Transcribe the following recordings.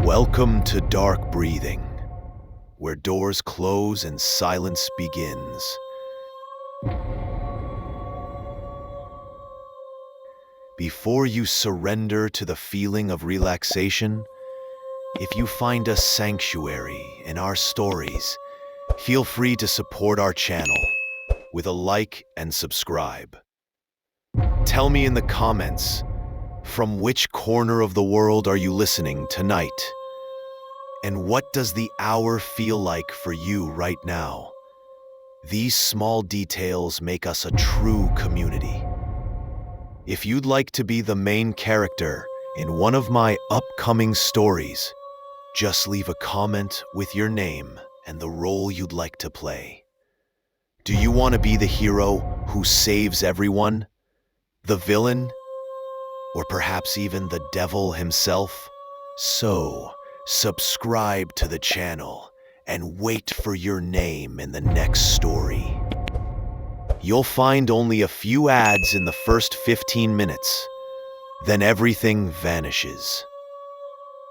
Welcome to Dark Breathing, where doors close and silence begins. Before you surrender to the feeling of relaxation, if you find a sanctuary in our stories, feel free to support our channel with a like and subscribe. Tell me in the comments, from which corner of the world are you listening tonight? And what does the hour feel like for you right now? These small details make us a true community. If you'd like to be the main character in one of my upcoming stories, just leave a comment with your name and the role you'd like to play. Do you want to be the hero who saves everyone? The villain? Or perhaps even the devil himself? So, subscribe to the channel and wait for your name in the next story. You'll find only a few ads in the first 15 minutes. Then everything vanishes.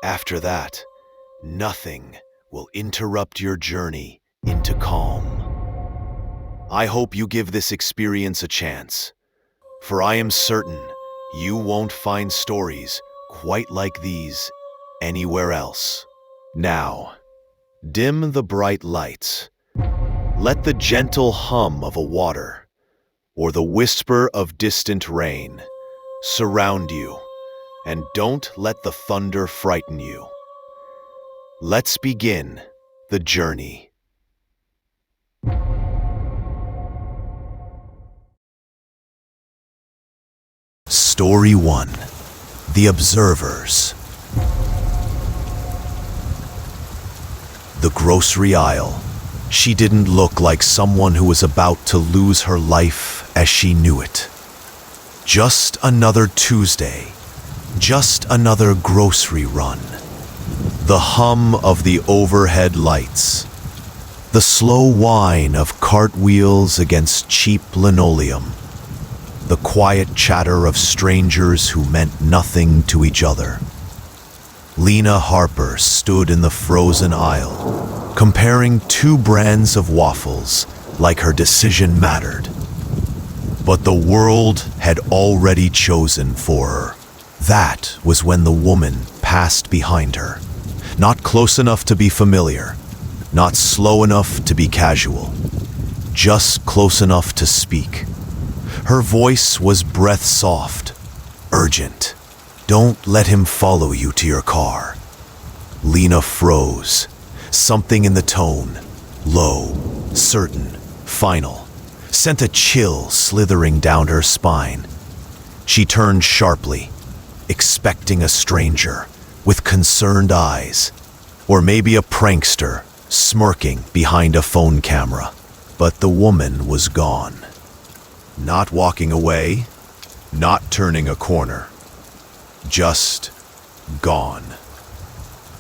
After that, nothing will interrupt your journey into calm. I hope you give this experience a chance, for I am certain you won't find stories quite like these anywhere else. Now, dim the bright lights. Let the gentle hum of a water or the whisper of distant rain surround you, and don't let the thunder frighten you. Let's begin the journey. Story 1. The Observers. The grocery aisle. She didn't look like someone who was about to lose her life as she knew it. Just another Tuesday. Just another grocery run. The hum of the overhead lights. The slow whine of cartwheels against cheap linoleum. The quiet chatter of strangers who meant nothing to each other. Lena Harper stood in the frozen aisle, comparing two brands of waffles like her decision mattered. But the world had already chosen for her. That was when the woman passed behind her. Not close enough to be familiar, not slow enough to be casual, just close enough to speak. Her voice was breath soft, urgent. Don't let him follow you to your car. Lena froze. Something in the tone, low, certain, final, sent a chill slithering down her spine. She turned sharply, expecting a stranger with concerned eyes, or maybe a prankster smirking behind a phone camera. But the woman was gone. Not walking away, not turning a corner. Just gone.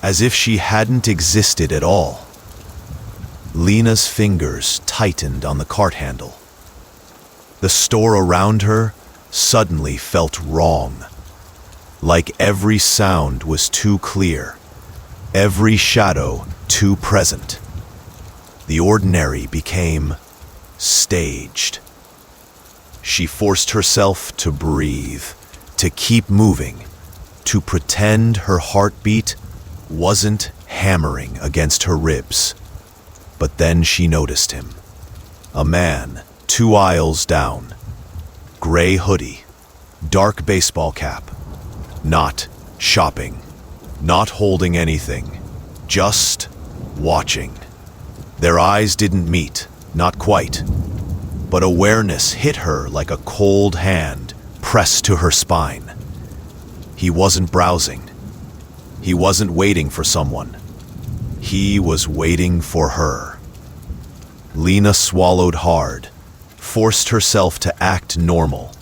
As if she hadn't existed at all. Lena's fingers tightened on the cart handle. The store around her suddenly felt wrong. Like every sound was too clear, every shadow too present. The ordinary became staged. She forced herself to breathe, to keep moving, to pretend her heartbeat wasn't hammering against her ribs. But then she noticed him. A man, 2 aisles down. Gray hoodie, dark baseball cap. Not shopping, not holding anything, just watching. Their eyes didn't meet, not quite. But awareness hit her like a cold hand pressed to her spine. He wasn't browsing. He wasn't waiting for someone. He was waiting for her. Lena swallowed hard, forced herself to act normal,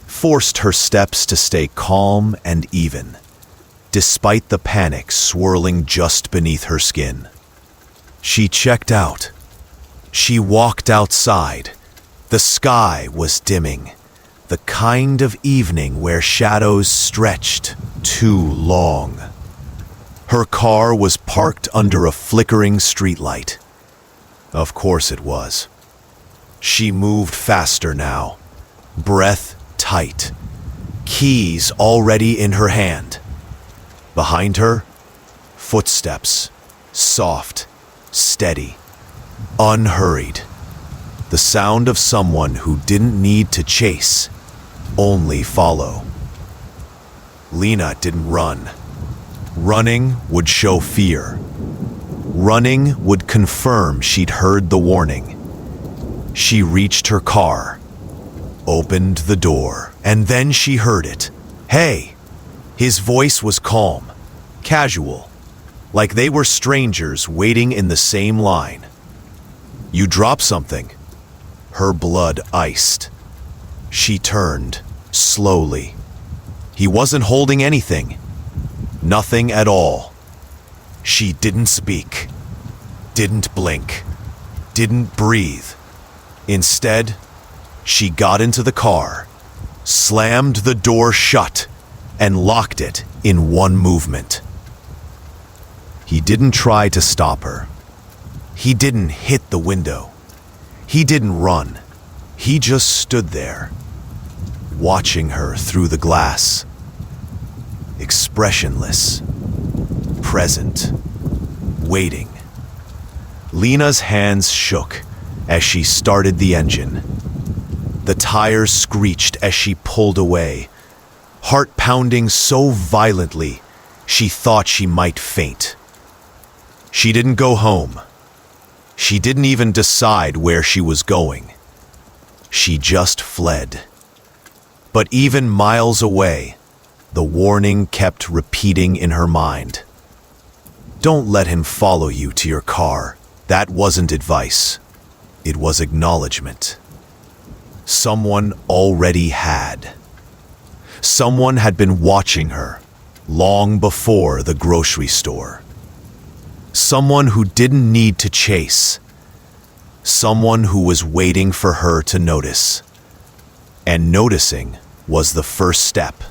forced her steps to stay calm and even, despite the panic swirling just beneath her skin. She checked out. She walked outside. The sky was dimming, the kind of evening where shadows stretched too long. Her car was parked under a flickering streetlight. Of course it was. She moved faster now, breath tight, keys already in her hand. Behind her, footsteps, soft, steady, unhurried. The sound of someone who didn't need to chase, only follow. Lena didn't run. Running would show fear. Running would confirm she'd heard the warning. She reached her car, opened the door, and then she heard it. "Hey!" His voice was calm, casual, like they were strangers waiting in the same line. "You dropped something." Her blood iced. She turned, slowly. He wasn't holding anything. Nothing at all. She didn't speak, didn't blink, didn't breathe. Instead, she got into the car, slammed the door shut, and locked it in one movement. He didn't try to stop her. He didn't hit the window. He didn't run. He just stood there, watching her through the glass. Expressionless, present, waiting. Lena's hands shook as she started the engine. The tires screeched as she pulled away, heart pounding so violently she thought she might faint. She didn't go home. She didn't even decide where she was going. She just fled. But even miles away, the warning kept repeating in her mind. Don't let him follow you to your car. That wasn't advice. It was acknowledgement. Someone already had. Someone had been watching her long before the grocery store. Someone who didn't need to chase. Someone who was waiting for her to notice. And noticing was the first step.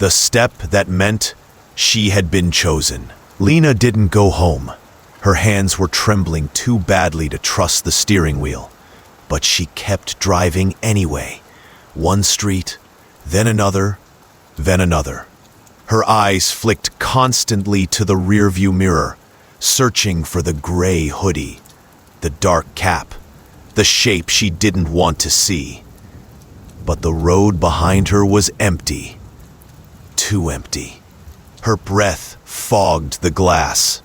The step that meant she had been chosen. Lena didn't go home. Her hands were trembling too badly to trust the steering wheel. But she kept driving anyway. One street, then another, then another. Her eyes flicked constantly to the rearview mirror, searching for the gray hoodie, the dark cap, the shape she didn't want to see. But the road behind her was empty. Too empty. Her breath fogged the glass.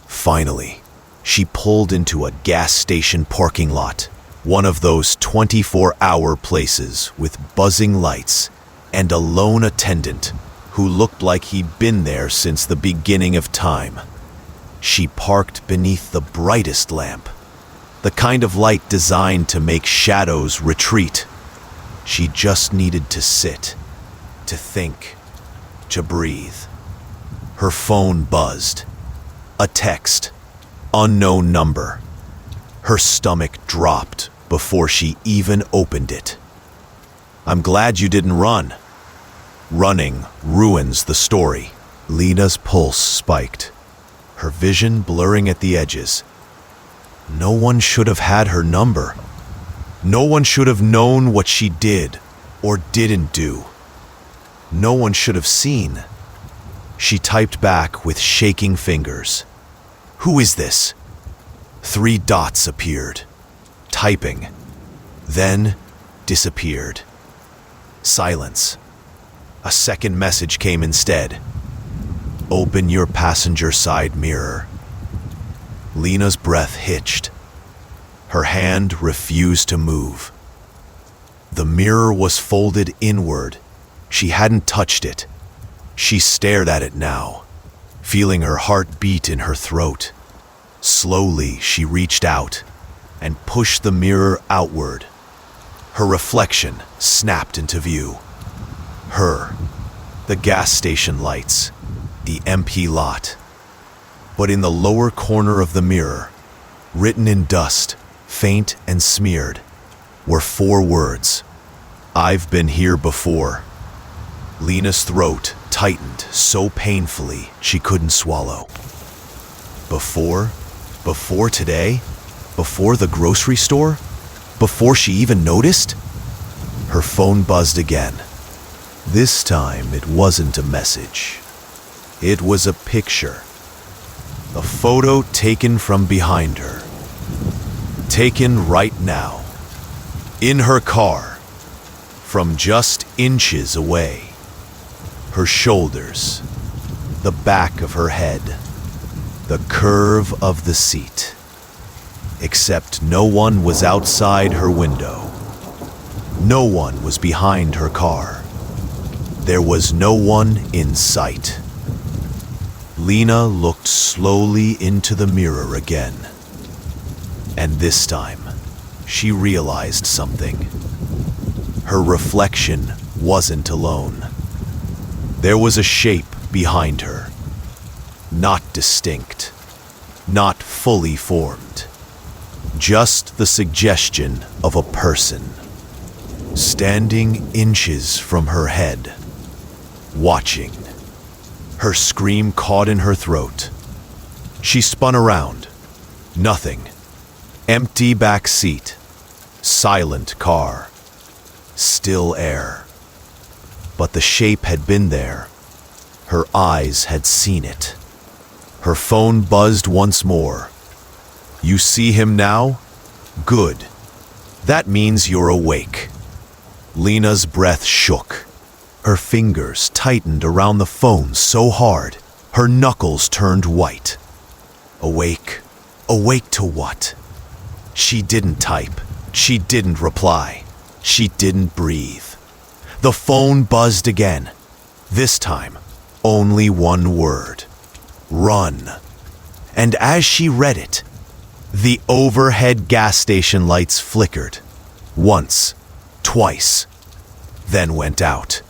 Finally, she pulled into a gas station parking lot, one of those 24-hour places with buzzing lights and a lone attendant who looked like he'd been there since the beginning of time. She parked beneath the brightest lamp, the kind of light designed to make shadows retreat. She just needed to sit, to think, to breathe. Her phone buzzed. A text. Unknown number. Her stomach dropped before she even opened it. I'm glad you didn't run. Running ruins the story. Lena's pulse spiked, her vision blurring at the edges. No one should have had her number. No one should have known what she did or didn't do. No one should have seen. She typed back with shaking fingers. Who is this? 3 dots appeared, typing, then disappeared. Silence. A second message came instead. Open your passenger side mirror. Lena's breath hitched. Her hand refused to move. The mirror was folded inward. She hadn't touched it. She stared at it now, feeling her heart beat in her throat. Slowly, she reached out and pushed the mirror outward. Her reflection snapped into view. Her, the gas station lights, the empty lot. But in the lower corner of the mirror, written in dust, faint and smeared, were 4 words. I've been here before. Lena's throat tightened so painfully she couldn't swallow. Before today? Before the grocery store? Before she even noticed? Her phone buzzed again. This time it wasn't a message. It was a picture. A photo taken from behind her. Taken right now. In her car. From just inches away. Her shoulders. The back of her head. The curve of the seat. Except no one was outside her window. No one was behind her car. There was no one in sight. Lena looked slowly into the mirror again. And this time, she realized something. Her reflection wasn't alone. There was a shape behind her. Not distinct. Not fully formed. Just the suggestion of a person. Standing inches from her head. Watching. Her scream caught in her throat. She spun around. Nothing. Empty back seat. Silent car. Still air. But the shape had been there. Her eyes had seen it. Her phone buzzed once more. You see him now? Good. That means you're awake. Lena's breath shook. Her fingers tightened around the phone so hard, her knuckles turned white. Awake? Awake to what? She didn't type. She didn't reply. She didn't breathe. The phone buzzed again. This time, only one word. Run. And as she read it, the overhead gas station lights flickered. Once, twice, then went out.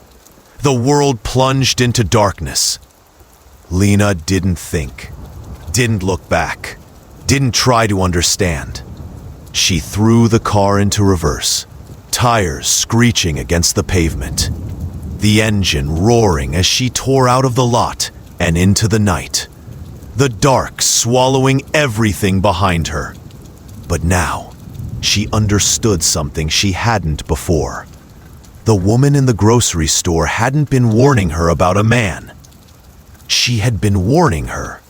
The world plunged into darkness. Lena didn't think, didn't look back, didn't try to understand. She threw the car into reverse, tires screeching against the pavement, the engine roaring as she tore out of the lot and into the night, the dark swallowing everything behind her. But now, she understood something she hadn't before. The woman in the grocery store hadn't been warning her about a man. She had been warning her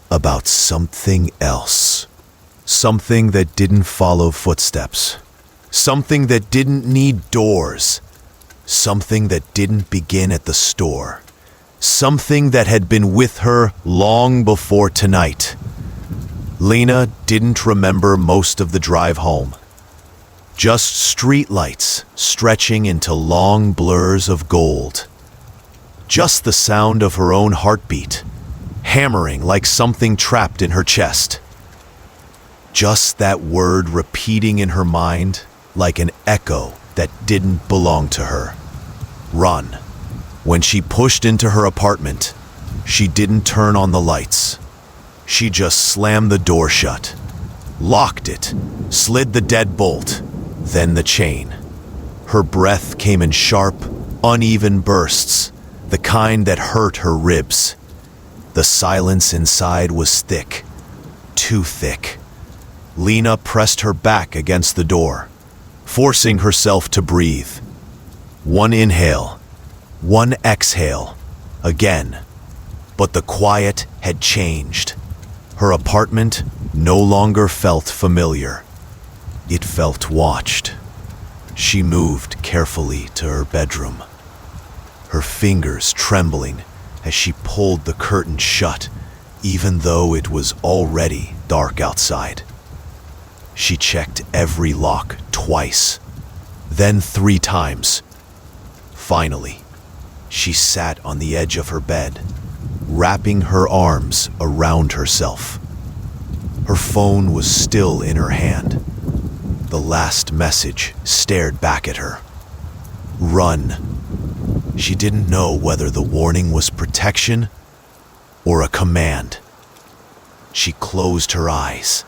about something else. Something that didn't follow footsteps. Something that didn't need doors. Something that didn't begin at the store. Something that had been with her long before tonight. Lena didn't remember most of the drive home. Just streetlights stretching into long blurs of gold. Just the sound of her own heartbeat, hammering like something trapped in her chest. Just that word repeating in her mind like an echo that didn't belong to her. Run. When she pushed into her apartment, she didn't turn on the lights. She just slammed the door shut, locked it, slid the deadbolt, then the chain. Her breath came in sharp, uneven bursts, the kind that hurt her ribs. The silence inside was thick, too thick. Lena pressed her back against the door, forcing herself to breathe. One inhale, one exhale, again. But the quiet had changed. Her apartment no longer felt familiar. It felt watched. She moved carefully to her bedroom, her fingers trembling as she pulled the curtain shut, even though it was already dark outside. She checked every lock twice, then 3 times. Finally, she sat on the edge of her bed, wrapping her arms around herself. Her phone was still in her hand. The last message stared back at her. Run. She didn't know whether the warning was protection or a command. She closed her eyes,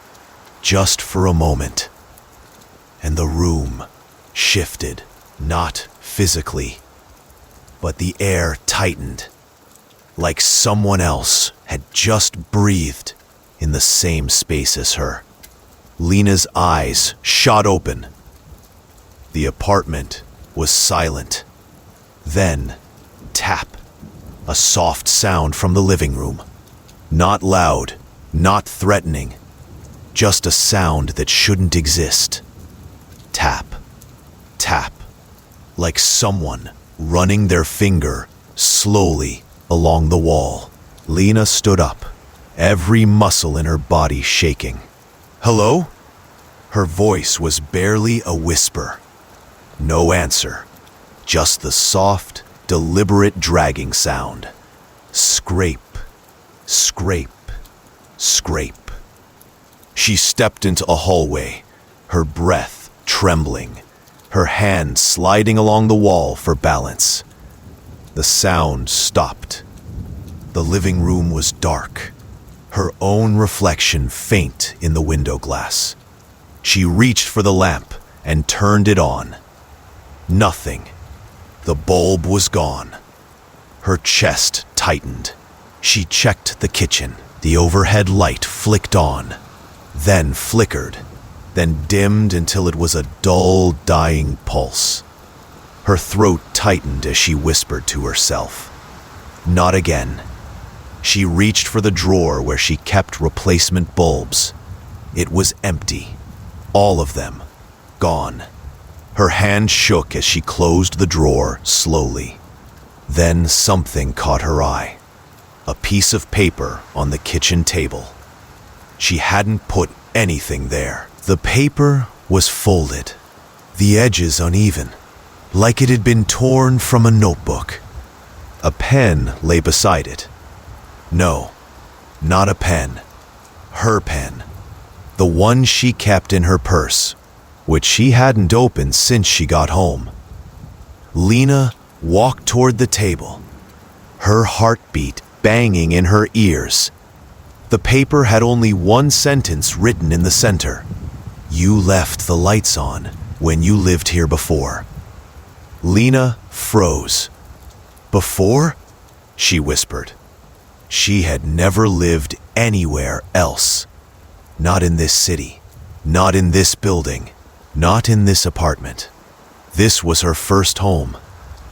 just for a moment, and the room shifted, not physically, but the air tightened, like someone else had just breathed in the same space as her. Lena's eyes shot open. The apartment was silent. Then, tap. A soft sound from the living room. Not loud, not threatening. Just a sound that shouldn't exist. Tap, tap, like someone running their finger slowly along the wall. Lena stood up, every muscle in her body shaking. "Hello?" Her voice was barely a whisper. No answer, just the soft, deliberate dragging sound. Scrape, scrape, scrape. She stepped into a hallway, her breath trembling, her hand sliding along the wall for balance. The sound stopped. The living room was dark, her own reflection faint in the window glass. She reached for the lamp and turned it on. Nothing. The bulb was gone. Her chest tightened. She checked the kitchen. The overhead light flicked on, then flickered, then dimmed until it was a dull, dying pulse. Her throat tightened as she whispered to herself. Not again. She reached for the drawer where she kept replacement bulbs. It was empty. All of them. Gone. Her hand shook as she closed the drawer slowly. Then something caught her eye. A piece of paper on the kitchen table. She hadn't put anything there. The paper was folded, the edges uneven, like it had been torn from a notebook. A pen lay beside it. No, not a pen. Her pen. The one she kept in her purse, which she hadn't opened since she got home. Lena walked toward the table, her heartbeat banging in her ears. The paper had only one sentence written in the center. "You left the lights on when you lived here before." Lena froze. "Before?" she whispered. She had never lived anywhere else. Not in this city, not in this building, not in this apartment. This was her first home.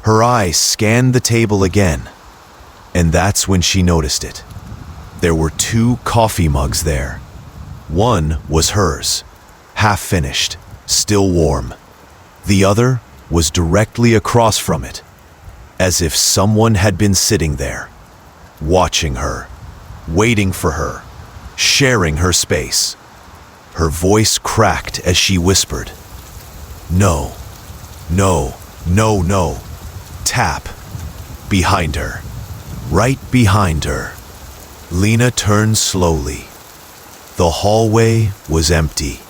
Her eyes scanned the table again, and that's when she noticed it. There were 2 coffee mugs there. One was hers, half finished, still warm. The other was directly across from it, as if someone had been sitting there, watching her, waiting for her, sharing her space. Her voice cracked as she whispered, "No, no, no, no." Tap. Behind her. Right behind her. Lena turned slowly. The hallway was empty.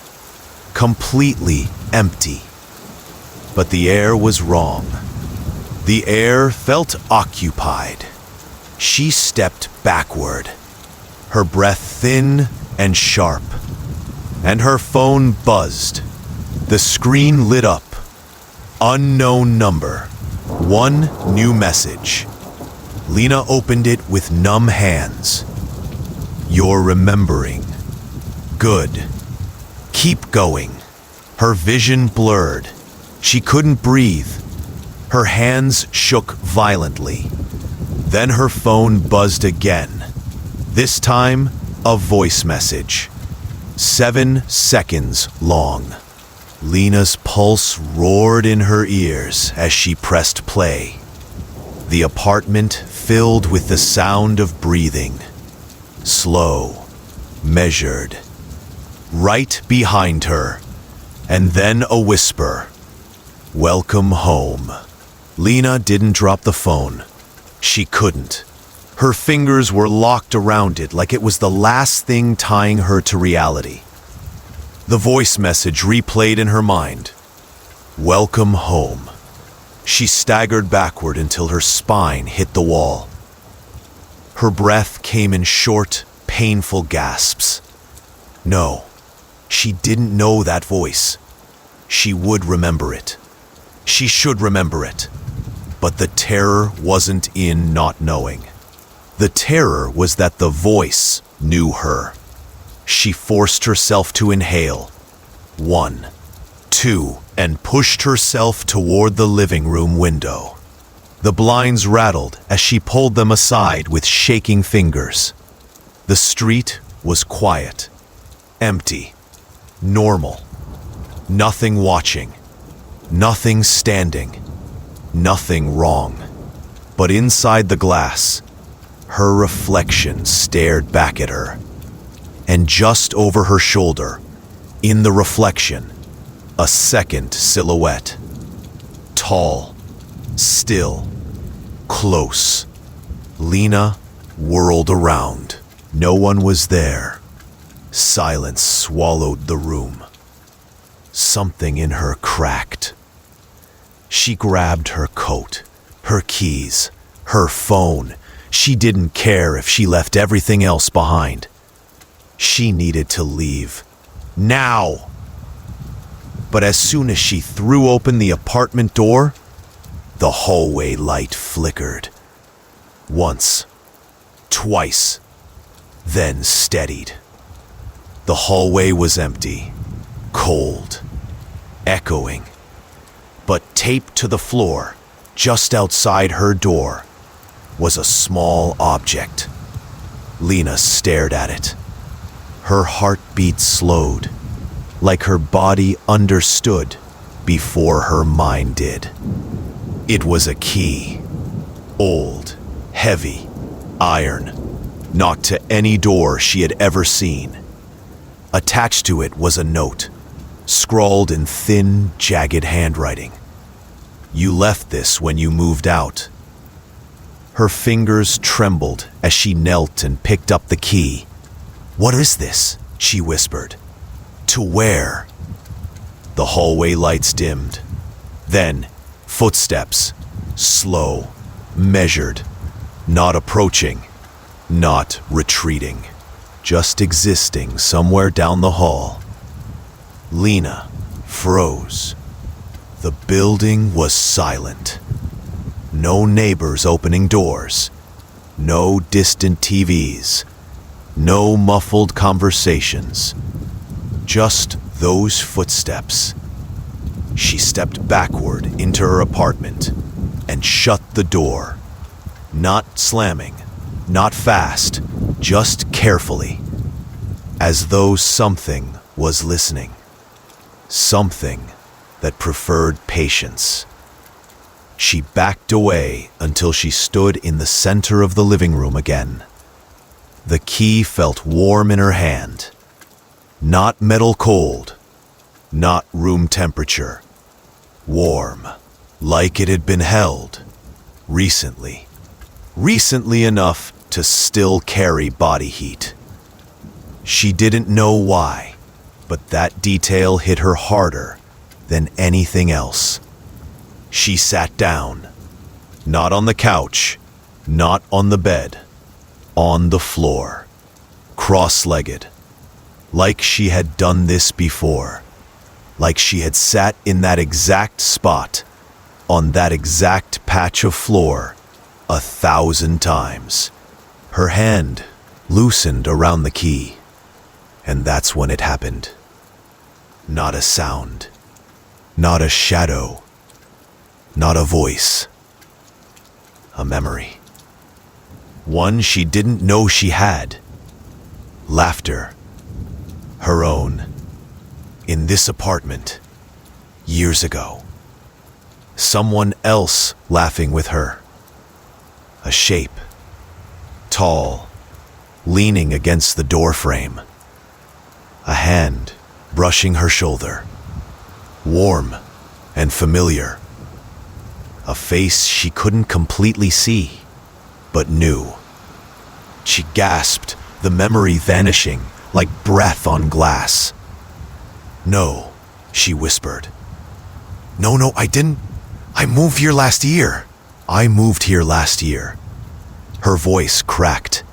Completely empty. But the air was wrong. The air felt occupied. She stepped backward, her breath thin and sharp, and her phone buzzed. The screen lit up. Unknown number. One new message. Lena opened it with numb hands. "You're remembering. Good. Keep going." Her vision blurred. She couldn't breathe. Her hands shook violently. Then her phone buzzed again. This time, a voice message. 7 seconds long. Lena's pulse roared in her ears as she pressed play. The apartment filled with the sound of breathing. Slow, measured. Right behind her, and then a whisper. "Welcome home." Lena didn't drop the phone. She couldn't. Her fingers were locked around it like it was the last thing tying her to reality. The voice message replayed in her mind. "Welcome home." She staggered backward until her spine hit the wall. Her breath came in short, painful gasps. No, she didn't know that voice. She would remember it. She should remember it. But the terror wasn't in not knowing. The terror was that the voice knew her. She forced herself to inhale. 1, 2, and pushed herself toward the living room window. The blinds rattled as she pulled them aside with shaking fingers. The street was quiet, empty, normal. Nothing watching, nothing standing, nothing wrong. But inside the glass, her reflection stared back at her. And just over her shoulder, in the reflection, a second silhouette. Tall, still, close. Lena whirled around. No one was there. Silence swallowed the room. Something in her cracked. She grabbed her coat, her keys, her phone. She didn't care if she left everything else behind. She needed to leave. Now! But as soon as she threw open the apartment door, the hallway light flickered. Once, twice, then steadied. The hallway was empty, cold, echoing. But taped to the floor, just outside her door, was a small object. Lena stared at it. Her heartbeat slowed, like her body understood before her mind did. It was a key. Old, heavy, iron, not to any door she had ever seen. Attached to it was a note, scrawled in thin, jagged handwriting. "You left this when you moved out." Her fingers trembled as she knelt and picked up the key. "What is this?" she whispered. "To where?" The hallway lights dimmed. Then, footsteps, slow, measured, not approaching, not retreating, just existing somewhere down the hall. Lena froze. The building was silent. No neighbors opening doors. No distant TVs. No muffled conversations. Just those footsteps. She stepped backward into her apartment and shut the door. Not slamming, not fast, just carefully. As though something was listening. Something that preferred patience. She backed away until she stood in the center of the living room again. The key felt warm in her hand. Not metal cold, not room temperature. Warm, like it had been held, recently. Recently enough to still carry body heat. She didn't know why, but that detail hit her harder than anything else. She sat down, not on the couch, not on the bed, on the floor, cross-legged, like she had done this before, like she had sat in that exact spot, on that exact patch of floor, 1,000 times. Her hand loosened around the key, and that's when it happened. Not a sound, not a shadow, not a voice. A memory. One she didn't know she had. Laughter. Her own. In this apartment. Years ago. Someone else laughing with her. A shape. Tall. Leaning against the doorframe. A hand brushing her shoulder. Warm and familiar. A face she couldn't completely see, but knew. She gasped, the memory vanishing like breath on glass. "No," she whispered. No, I didn't. I moved here last year. I moved here last year." Her voice cracked,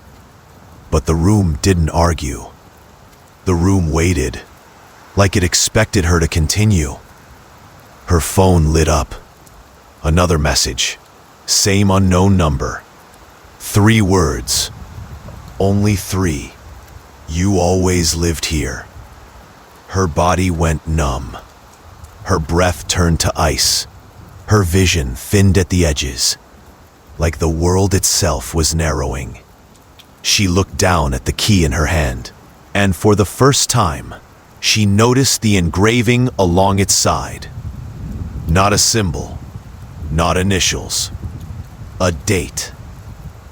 but the room didn't argue. The room waited, like it expected her to continue. Her phone lit up. Another message. Same unknown number. 3 words. Only 3. You always lived here. Her body went numb. Her breath turned to ice. Her vision thinned at the edges, like the world itself was narrowing. She looked down at the key in her hand, and for the first time, she noticed the engraving along its side. Not a symbol, not initials, a date.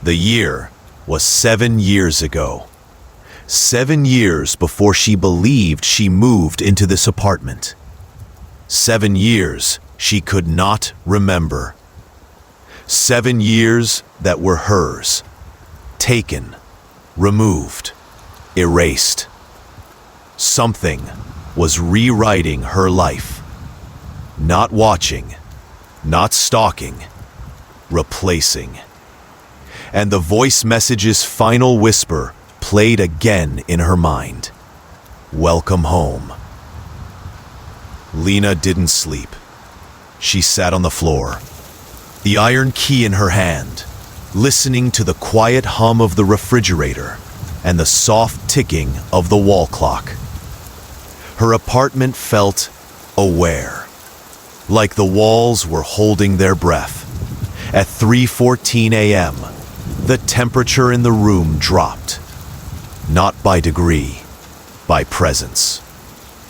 The year was 7 years ago. 7 years before she believed she moved into this apartment. 7 years she could not remember. 7 years that were hers. Taken, removed, erased. Something was rewriting her life. Not watching, not stalking, replacing. And the voice message's final whisper played again in her mind. Welcome home. Lena didn't sleep. She sat on the floor, the iron key in her hand, listening to the quiet hum of the refrigerator and the soft ticking of the wall clock. Her apartment felt aware, like the walls were holding their breath. At 3:14 a.m., the temperature in the room dropped. Not by degree, by presence.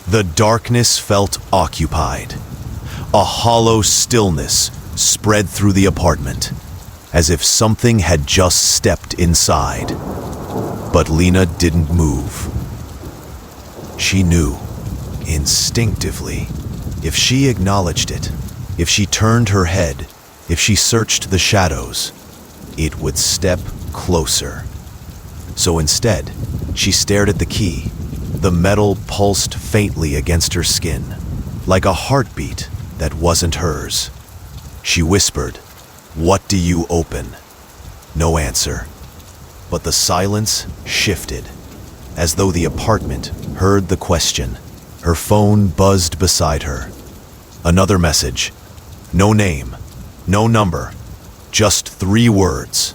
The darkness felt occupied. A hollow stillness spread through the apartment, as if something had just stepped inside. But Lena didn't move. She knew, instinctively, if she acknowledged it, if she turned her head, if she searched the shadows, it would step closer. So instead, she stared at the key. The metal pulsed faintly against her skin, like a heartbeat that wasn't hers. She whispered, "What do you open?" No answer. But the silence shifted, as though the apartment heard the question. Her phone buzzed beside her. Another message. No name, no number, just 3 words.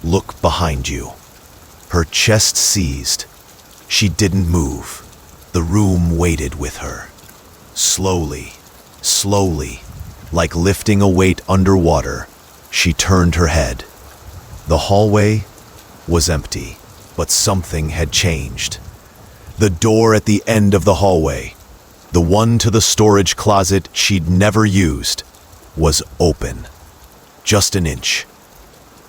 Look behind you. Her chest seized. She didn't move. The room waited with her. Slowly, slowly, like lifting a weight underwater, she turned her head. The hallway was empty, but something had changed. The door at the end of the hallway, the one to the storage closet she'd never used, was open. Just an inch.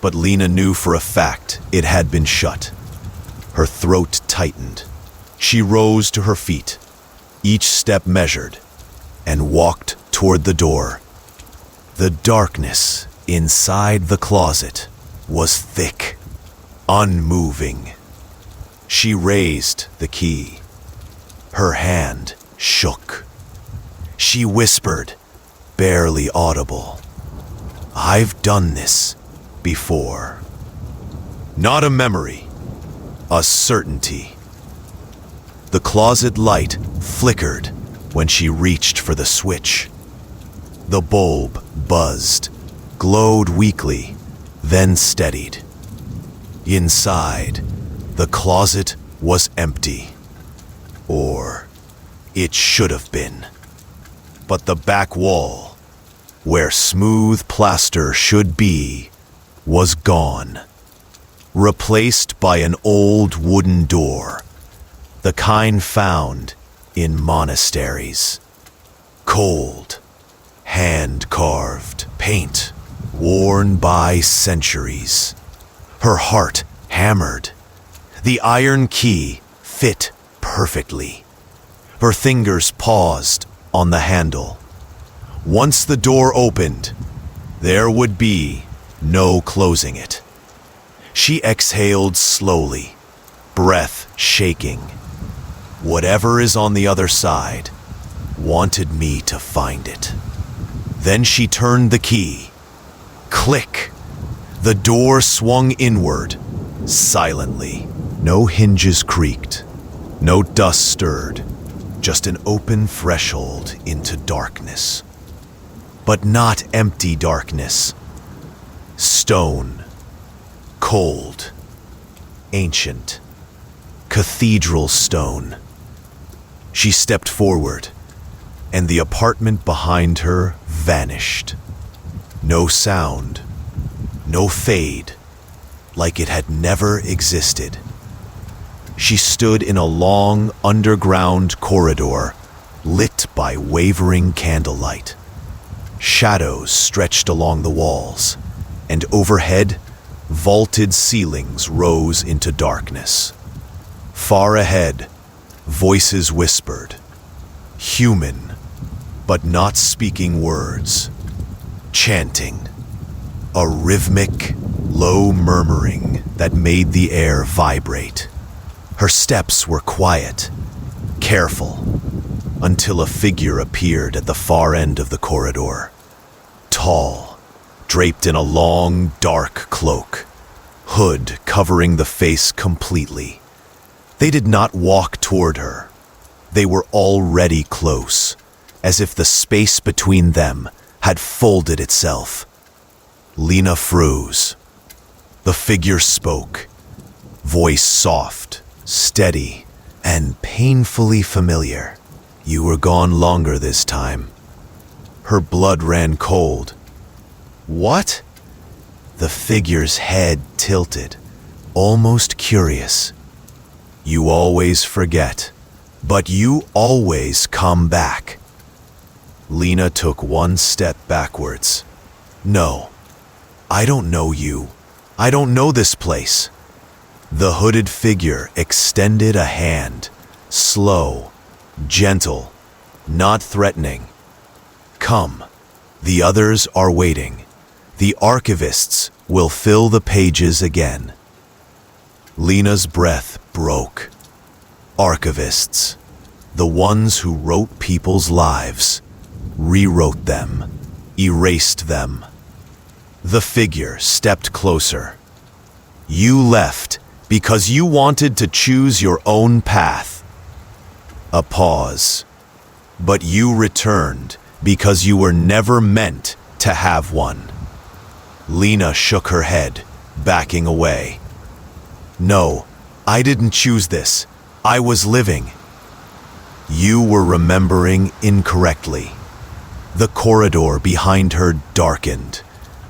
But Lena knew for a fact it had been shut. Her throat tightened. She rose to her feet, each step measured, and walked toward the door. The darkness inside the closet was thick, unmoving. She raised the key. Her hand shook. She whispered, barely audible, "I've done this before." Not a memory, a certainty. The closet light flickered when she reached for the switch. The bulb buzzed, glowed weakly, then steadied. Inside, the closet was empty. Or it should have been. But the back wall, where smooth plaster should be, was gone. Replaced by an old wooden door, the kind found in monasteries. Cold, hand-carved paint, worn by centuries. Her heart hammered. The iron key fit perfectly. Her fingers paused on the handle. Once the door opened, there would be no closing it. She exhaled slowly, breath shaking. Whatever is on the other side wanted me to find it. Then she turned the key. Click! The door swung inward, silently. No hinges creaked, no dust stirred, just an open threshold into darkness. But not empty darkness. Stone, Cold, ancient, cathedral stone. She stepped forward, and the apartment behind her vanished. No sound, no fade, like it had never existed. She stood in a long underground corridor, lit by wavering candlelight. Shadows stretched along the walls, and overhead, vaulted ceilings rose into darkness. Far ahead, voices whispered, human, but not speaking words, chanting, a rhythmic, low murmuring that made the air vibrate. Her steps were quiet, careful, until a figure appeared at the far end of the corridor. Tall, draped in a long, dark cloak, hood covering the face completely. They did not walk toward her. They were already close, as if the space between them had folded itself. Lena froze. The figure spoke, voice soft, steady, and painfully familiar. You were gone longer this time. Her blood ran cold. What? The figure's head tilted, almost curious. You always forget, but you always come back. Lena took one step backwards. No, I don't know you. I don't know this place. The hooded figure extended a hand, slow, gentle, not threatening. Come, the others are waiting. The archivists will fill the pages again. Lena's breath broke. Archivists, the ones who wrote people's lives, rewrote them, erased them. The figure stepped closer. You left because you wanted to choose your own path. A pause. But you returned because you were never meant to have one. Lena shook her head, backing away. No, I didn't choose this. I was living. You were remembering incorrectly. The corridor behind her darkened,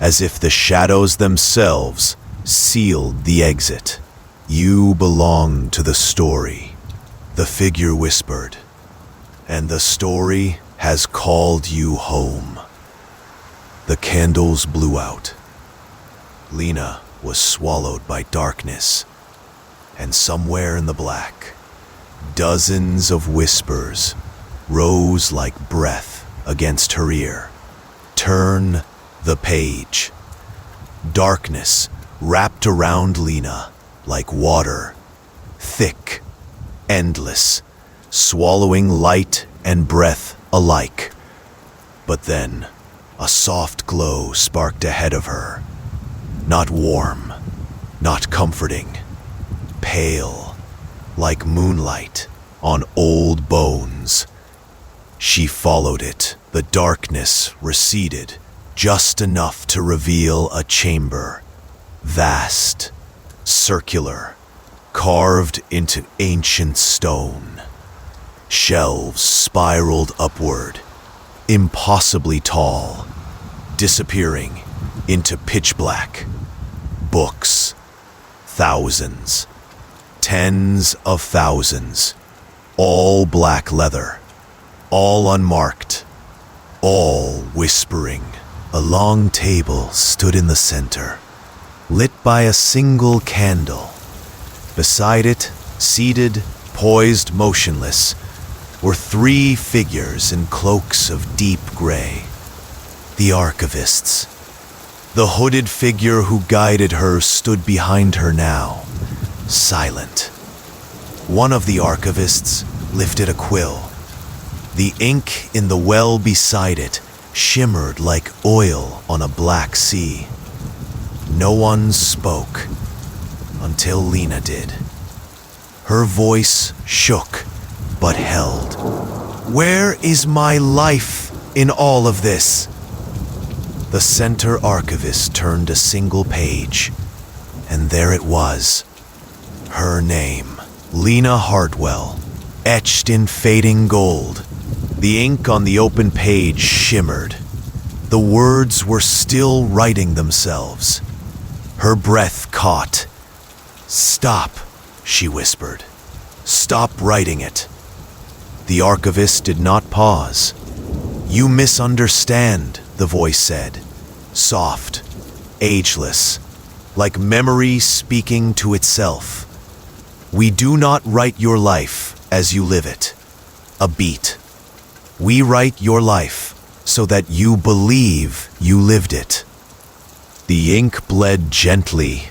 as if the shadows themselves sealed the exit. You belong to the story, the figure whispered, and the story has called you home. The candles blew out. Lena was swallowed by darkness, and somewhere in the black, dozens of whispers rose like breath against her ear. Turn the page. Darkness wrapped around Lena like water, thick, endless, swallowing light and breath alike. But then, a soft glow sparked ahead of her. Not warm, not comforting, pale, like moonlight on old bones. She followed it. The darkness receded, just enough to reveal a chamber, vast, circular, carved into ancient stone. Shelves spiraled upward, impossibly tall, disappearing into pitch black. Books, thousands, tens of thousands, all black leather, all unmarked, all whispering. A long table stood in the center, lit by a single candle. Beside it, seated, poised, motionless, were three figures in cloaks of deep gray. The archivists. The hooded figure who guided her stood behind her now, silent. One of the archivists lifted a quill. The ink in the well beside it shimmered like oil on a black sea. No one spoke until Lena did. Her voice shook but held. Where is my life in all of this? The center archivist turned a single page. And there it was. Her name, Lena Hartwell, etched in fading gold. The ink on the open page shimmered. The words were still writing themselves. Her breath caught. "Stop," she whispered. "Stop writing it." The archivist did not pause. "You misunderstand," the voice said, soft, ageless, like memory speaking to itself. "We do not write your life as you live it, a beat. We write your life so that you believe you lived it." The ink bled gently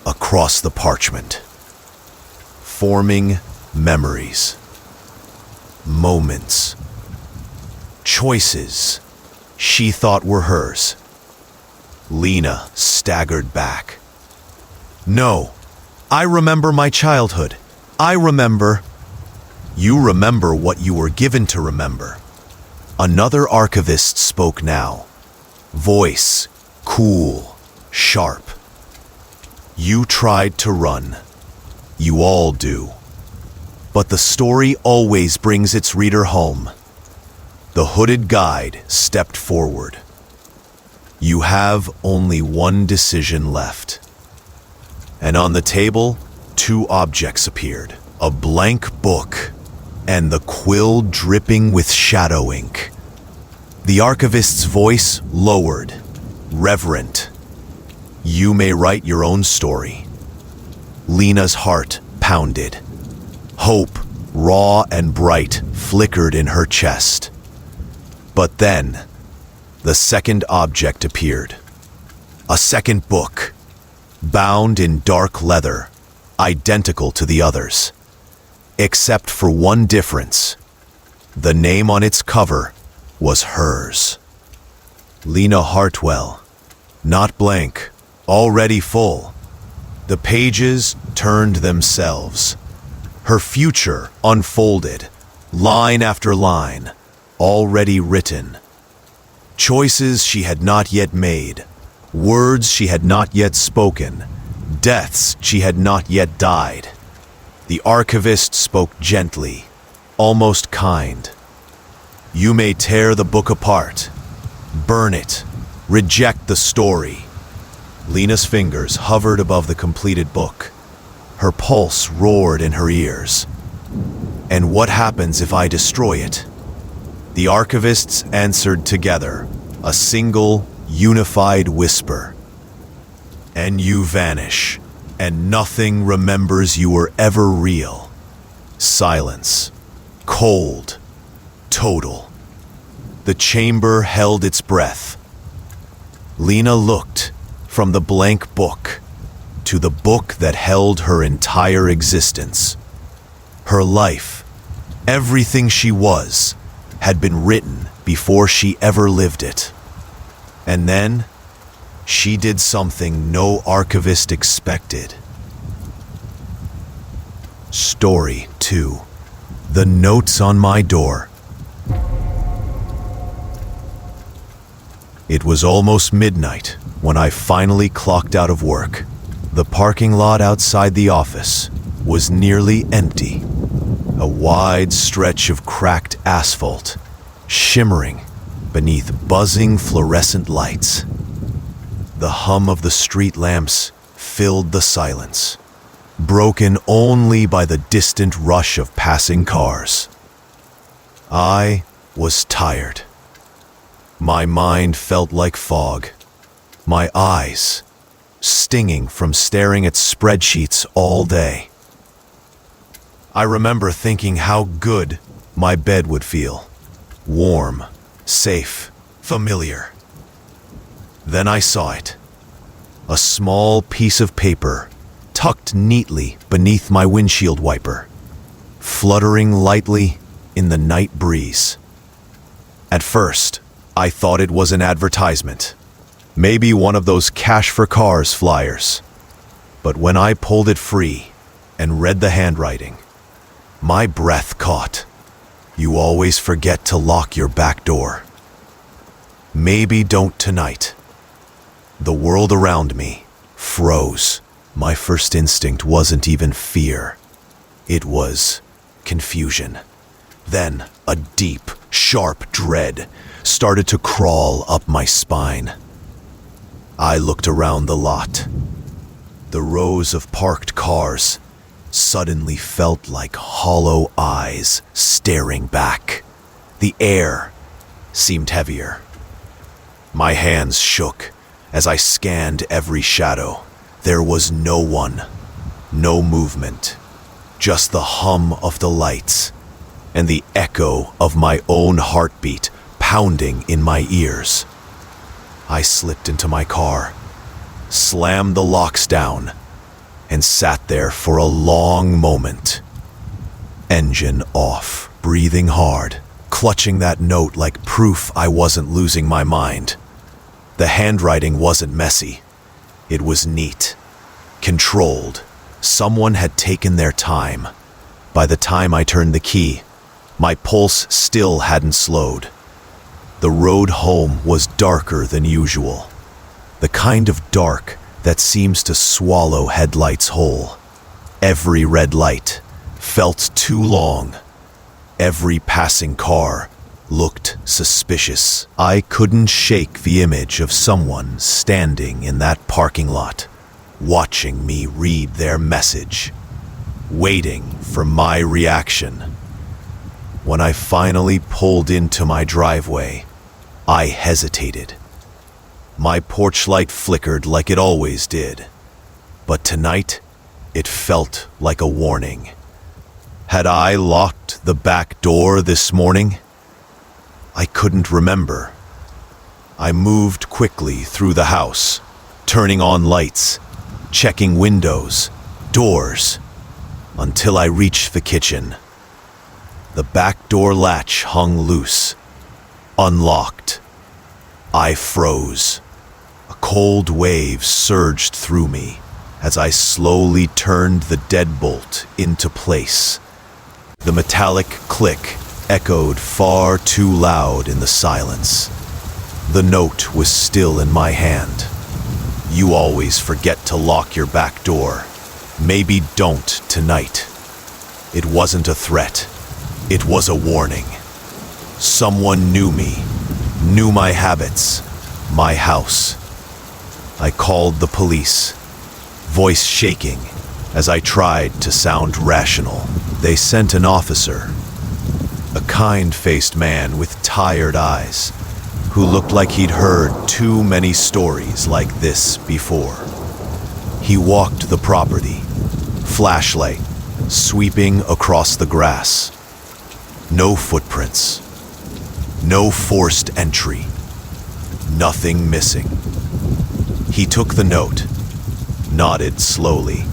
across the parchment, forming memories, moments, choices she thought were hers. Lena staggered back. "No, I remember my childhood. I remember." "You remember what you were given to remember." Another archivist spoke now, voice cool, sharp. "You tried to run. You all do. But the story always brings its reader home." The hooded guide stepped forward. "You have only one decision left." And on the table, two objects appeared. A blank book and the quill dripping with shadow ink. The archivist's voice lowered, reverent. "You may write your own story." Lena's heart pounded. Hope, raw and bright, flickered in her chest. But then, the second object appeared. A second book, bound in dark leather, identical to the others. Except for one difference. The name on its cover was hers. Lena Hartwell. Not blank, already full. The pages turned themselves. Her future unfolded, line after line, already written. Choices she had not yet made, words she had not yet spoken, deaths she had not yet died. The archivist spoke gently, almost kind. "You may tear the book apart, burn it, reject the story." Lena's fingers hovered above the completed book. Her pulse roared in her ears. "And what happens if I destroy it?" The archivists answered together, a single, unified whisper. "And you vanish, and nothing remembers you were ever real." Silence. Cold. Total. The chamber held its breath. Lena looked from the blank book to the book that held her entire existence. Her life, everything she was, had been written before she ever lived it. And then, she did something no archivist expected. Story 2. The Notes on My Door. It was almost midnight when I finally clocked out of work. The parking lot outside the office was nearly empty. A wide stretch of cracked asphalt, shimmering beneath buzzing fluorescent lights. The hum of the street lamps filled the silence, broken only by the distant rush of passing cars. I was tired. My mind felt like fog. My eyes stinging from staring at spreadsheets all day. I remember thinking how good my bed would feel. Warm, safe, familiar. Then I saw it. A small piece of paper tucked neatly beneath my windshield wiper, fluttering lightly in the night breeze. At first, I thought it was an advertisement, maybe one of those Cash for Cars flyers. But when I pulled it free and read the handwriting, my breath caught. "You always forget to lock your back door. Maybe don't tonight." The world around me froze. My first instinct wasn't even fear. It was confusion. Then a deep, sharp dread started to crawl up my spine. I looked around the lot. The rows of parked cars suddenly felt like hollow eyes staring back. The air seemed heavier. My hands shook as I scanned every shadow. There was no one, no movement, just the hum of the lights and the echo of my own heartbeat pounding in my ears. I slipped into my car, slammed the locks down, and sat there for a long moment. Engine off, breathing hard, clutching that note like proof I wasn't losing my mind. The handwriting wasn't messy. It was neat, controlled. Someone had taken their time. By the time I turned the key, my pulse still hadn't slowed. The road home was darker than usual. The kind of dark that seems to swallow headlights whole. Every red light felt too long. Every passing car looked suspicious. I couldn't shake the image of someone standing in that parking lot, watching me read their message, waiting for my reaction. When I finally pulled into my driveway, I hesitated. My porch light flickered like it always did, but tonight it felt like a warning. Had I locked the back door this morning? I couldn't remember. I moved quickly through the house, turning on lights, checking windows, doors, until I reached the kitchen. The back door latch hung loose, unlocked. I froze. A cold wave surged through me as I slowly turned the deadbolt into place. The metallic click echoed far too loud in the silence. The note was still in my hand. You always forget to lock your back door. Maybe don't tonight. It wasn't a threat. It was a warning. Someone knew me, knew my habits, my house. I called the police, voice shaking as I tried to sound rational. They sent an officer, a kind-faced man with tired eyes, who looked like he'd heard too many stories like this before. He walked the property, flashlight sweeping across the grass. No footprints, no forced entry, nothing missing. He took the note, nodded slowly.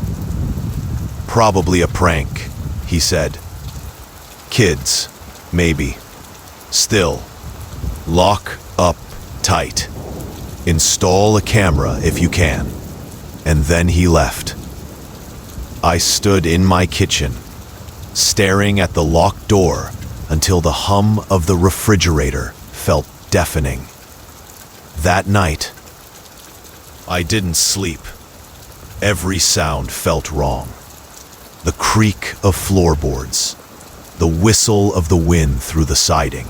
Probably a prank, he said. Kids, maybe. Still, lock up tight. Install a camera if you can. And then he left. I stood in my kitchen, staring at the locked door until the hum of the refrigerator felt deafening. That night, I didn't sleep. Every sound felt wrong. The creak of floorboards, the whistle of the wind through the siding.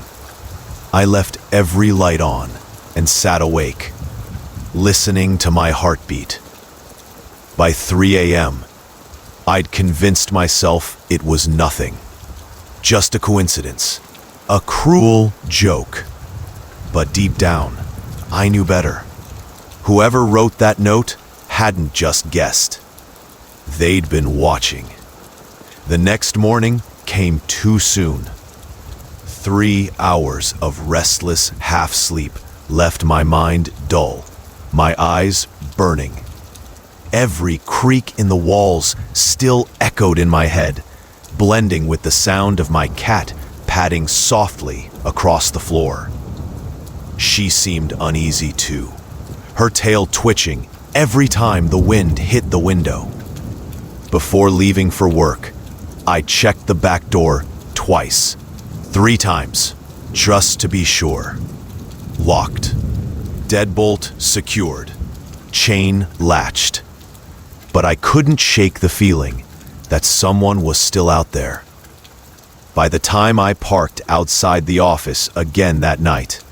I left every light on and sat awake, listening to my heartbeat. By 3 a.m., I'd convinced myself it was nothing. Just a coincidence. A cruel joke. But deep down, I knew better. Whoever wrote that note hadn't just guessed. They'd been watching. The next morning came too soon. 3 hours of restless half-sleep left my mind dull, my eyes burning. Every creak in the walls still echoed in my head, blending with the sound of my cat padding softly across the floor. She seemed uneasy too, her tail twitching every time the wind hit the window. Before leaving for work, I checked the back door twice, 3 times, just to be sure. Locked. Deadbolt secured. Chain latched. but I couldn't shake the feeling that someone was still out there. By the time I parked outside the office again that night,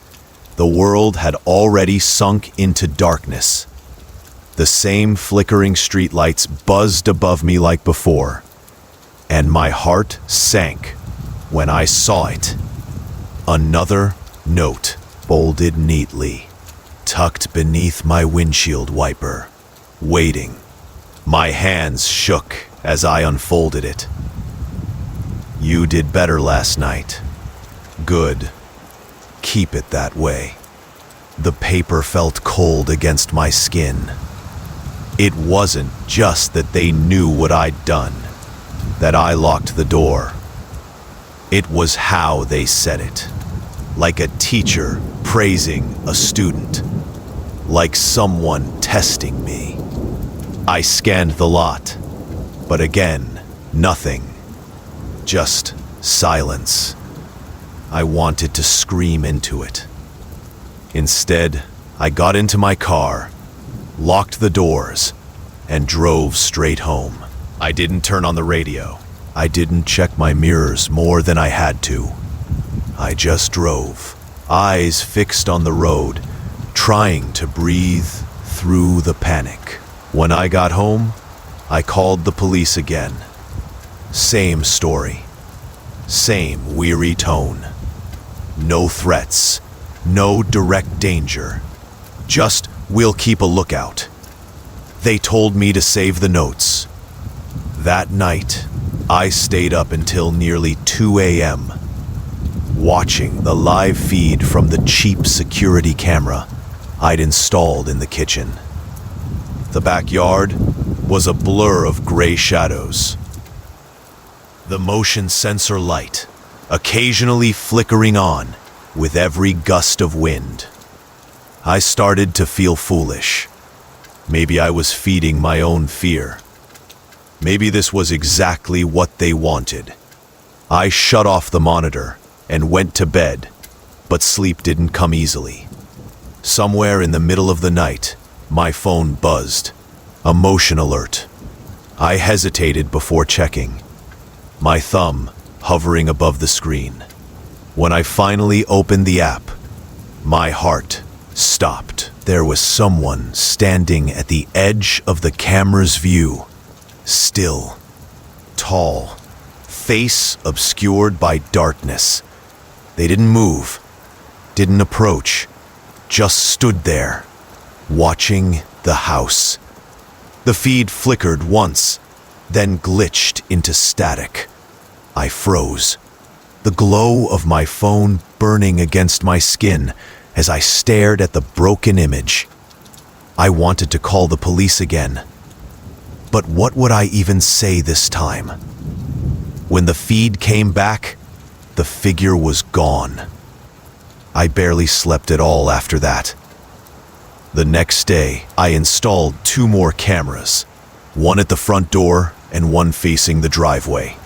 the world had already sunk into darkness. The same flickering streetlights buzzed above me like before, and my heart sank when I saw it. Another note, folded neatly, tucked beneath my windshield wiper, waiting. My hands shook as I unfolded it. You did better last night. Good. Keep it that way. The paper felt cold against my skin. It wasn't just that they knew what I'd done, that I locked the door. It was how they said it. Like a teacher praising a student. Like someone testing me. I scanned the lot, but again, nothing. Just silence. I wanted to scream into it. Instead, I got into my car, locked the doors, and drove straight home. I didn't turn on the radio. I didn't check my mirrors more than I had to. I just drove, eyes fixed on the road, trying to breathe through the panic. When I got home, I called the police again. Same story. Same weary tone. No threats. No direct danger. Just, we'll keep a lookout. They told me to save the notes. That night, I stayed up until nearly 2 a.m., watching the live feed from the cheap security camera I'd installed in the kitchen. The backyard was a blur of gray shadows. The motion sensor light, occasionally flickering on with every gust of wind. I started to feel foolish. Maybe I was feeding my own fear. Maybe this was exactly what they wanted. I shut off the monitor and went to bed, but sleep didn't come easily. Somewhere in the middle of the night, my phone buzzed. A motion alert. I hesitated before checking, my thumb hovering above the screen. When I finally opened the app, my heart stopped. There was someone standing at the edge of the camera's view. Still, tall, face obscured by darkness. They didn't move, didn't approach, just stood there, watching the house. The feed flickered once, then glitched into static. I froze, the glow of my phone burning against my skin as I stared at the broken image. I wanted to call the police again. But what would I even say this time? When the feed came back, the figure was gone. I barely slept at all after that. The next day, I installed 2 more cameras, one at the front door and one facing the driveway.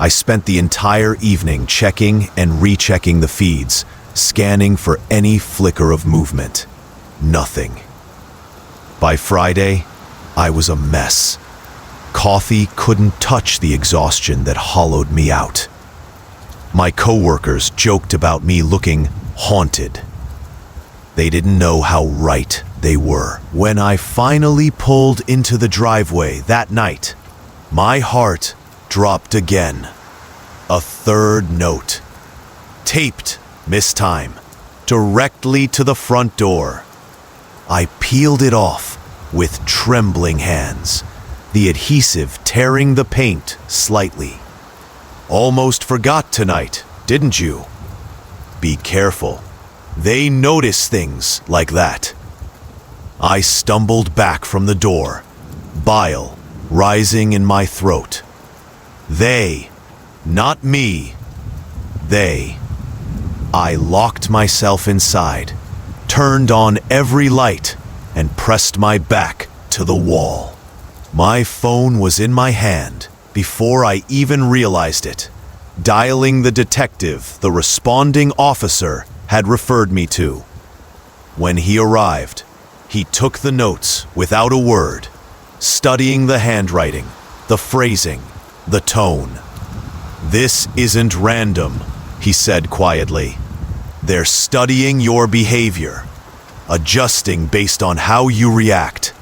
I spent the entire evening checking and rechecking the feeds, scanning for any flicker of movement. Nothing. By Friday, I was a mess. Coffee couldn't touch the exhaustion that hollowed me out. My coworkers joked about me looking haunted. They didn't know how right they were. When I finally pulled into the driveway that night, my heart dropped again. A third note, taped, this time, directly to the front door. I peeled it off with trembling hands, the adhesive tearing the paint slightly. Almost forgot tonight, didn't you? Be careful. They notice things like that. I stumbled back from the door, bile rising in my throat. They, not me, they. I locked myself inside, turned on every light, and pressed my back to the wall. My phone was in my hand before I even realized it, dialing the detective the responding officer had referred me to. When he arrived, he took the notes without a word, studying the handwriting, the phrasing, the tone. "This isn't random," he said quietly. "They're studying your behavior, adjusting based on how you react.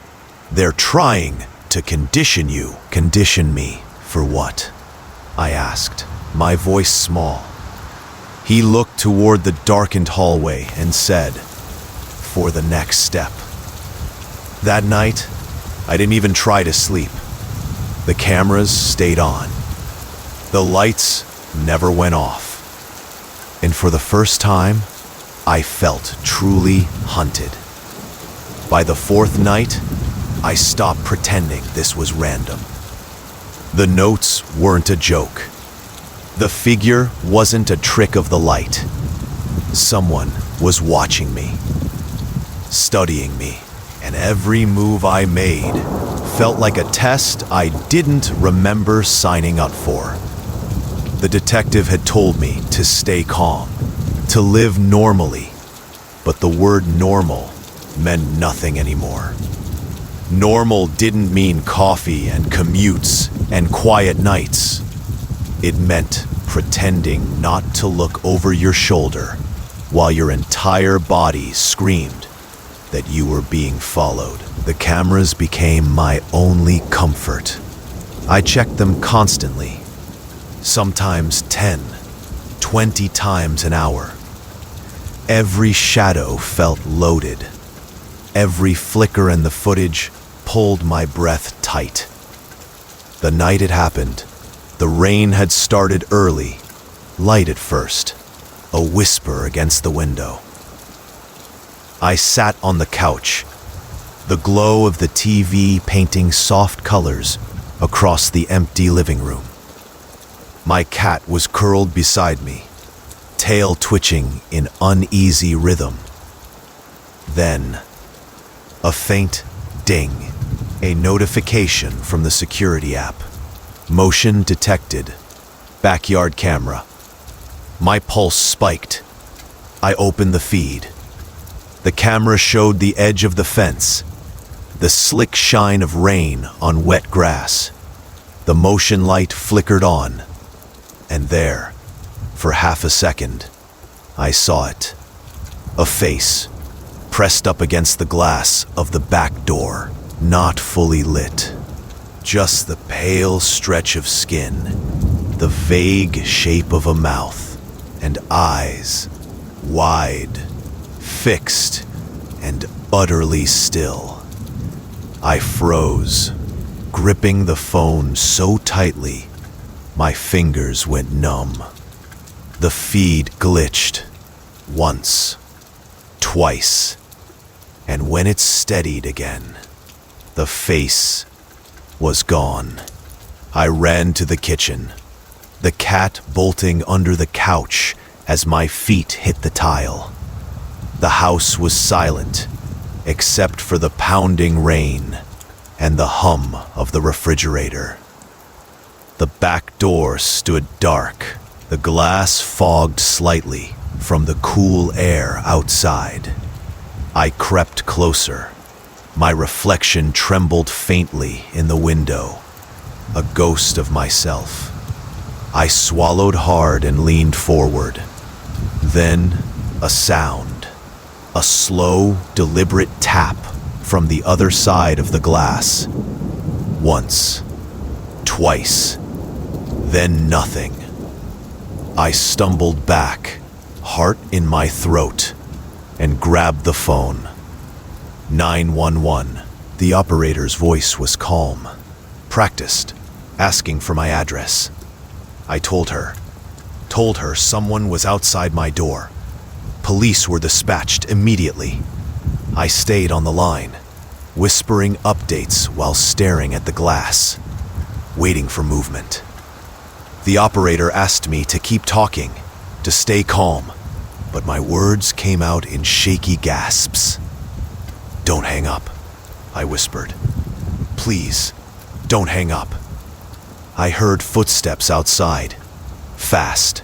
They're trying to condition you." "Condition me for what?" I asked, my voice small. He looked toward the darkened hallway and said, "For the next step." That night, I didn't even try to sleep. The cameras stayed on. The lights never went off. And for the first time, I felt truly hunted. By the fourth night, I stopped pretending this was random. The notes weren't a joke. The figure wasn't a trick of the light. Someone was watching me, studying me, and every move I made felt like a test I didn't remember signing up for. The detective had told me to stay calm, to live normally, but the word normal meant nothing anymore. Normal didn't mean coffee and commutes and quiet nights. It meant pretending not to look over your shoulder while your entire body screamed that you were being followed. The cameras became my only comfort. I checked them constantly, sometimes 10, 20 times an hour. Every shadow felt loaded. Every flicker in the footage pulled my breath tight. The night it happened, the rain had started early, light at first, a whisper against the window. I sat on the couch, the glow of the TV painting soft colors across the empty living room. My cat was curled beside me, tail twitching in uneasy rhythm. Then, a faint ding, a notification from the security app. Motion detected. Backyard camera. My pulse spiked. I opened the feed. The camera showed the edge of the fence, the slick shine of rain on wet grass. The motion light flickered on, and there, for half a second, I saw it. A face, pressed up against the glass of the back door, not fully lit. Just the pale stretch of skin, the vague shape of a mouth, and eyes, wide, fixed, and utterly still. I froze, gripping the phone so tightly, my fingers went numb. The feed glitched, once, twice, and when it steadied again, the face was gone. I ran to the kitchen, the cat bolting under the couch as my feet hit the tile. The house was silent, except for the pounding rain and the hum of the refrigerator. The back door stood dark, the glass fogged slightly from the cool air outside. I crept closer. My reflection trembled faintly in the window, a ghost of myself. I swallowed hard and leaned forward. Then, a sound, a slow, deliberate tap from the other side of the glass. Once, twice, then nothing. I stumbled back, heart in my throat, and grabbed the phone. 911. The operator's voice was calm, practiced, asking for my address. I told her someone was outside my door. Police were dispatched immediately. I stayed on the line, whispering updates while staring at the glass, waiting for movement. The operator asked me to keep talking, to stay calm, but my words came out in shaky gasps. "Don't hang up," I whispered. "Please, don't hang up." I heard footsteps outside, fast,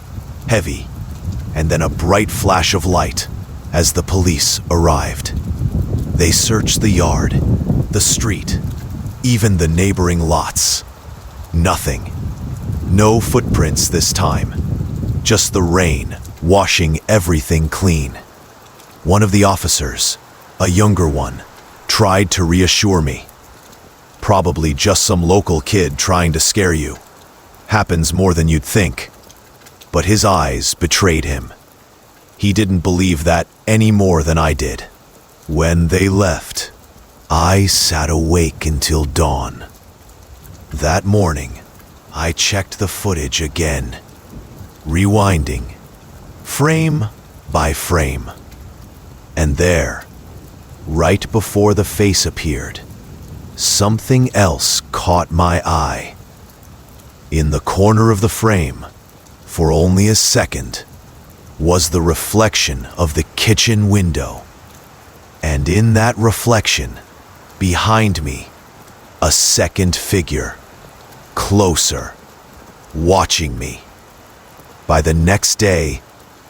heavy, and then a bright flash of light as the police arrived. They searched the yard, the street, even the neighboring lots. Nothing. No footprints this time. Just the rain washing everything clean. One of the officers, a younger one, tried to reassure me. Probably just some local kid trying to scare you. Happens more than you'd think. But his eyes betrayed him. He didn't believe that any more than I did. When they left, I sat awake until dawn. That morning, I checked the footage again, rewinding, frame by frame. And there, right before the face appeared, something else caught my eye. In the corner of the frame, for only a second, was the reflection of the kitchen window. And in that reflection, behind me, a second figure, closer, watching me. By the next day,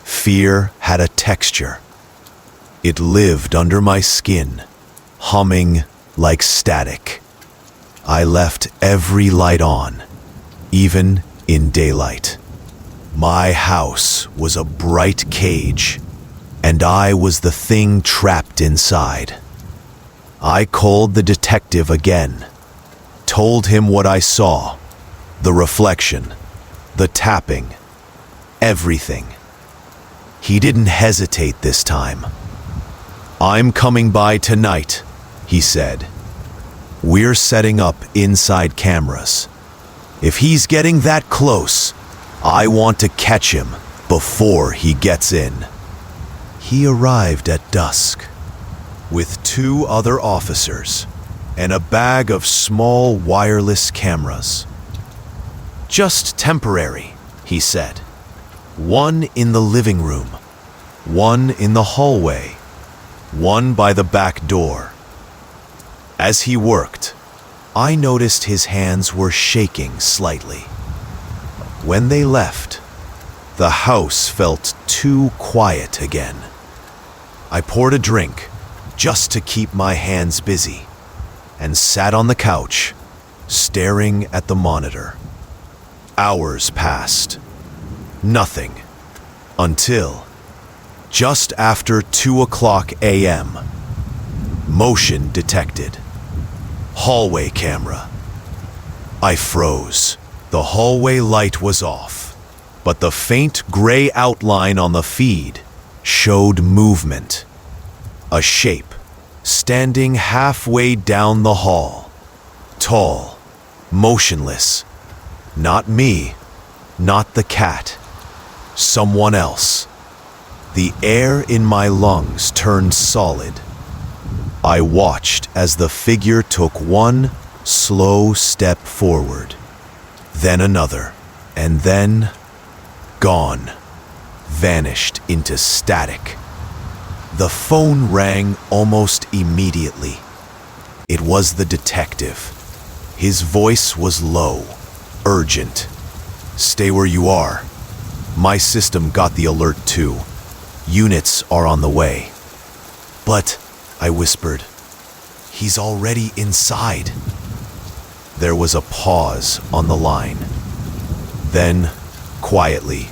fear had a texture. It lived under my skin, humming like static. I left every light on, even in daylight. My house was a bright cage, and I was the thing trapped inside. I called the detective again, told him what I saw, the reflection, the tapping, everything. He didn't hesitate this time. "I'm coming by tonight," he said. "We're setting up inside cameras. If he's getting that close, I want to catch him before he gets in." He arrived at dusk, with 2 other officers and a bag of small wireless cameras. "Just temporary," he said. "One in the living room, one in the hallway, one by the back door." As he worked, I noticed his hands were shaking slightly. When they left, the house felt too quiet again. I poured a drink just to keep my hands busy and sat on the couch, staring at the monitor. Hours passed. Nothing. Until, just after 2:00 a.m., motion detected. Hallway camera. I froze. The hallway light was off, but the faint gray outline on the feed showed movement. A shape, standing halfway down the hall. Tall, motionless. Not me, not the cat. Someone else. The air in my lungs turned solid. I watched as the figure took one slow step forward, then another, and then gone, vanished into static. The phone rang almost immediately. It was the detective. His voice was low, urgent. "Stay where you are. My system got the alert too. Units are on the way." "But," I whispered, "he's already inside." There was a pause on the line. Then, quietly,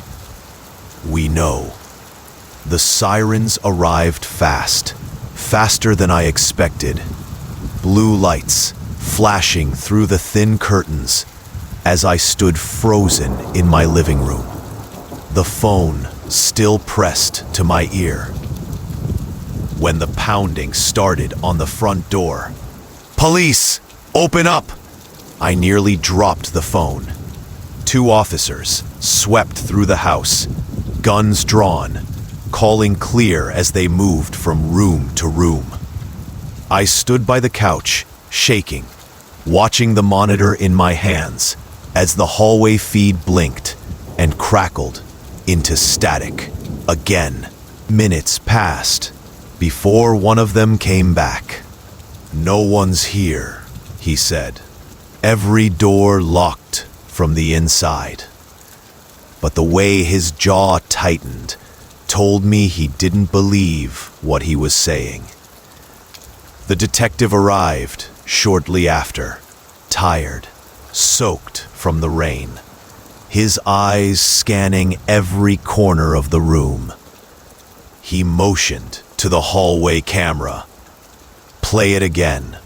"We know." The sirens arrived fast, faster than I expected. Blue lights flashing through the thin curtains as I stood frozen in my living room, the phone still pressed to my ear. When the pounding started on the front door, "Police! Open up!" I nearly dropped the phone. 2 officers swept through the house, guns drawn, calling clear as they moved from room to room. I stood by the couch, shaking, watching the monitor in my hands as the hallway feed blinked and crackled into static again. Minutes passed before one of them came back. "No one's here," he said. "Every door locked from the inside." But the way his jaw tightened told me he didn't believe what he was saying. The detective arrived shortly after, tired, soaked from the rain, his eyes scanning every corner of the room. He motioned to the hallway camera. "Play it again."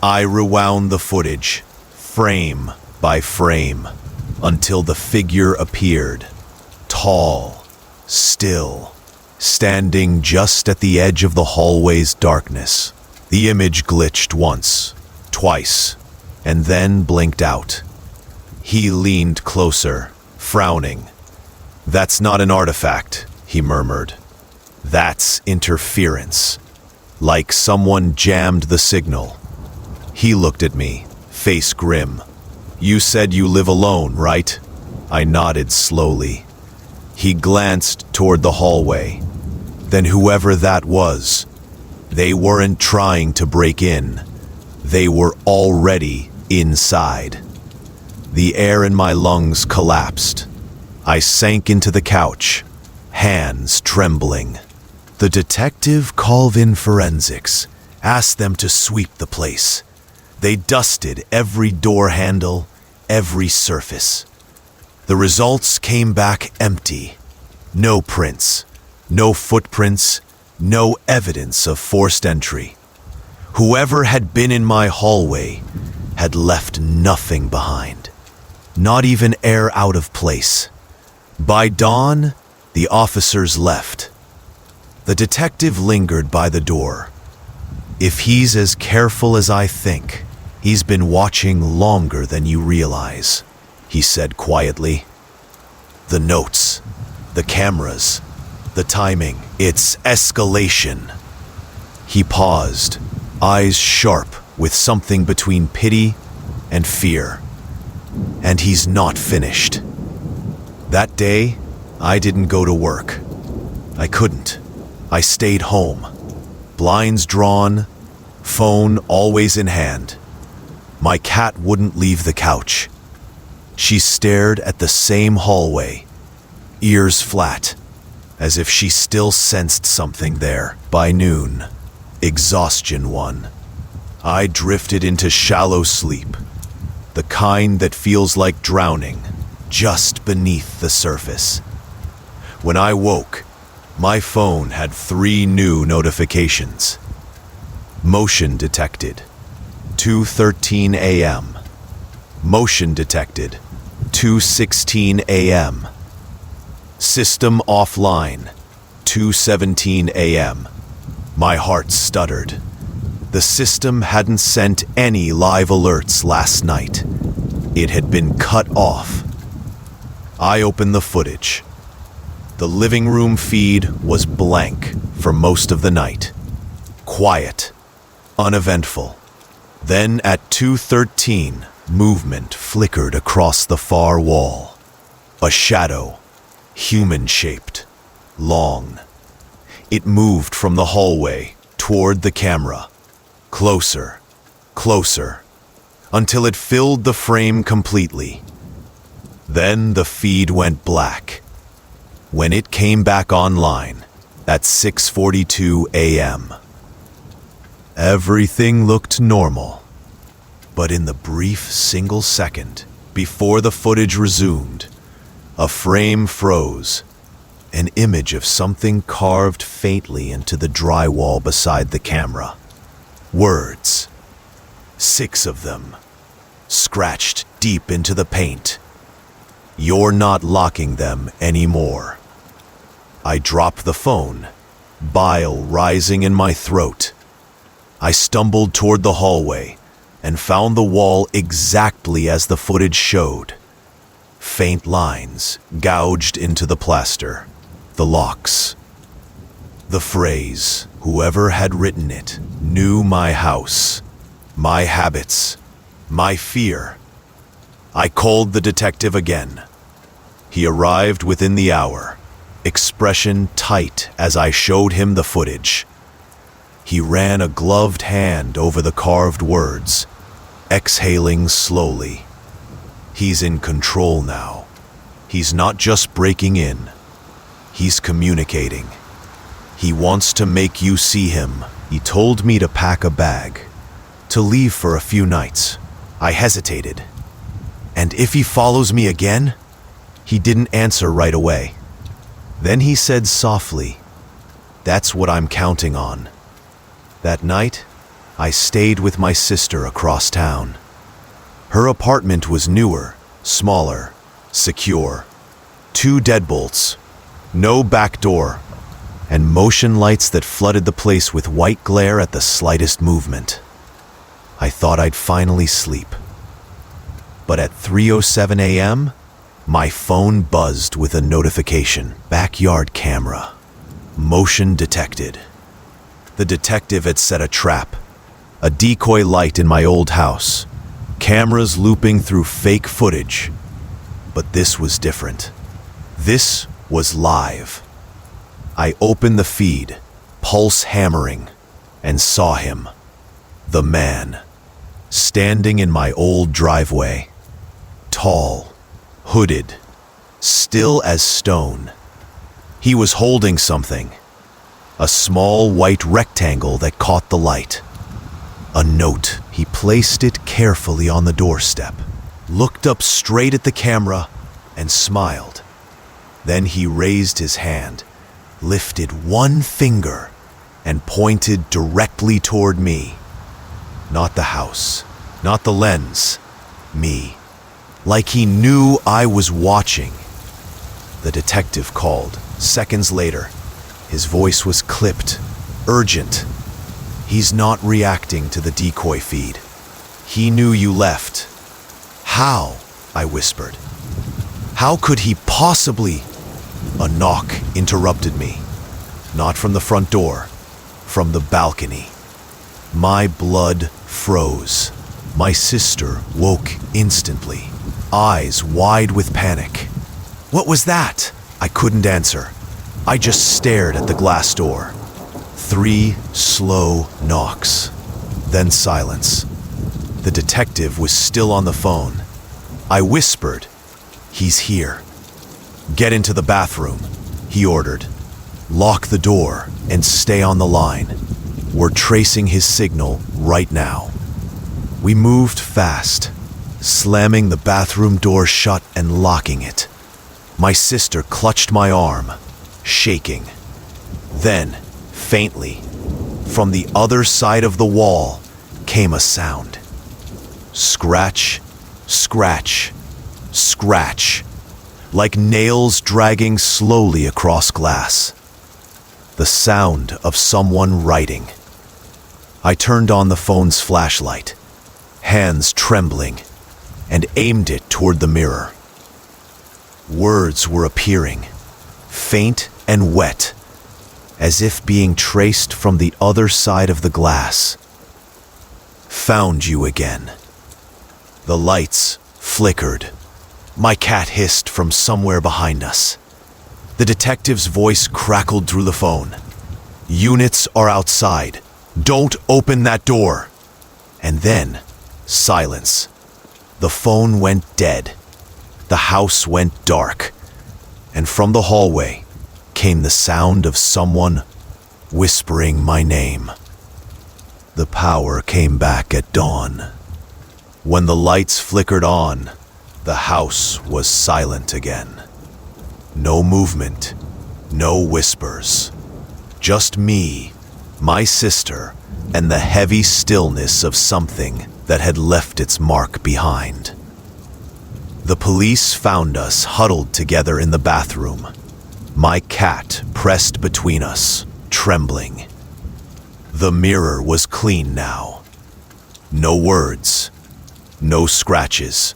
I rewound the footage, frame by frame, until the figure appeared, tall, still, standing just at the edge of the hallway's darkness. The image glitched once, twice, and then blinked out. He leaned closer, frowning. "That's not an artifact," he murmured. "That's interference. Like someone jammed the signal." He looked at me, face grim. "You said you live alone, right?" I nodded slowly. He glanced toward the hallway. Then whoever that was, they weren't trying to break in. They were already inside. The air in my lungs collapsed. I sank into the couch, hands trembling. The detective called in forensics, asked them to sweep the place. They dusted every door handle, every surface. The results came back empty. No prints, no footprints, no evidence of forced entry. Whoever had been in my hallway had left nothing behind, not even air out of place. By dawn, the officers left. The detective lingered by the door. "If he's as careful as I think, he's been watching longer than you realize," he said quietly. "The notes, the cameras, the timing, it's escalation." He paused, eyes sharp with something between pity and fear. "And he's not finished." That day, I didn't go to work. I couldn't. I stayed home, blinds drawn, phone always in hand. My cat wouldn't leave the couch. She stared at the same hallway, ears flat, as if she still sensed something there. By noon, exhaustion won. I drifted into shallow sleep, the kind that feels like drowning just beneath the surface. When I woke, my phone had 3 new notifications. Motion detected, 2:13 a.m. Motion detected, 2:16 a.m. System offline, 2:17 a.m. My heart stuttered. The system hadn't sent any live alerts last night. It had been cut off. I opened the footage. The living room feed was blank for most of the night. Quiet, uneventful. Then at 2:13, movement flickered across the far wall. A shadow, human-shaped, long. It moved from the hallway toward the camera, closer, closer, until it filled the frame completely. Then the feed went black. When it came back online at 6:42 a.m., everything looked normal. But in the brief single second before the footage resumed, a frame froze, an image of something carved faintly into the drywall beside the camera. Words, 6 of them, scratched deep into the paint. "You're not locking them anymore." I dropped the phone, bile rising in my throat. I stumbled toward the hallway and found the wall exactly as the footage showed. Faint lines gouged into the plaster, the locks. The phrase, whoever had written it, knew my house, my habits, my fear. I called the detective again. He arrived within the hour, expression tight as I showed him the footage. He ran a gloved hand over the carved words, exhaling slowly. He's in control now. He's not just breaking in. He's communicating. He wants to make you see him. He told me to pack a bag, to leave for a few nights. I hesitated. And if he follows me again? He didn't answer right away. Then he said softly, "That's what I'm counting on." That night, I stayed with my sister across town. Her apartment was newer, smaller, secure. 2 deadbolts, no back door, and motion lights that flooded the place with white glare at the slightest movement. I thought I'd finally sleep. But at 3:07 a.m., my phone buzzed with a notification. Backyard camera. Motion detected. The detective had set a trap. A decoy light in my old house. Cameras looping through fake footage. But this was different. This was live. I opened the feed, pulse hammering, and saw him. The man. Standing in my old driveway. Tall, hooded, still as stone. He was holding something. A small white rectangle that caught the light. A note. He placed it carefully on the doorstep, looked up straight at the camera, and smiled. Then he raised his hand, lifted one finger, and pointed directly toward me. Not the house, not the lens, me. Like he knew I was watching. The detective called, seconds later. His voice was clipped, urgent. "He's not reacting to the decoy feed. He knew you left." "How?" I whispered. "How could he possibly?" A knock interrupted me. Not from the front door, from the balcony. My blood froze. My sister woke instantly, eyes wide with panic. "What was that?" I couldn't answer. I just stared at the glass door. 3 slow knocks, then silence. The detective was still on the phone. I whispered, "He's here." "Get into the bathroom," he ordered. "Lock the door and stay on the line. We're tracing his signal right now." We moved fast, slamming the bathroom door shut and locking it. My sister clutched my arm, shaking. Then, faintly, from the other side of the wall, came a sound. Scratch, scratch, scratch, like nails dragging slowly across glass. The sound of someone writing. I turned on the phone's flashlight, hands trembling, and aimed it toward the mirror. Words were appearing, faint and wet, as if being traced from the other side of the glass. "Found you again." The lights flickered. My cat hissed from somewhere behind us. The detective's voice crackled through the phone. "Units are outside. Don't open that door." And then, silence. The phone went dead. The house went dark. And from the hallway came the sound of someone whispering my name. The power came back at dawn. When the lights flickered on, the house was silent again. No movement, no whispers. Just me, my sister, and the heavy stillness of something that had left its mark behind. The police found us huddled together in the bathroom. My cat pressed between us, trembling. The mirror was clean now. No words, no scratches,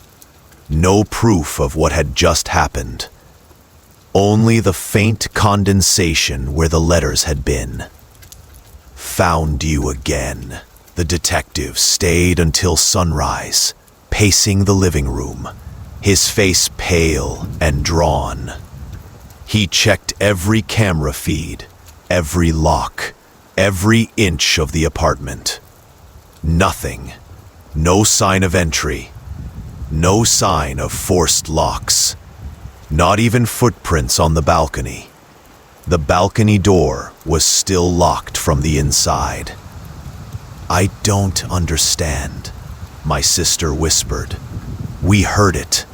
no proof of what had just happened. Only the faint condensation where the letters had been. "Found you again." The detective stayed until sunrise, pacing the living room, his face pale and drawn. He checked every camera feed, every lock, every inch of the apartment. Nothing. No sign of entry. No sign of forced locks. Not even footprints on the balcony. The balcony door was still locked from the inside. "I don't understand," my sister whispered. We heard it.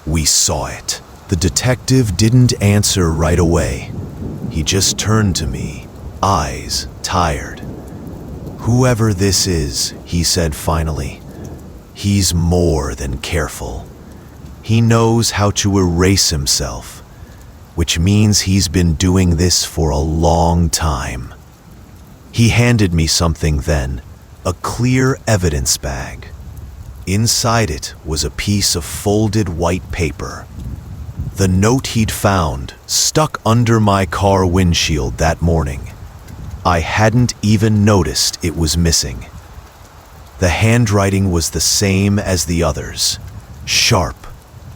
We saw it. The detective didn't answer right away. He just turned to me, eyes tired. Whoever this is, he said finally, he's more than careful. He knows how to erase himself, which means he's been doing this for a long time. He handed me something then, a clear evidence bag. Inside it was a piece of folded white paper. The note he'd found stuck under my car windshield that morning. I hadn't even noticed it was missing. The handwriting was the same as the others, sharp,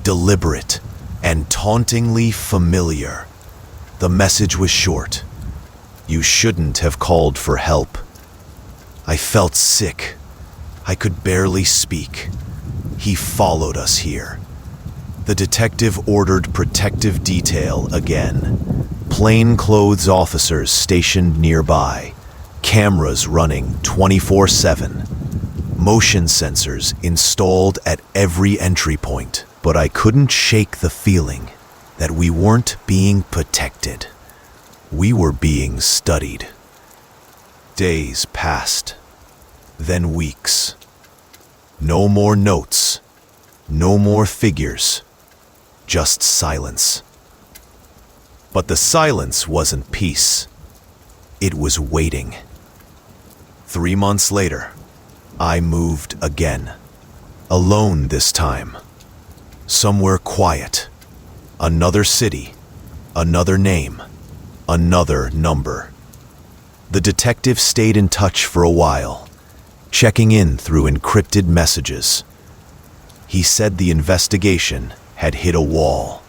deliberate, and tauntingly familiar. The message was short. You shouldn't have called for help. I felt sick. I could barely speak. He followed us here. The detective ordered protective detail again. Plainclothes officers stationed nearby. Cameras running 24/7. Motion sensors installed at every entry point. But I couldn't shake the feeling that we weren't being protected. We were being studied. Days passed, then weeks. No more notes, no more figures, just silence. But the silence wasn't peace. It was waiting. 3 months later, I moved again. Alone this time. Somewhere quiet. Another city. Another name. Another number. The detective stayed in touch for a while, checking in through encrypted messages. He said the investigation had hit a wall.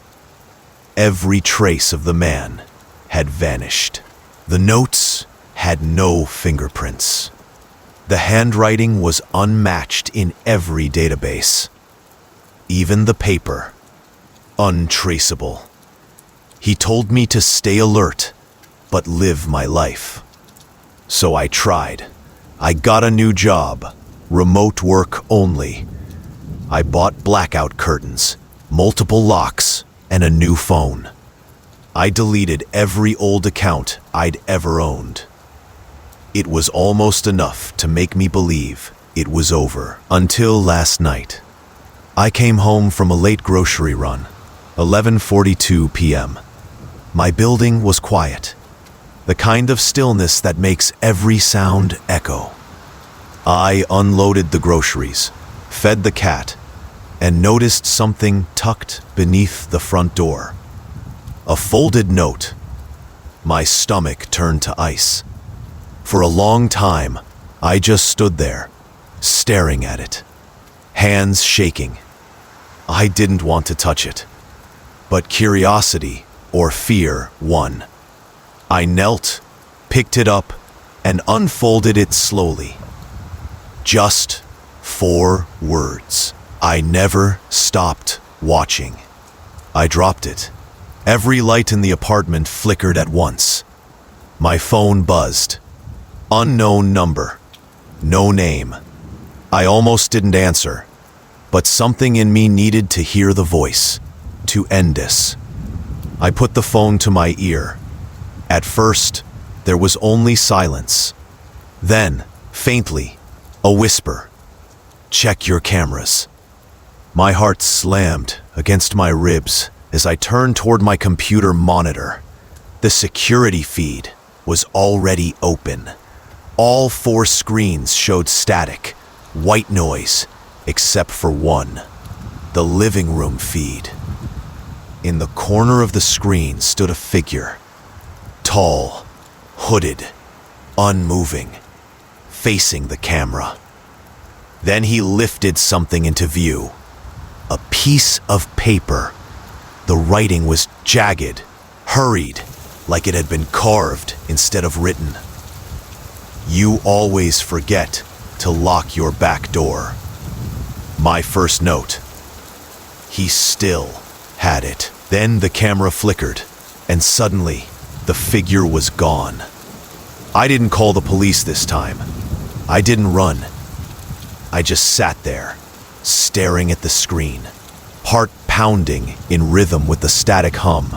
Every trace of the man had vanished. The notes had no fingerprints. The handwriting was unmatched in every database. Even the paper, untraceable. He told me to stay alert, but live my life. So I tried. I got a new job, remote work only. I bought blackout curtains, multiple locks, and a new phone. I deleted every old account I'd ever owned. It was almost enough to make me believe it was over, until last night. I came home from a late grocery run, 11:42 p.m. My building was quiet, the kind of stillness that makes every sound echo. I unloaded the groceries, fed the cat, and noticed something tucked beneath the front door. A folded note. My stomach turned to ice. For a long time, I just stood there, staring at it, hands shaking. I didn't want to touch it, but curiosity or fear won. I knelt, picked it up, and unfolded it slowly. Just 4 words. I never stopped watching. I dropped it. Every light in the apartment flickered at once. My phone buzzed. Unknown number. No name. I almost didn't answer, but something in me needed to hear the voice, to end this. I put the phone to my ear. At first, there was only silence. Then, faintly, a whisper. Check your cameras. My heart slammed against my ribs as I turned toward my computer monitor. The security feed was already open. All 4 screens showed static, white noise, except for one, the living room feed. In the corner of the screen stood a figure, tall, hooded, unmoving, facing the camera. Then he lifted something into view, a piece of paper. The writing was jagged, hurried, like it had been carved instead of written. You always forget to lock your back door. My first note. He still had it. Then the camera flickered, and suddenly, the figure was gone. I didn't call the police this time. I didn't run. I just sat there, staring at the screen, heart pounding in rhythm with the static hum.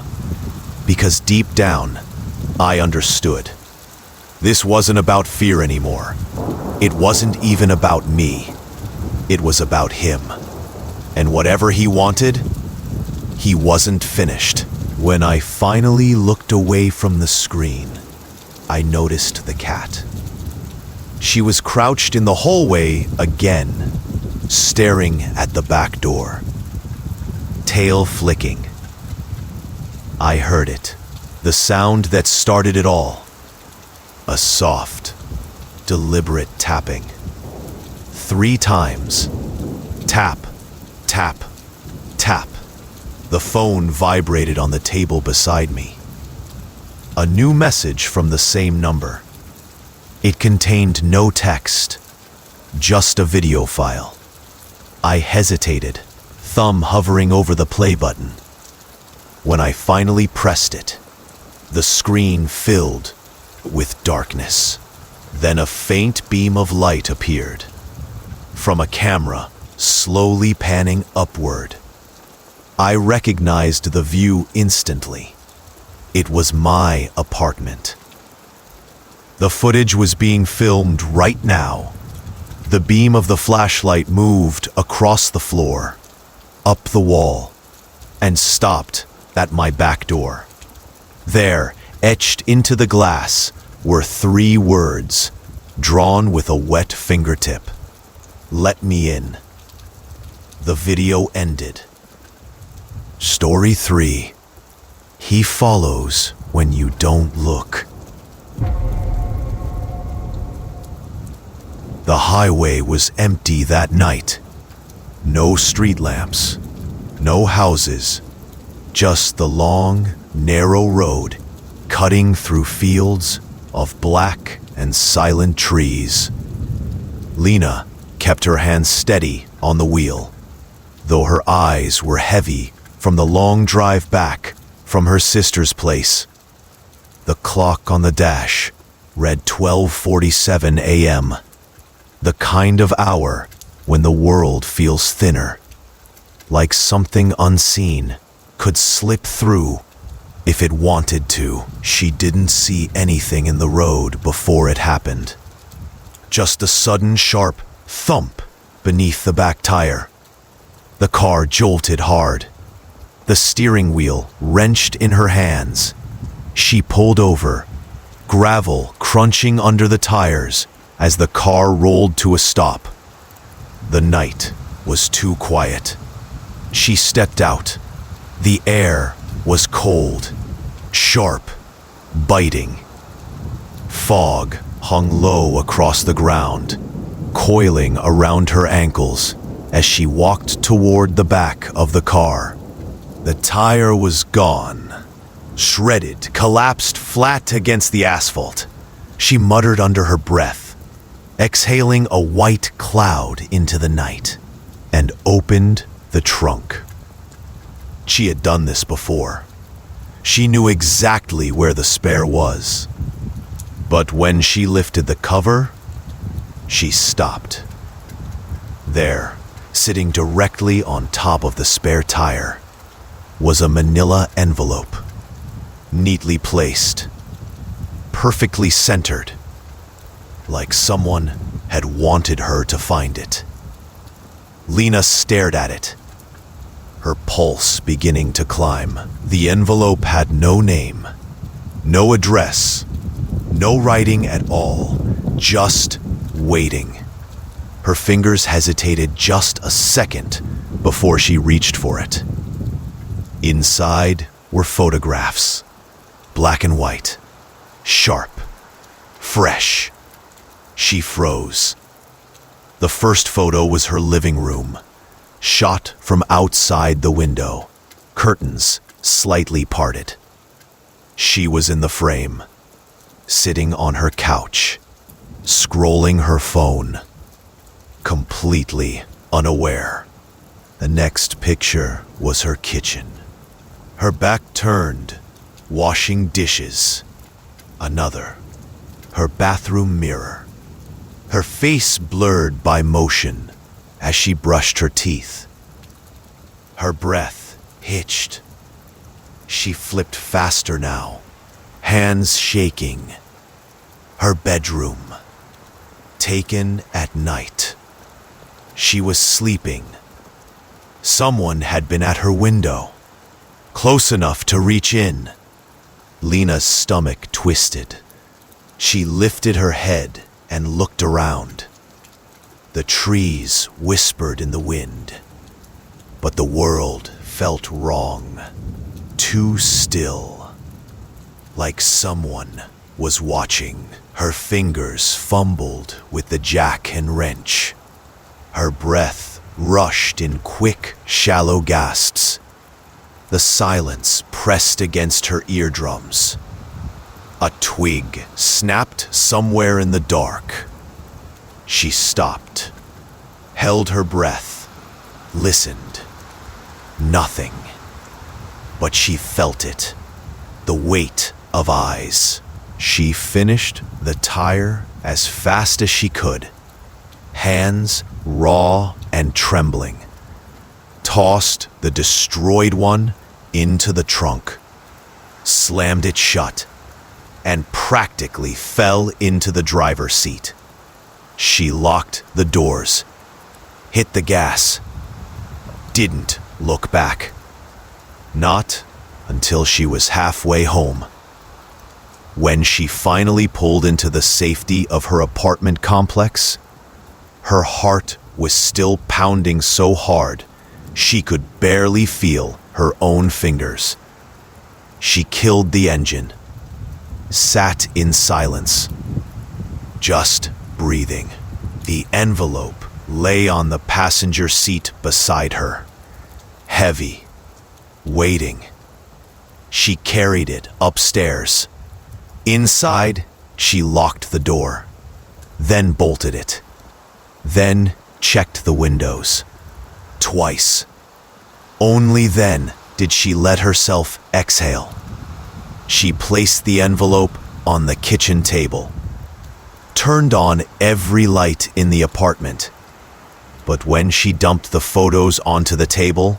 Because deep down, I understood. This wasn't about fear anymore. It wasn't even about me. It was about him. And whatever he wanted, he wasn't finished. When I finally looked away from the screen, I noticed the cat. She was crouched in the hallway again, staring at the back door, tail flicking. I heard it, the sound that started it all. A soft, deliberate tapping. 3 times. Tap, tap, tap. The phone vibrated on the table beside me. A new message from the same number. It contained no text, just a video file. I hesitated, thumb hovering over the play button. When I finally pressed it, the screen filled with darkness. Then a faint beam of light appeared from a camera slowly panning upward. I recognized the view instantly. It was my apartment. The footage was being filmed right now. The beam of the flashlight moved across the floor, up the wall, and stopped at my back door. There, etched into the glass, were 3 words, drawn with a wet fingertip. Let me in. The video ended. Story 3. He follows when you don't look. The highway was empty that night. No street lamps, no houses, just the long, narrow road cutting through fields of black and silent trees. Lena kept her hands steady on the wheel, though her eyes were heavy from the long drive back from her sister's place. The clock on the dash read 12:47 a.m., the kind of hour when the world feels thinner, like something unseen could slip through if it wanted to. She didn't see anything in the road before it happened. Just a sudden sharp thump beneath the back tire. The car jolted hard. The steering wheel wrenched in her hands. She pulled over, gravel crunching under the tires as the car rolled to a stop. The night was too quiet. She stepped out. The air was cold, sharp, biting. Fog hung low across the ground, coiling around her ankles as she walked toward the back of the car. The tire was gone, shredded, collapsed flat against the asphalt. She muttered under her breath, exhaling a white cloud into the night, and opened the trunk. She had done this before. She knew exactly where the spare was. But when she lifted the cover, she stopped. There, sitting directly on top of the spare tire, was a manila envelope, neatly placed, perfectly centered, like someone had wanted her to find it. Lena stared at it, her pulse beginning to climb. The envelope had no name, no address, no writing at all, just waiting. Her fingers hesitated just a second before she reached for it. Inside were photographs, black and white, sharp, fresh. She froze. The first photo was her living room, shot from outside the window, curtains slightly parted. She was in the frame, sitting on her couch, scrolling her phone, completely unaware. The next picture was her kitchen, her back turned, washing dishes. Another, her bathroom mirror, her face blurred by motion as she brushed her teeth. Her breath hitched. She flipped faster now, hands shaking. Her bedroom. Taken at night. She was sleeping. Someone had been at her window, close enough to reach in. Lena's stomach twisted. She lifted her head and looked around. The trees whispered in the wind, but the world felt wrong, too still, like someone was watching. Her fingers fumbled with the jack and wrench. Her breath rushed in quick, shallow gasps. The silence pressed against her eardrums. A twig snapped somewhere in the dark. She stopped, held her breath, listened. Nothing. But she felt it, the weight of eyes. She finished the tire as fast as she could, hands raw and trembling, tossed the destroyed one into the trunk, slammed it shut, and practically fell into the driver's seat. She locked the doors, hit the gas, didn't look back. Not until she was halfway home. When she finally pulled into the safety of her apartment complex, her heart was still pounding so hard she could barely feel her own fingers. She killed the engine, sat in silence, just breathing. The envelope lay on the passenger seat beside her, heavy, waiting. She carried it upstairs. Inside, she locked the door, then bolted it, then checked the windows. Twice. Only then did she let herself exhale. She placed the envelope on the kitchen table, turned on every light in the apartment. But when she dumped the photos onto the table,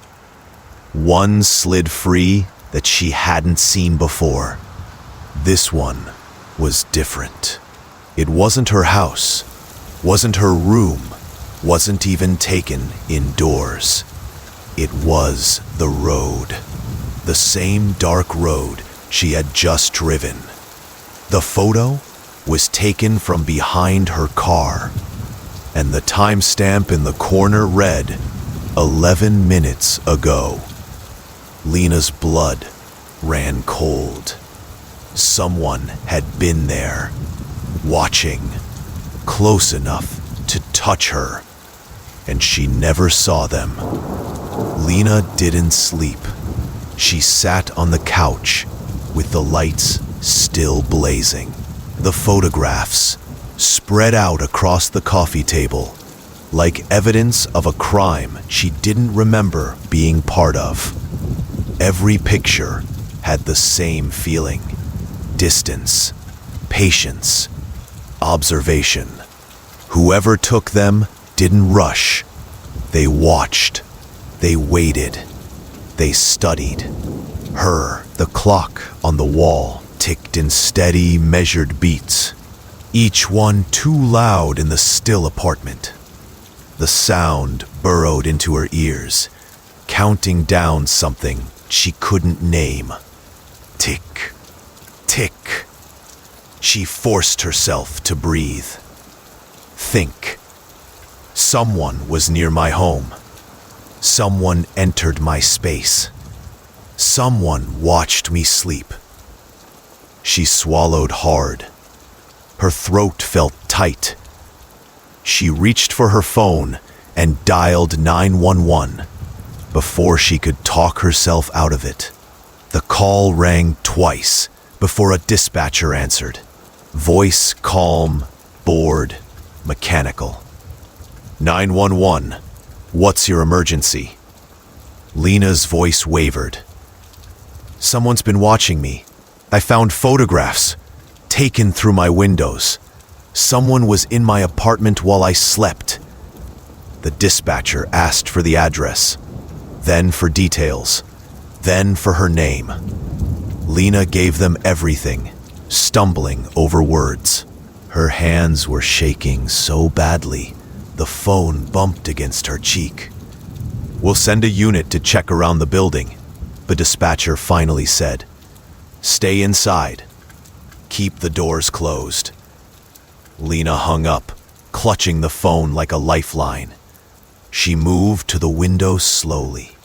one slid free that she hadn't seen before. This one was different. It wasn't her house, wasn't her room, wasn't even taken indoors. It was the road, the same dark road she had just driven. The photo was taken from behind her car, and the timestamp in the corner read 11 minutes ago. Lena's blood ran cold. Someone had been there, watching, close enough to touch her, and she never saw them. Lena didn't sleep. She sat on the couch with the lights still blazing. The photographs spread out across the coffee table, like evidence of a crime she didn't remember being part of. Every picture had the same feeling: distance, patience, observation. Whoever took them didn't rush. They watched. They waited. They studied. Her, the clock on the wall, ticked in steady, measured beats, each one too loud in the still apartment. The sound burrowed into her ears, counting down something she couldn't name. Tick, tick. She forced herself to breathe. Think. Someone was near my home. Someone entered my space. Someone watched me sleep. She swallowed hard. Her throat felt tight. She reached for her phone and dialed 911 before she could talk herself out of it. The call rang twice before a dispatcher answered. Voice calm, bored, mechanical. 911, what's your emergency? Lena's voice wavered. Someone's been watching me. I found photographs taken through my windows. Someone was in my apartment while I slept. The dispatcher asked for the address, then for details, then for her name. Lena gave them everything, stumbling over words. Her hands were shaking so badly, the phone bumped against her cheek. "We'll send a unit to check around the building," the dispatcher finally said. "Stay inside. Keep the doors closed." Lena hung up, clutching the phone like a lifeline. She moved to the window slowly,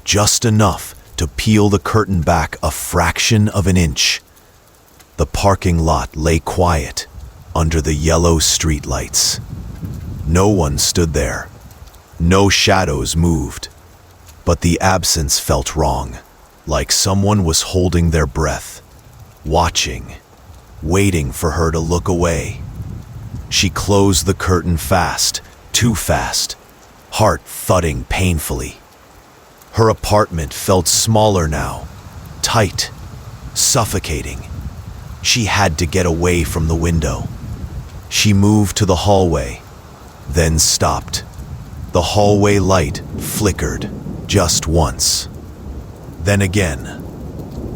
just enough to peel the curtain back a fraction of an inch. The parking lot lay quiet under the yellow streetlights. No one stood there. No shadows moved. But the absence felt wrong, like someone was holding their breath, watching, waiting for her to look away. She closed the curtain fast, too fast, heart thudding painfully. Her apartment felt smaller now, tight, suffocating. She had to get away from the window. She moved to the hallway, then stopped. The hallway light flickered just once. Then again.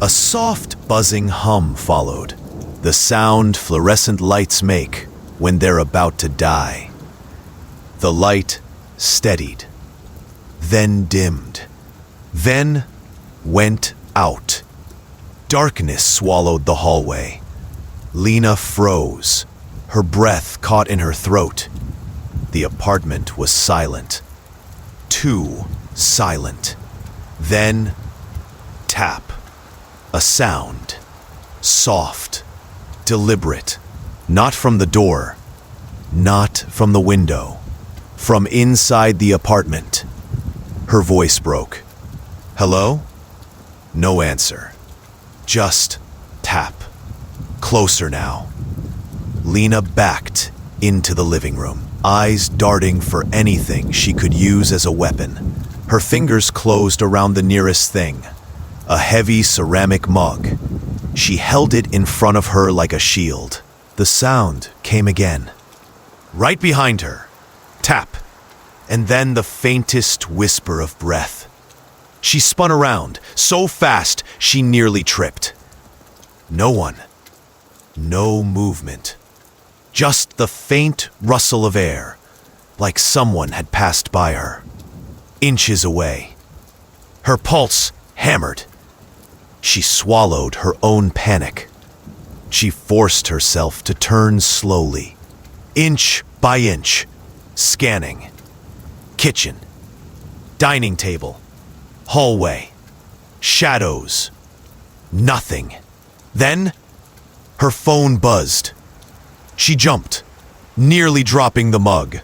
A soft buzzing hum followed, the sound fluorescent lights make when they're about to die. The light steadied, then dimmed, then went out. Darkness swallowed the hallway. Lena froze, her breath caught in her throat. The apartment was silent. Too silent. Then, tap. A sound. Soft. Deliberate. Not from the door. Not from the window. From inside the apartment. Her voice broke. "Hello?" No answer. Just tap. Closer now. Lena backed into the living room, eyes darting for anything she could use as a weapon. Her fingers closed around the nearest thing, a heavy ceramic mug. She held it in front of her like a shield. The sound came again. Right behind her. Tap. And then the faintest whisper of breath. She spun around, so fast she nearly tripped. No one. No movement. Just the faint rustle of air, like someone had passed by her. Inches away. Her pulse hammered. She swallowed her own panic. She forced herself to turn slowly, inch by inch, scanning. Kitchen. Dining table. Hallway. Shadows. Nothing. Then, her phone buzzed. She jumped, nearly dropping the mug.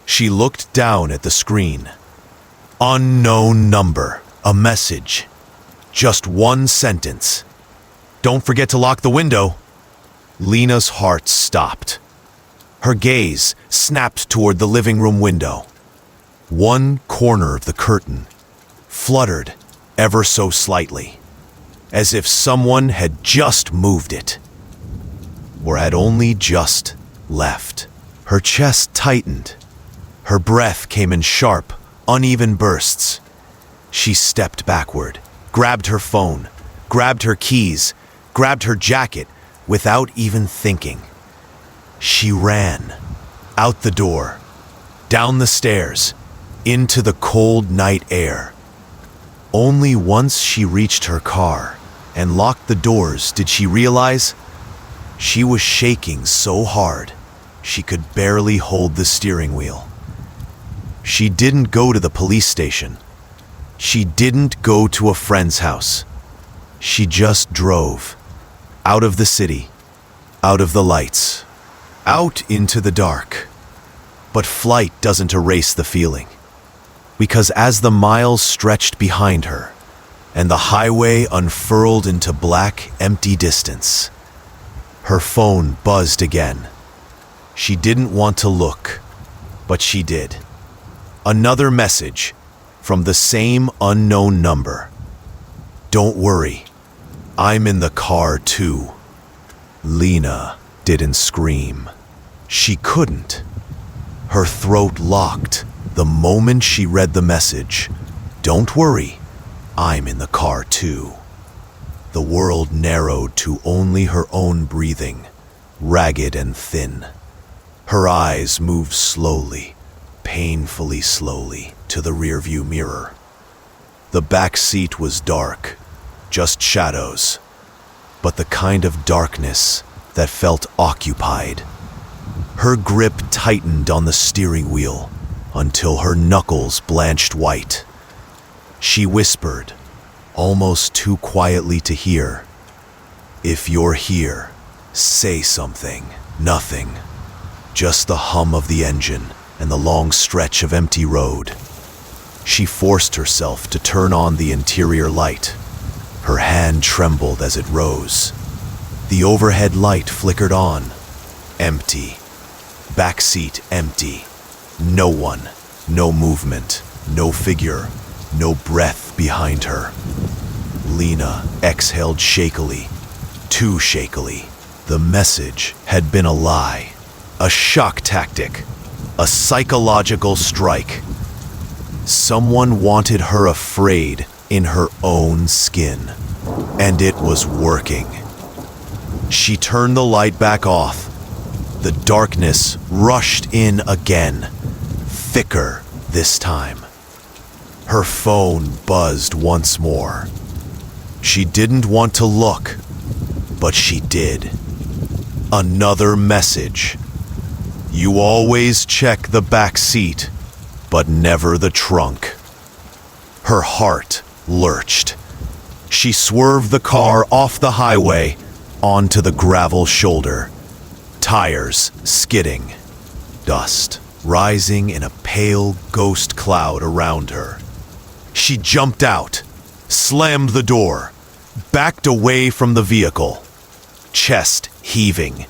She looked down at the screen. Unknown number. A message. Just one sentence. "Don't forget to lock the window." Lena's heart stopped. Her gaze snapped toward the living room window. One corner of the curtain fluttered ever so slightly, as if someone had just moved it, or had only just left. Her chest tightened. Her breath came in sharp, uneven bursts. She stepped backward, grabbed her phone, grabbed her keys, grabbed her jacket without even thinking. She ran, out the door, down the stairs, into the cold night air. Only once she reached her car and locked the doors did she realize she was shaking so hard she could barely hold the steering wheel. She didn't go to the police station. She didn't go to a friend's house. She just drove out of the city, out of the lights, out into the dark. But flight doesn't erase the feeling, because as the miles stretched behind her and the highway unfurled into black, empty distance, her phone buzzed again. She didn't want to look, but she did. Another message from the same unknown number. "Don't worry, I'm in the car too." Lena didn't scream. She couldn't. Her throat locked the moment she read the message. Don't worry, I'm in the car too. The world narrowed to only her own breathing, ragged and thin. Her eyes moved slowly, painfully slowly, to the rearview mirror. The back seat was dark, just shadows, but the kind of darkness that felt occupied. Her grip tightened on the steering wheel until her knuckles blanched white. She whispered, almost too quietly to hear, "If you're here, say something." Nothing. Just the hum of the engine and the long stretch of empty road. She forced herself to turn on the interior light. Her hand trembled as it rose. The overhead light flickered on. Empty. Back seat empty. No one, no movement, no figure, no breath behind her. Lena exhaled shakily, too shakily. The message had been a lie, a shock tactic, a psychological strike. Someone wanted her afraid in her own skin, and it was working. She turned the light back off. The darkness rushed in again, thicker this time. Her phone buzzed once more. She didn't want to look, but she did. Another message. You always check the back seat, but never the trunk. Her heart lurched. She swerved the car off the highway onto the gravel shoulder. Tires skidding. Dust rising in a pale ghost cloud around her. She jumped out, slammed the door, backed away from the vehicle. Chest heaving,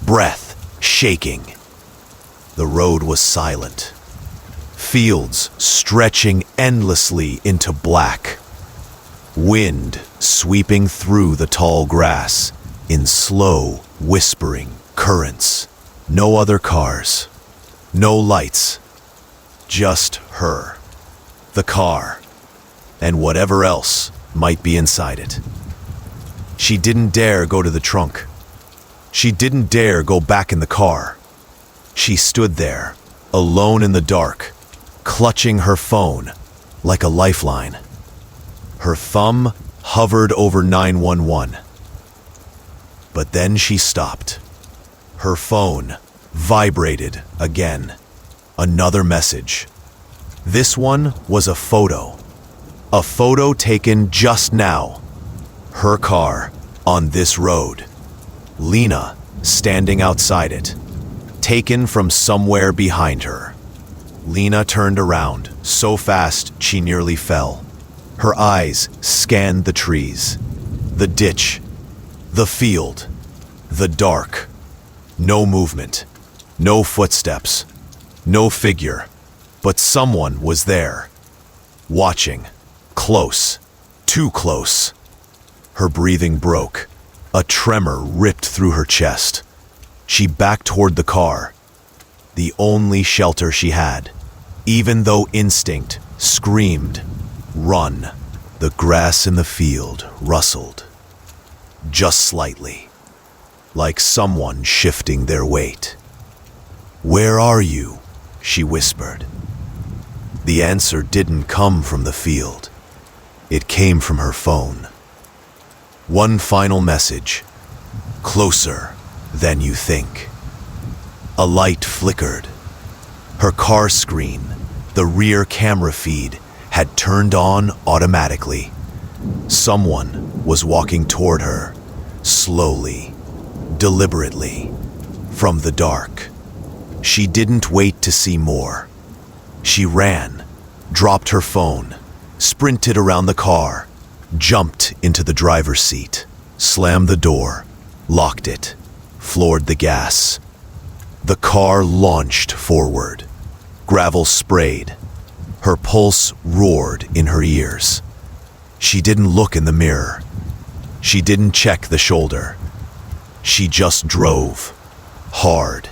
breath shaking. The road was silent. Fields stretching endlessly into black. Wind sweeping through the tall grass in slow, whispering currents. No other cars. No lights. Just her. The car. And whatever else might be inside it. She didn't dare go to the trunk. She didn't dare go back in the car. She stood there, alone in the dark, clutching her phone like a lifeline. Her thumb hovered over 911. But then she stopped. Her phone vibrated again. Another message. This one was a photo. A photo taken just now. Her car on this road. Lena standing outside it. Taken from somewhere behind her. Lena turned around so fast she nearly fell. Her eyes scanned the trees, the ditch, the field, the dark. No movement, no footsteps, no figure, but someone was there, watching, close, too close. Her breathing broke. A tremor ripped through her chest. She backed toward the car, the only shelter she had, even though instinct screamed, "Run." The grass in the field rustled, just slightly, like someone shifting their weight. "Where are you?" she whispered. The answer didn't come from the field. It came from her phone. One final message. Closer than you think. A light flickered. Her car screen, the rear camera feed, had turned on automatically. Someone was walking toward her, slowly, deliberately, from the dark. She didn't wait to see more. She ran, dropped her phone, sprinted around the car, jumped into the driver's seat, slammed the door, locked it, floored the gas. The car launched forward. Gravel sprayed. Her pulse roared in her ears. She didn't look in the mirror. She didn't check the shoulder. She just drove, hard,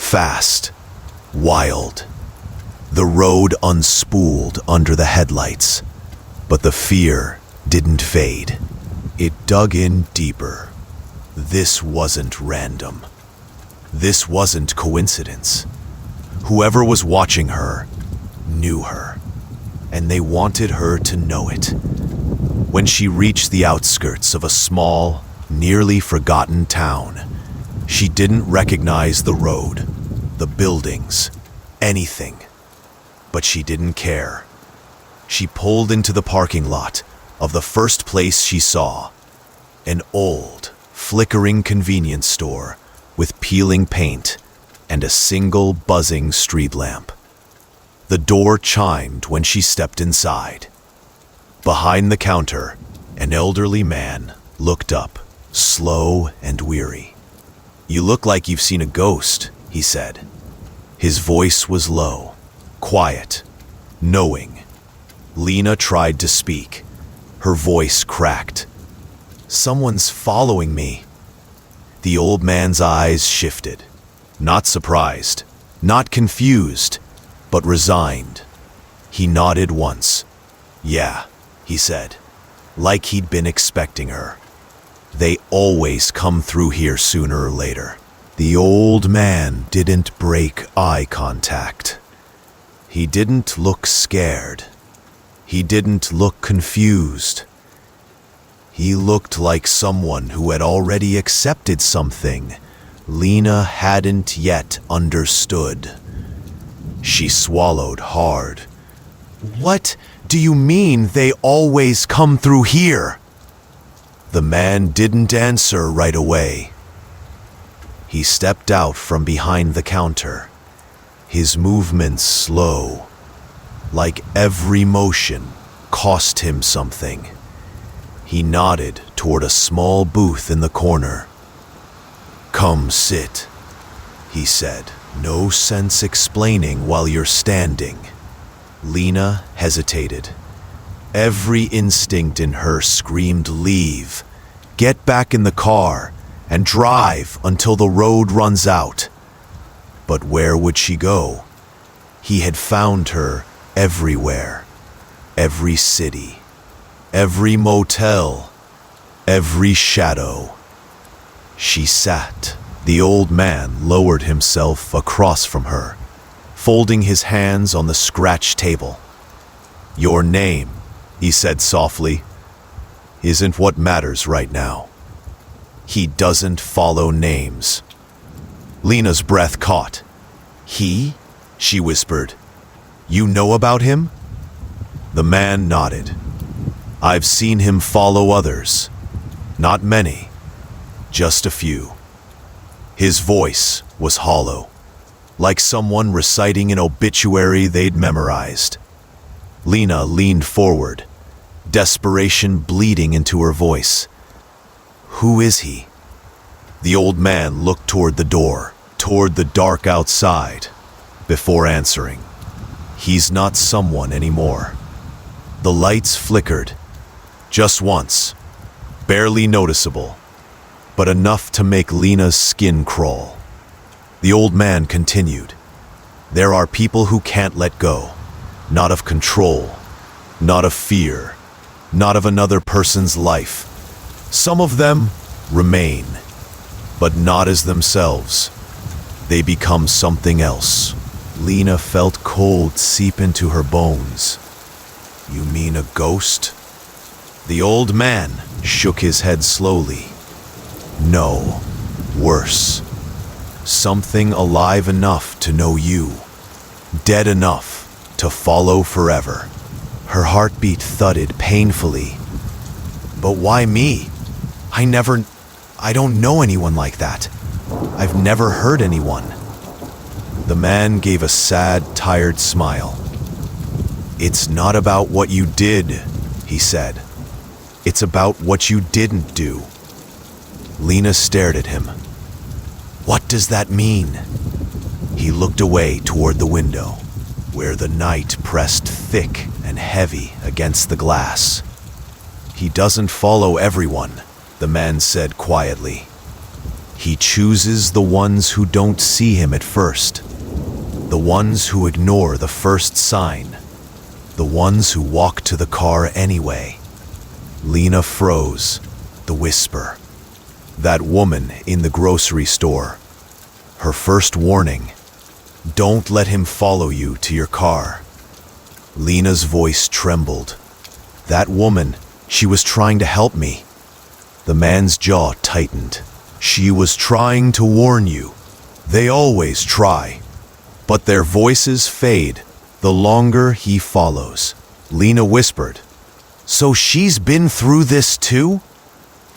Fast, wild. The road unspooled under the headlights, but the fear didn't fade. It dug in deeper. This wasn't random. This wasn't coincidence. Whoever was watching her knew her, and they wanted her to know it. When she reached the outskirts of a small, nearly forgotten town, she didn't recognize the road, the buildings, anything. But she didn't care. She pulled into the parking lot of the first place she saw, an old, flickering convenience store with peeling paint and a single buzzing street lamp. The door chimed when she stepped inside. Behind the counter, an elderly man looked up, slow and weary. "You look like you've seen a ghost," he said. His voice was low, quiet, knowing. Lena tried to speak. Her voice cracked. "Someone's following me." The old man's eyes shifted. Not surprised, not confused, but resigned. He nodded once. "Yeah," he said, like he'd been expecting her. "They always come through here sooner or later." The old man didn't break eye contact. He didn't look scared. He didn't look confused. He looked like someone who had already accepted something Lena hadn't yet understood. She swallowed hard. "What do you mean they always come through here?" The man didn't answer right away. He stepped out from behind the counter, his movements slow, like every motion cost him something. He nodded toward a small booth in the corner. "Come sit," he said. "No sense explaining while you're standing." Lena hesitated. Every instinct in her screamed, "Leave. Get back in the car and drive until the road runs out." But where would she go? He had found her everywhere. Every city, every motel, every shadow. She sat. The old man lowered himself across from her, folding his hands on the scratch table. "Your name," he said softly, "isn't what matters right now." He doesn't follow names. Lena's breath caught. "He?" she whispered. "You know about him?" The man nodded. "I've seen him follow others. Not many, just a few." His voice was hollow, like someone reciting an obituary they'd memorized. Lena leaned forward, desperation bleeding into her voice. "Who is he?" The old man looked toward the door, toward the dark outside, before answering. "He's not someone anymore." The lights flickered, just once, barely noticeable, but enough to make Lena's skin crawl. The old man continued. "There are people who can't let go, not of control, not of fear, not of another person's life. Some of them remain, but not as themselves. They become something else." Lena felt cold seep into her bones. "You mean a ghost?" The old man shook his head slowly. "No, worse. Something alive enough to know you, dead enough to follow forever." Her heartbeat thudded painfully. "But why me? I don't know anyone like that. I've never hurt anyone." The man gave a sad, tired smile. "It's not about what you did," he said. "It's about what you didn't do." Lena stared at him. "What does that mean?" He looked away toward the window, where the night pressed thick and heavy against the glass. "He doesn't follow everyone," the man said quietly. He chooses the ones who don't see him at first, the ones who ignore the first sign, the ones who walk to the car anyway. Lena froze. The whisper. That woman in the grocery store. Her first warning. Don't let him follow you to your car. Lena's voice trembled. That woman, she was trying to help me. The man's jaw tightened. She was trying to warn you. They always try. But their voices fade the longer he follows. Lena whispered, "So she's been through this too?"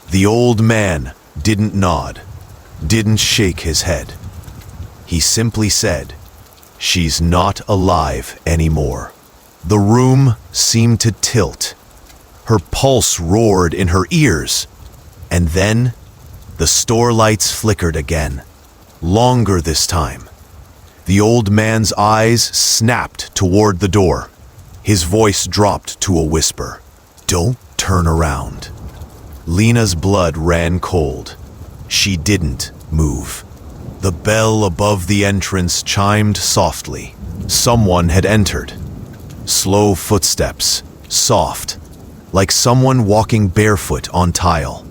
The old man didn't nod, didn't shake his head. He simply said, "She's not alive anymore." The room seemed to tilt. Her pulse roared in her ears. And then, the store lights flickered again, longer this time. The old man's eyes snapped toward the door. His voice dropped to a whisper. "Don't turn around." Lena's blood ran cold. She didn't move. The bell above the entrance chimed softly. Someone had entered. Slow footsteps, soft, like someone walking barefoot on tile.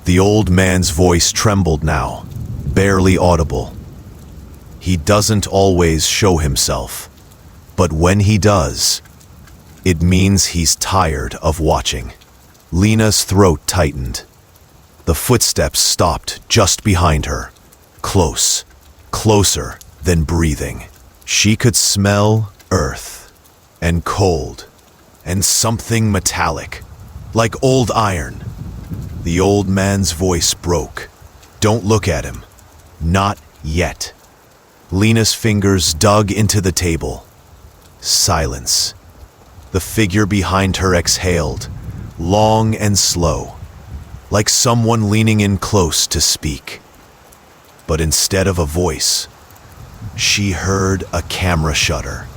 The old man's voice trembled now, barely audible. He doesn't always show himself, but when he does, it means he's tired of watching. Lena's throat tightened. The footsteps stopped just behind her, close, closer than breathing. She could smell earth, and cold, and something metallic, like old iron. The old man's voice broke. "Don't look at him. Not yet." Lena's fingers dug into the table. Silence. The figure behind her exhaled, long and slow, like someone leaning in close to speak. But instead of a voice, she heard a camera shutter,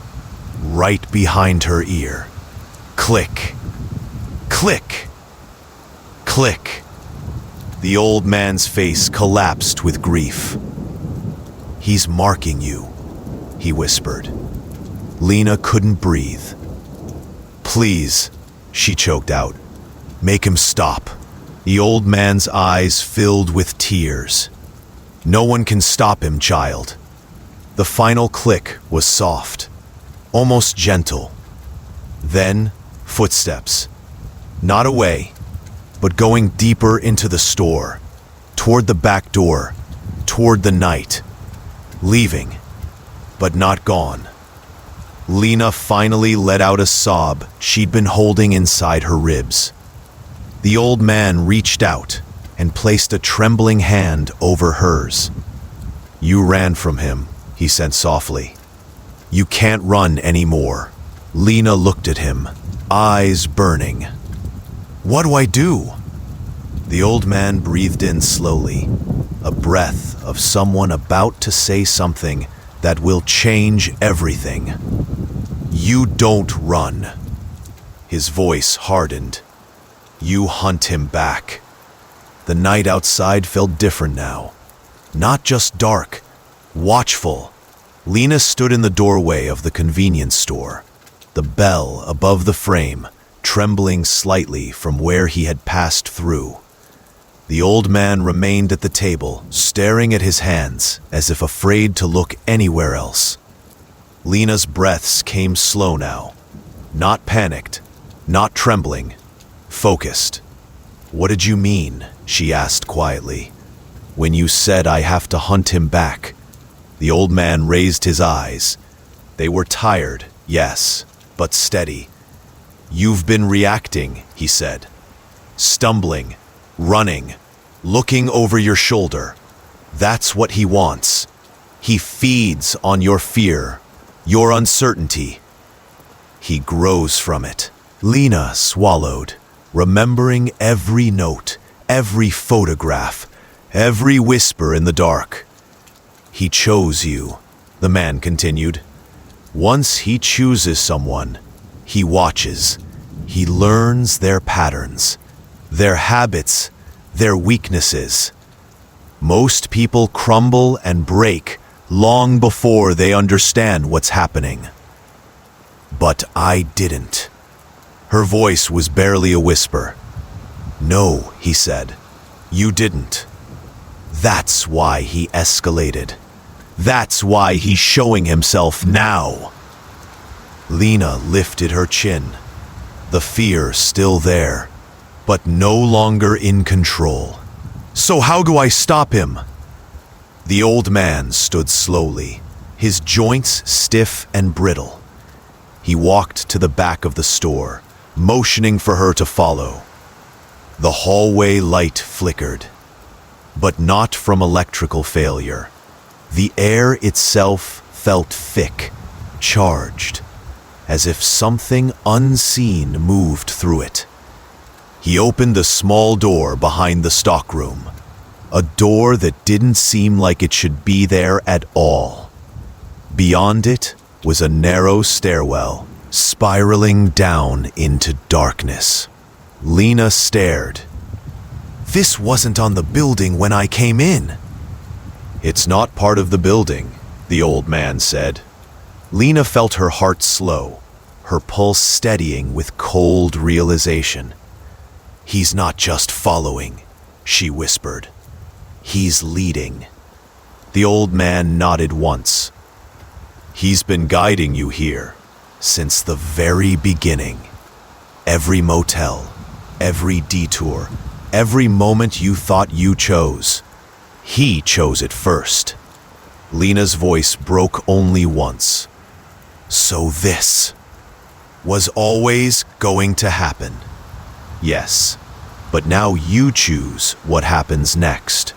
right behind her ear. Click, click, click. The old man's face collapsed with grief. "He's marking you," he whispered. Lena couldn't breathe. "Please," she choked out. "Make him stop." The old man's eyes filled with tears. "No one can stop him, child." The final click was soft, almost gentle. Then, footsteps. Not away, but going deeper into the store, toward the back door, toward the night. Leaving, but not gone. Lena finally let out a sob she'd been holding inside her ribs. The old man reached out and placed a trembling hand over hers. "You ran from him," he said softly. "You can't run anymore." Lena looked at him, eyes burning. "What do I do?" The old man breathed in slowly, a breath of someone about to say something that will change everything. "You don't run." His voice hardened. "You hunt him back." The night outside felt different now. Not just dark, watchful. Lena stood in the doorway of the convenience store, the bell above the frame trembling slightly from where he had passed through. The old man remained at the table, staring at his hands as if afraid to look anywhere else. Lena's breaths came slow now, not panicked, not trembling, focused. "What did you mean?" she asked quietly. "When you said I have to hunt him back?" The old man raised his eyes. They were tired, yes, but steady. "You've been reacting," he said. "Stumbling, running, looking over your shoulder. That's what he wants. He feeds on your fear, your uncertainty. He grows from it." Lena swallowed, remembering every note, every photograph, every whisper in the dark. "He chose you," the man continued. "Once he chooses someone, he watches. He learns their patterns, their habits, their weaknesses. Most people crumble and break long before they understand what's happening. But I didn't. Her voice was barely a whisper. "No," he said, "you didn't. That's why he escalated. That's why he's showing himself now." Lena lifted her chin, the fear still there, but no longer in control. "So how do I stop him?" The old man stood slowly, his joints stiff and brittle. He walked to the back of the store, motioning for her to follow. The hallway light flickered, but not from electrical failure. The air itself felt thick, charged, as if something unseen moved through it. He opened the small door behind the stockroom, a door that didn't seem like it should be there at all. Beyond it was a narrow stairwell, spiraling down into darkness. Lena stared. "This wasn't on the building when I came in." "It's not part of the building," the old man said. Lena felt her heart slow, her pulse steadying with cold realization. "He's not just following," she whispered. "He's leading." The old man nodded once. "He's been guiding you here since the very beginning. Every motel, every detour, every moment you thought you chose, he chose it first." Lena's voice broke only once. "So this was always going to happen?" "Yes, but now you choose what happens next."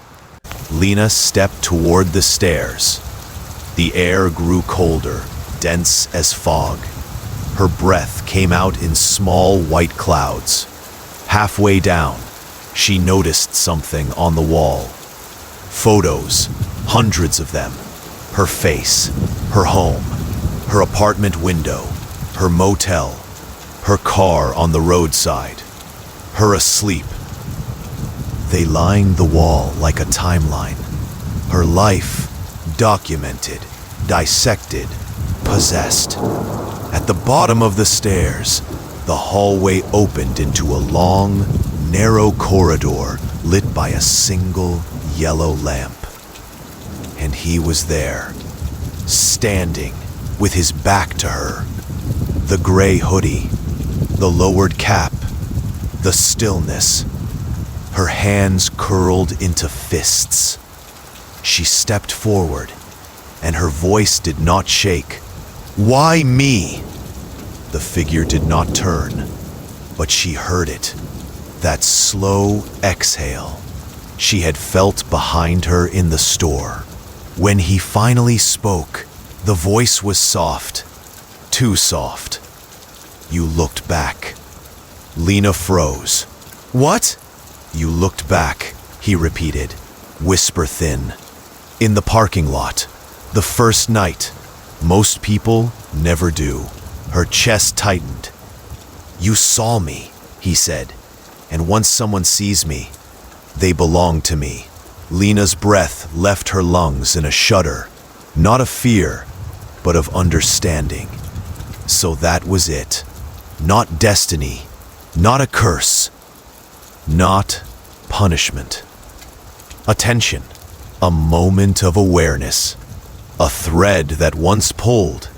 Lena stepped toward the stairs. The air grew colder, dense as fog. Her breath came out in small white clouds. Halfway down, she noticed something on the wall. Photos, hundreds of them. Her face, her home, her apartment window, her motel, her car on the roadside, her asleep. They lined the wall like a timeline. Her life, documented, dissected, possessed. At the bottom of the stairs, the hallway opened into a long, narrow corridor lit by a single yellow lamp. And he was there, standing, with his back to her. The gray hoodie, the lowered cap, the stillness. Her hands curled into fists. She stepped forward, and her voice did not shake. "Why me?" The figure did not turn, but she heard it. That slow exhale she had felt behind her in the store. When he finally spoke, the voice was soft, too soft. "You looked back." Lena froze. "What?" "You looked back," he repeated, whisper thin. "In the parking lot, the first night. Most people never do." Her chest tightened. "You saw me," he said, "and once someone sees me, they belong to me." Lena's breath left her lungs in a shudder, not of fear, but of understanding. So that was it. Not destiny, not a curse, not punishment. Attention, a moment of awareness, a thread that once pulled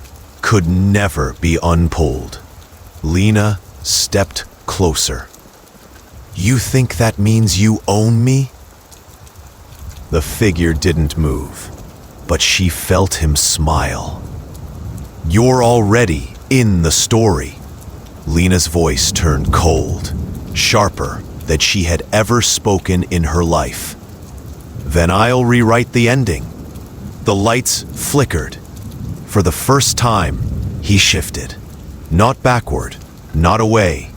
could never be unpulled. Lena stepped closer. "You think that means you own me?" The figure didn't move, but she felt him smile. "You're already in the story." Lena's voice turned cold, sharper than she had ever spoken in her life. "Then I'll rewrite the ending." The lights flickered. For the first time, he shifted. Not backward, not away.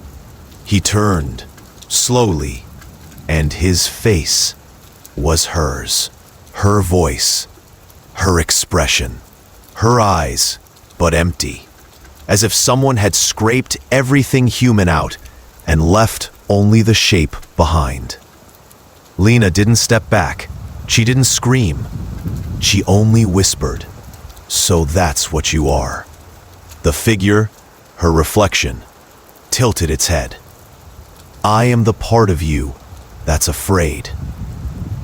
He turned, slowly, and his face was hers. Her voice, her expression, her eyes, but empty. As if someone had scraped everything human out and left only the shape behind. Lena didn't step back, She didn't scream. She only whispered, "So that's what you are." The figure, her reflection, tilted its head. "I am the part of you that's afraid."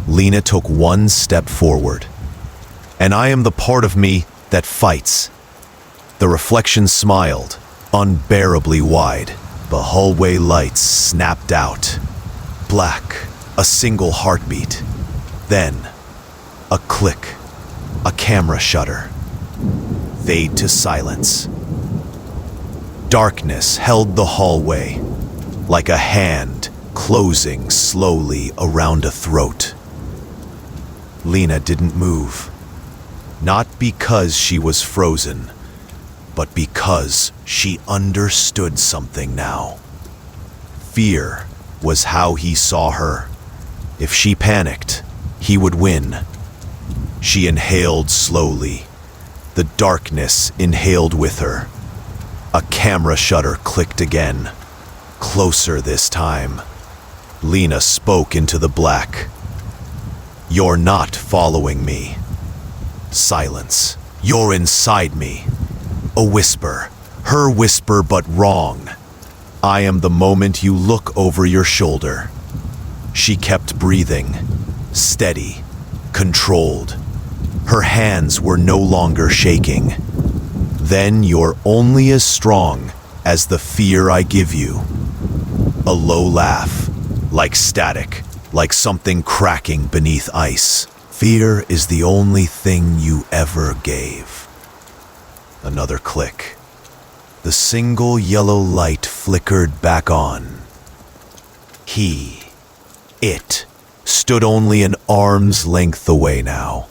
Lena took one step forward. "And I am the part of me that fights." The reflection smiled, unbearably wide. The hallway lights snapped out. Black, a single heartbeat. Then, a click, a camera shutter. Fade to silence. Darkness held the hallway, like a hand closing slowly around a throat. Lena didn't move. Not because she was frozen, but because she understood something now. Fear was how he saw her. If she panicked, he would win. She inhaled slowly. The darkness inhaled with her. A camera shutter clicked again. Closer this time. Lena spoke into the black. "You're not following me." Silence. "You're inside me." A whisper. Her whisper, but wrong. "I am the moment you look over your shoulder." She kept breathing. Steady. Controlled. Her hands were no longer shaking. "Then you're only as strong as the fear I give you." A low laugh, like static, like something cracking beneath ice. "Fear is the only thing you ever gave." Another click. The single yellow light flickered back on. It, stood only an arm's length away now.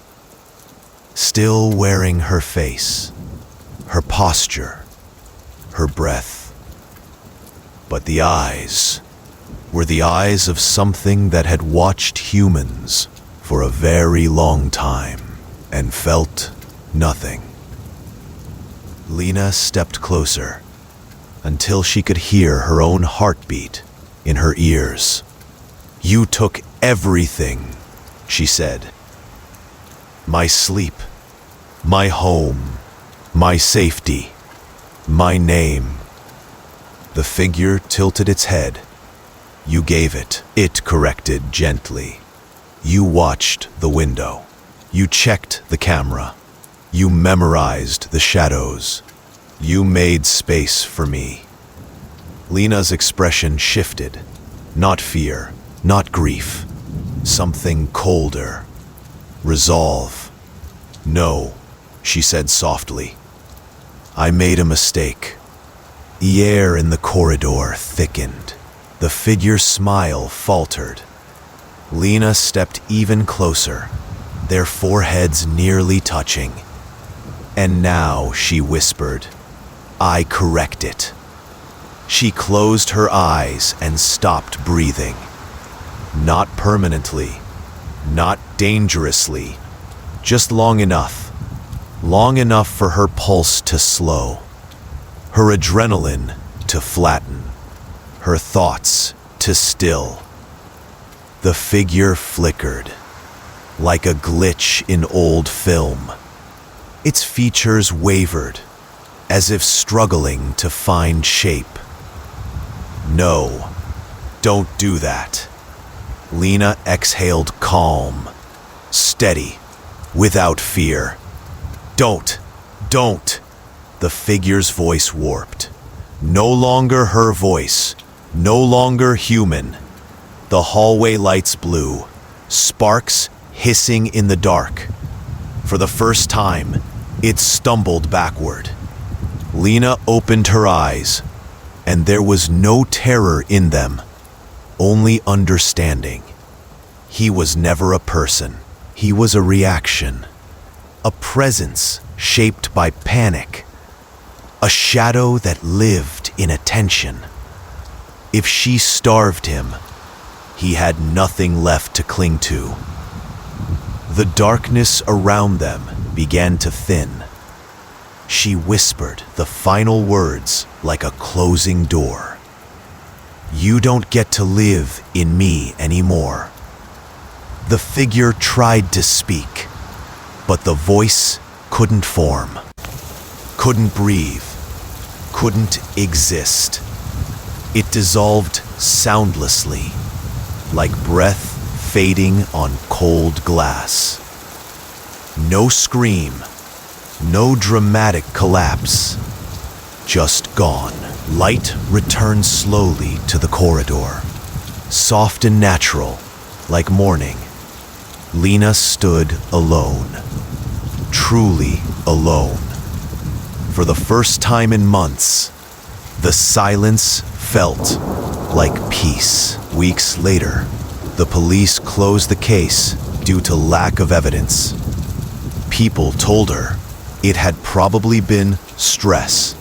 Still wearing her face, her posture, her breath. But the eyes were the eyes of something that had watched humans for a very long time and felt nothing. Lena stepped closer until she could hear her own heartbeat in her ears. "You took everything," she said. "My sleep, my home, my safety, my name." The figure tilted its head. "You gave it," it corrected gently. "You watched the window. You checked the camera. You memorized the shadows. You made space for me." Lena's expression shifted. Not fear, not grief. Something colder. Resolve. "No," she said softly. "I made a mistake." The air in the corridor thickened. The figure's smile faltered. Lena stepped even closer, their foreheads nearly touching. "And now," she whispered, "I correct it." She closed her eyes and stopped breathing. Not permanently, not dangerously, just long enough for her pulse to slow, her adrenaline to flatten, her thoughts to still. The figure flickered, like a glitch in old film. Its features wavered, as if struggling to find shape. "No, don't do that." Lena exhaled calm, steady, without fear. Don't. The figure's voice warped. No longer her voice, no longer human. The hallway lights blew, sparks hissing in the dark. For the first time, it stumbled backward. Lena opened her eyes, and there was no terror in them, only understanding. He was never a person. He was a reaction, a presence shaped by panic, a shadow that lived in attention. If she starved him, he had nothing left to cling to. The darkness around them began to thin. She whispered the final words like a closing door. "You don't get to live in me anymore." The figure tried to speak, but the voice couldn't form, couldn't breathe, couldn't exist. It dissolved soundlessly, like breath fading on cold glass. No scream, no dramatic collapse, just gone. Light returned slowly to the corridor, soft and natural, like morning. Lena stood alone, truly alone. For the first time in months, the silence felt like peace. Weeks later, the police closed the case due to lack of evidence. People told her it had probably been stress.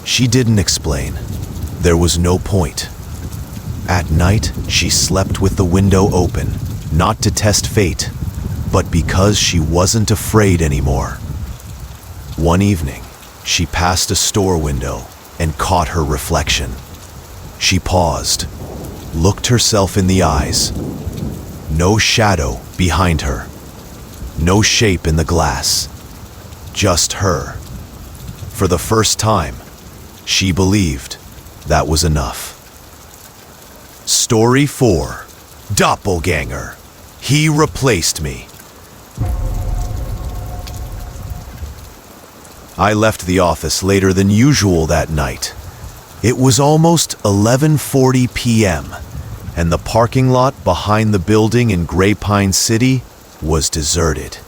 She didn't explain. There was no point. At night, she slept with the window open, not to test fate, but because she wasn't afraid anymore. One evening, she passed a store window and caught her reflection. She paused, looked herself in the eyes. No shadow behind her, no shape in the glass, just her. For the first time, she believed that was enough. Story 4. Doppelganger. He replaced me. I left the office later than usual that night. It was almost 11:40 p.m., and the parking lot behind the building in Grapevine City was deserted.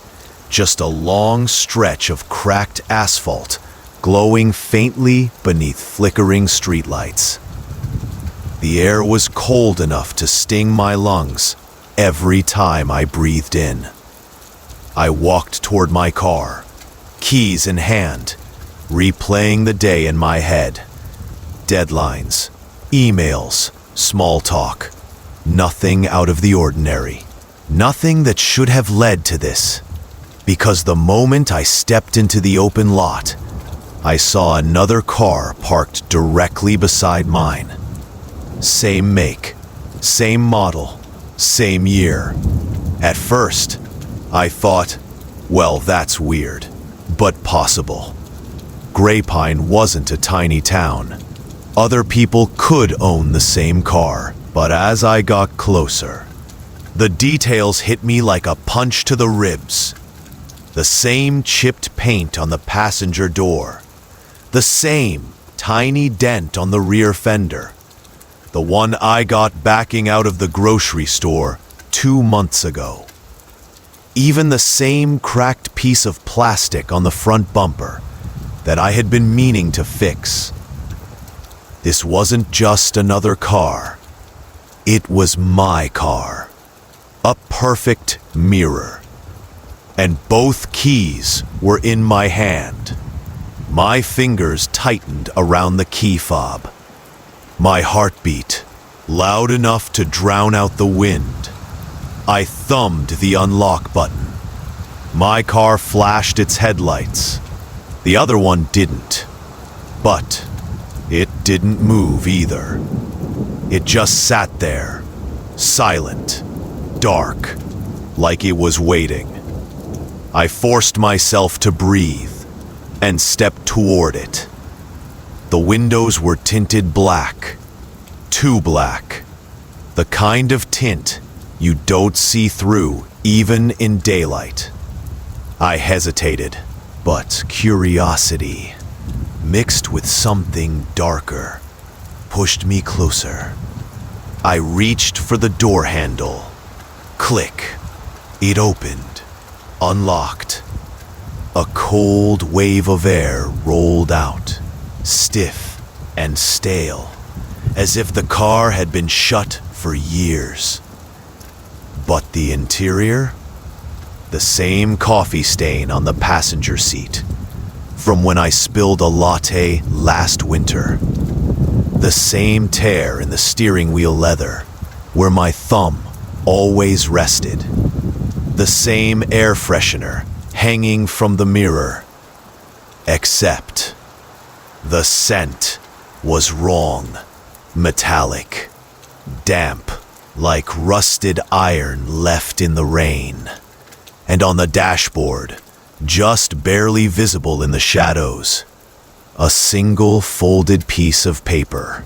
Just a long stretch of cracked asphalt, glowing faintly beneath flickering streetlights. The air was cold enough to sting my lungs every time I breathed in. I walked toward my car, keys in hand, replaying the day in my head. Deadlines, emails, small talk. Nothing out of the ordinary. Nothing that should have led to this. Because the moment I stepped into the open lot, I saw another car parked directly beside mine. Same make, same model, same year. At first, I thought, well, that's weird, but possible. Grapevine wasn't a tiny town. Other people could own the same car, but as I got closer, the details hit me like a punch to the ribs. The same chipped paint on the passenger door. The same tiny dent on the rear fender. The one I got backing out of the grocery store 2 months ago. Even the same cracked piece of plastic on the front bumper that I had been meaning to fix. This wasn't just another car. It was my car. A perfect mirror. And both keys were in my hand. My fingers tightened around the key fob. My heartbeat, loud enough to drown out the wind. I thumbed the unlock button. My car flashed its headlights. The other one didn't. But it didn't move either. It just sat there, silent, dark, like it was waiting. I forced myself to breathe and stepped toward it. The windows were tinted black, too black, the kind of tint you don't see through even in daylight. I hesitated, but curiosity, mixed with something darker, pushed me closer. I reached for the door handle. Click. It opened, unlocked. A cold wave of air rolled out, stiff and stale, as if the car had been shut for years. But the interior? The same coffee stain on the passenger seat, from when I spilled a latte last winter. The same tear in the steering wheel leather, where my thumb always rested. The same air freshener hanging from the mirror. Except the scent was wrong. Metallic, damp, like rusted iron left in the rain. And on the dashboard, just barely visible in the shadows, a single folded piece of paper.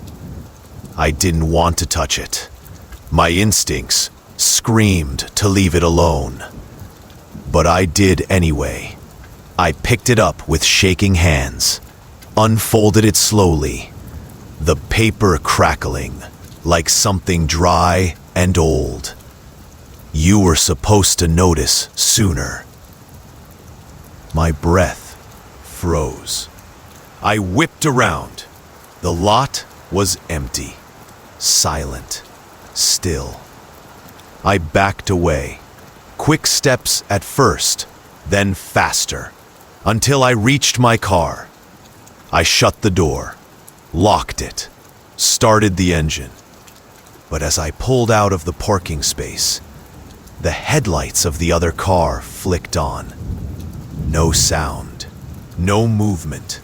I didn't want to touch it. My instincts screamed to leave it alone. But I did anyway. I picked it up with shaking hands, unfolded it slowly, the paper crackling like something dry and old. You were supposed to notice sooner. My breath froze. I whipped around. The lot was empty, silent, still. I backed away, quick steps at first, then faster, until I reached my car. I shut the door, locked it, started the engine. But as I pulled out of the parking space, the headlights of the other car flicked on. No sound, no movement,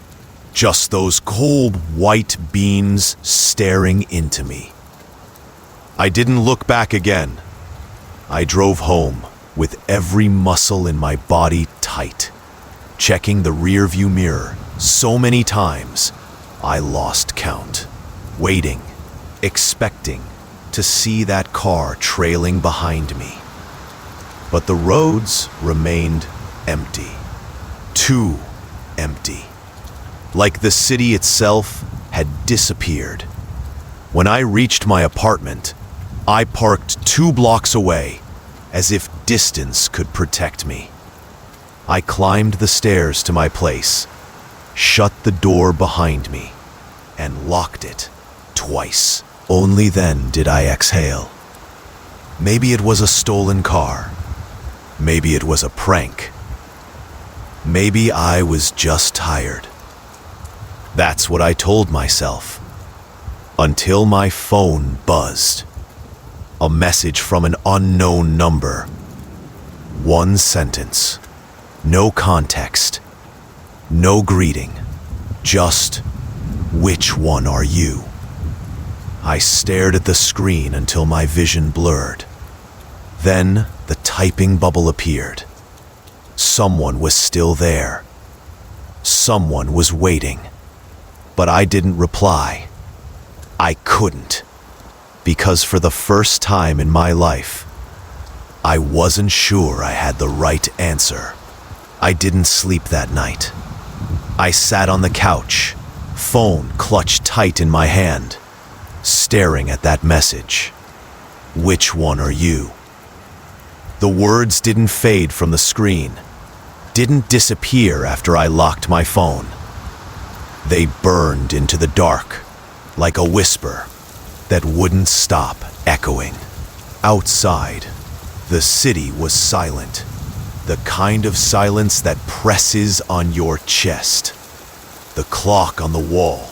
just those cold white beams staring into me. I didn't look back again. I drove home with every muscle in my body tight, checking the rearview mirror so many times I lost count, waiting, expecting to see that car trailing behind me. But the roads remained empty, too empty, like the city itself had disappeared. When I reached my apartment, I parked 2 blocks away, as if distance could protect me. I climbed the stairs to my place, shut the door behind me, and locked it twice. Only then did I exhale. Maybe it was a stolen car. Maybe it was a prank. Maybe I was just tired. That's what I told myself. Until my phone buzzed. A message from an unknown number. 1 sentence. No context. No greeting. Just, which one are you? I stared at the screen until my vision blurred. Then the typing bubble appeared. Someone was still there. Someone was waiting. But I didn't reply. I couldn't. Because for the first time in my life, I wasn't sure I had the right answer. I didn't sleep that night. I sat on the couch, phone clutched tight in my hand, staring at that message. Which one are you? The words didn't fade from the screen, didn't disappear after I locked my phone. They burned into the dark, like a whisper that wouldn't stop echoing. Outside, the city was silent, the kind of silence that presses on your chest. The clock on the wall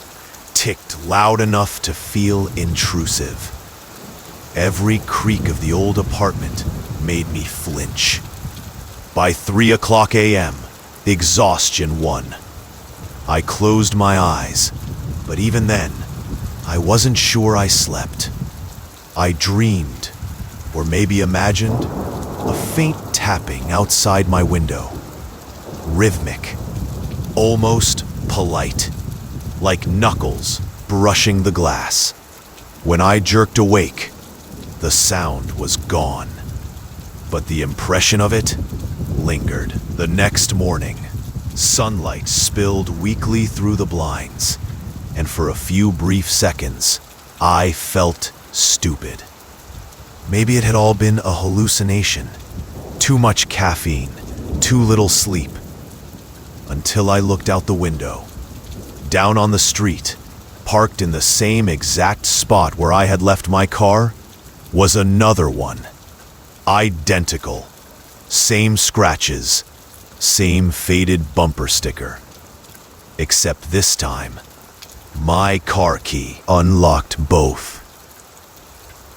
ticked loud enough to feel intrusive. Every creak of the old apartment made me flinch. By 3:00 a.m., exhaustion won. I closed my eyes, but even then, I wasn't sure I slept. I dreamed, or maybe imagined, a faint tapping outside my window. Rhythmic, almost polite, like knuckles brushing the glass. When I jerked awake, the sound was gone. But the impression of it lingered. The next morning, sunlight spilled weakly through the blinds, and for a few brief seconds, I felt stupid. Maybe it had all been a hallucination. Too much caffeine, too little sleep. Until I looked out the window. Down on the street, parked in the same exact spot where I had left my car, was another one. Identical. Same scratches, same faded bumper sticker. Except this time, my car key unlocked both.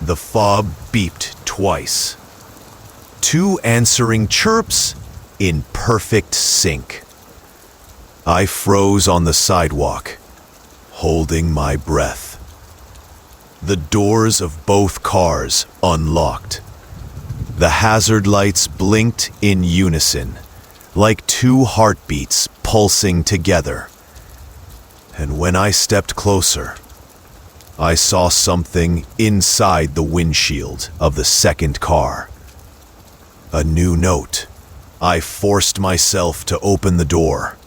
The fob beeped twice. 2 answering chirps in perfect sync. I froze on the sidewalk, holding my breath. The doors of both cars unlocked. The hazard lights blinked in unison, like two heartbeats pulsing together. And when I stepped closer, I saw something inside the windshield of the second car. A new note. I forced myself to open the door.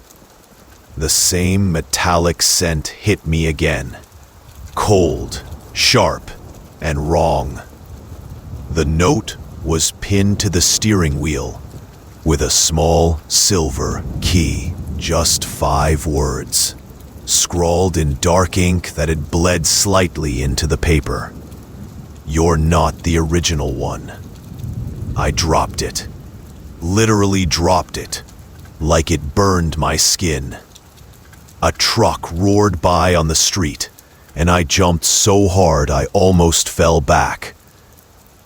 The same metallic scent hit me again. Cold, sharp, and wrong. The note was pinned to the steering wheel with a small silver key. Just 5 words, scrawled in dark ink that had bled slightly into the paper. You're not the original one. I dropped it. Literally dropped it, like it burned my skin. A truck roared by on the street, and I jumped so hard I almost fell back.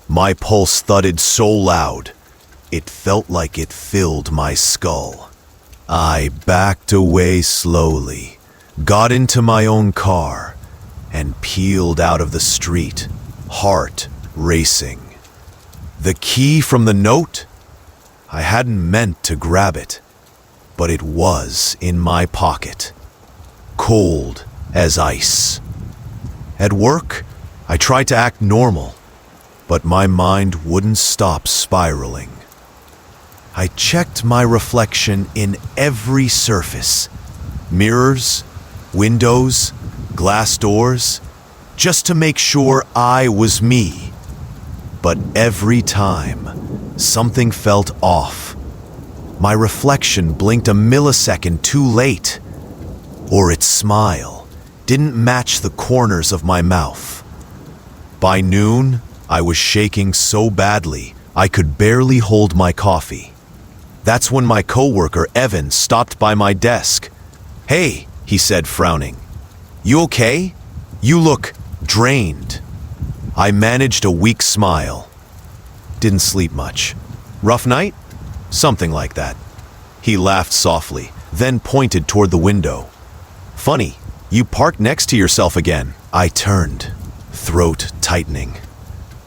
My pulse thudded so loud, it felt like it filled my skull. I backed away slowly, got into my own car, and peeled out of the street, heart racing. The key from the note? I hadn't meant to grab it, but it was in my pocket, cold as ice. At work, I tried to act normal, but my mind wouldn't stop spiraling. I checked my reflection in every surface, mirrors, windows, glass doors, just to make sure I was me. But every time, something felt off. My reflection blinked a millisecond too late, or its smile didn't match the corners of my mouth. By noon, I was shaking so badly I could barely hold my coffee. That's when my coworker Evan stopped by my desk. "Hey," he said, frowning. "You okay? You look drained." I managed a weak smile. "Didn't sleep much. Rough night?" "Something like that." He laughed softly, then pointed toward the window. "Funny, you parked next to yourself again." I turned, throat tightening.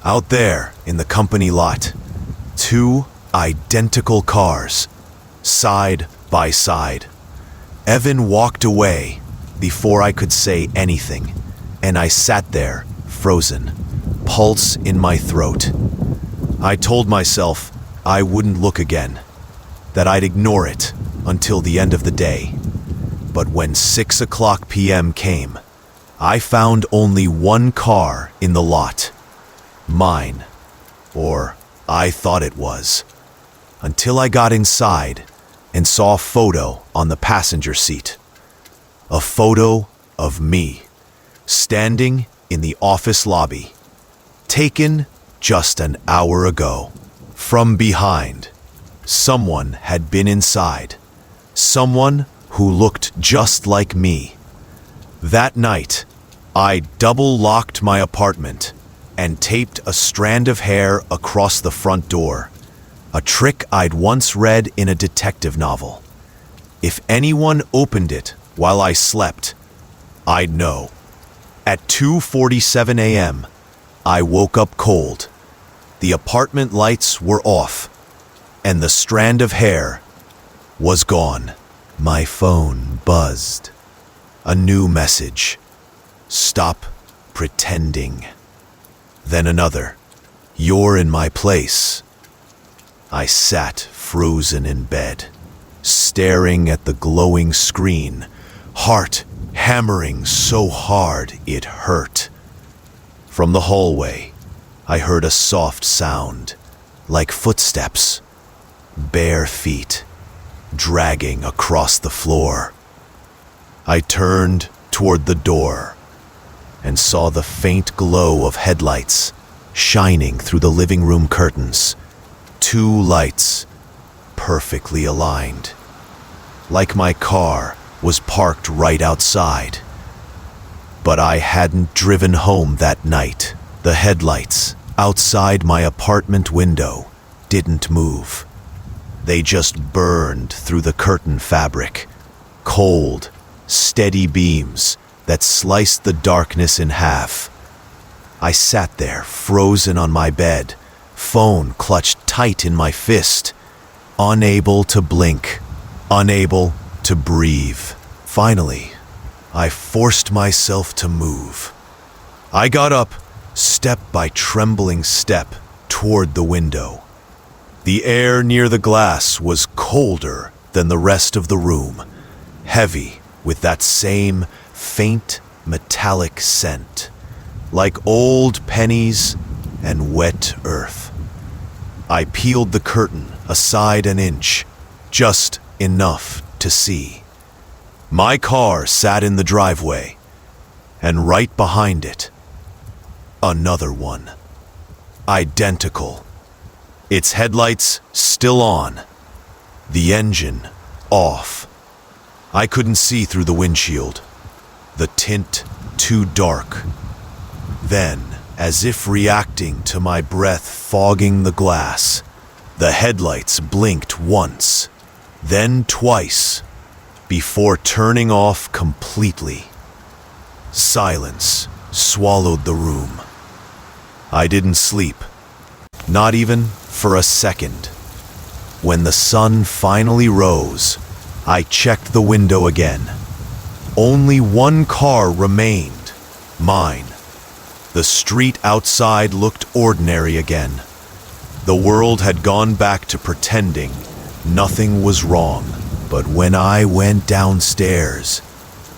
Out there, in the company lot, 2 identical cars, side by side. Evan walked away before I could say anything, and I sat there, frozen, pulse in my throat. I told myself I wouldn't look again, that I'd ignore it until the end of the day. But when 6 p.m. came, I found only one car in the lot. Mine, or I thought it was, until I got inside and saw a photo on the passenger seat. A photo of me, standing in the office lobby, taken just an hour ago. From behind, someone had been inside, someone who looked just like me. That night, I double-locked my apartment and taped a strand of hair across the front door, a trick I'd once read in a detective novel. If anyone opened it while I slept, I'd know. At 2:47 a.m., I woke up cold. The apartment lights were off, and the strand of hair was gone. My phone buzzed. A new message. "Stop pretending." Then another. "You're in my place." I sat frozen in bed, staring at the glowing screen, heart hammering so hard it hurt. From the hallway, I heard a soft sound, like footsteps, bare feet, dragging across the floor. I turned toward the door and saw the faint glow of headlights shining through the living room curtains. 2 lights, perfectly aligned, like my car was parked right outside. But I hadn't driven home that night. The headlights outside my apartment window didn't move. They just burned through the curtain fabric, cold, steady beams that sliced the darkness in half. I sat there, frozen on my bed, phone clutched tight in my fist, unable to blink, unable to breathe. Finally, I forced myself to move. I got up, step by trembling step, toward the window. The air near the glass was colder than the rest of the room, heavy with that same faint metallic scent, like old pennies and wet earth. I peeled the curtain aside an inch, just enough to see. My car sat in the driveway, and right behind it, another one. Identical. Its headlights still on. The engine off. I couldn't see through the windshield. The tint too dark. Then, as if reacting to my breath fogging the glass, the headlights blinked once, then twice, before turning off completely. Silence swallowed the room. I didn't sleep, not even for a second. When the sun finally rose, I checked the window again. Only one car remained, mine. The street outside looked ordinary again. The world had gone back to pretending nothing was wrong. But when I went downstairs,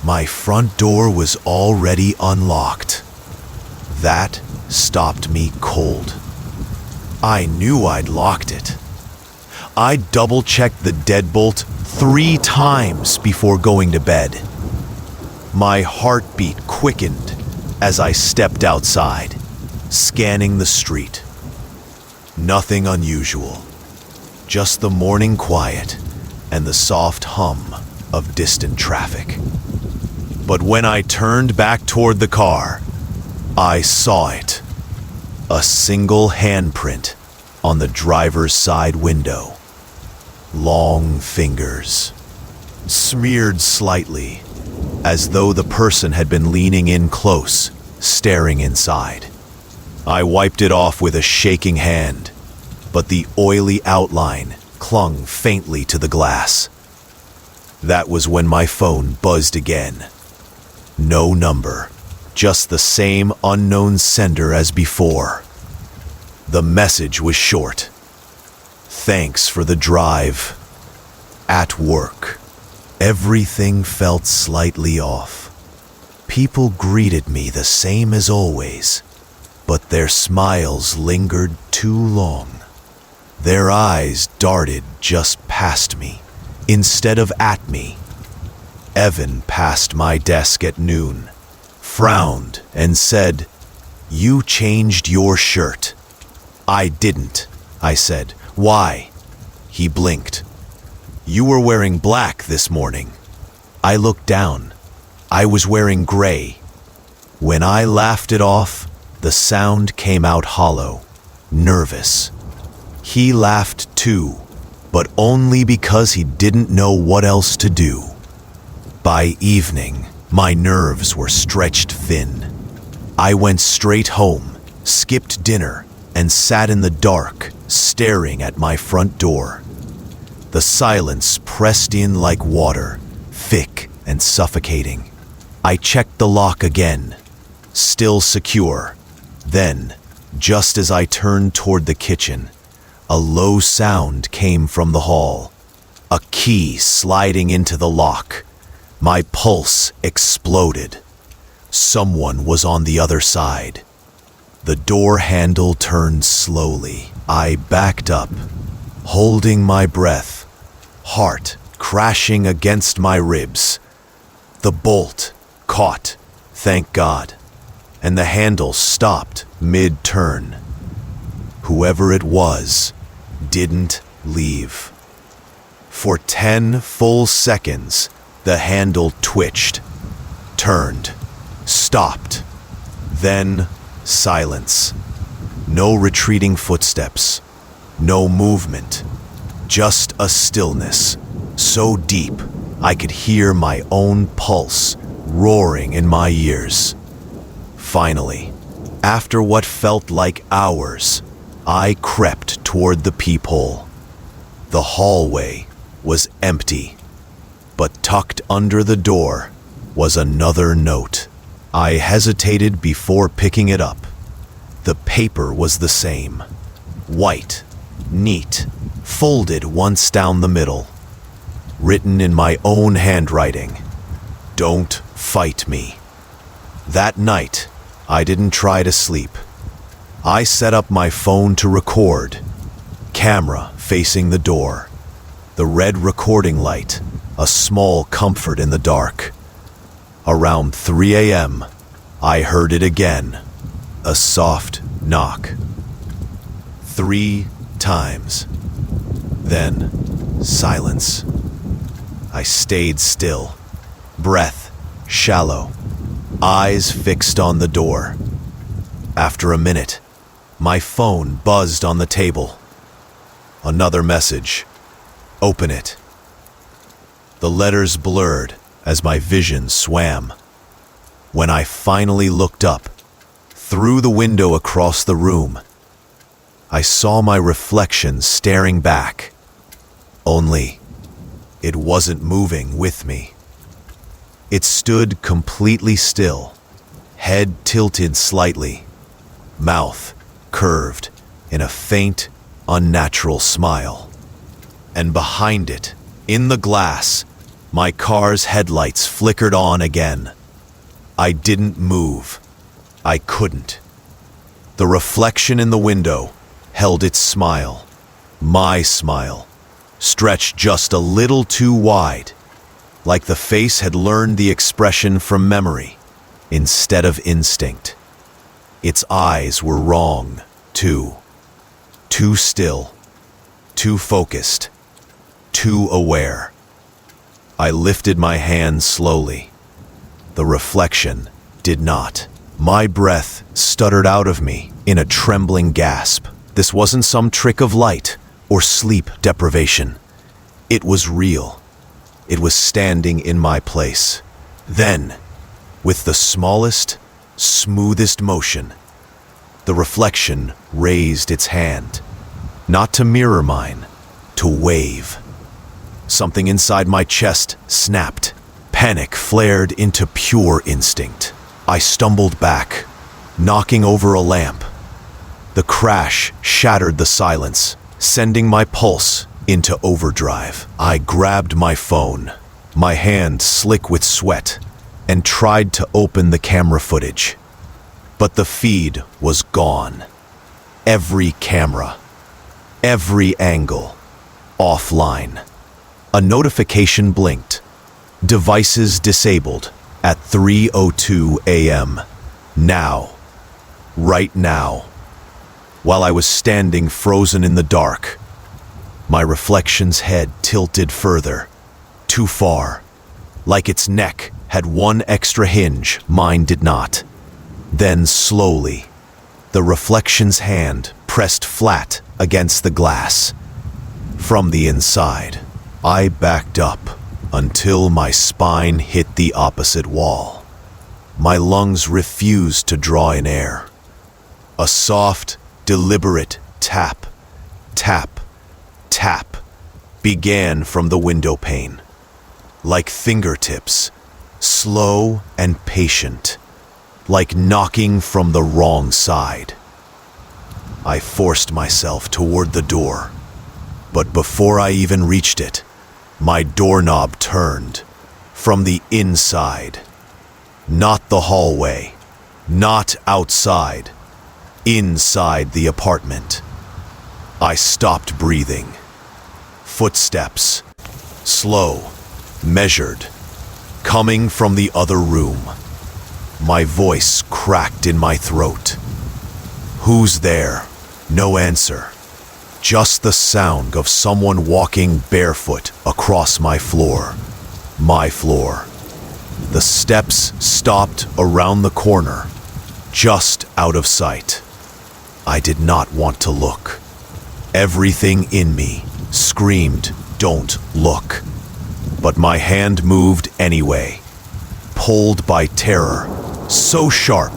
my front door was already unlocked. That stopped me cold. I knew I'd locked it. I double-checked the deadbolt 3 times before going to bed. My heartbeat quickened as I stepped outside, scanning the street. Nothing unusual, just the morning quiet and the soft hum of distant traffic. But when I turned back toward the car, I saw it. A single handprint on the driver's side window. Long fingers, smeared slightly, as though the person had been leaning in close, staring inside. I wiped it off with a shaking hand, but the oily outline clung faintly to the glass. That was when my phone buzzed again. No number, just the same unknown sender as before. The message was short. Thanks for the drive. At work. Everything felt slightly off. People greeted me the same as always, but their smiles lingered too long. Their eyes darted just past me, instead of at me. Evan passed my desk at noon, frowned, and said, "You changed your shirt." "I didn't," I said. "Why?" He blinked. "You were wearing black this morning." I looked down. I was wearing gray. When I laughed it off, the sound came out hollow, nervous. He laughed too, but only because he didn't know what else to do. By evening, my nerves were stretched thin. I went straight home, skipped dinner, and sat in the dark, staring at my front door. The silence pressed in like water, thick and suffocating. I checked the lock again, still secure. Then, just as I turned toward the kitchen, a low sound came from the hall. A key sliding into the lock. My pulse exploded. Someone was on the other side. The door handle turned slowly. I backed up, holding my breath, heart crashing against my ribs. The bolt caught, thank God, and the handle stopped mid-turn. Whoever it was didn't leave. For 10 full seconds, the handle twitched, turned, stopped. Then silence. No retreating footsteps. No movement. Just a stillness, so deep I could hear my own pulse roaring in my ears. Finally, After what felt like hours, I crept toward the peephole. The hallway was empty, but tucked under the door was another note. I hesitated before picking it up. The paper was the same. White, neat, folded once down the middle. Written in my own handwriting. Don't fight me. That night, I didn't try to sleep. I set up my phone to record. Camera facing the door. The red recording light, a small comfort in the dark. Around 3 a.m., I heard it again. A soft knock. 3 times. Then, silence. I stayed still. Breath shallow. Eyes fixed on the door. After a minute, my phone buzzed on the table. Another message. Open it. The letters blurred as my vision swam. When I finally looked up, through the window across the room, I saw my reflection staring back. Only, it wasn't moving with me. It stood completely still, head tilted slightly, mouth curved in a faint, unnatural smile. And behind it, in the glass, my car's headlights flickered on again. I didn't move. I couldn't. The reflection in the window held its smile, my smile, stretched just a little too wide, like the face had learned the expression from memory instead of instinct. Its eyes were wrong, too. Too still, too focused, too aware. I lifted my hand slowly. The reflection did not. My breath stuttered out of me in a trembling gasp. This wasn't some trick of light or sleep deprivation. It was real. It was standing in my place. Then, with the smallest, smoothest motion, the reflection raised its hand, not to mirror mine, to wave. Something inside my chest snapped. Panic flared into pure instinct. I stumbled back, knocking over a lamp. The crash shattered the silence, sending my pulse into overdrive. I grabbed my phone, my hand slick with sweat, and tried to open the camera footage. But the feed was gone. Every camera, every angle, offline. A notification blinked. Devices disabled at 3:02 a.m. Now. Right now. While I was standing frozen in the dark, my reflection's head tilted further, too far, like its neck had one extra hinge, mine did not. Then slowly, the reflection's hand pressed flat against the glass. From the inside, I backed up until my spine hit the opposite wall. My lungs refused to draw in air. A soft, deliberate tap, tap, tap began from the window pane, like fingertips, slow and patient, like knocking from the wrong side. I forced myself toward the door, but before I even reached it, my doorknob turned from the inside. Not the hallway, not outside, inside the apartment. I stopped breathing. Footsteps, slow, measured, coming from the other room. My voice cracked in my throat. Who's there? No answer. Just the sound of someone walking barefoot across my floor. My floor. The steps stopped around the corner, just out of sight. I did not want to look. Everything in me screamed, "Don't look." But my hand moved anyway, pulled by terror, so sharp,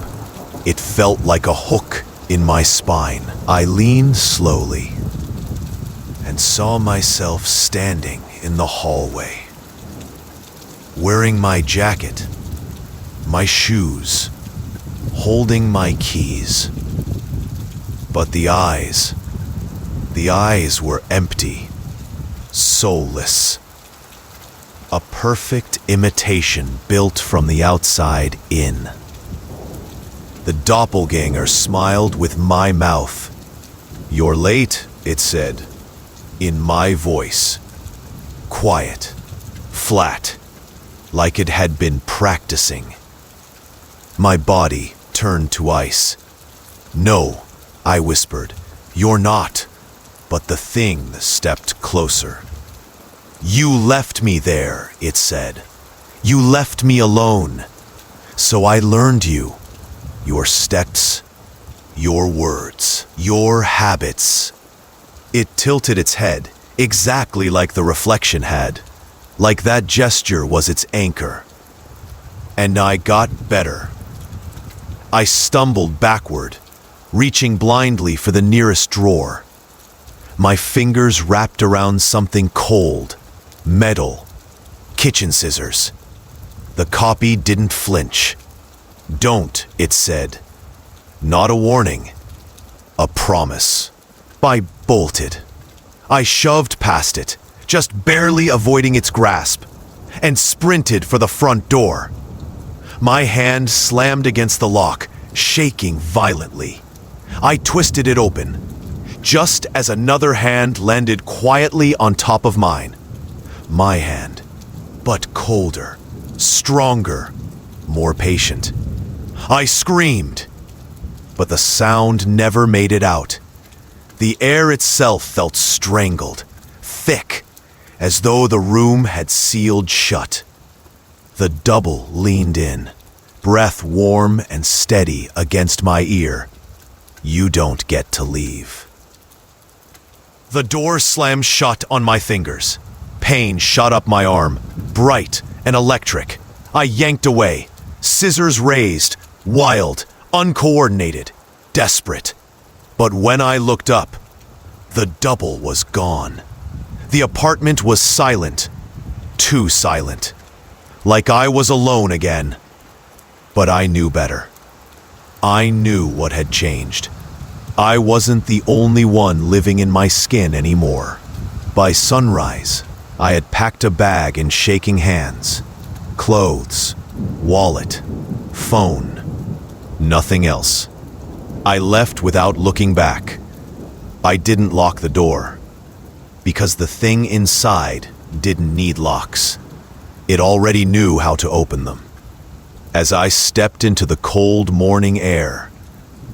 It felt like a hook in my spine. I leaned slowly and saw myself standing in the hallway, wearing my jacket, my shoes, holding my keys. But the eyes were empty, soulless. A perfect imitation built from the outside in. The doppelganger smiled with my mouth. "You're late," it said, in my voice. Quiet, flat, like it had been practicing. My body turned to ice. "No," I whispered, "you're not." But the thing stepped closer. "You left me there," it said. "You left me alone. So I learned you. Your steps, your words, your habits." It tilted its head, exactly like the reflection had, like that gesture was its anchor. And I got better. I stumbled backward, reaching blindly for the nearest drawer. My fingers wrapped around something cold, metal, kitchen scissors. The copy didn't flinch. "Don't," it said. Not a warning, a promise. I bolted. I shoved past it, just barely avoiding its grasp, and sprinted for the front door. My hand slammed against the lock, shaking violently. I twisted it open, just as another hand landed quietly on top of mine. My hand, but colder, stronger, more patient. I screamed, but the sound never made it out. The air itself felt strangled, thick, as though the room had sealed shut. The double leaned in, breath warm and steady against my ear. "You don't get to leave." The door slammed shut on my fingers. Pain shot up my arm, bright and electric. I yanked away, scissors raised, wild, uncoordinated, desperate. But when I looked up, the double was gone. The apartment was silent, too silent, like I was alone again. But I knew better. I knew what had changed. I wasn't the only one living in my skin anymore. By sunrise, I had packed a bag in shaking hands. Clothes, wallet, phone, nothing else. I left without looking back. I didn't lock the door, because the thing inside didn't need locks. It already knew how to open them. As I stepped into the cold morning air,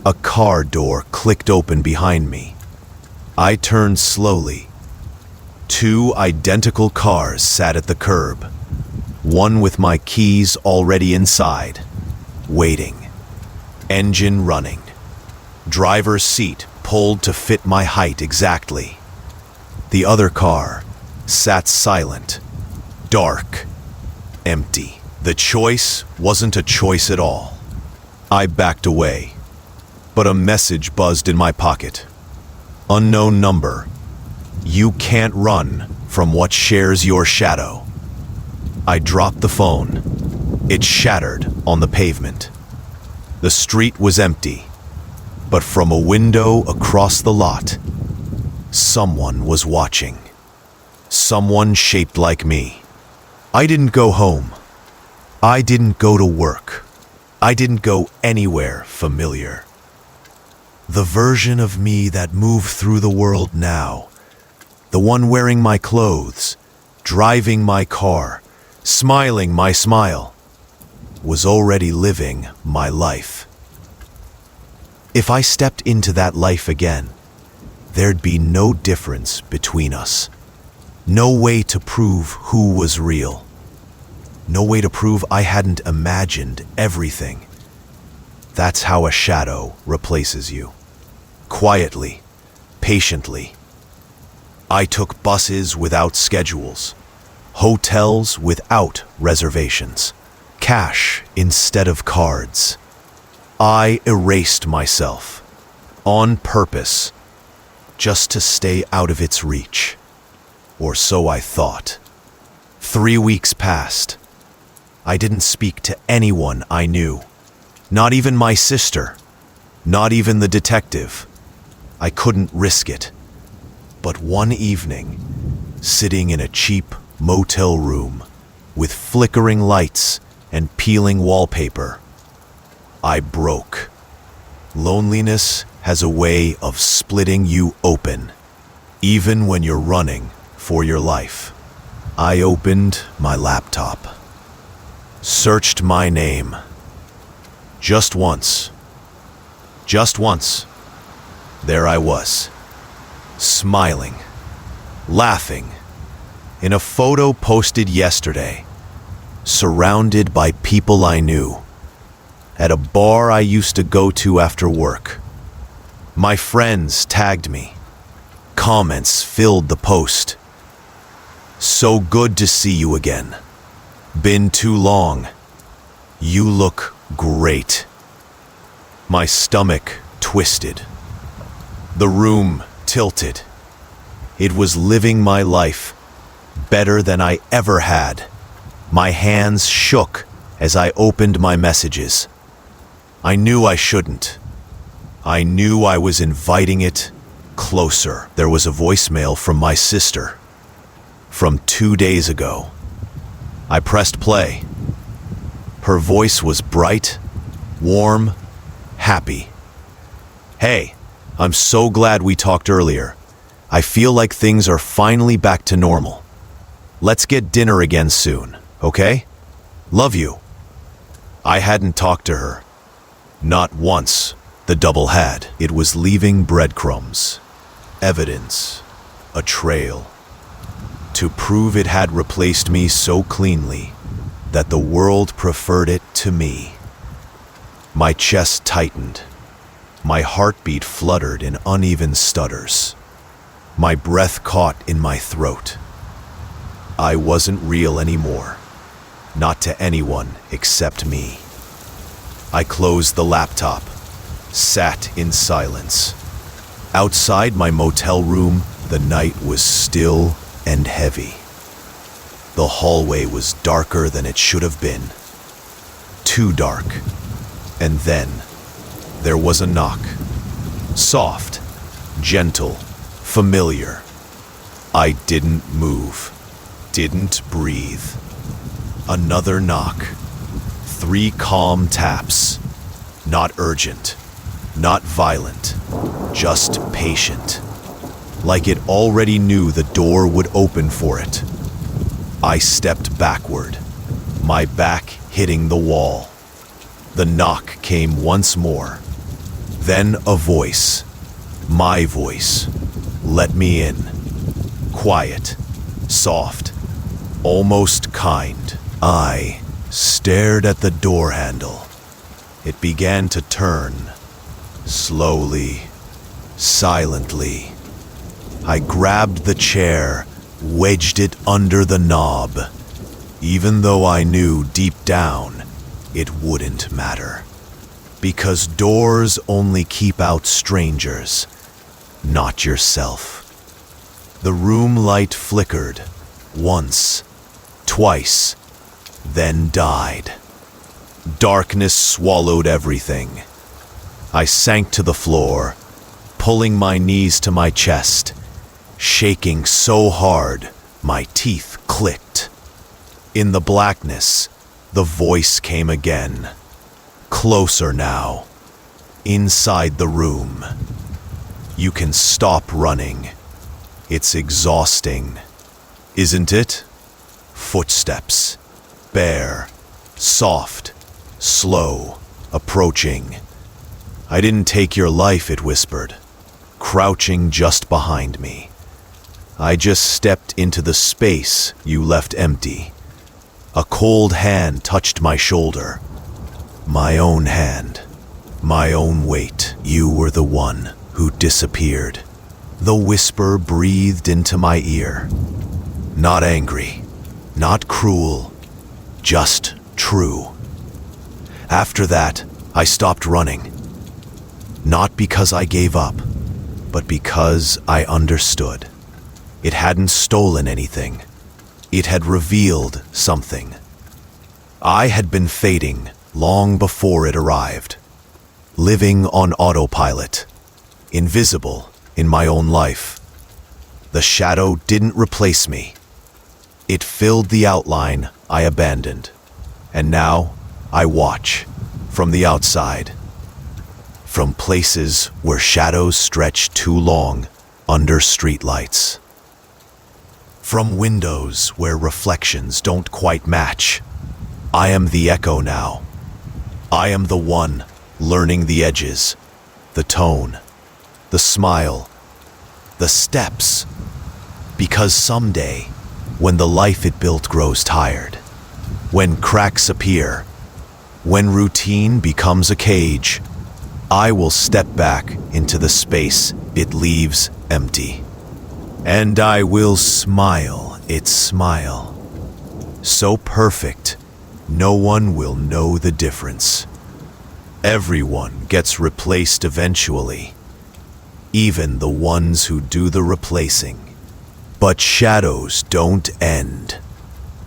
a car door clicked open behind me. I turned slowly. Two identical cars sat at the curb, one with my keys already inside, waiting. Engine running. Driver's seat pulled to fit my height exactly. The other car sat silent, dark, empty. The choice wasn't a choice at all. I backed away, but a message buzzed in my pocket. Unknown number. You can't run from what shares your shadow. I dropped the phone. It shattered on the pavement. The street was empty, but from a window across the lot, someone was watching. Someone shaped like me. I didn't go home. I didn't go to work. I didn't go anywhere familiar. The version of me that moved through the world now, the one wearing my clothes, driving my car, smiling my smile, was already living my life. If I stepped into that life again, there'd be no difference between us. No way to prove who was real. No way to prove I hadn't imagined everything. That's how a shadow replaces you. Quietly, patiently. I took buses without schedules, hotels without reservations, cash instead of cards. I erased myself, on purpose, just to stay out of its reach. Or so I thought. 3 weeks passed. I didn't speak to anyone I knew. Not even my sister. Not even the detective. I couldn't risk it. But one evening, sitting in a cheap motel room with flickering lights and peeling wallpaper, I broke. Loneliness has a way of splitting you open, even when you're running for your life. I opened my laptop, searched my name. Just once. There I was, smiling, laughing, in a photo posted yesterday, surrounded by people I knew, at a bar I used to go to after work. My friends tagged me. Comments filled the post. So good to see you again. Been too long. You look great. My stomach twisted. The room tilted. It was living my life better than I ever had. My hands shook as I opened my messages. I knew I shouldn't. I knew I was inviting it closer. There was a voicemail from my sister from 2 days ago. I pressed play. Her voice was bright, warm, happy. Hey, I'm so glad we talked earlier. I feel like things are finally back to normal. Let's get dinner again soon, okay? Love you. I hadn't talked to her. Not once. The double had. It was leaving breadcrumbs, evidence, a trail, to prove it had replaced me so cleanly that the world preferred it to me. My chest tightened. My heartbeat fluttered in uneven stutters. My breath caught in my throat. I wasn't real anymore. Not to anyone except me. I closed the laptop, sat in silence. Outside my motel room, the night was still and heavy. The hallway was darker than it should have been. Too dark. And then, there was a knock. Soft, gentle, familiar. I didn't move, didn't breathe. Another knock. 3 calm taps. Not urgent, not violent, just patient. Like it already knew the door would open for it. I stepped backward, my back hitting the wall. The knock came once more. Then a voice, my voice, let me in. Quiet, soft, almost kind. I stared at the door handle. It began to turn, slowly, silently. I grabbed the chair, wedged it under the knob, even though I knew deep down it wouldn't matter. Because doors only keep out strangers, not yourself. The room light flickered, once, twice, then died. Darkness swallowed everything. I sank to the floor, pulling my knees to my chest, shaking so hard my teeth clicked. In the blackness, the voice came again. Closer now. Inside the room. You can stop running. It's exhausting. Isn't it? Footsteps. Bare. Soft. Slow. Approaching. I didn't take your life, it whispered, crouching just behind me. I just stepped into the space you left empty. A cold hand touched my shoulder. My own hand. My own weight. You were the one who disappeared. The whisper breathed into my ear. Not angry. Not cruel. Just true. After that, I stopped running. Not because I gave up, but because I understood. It hadn't stolen anything. It had revealed something. I had been fading long before it arrived, living on autopilot, invisible in my own life. The shadow didn't replace me. It filled the outline I abandoned, and now I watch from the outside, from places where shadows stretch too long under streetlights, from windows where reflections don't quite match. I am the echo now. I am the one learning the edges, the tone, the smile, the steps. Because someday, when the life it built grows tired, when cracks appear, when routine becomes a cage, I will step back into the space it leaves empty. And I will smile its smile. So perfect, no one will know the difference. Everyone gets replaced eventually, even the ones who do the replacing. But shadows don't end.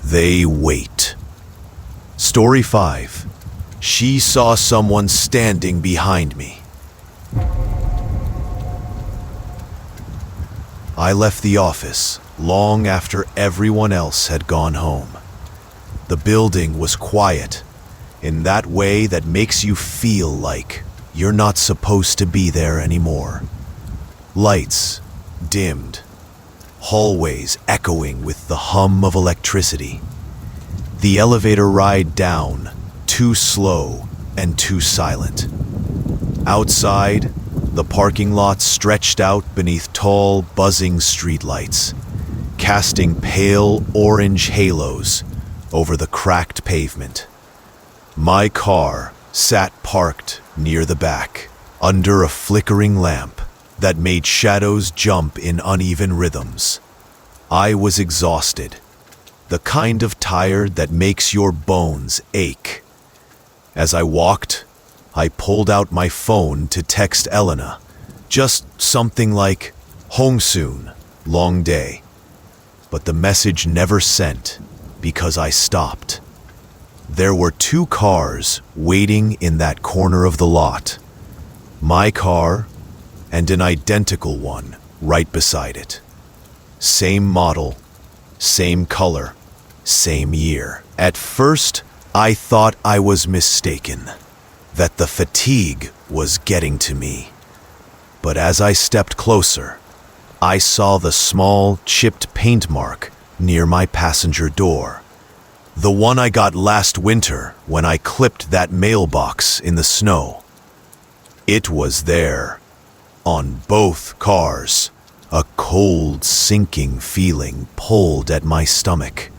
They wait. Story 5. She saw someone standing behind me. I left the office long after everyone else had gone home. The building was quiet, in that way that makes you feel like you're not supposed to be there anymore. Lights dimmed, hallways echoing with the hum of electricity. The elevator ride down, too slow and too silent. Outside, the parking lot stretched out beneath tall, buzzing streetlights, casting pale orange halos over the cracked pavement. My car sat parked near the back, under a flickering lamp that made shadows jump in uneven rhythms. I was exhausted, the kind of tired that makes your bones ache. As I walked, I pulled out my phone to text Elena, just something like, "Home soon, long day." But the message never sent because I stopped. There were 2 cars waiting in that corner of the lot. My car and an identical one right beside it. Same model, same color, same year. At first, I thought I was mistaken, that the fatigue was getting to me. But as I stepped closer, I saw the small, chipped paint mark near my passenger door. The one I got last winter when I clipped that mailbox in the snow. It was there, on both cars. A cold, sinking feeling pulled at my stomach.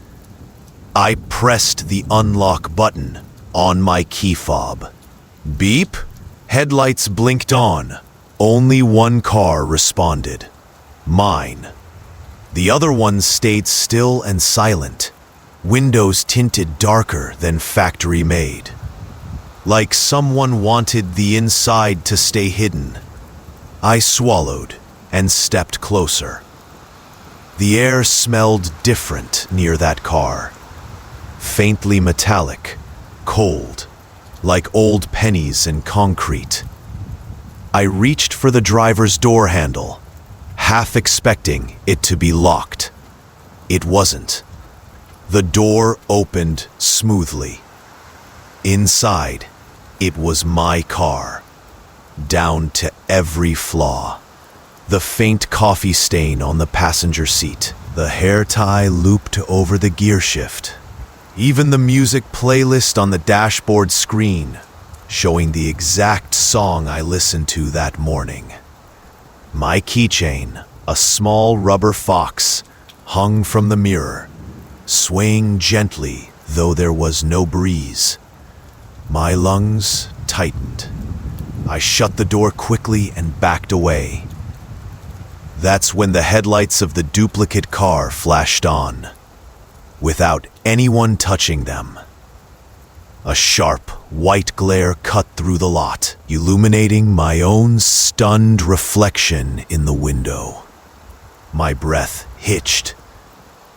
I pressed the unlock button on my key fob. Beep! Headlights blinked on. Only one car responded. Mine. The other one stayed still and silent, windows tinted darker than factory made. Like someone wanted the inside to stay hidden. I swallowed and stepped closer. The air smelled different near that car. Faintly metallic, cold, like old pennies and concrete. I reached for the driver's door handle, half expecting it to be locked. It wasn't. The door opened smoothly. Inside, it was my car, down to every flaw. The faint coffee stain on the passenger seat, the hair tie looped over the gear shift. Even the music playlist on the dashboard screen, showing the exact song I listened to that morning. My keychain, a small rubber fox, hung from the mirror, swaying gently though there was no breeze. My lungs tightened. I shut the door quickly and backed away. That's when the headlights of the duplicate car flashed on, without anyone touching them. A sharp, white glare cut through the lot, illuminating my own stunned reflection in the window. My breath hitched.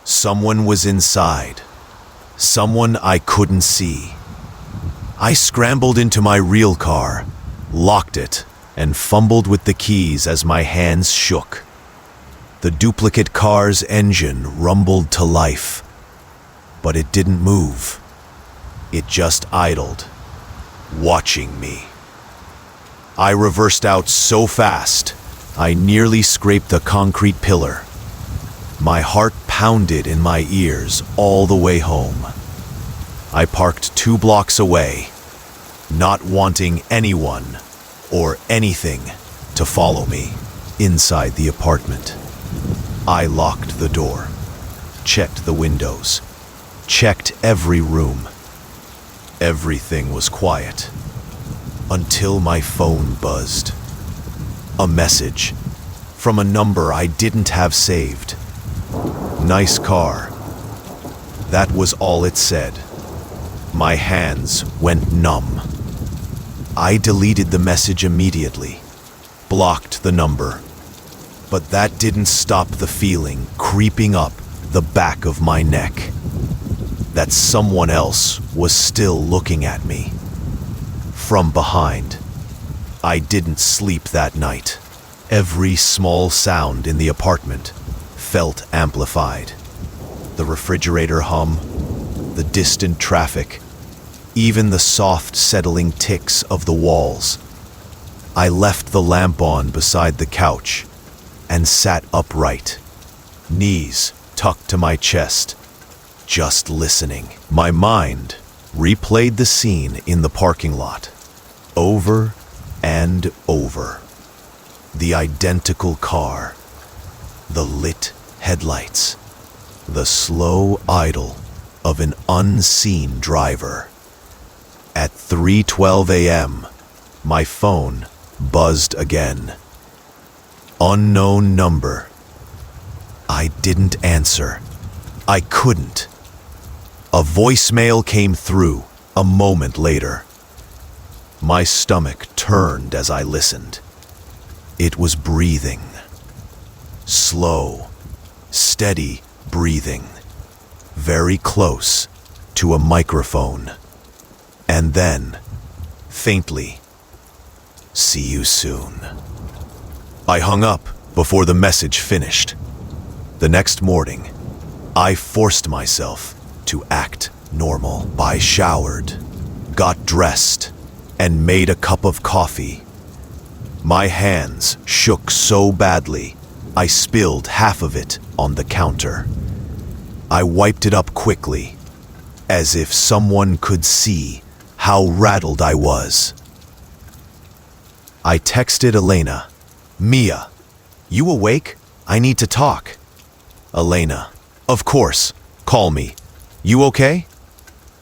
Someone was inside. Someone I couldn't see. I scrambled into my real car, locked it, and fumbled with the keys as my hands shook. The duplicate car's engine rumbled to life, but it didn't move. It just idled, watching me. I reversed out so fast, I nearly scraped the concrete pillar. My heart pounded in my ears all the way home. I parked 2 blocks away, not wanting anyone or anything to follow me inside the apartment. I locked the door, checked the windows, checked every room. Everything was quiet until my phone buzzed. A message from a number I didn't have saved. Nice car. That was all it said. My hands went numb. I deleted the message immediately, blocked the number. But that didn't stop the feeling creeping up the back of my neck. That someone else was still looking at me. From behind. I didn't sleep that night. Every small sound in the apartment felt amplified. The refrigerator hum, the distant traffic, even the soft settling ticks of the walls. I left the lamp on beside the couch and sat upright, knees tucked to my chest, just listening. My mind replayed the scene in the parking lot, over and over. The identical car, the lit headlights, the slow idle of an unseen driver. At 3:12 a.m., my phone buzzed again. Unknown number. I didn't answer. I couldn't. A voicemail came through a moment later. My stomach turned as I listened. It was breathing. Slow, steady breathing. Very close to a microphone. And then, faintly, "See you soon." I hung up before the message finished. The next morning, I forced myself to act normal. I showered, got dressed, and made a cup of coffee. My hands shook so badly, I spilled half of it on the counter. I wiped it up quickly, as if someone could see how rattled I was. I texted Elena. "Mia, you awake? I need to talk." Elena, "Of course, call me. You okay?"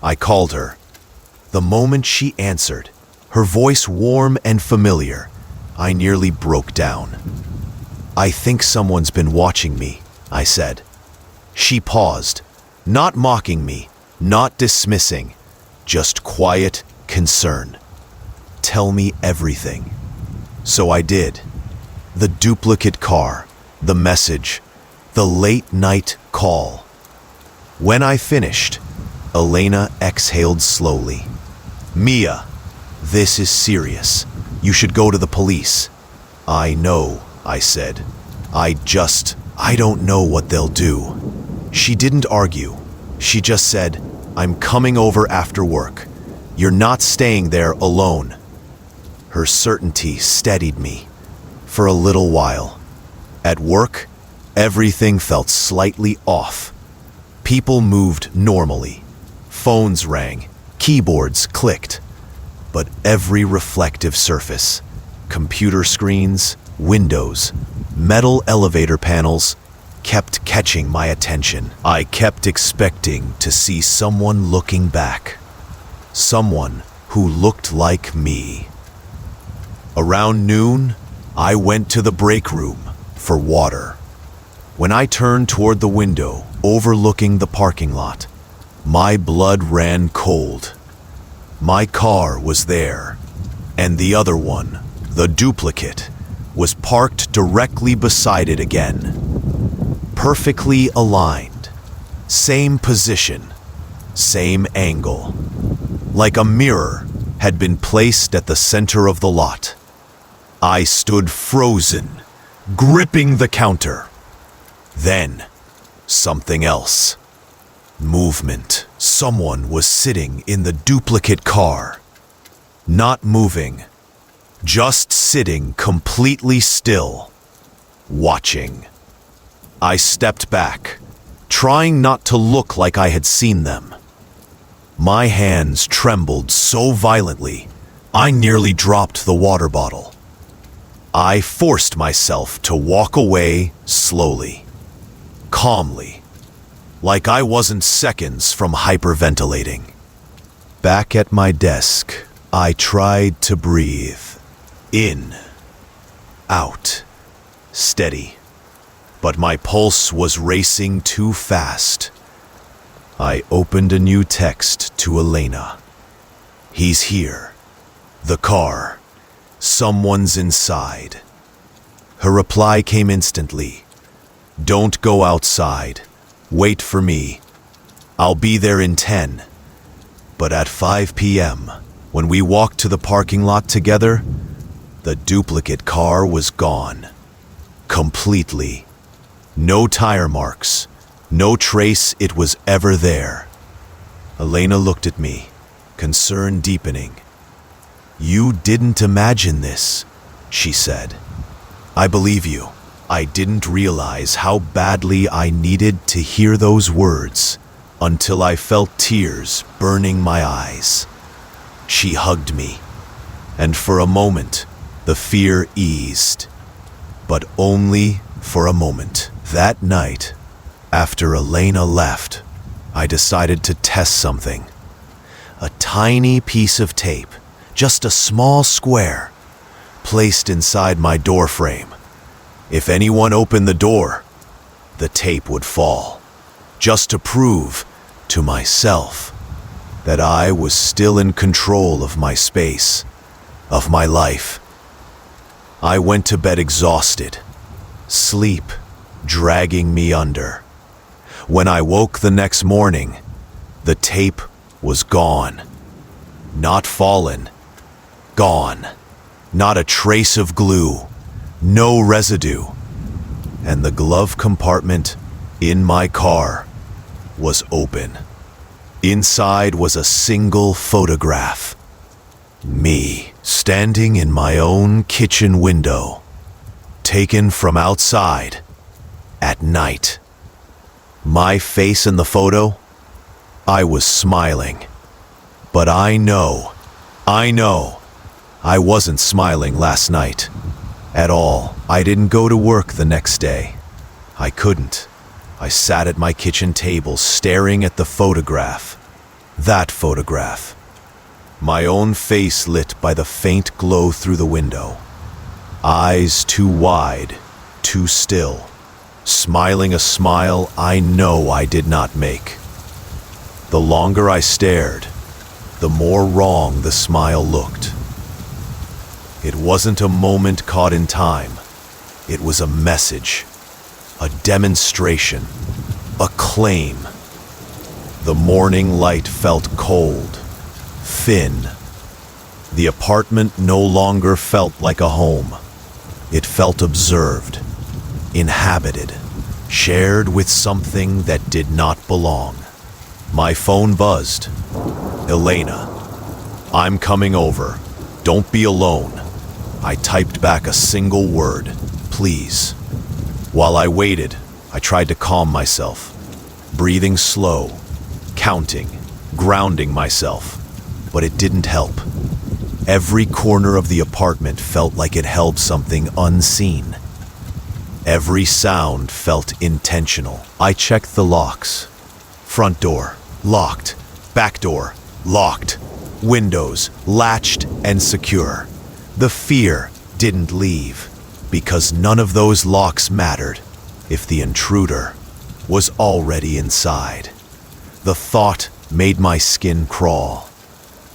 I called her. The moment she answered, her voice warm and familiar, I nearly broke down. "I think someone's been watching me," I said. She paused, not mocking me, not dismissing, just quiet concern. "Tell me everything." So I did. The duplicate car, the message, the late night call. When I finished, Elena exhaled slowly. "Mia, this is serious. You should go to the police." "I know," I said. I don't know what they'll do." She didn't argue. She just said, "I'm coming over after work. You're not staying there alone." Her certainty steadied me for a little while. At work, everything felt slightly off. People moved normally. Phones rang, keyboards clicked. But every reflective surface, computer screens, windows, metal elevator panels, kept catching my attention. I kept expecting to see someone looking back. Someone who looked like me. Around noon, I went to the break room for water. When I turned toward the window overlooking the parking lot, my blood ran cold. My car was there, and the other one, the duplicate, was parked directly beside it again. Perfectly aligned. Same position. Same angle. Like a mirror had been placed at the center of the lot. I stood frozen, gripping the counter. Then, something else. Movement. Someone was sitting in the duplicate car. Not moving. Just sitting completely still. Watching. I stepped back, trying not to look like I had seen them. My hands trembled so violently, I nearly dropped the water bottle. I forced myself to walk away slowly, calmly, like I wasn't seconds from hyperventilating. Back at my desk, I tried to breathe. In, out, steady. But my pulse was racing too fast. I opened a new text to Elena. He's here. The car. Someone's inside. Her reply came instantly. Don't go outside. Wait for me. I'll be there in 10. But at 5 p.m., when we walked to the parking lot together, the duplicate car was gone. Completely. No tire marks. No trace it was ever there. Elena looked at me, concern deepening. You didn't imagine this, she said. I believe you. I didn't realize how badly I needed to hear those words until I felt tears burning my eyes. She hugged me, and for a moment, the fear eased. But only for a moment. That night, after Elena left, I decided to test something. A tiny piece of tape, just a small square, placed inside my door frame. If anyone opened the door, the tape would fall, just to prove to myself that I was still in control of my space, of my life. I went to bed exhausted, sleep dragging me under. When I woke the next morning, the tape was gone. Not fallen. Gone. Not a trace of glue. No residue. And the glove compartment in my car was open. Inside was a single photograph. Me, standing in my own kitchen window. Taken from outside. At night. My face in the photo? I was smiling. But I know. I wasn't smiling last night. At all. I didn't go to work the next day. I couldn't. I sat at my kitchen table staring at the photograph. That photograph. My own face lit by the faint glow through the window. Eyes too wide, too still. Smiling a smile I know I did not make. The longer I stared, the more wrong the smile looked. It wasn't a moment caught in time. It was a message, a demonstration, a claim. The morning light felt cold, thin. The apartment no longer felt like a home. It felt observed, inhabited, shared with something that did not belong. My phone buzzed. Elena, I'm coming over. Don't be alone. I typed back a single word, please. While I waited, I tried to calm myself, breathing slow, counting, grounding myself, but it didn't help. Every corner of the apartment felt like it held something unseen. Every sound felt intentional. I checked the locks. Front door, locked. Back door, locked. Windows, latched and secure. The fear didn't leave, because none of those locks mattered if the intruder was already inside. The thought made my skin crawl.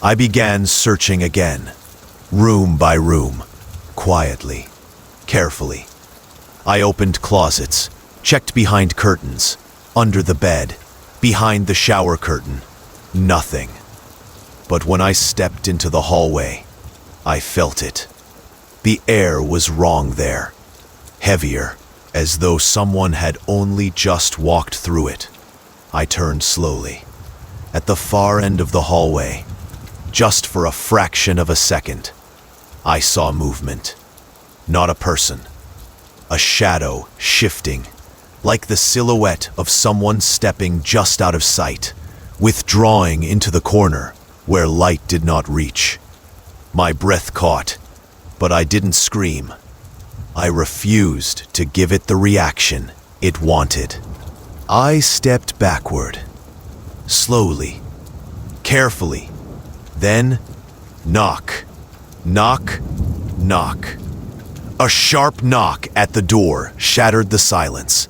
I began searching again, room by room, quietly, carefully. I opened closets, checked behind curtains, under the bed, behind the shower curtain. Nothing. But when I stepped into the hallway, I felt it. The air was wrong there, heavier, as though someone had only just walked through it. I turned slowly. At the far end of the hallway, just for a fraction of a second, I saw movement. Not a person. A shadow shifting, like the silhouette of someone stepping just out of sight, withdrawing into the corner where light did not reach. My breath caught, but I didn't scream. I refused to give it the reaction it wanted. I stepped backward, slowly, carefully. Then, knock, knock, knock. A sharp knock at the door shattered the silence.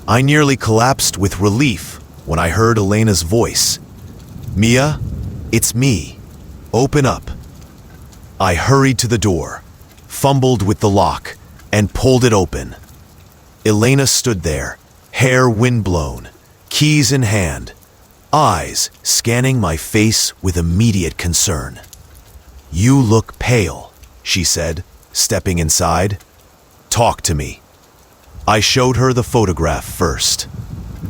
I nearly collapsed with relief when I heard Elena's voice. "Mia, it's me. Open up." I hurried to the door, fumbled with the lock, and pulled it open. Elena stood there, hair windblown, keys in hand, eyes scanning my face with immediate concern. "You look pale," she said, stepping inside. "Talk to me." I showed her the photograph first.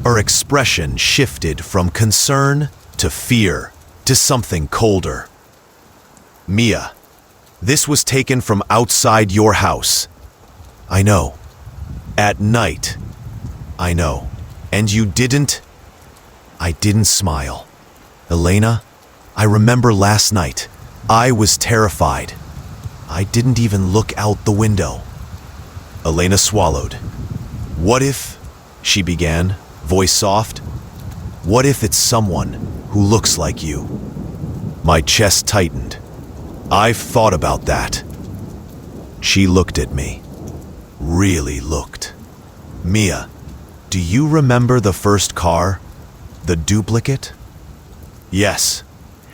Her expression shifted from concern to fear to something colder. "Mia, this was taken from outside your house." "I know." "At night." "I know." "And you didn't?" I didn't smile. "Elena, I remember last night. I was terrified. I didn't even look out the window." Elena swallowed. "What if," she began, voice soft, "what if it's someone who looks like you?" My chest tightened. "I've thought about that." She looked at me. Really looked. "Mia, do you remember the first car? The duplicate?" "Yes."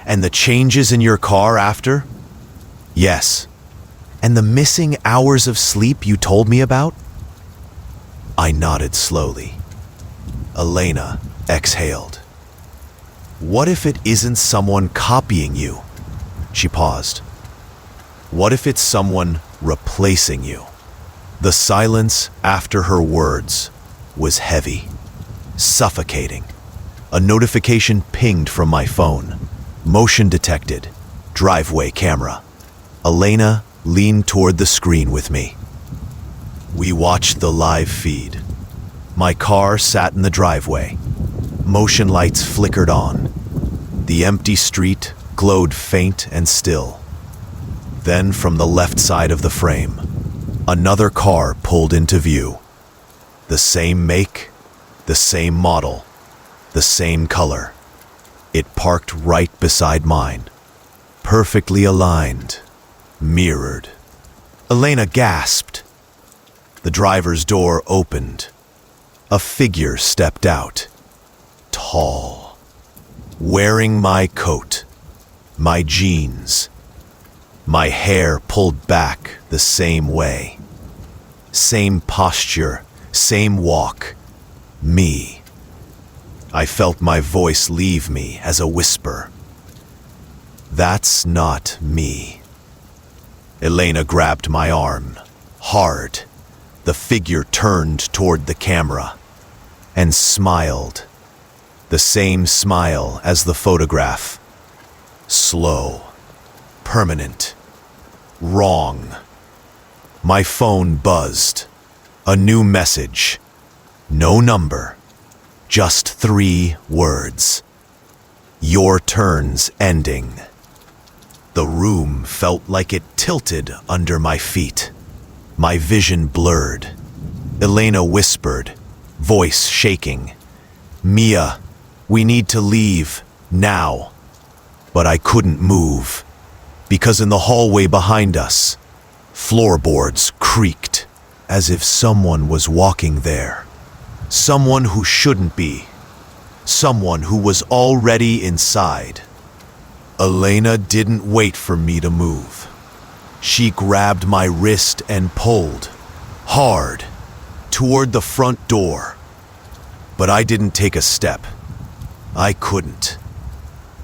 "And the changes in your car after?" "Yes." "And the missing hours of sleep you told me about?" I nodded slowly. Elena exhaled. "What if it isn't someone copying you?" She paused. "What if it's someone replacing you?" The silence after her words was heavy, suffocating. A notification pinged from my phone. Motion detected. Driveway camera. Elena leaned toward the screen with me. We watched the live feed. My car sat in the driveway. Motion lights flickered on. The empty street glowed faint and still. Then from the left side of the frame, another car pulled into view. The same make, the same model, the same color. It parked right beside mine, perfectly aligned, mirrored. Elena gasped. The driver's door opened. A figure stepped out, tall, wearing my coat, my jeans, my hair pulled back the same way. Same posture, same walk. Me. I felt my voice leave me as a whisper. "That's not me." Elena grabbed my arm, hard. The figure turned toward the camera and smiled. The same smile as the photograph. Slow, permanent, wrong. My phone buzzed. A new message. No number. Just 3 words. "Your turn's ending." The room felt like it tilted under my feet. My vision blurred. Elena whispered, voice shaking, "Mia, we need to leave, now." But I couldn't move, because in the hallway behind us, floorboards creaked, as if someone was walking there. Someone who shouldn't be. Someone who was already inside. Elena didn't wait for me to move. She grabbed my wrist and pulled, hard, toward the front door. But I didn't take a step. I couldn't.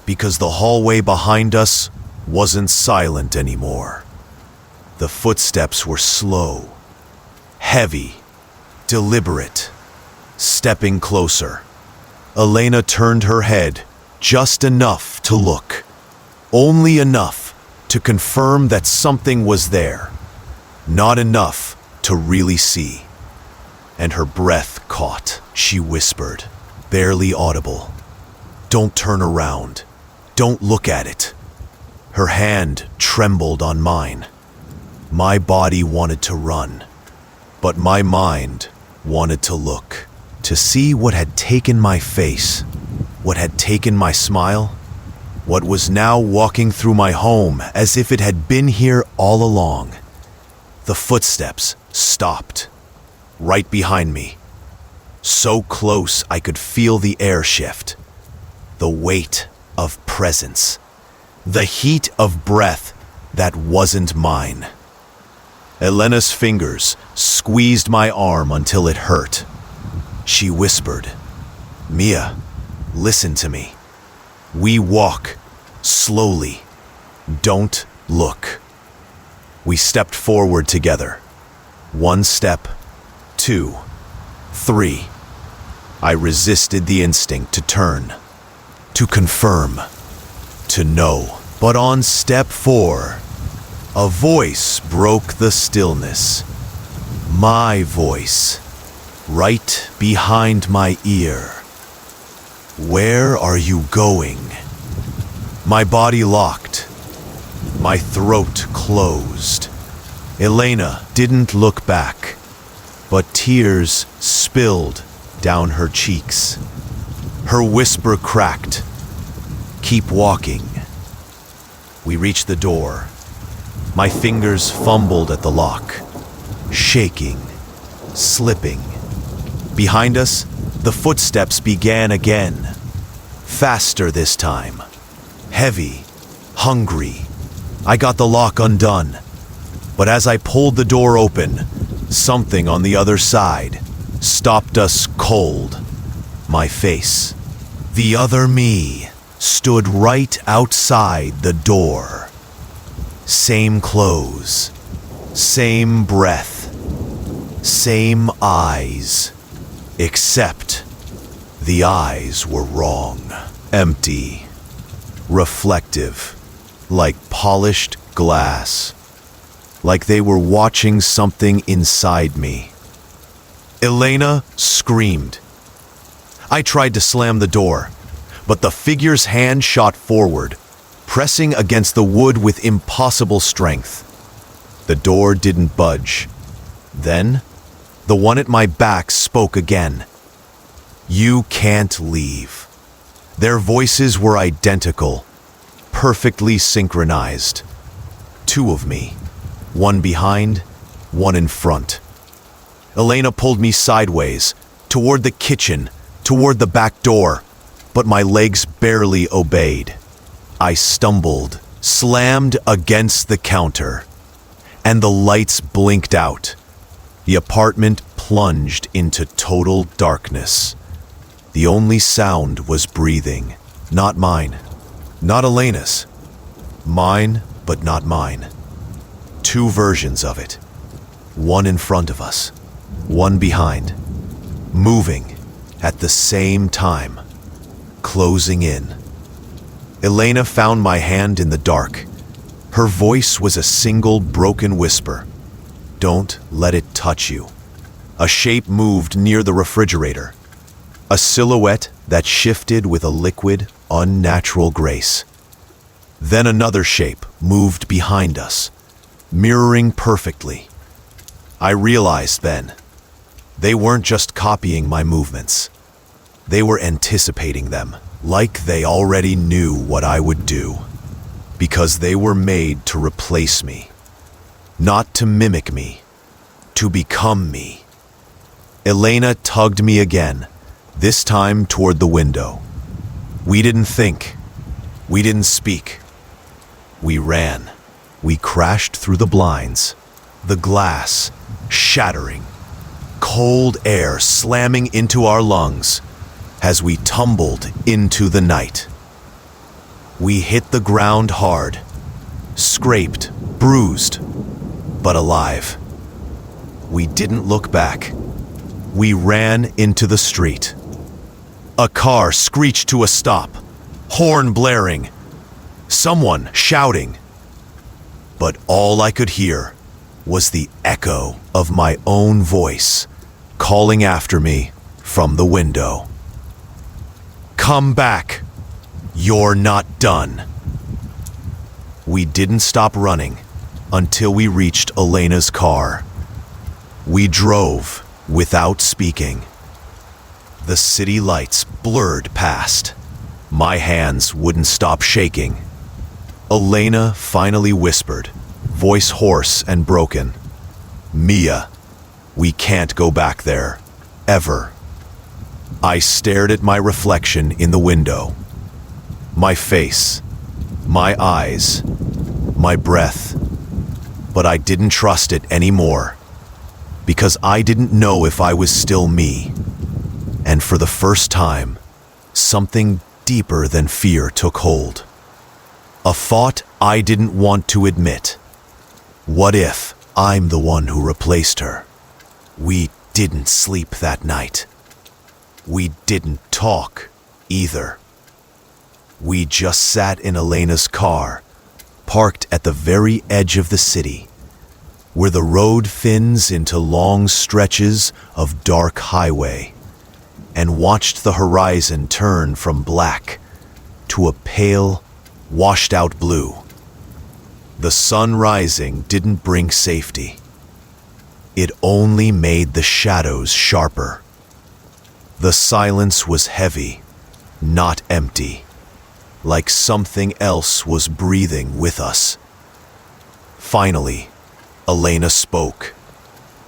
Because the hallway behind us wasn't silent anymore. The footsteps were slow, heavy, deliberate, stepping closer. Elena turned her head just enough to look. Only enough to confirm that something was there. Not enough to really see. And her breath caught. She whispered, barely audible, "Don't turn around. Don't look at it." Her hand trembled on mine. My body wanted to run, but my mind wanted to look, to see what had taken my face, what had taken my smile, what was now walking through my home as if it had been here all along. The footsteps stopped, right behind me, so close I could feel the air shift, the weight of presence, the heat of breath that wasn't mine. Elena's fingers squeezed my arm until it hurt. She whispered, "Mia, listen to me. We walk slowly. Don't look." We stepped forward together. 1 step, 2, 3. I resisted the instinct to turn, to confirm, to know. But on step 4, a voice broke the stillness. My voice, right behind my ear. "Where are you going?" My body locked. My throat closed. Elena didn't look back, but tears spilled down her cheeks. Her whisper cracked, "Keep walking." We reached the door. My fingers fumbled at the lock, shaking, slipping. Behind us, the footsteps began again. Faster this time. Heavy, hungry. I got the lock undone. But as I pulled the door open, something on the other side stopped us cold. My face. The other me stood right outside the door. Same clothes, same breath, same eyes. Except the eyes were wrong. Empty, reflective, like polished glass. Like they were watching something inside me. Elena screamed. I tried to slam the door, but the figure's hand shot forward, pressing against the wood with impossible strength. The door didn't budge. Then, the one at my back spoke again. "You can't leave." Their voices were identical, perfectly synchronized. 2 of me, one behind, one in front. Elena pulled me sideways, toward the kitchen, toward the back door, but my legs barely obeyed. I stumbled, slammed against the counter, and the lights blinked out. The apartment plunged into total darkness. The only sound was breathing. Not mine. Not Elena's. Mine, but not mine. 2 versions of it. One in front of us, one behind. Moving at the same time. Closing in. Elena found my hand in the dark. Her voice was a single broken whisper. "Don't let it touch you." A shape moved near the refrigerator. A silhouette that shifted with a liquid, unnatural grace. Then another shape moved behind us, mirroring perfectly. I realized then, they weren't just copying my movements. They were anticipating them, like they already knew what I would do. Because they were made to replace me. Not to mimic me, to become me. Elena tugged me again, this time toward the window. We didn't think. We didn't speak. We ran. We crashed through the blinds, the glass shattering, cold air slamming into our lungs as we tumbled into the night. We hit the ground hard, scraped, bruised, but alive. We didn't look back. We ran into the street. A car screeched to a stop, horn blaring, someone shouting. But all I could hear was the echo of my own voice calling after me from the window. Come back. You're not done. We didn't stop running until we reached Elena's car. We drove without speaking. The city lights blurred past. My hands wouldn't stop shaking. Elena finally whispered, voice hoarse and broken, "Mia, we can't go back there. Ever." I stared at my reflection in the window. My face, my eyes, my breath. But I didn't trust it anymore, because I didn't know if I was still me. And for the first time, something deeper than fear took hold. A thought I didn't want to admit. What if I'm the one who replaced her? We didn't sleep that night. We didn't talk either. We just sat in Elena's car, parked at the very edge of the city, where the road thins into long stretches of dark highway, and watched the horizon turn from black to a pale, washed-out blue. The sun rising didn't bring safety. It only made the shadows sharper. The silence was heavy, not empty, like something else was breathing with us. Finally, Elena spoke.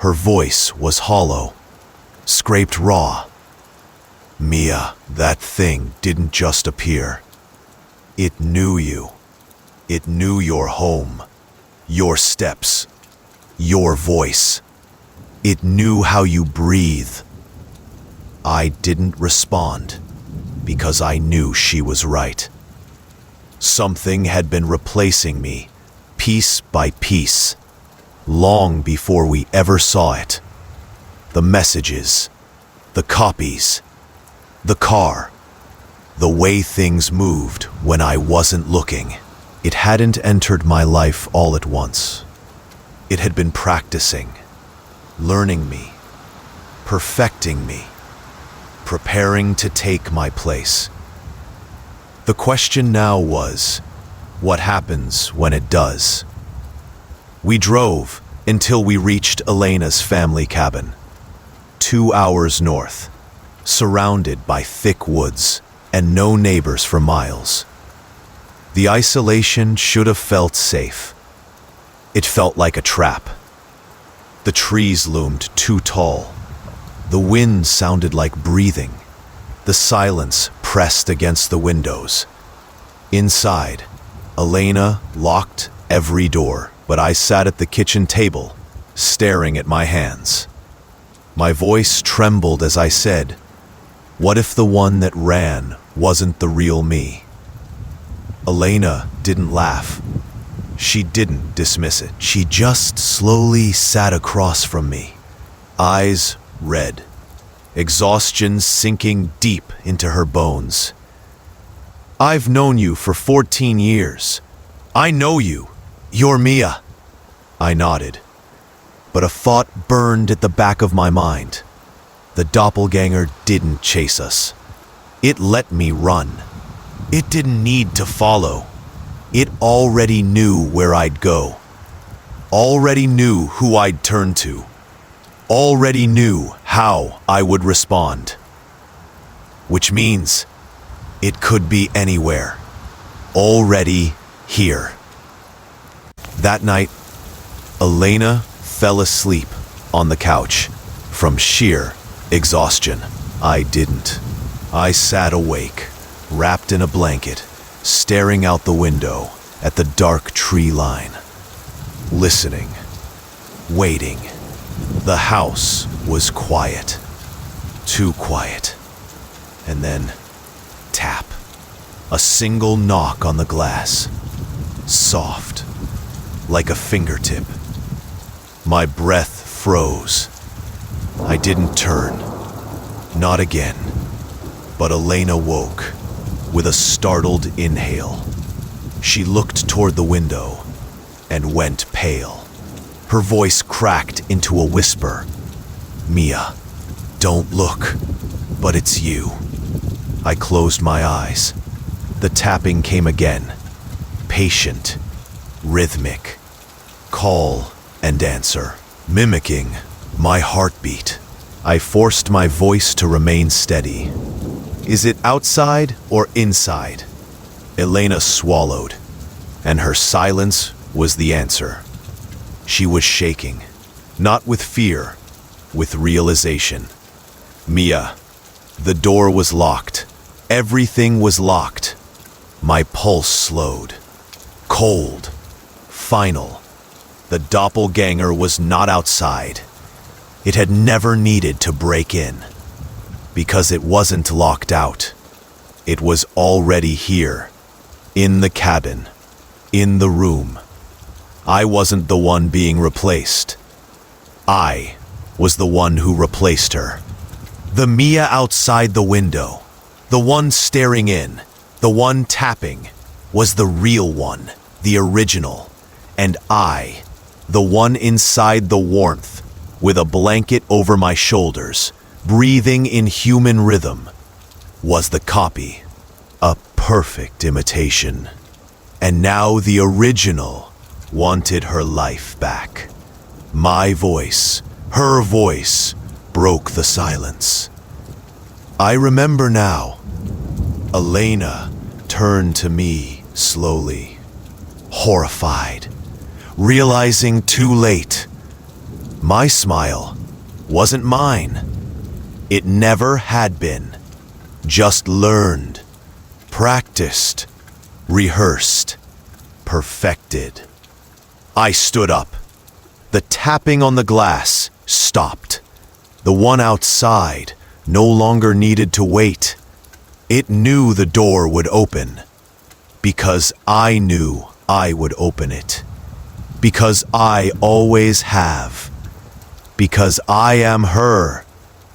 Her voice was hollow, scraped raw. "Mia, that thing didn't just appear. It knew you. It knew your home, your steps, your voice. It knew how you breathe." I didn't respond because I knew she was right. Something had been replacing me, piece by piece, long before we ever saw it. The messages, the copies, the car, the way things moved when I wasn't looking. It hadn't entered my life all at once. It had been practicing, learning me, perfecting me, preparing to take my place. The question now was, what happens when it does? We drove until we reached Elena's family cabin, 2 hours north, surrounded by thick woods and no neighbors for miles. The isolation should have felt safe. It felt like a trap. The trees loomed too tall. The wind sounded like breathing. The silence pressed against the windows. Inside, Elena locked every door, but I sat at the kitchen table, staring at my hands. My voice trembled as I said, "What if the one that ran wasn't the real me?" Elena didn't laugh. She didn't dismiss it. She just slowly sat across from me, eyes red, exhaustion sinking deep into her bones. "I've known you for 14 years. I know you. You're Mia." I nodded, but a thought burned at the back of my mind. The doppelganger didn't chase us. It let me run. It didn't need to follow. It already knew where I'd go. Already knew who I'd turn to. Already knew how I would respond. Which means it could be anywhere. Already here. That night, Elena fell asleep on the couch from sheer exhaustion. I didn't. I sat awake, wrapped in a blanket, staring out the window, at the dark tree line, listening, waiting. The house was quiet, too quiet. And then, tap. A single knock on the glass, soft, like a fingertip. My breath froze. I didn't turn, not again. But Elena woke with a startled inhale. She looked toward the window and went pale. Her voice cracked into a whisper. "Mia, don't look, but it's you." I closed my eyes. The tapping came again, patient, rhythmic. Call and answer, mimicking my heartbeat. I forced my voice to remain steady. "Is it outside or inside?" Elena swallowed, and her silence was the answer. She was shaking, not with fear, with realization. "Mia, the door was locked. Everything was locked." My pulse slowed. Cold. Final. The doppelganger was not outside. It had never needed to break in. Because it wasn't locked out. It was already here. In the cabin. In the room. I wasn't the one being replaced. I was the one who replaced her. The Mia outside the window, the one staring in, the one tapping, was the real one, the original. And I, the one inside the warmth, with a blanket over my shoulders, breathing in human rhythm, was the copy, a perfect imitation. And now the original wanted her life back. My voice, her voice, broke the silence. I remember now. Elena turned to me slowly, horrified, realizing too late. My smile wasn't mine. It never had been. Just learned, practiced, rehearsed, perfected. I stood up. The tapping on the glass stopped. The one outside no longer needed to wait. It knew the door would open. Because I knew I would open it. Because I always have. Because I am her,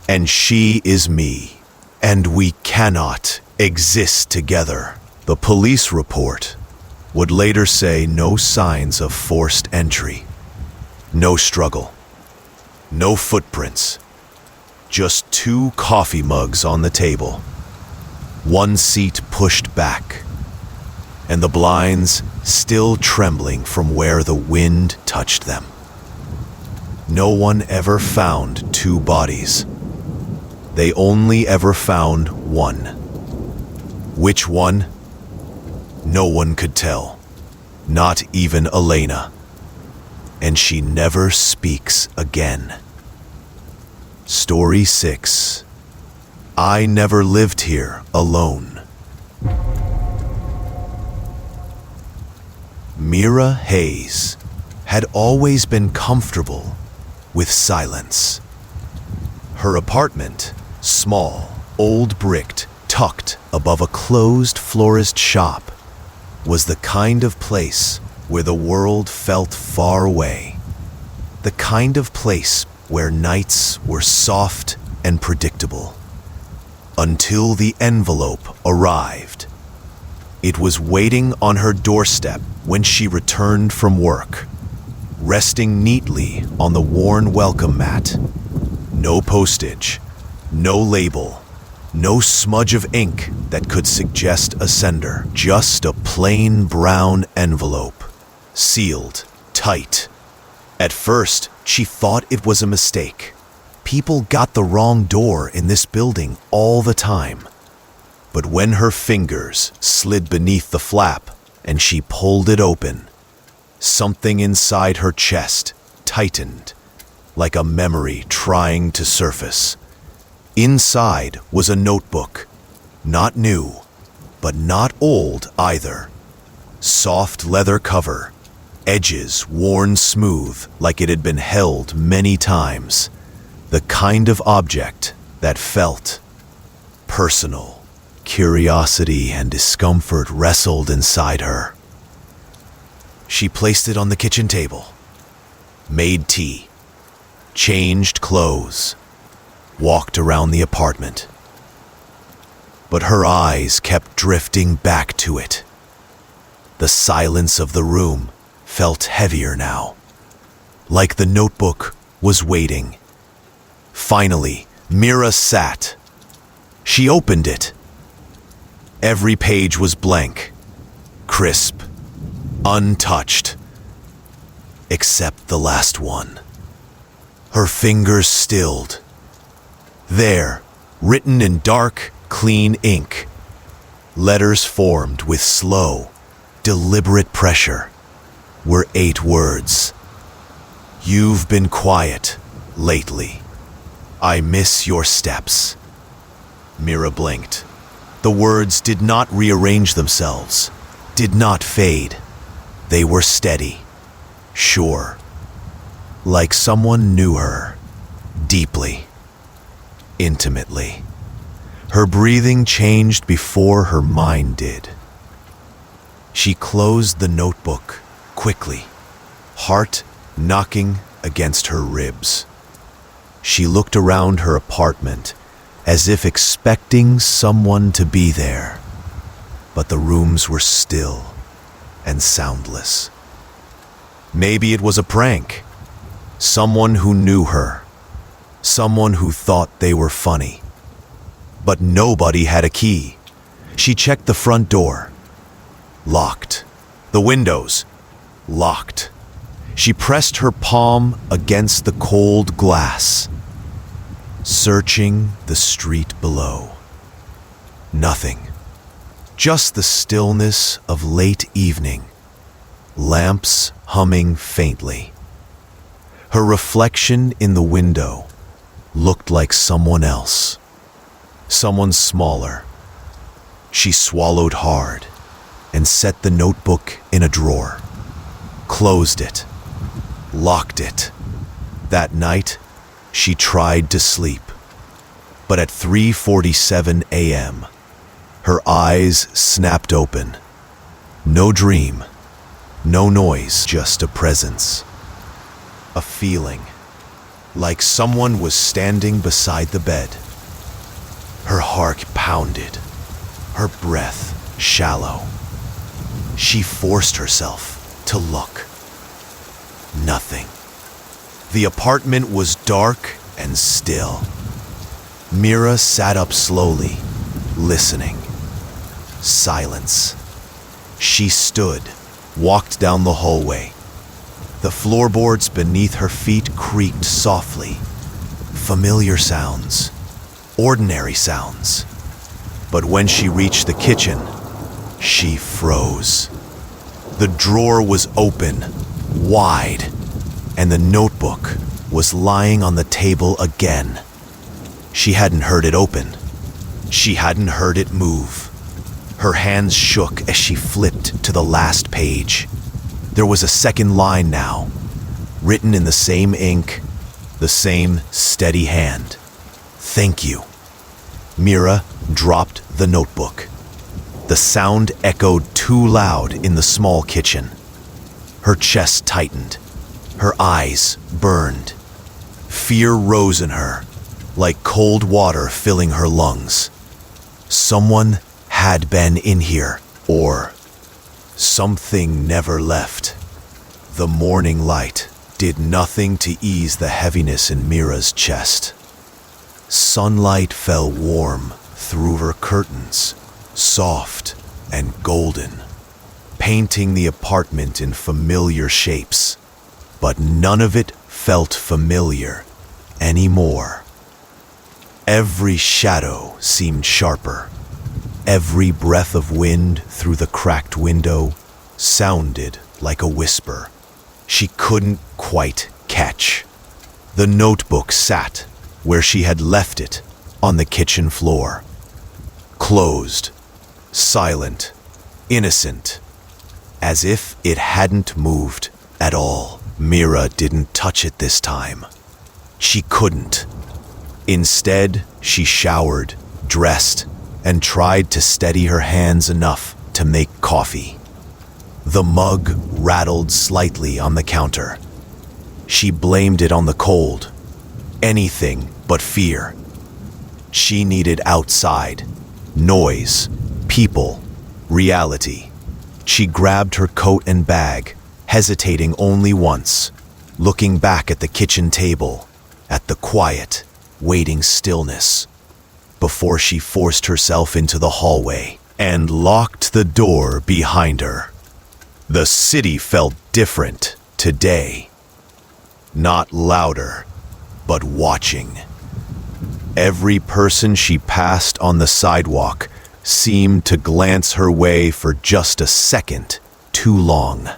and she is me. And we cannot exist together. The police report would later say no signs of forced entry. No struggle. No footprints. Just 2 coffee mugs on the table. 1 seat pushed back. And the blinds still trembling from where the wind touched them. No one ever found 2 bodies. They only ever found 1. Which one? No one could tell. Not even Elena. And she never speaks again. Story 6. I never lived here alone. Mira Hayes had always been comfortable with silence. Her apartment, small, old bricked, tucked above a closed florist shop, was the kind of place where the world felt far away. The kind of place where nights were soft and predictable. Until the envelope arrived. It was waiting on her doorstep when she returned from work, resting neatly on the worn welcome mat. No postage, no label, no smudge of ink that could suggest a sender. Just a plain brown envelope, sealed tight. At first, she thought it was a mistake. People got the wrong door in this building all the time. But when her fingers slid beneath the flap and she pulled it open, something inside her chest tightened, like a memory trying to surface. Inside was a notebook, not new, but not old either. Soft leather cover, edges worn smooth like it had been held many times. The kind of object that felt personal. Curiosity and discomfort wrestled inside her. She placed it on the kitchen table, made tea, changed clothes, walked around the apartment. But her eyes kept drifting back to it. The silence of the room felt heavier now, like the notebook was waiting. Finally, Mira sat. She opened it. Every page was blank, crisp, untouched, except the last one. Her fingers stilled. There, written in dark, clean ink, letters formed with slow, deliberate pressure, were 8 words. You've been quiet lately. I miss your steps. Mira blinked. The words did not rearrange themselves, did not fade. They were steady, sure, like someone knew her, deeply, intimately. Her breathing changed before her mind did. She closed the notebook quickly, heart knocking against her ribs. She looked around her apartment as if expecting someone to be there, but the rooms were still and soundless. Maybe it was a prank. Someone who knew her. Someone who thought they were funny. But nobody had a key. She checked the front door. Locked. The windows. Locked. She pressed her palm against the cold glass, searching the street below. Nothing. Just the stillness of late evening, lamps humming faintly. Her reflection in the window looked like someone else, someone smaller. She swallowed hard and set the notebook in a drawer, closed it, locked it. That night, she tried to sleep, but at 3:47 a.m., her eyes snapped open. No dream, no noise, just a presence. A feeling, like someone was standing beside the bed. Her heart pounded, her breath shallow. She forced herself to look. Nothing. The apartment was dark and still. Mira sat up slowly, listening. Silence. She stood, walked down the hallway. The floorboards beneath her feet creaked softly. Familiar sounds. Ordinary sounds. But when she reached the kitchen, she froze. The drawer was open, wide, and the notebook was lying on the table again. She hadn't heard it open. She hadn't heard it move. Her hands shook as she flipped to the last page. There was a second line now, written in the same ink, the same steady hand. Thank you. Mira dropped the notebook. The sound echoed too loud in the small kitchen. Her chest tightened. Her eyes burned. Fear rose in her, like cold water filling her lungs. Someone had been in here, or something never left. The morning light did nothing to ease the heaviness in Mira's chest. Sunlight fell warm through her curtains, soft and golden, painting the apartment in familiar shapes. But none of it felt familiar anymore. Every shadow seemed sharper. Every breath of wind through the cracked window sounded like a whisper she couldn't quite catch. The notebook sat where she had left it, on the kitchen floor. Closed, silent, innocent, as if it hadn't moved at all. Mira didn't touch it this time. She couldn't. Instead, she showered, dressed, and tried to steady her hands enough to make coffee. The mug rattled slightly on the counter. She blamed it on the cold. Anything but fear. She needed outside. Noise. People. Reality. She grabbed her coat and bag, hesitating only once, looking back at the kitchen table, at the quiet, waiting stillness, before she forced herself into the hallway and locked the door behind her. The city felt different today. Not louder, but watching. Every person she passed on the sidewalk seemed to glance her way for just a second too long.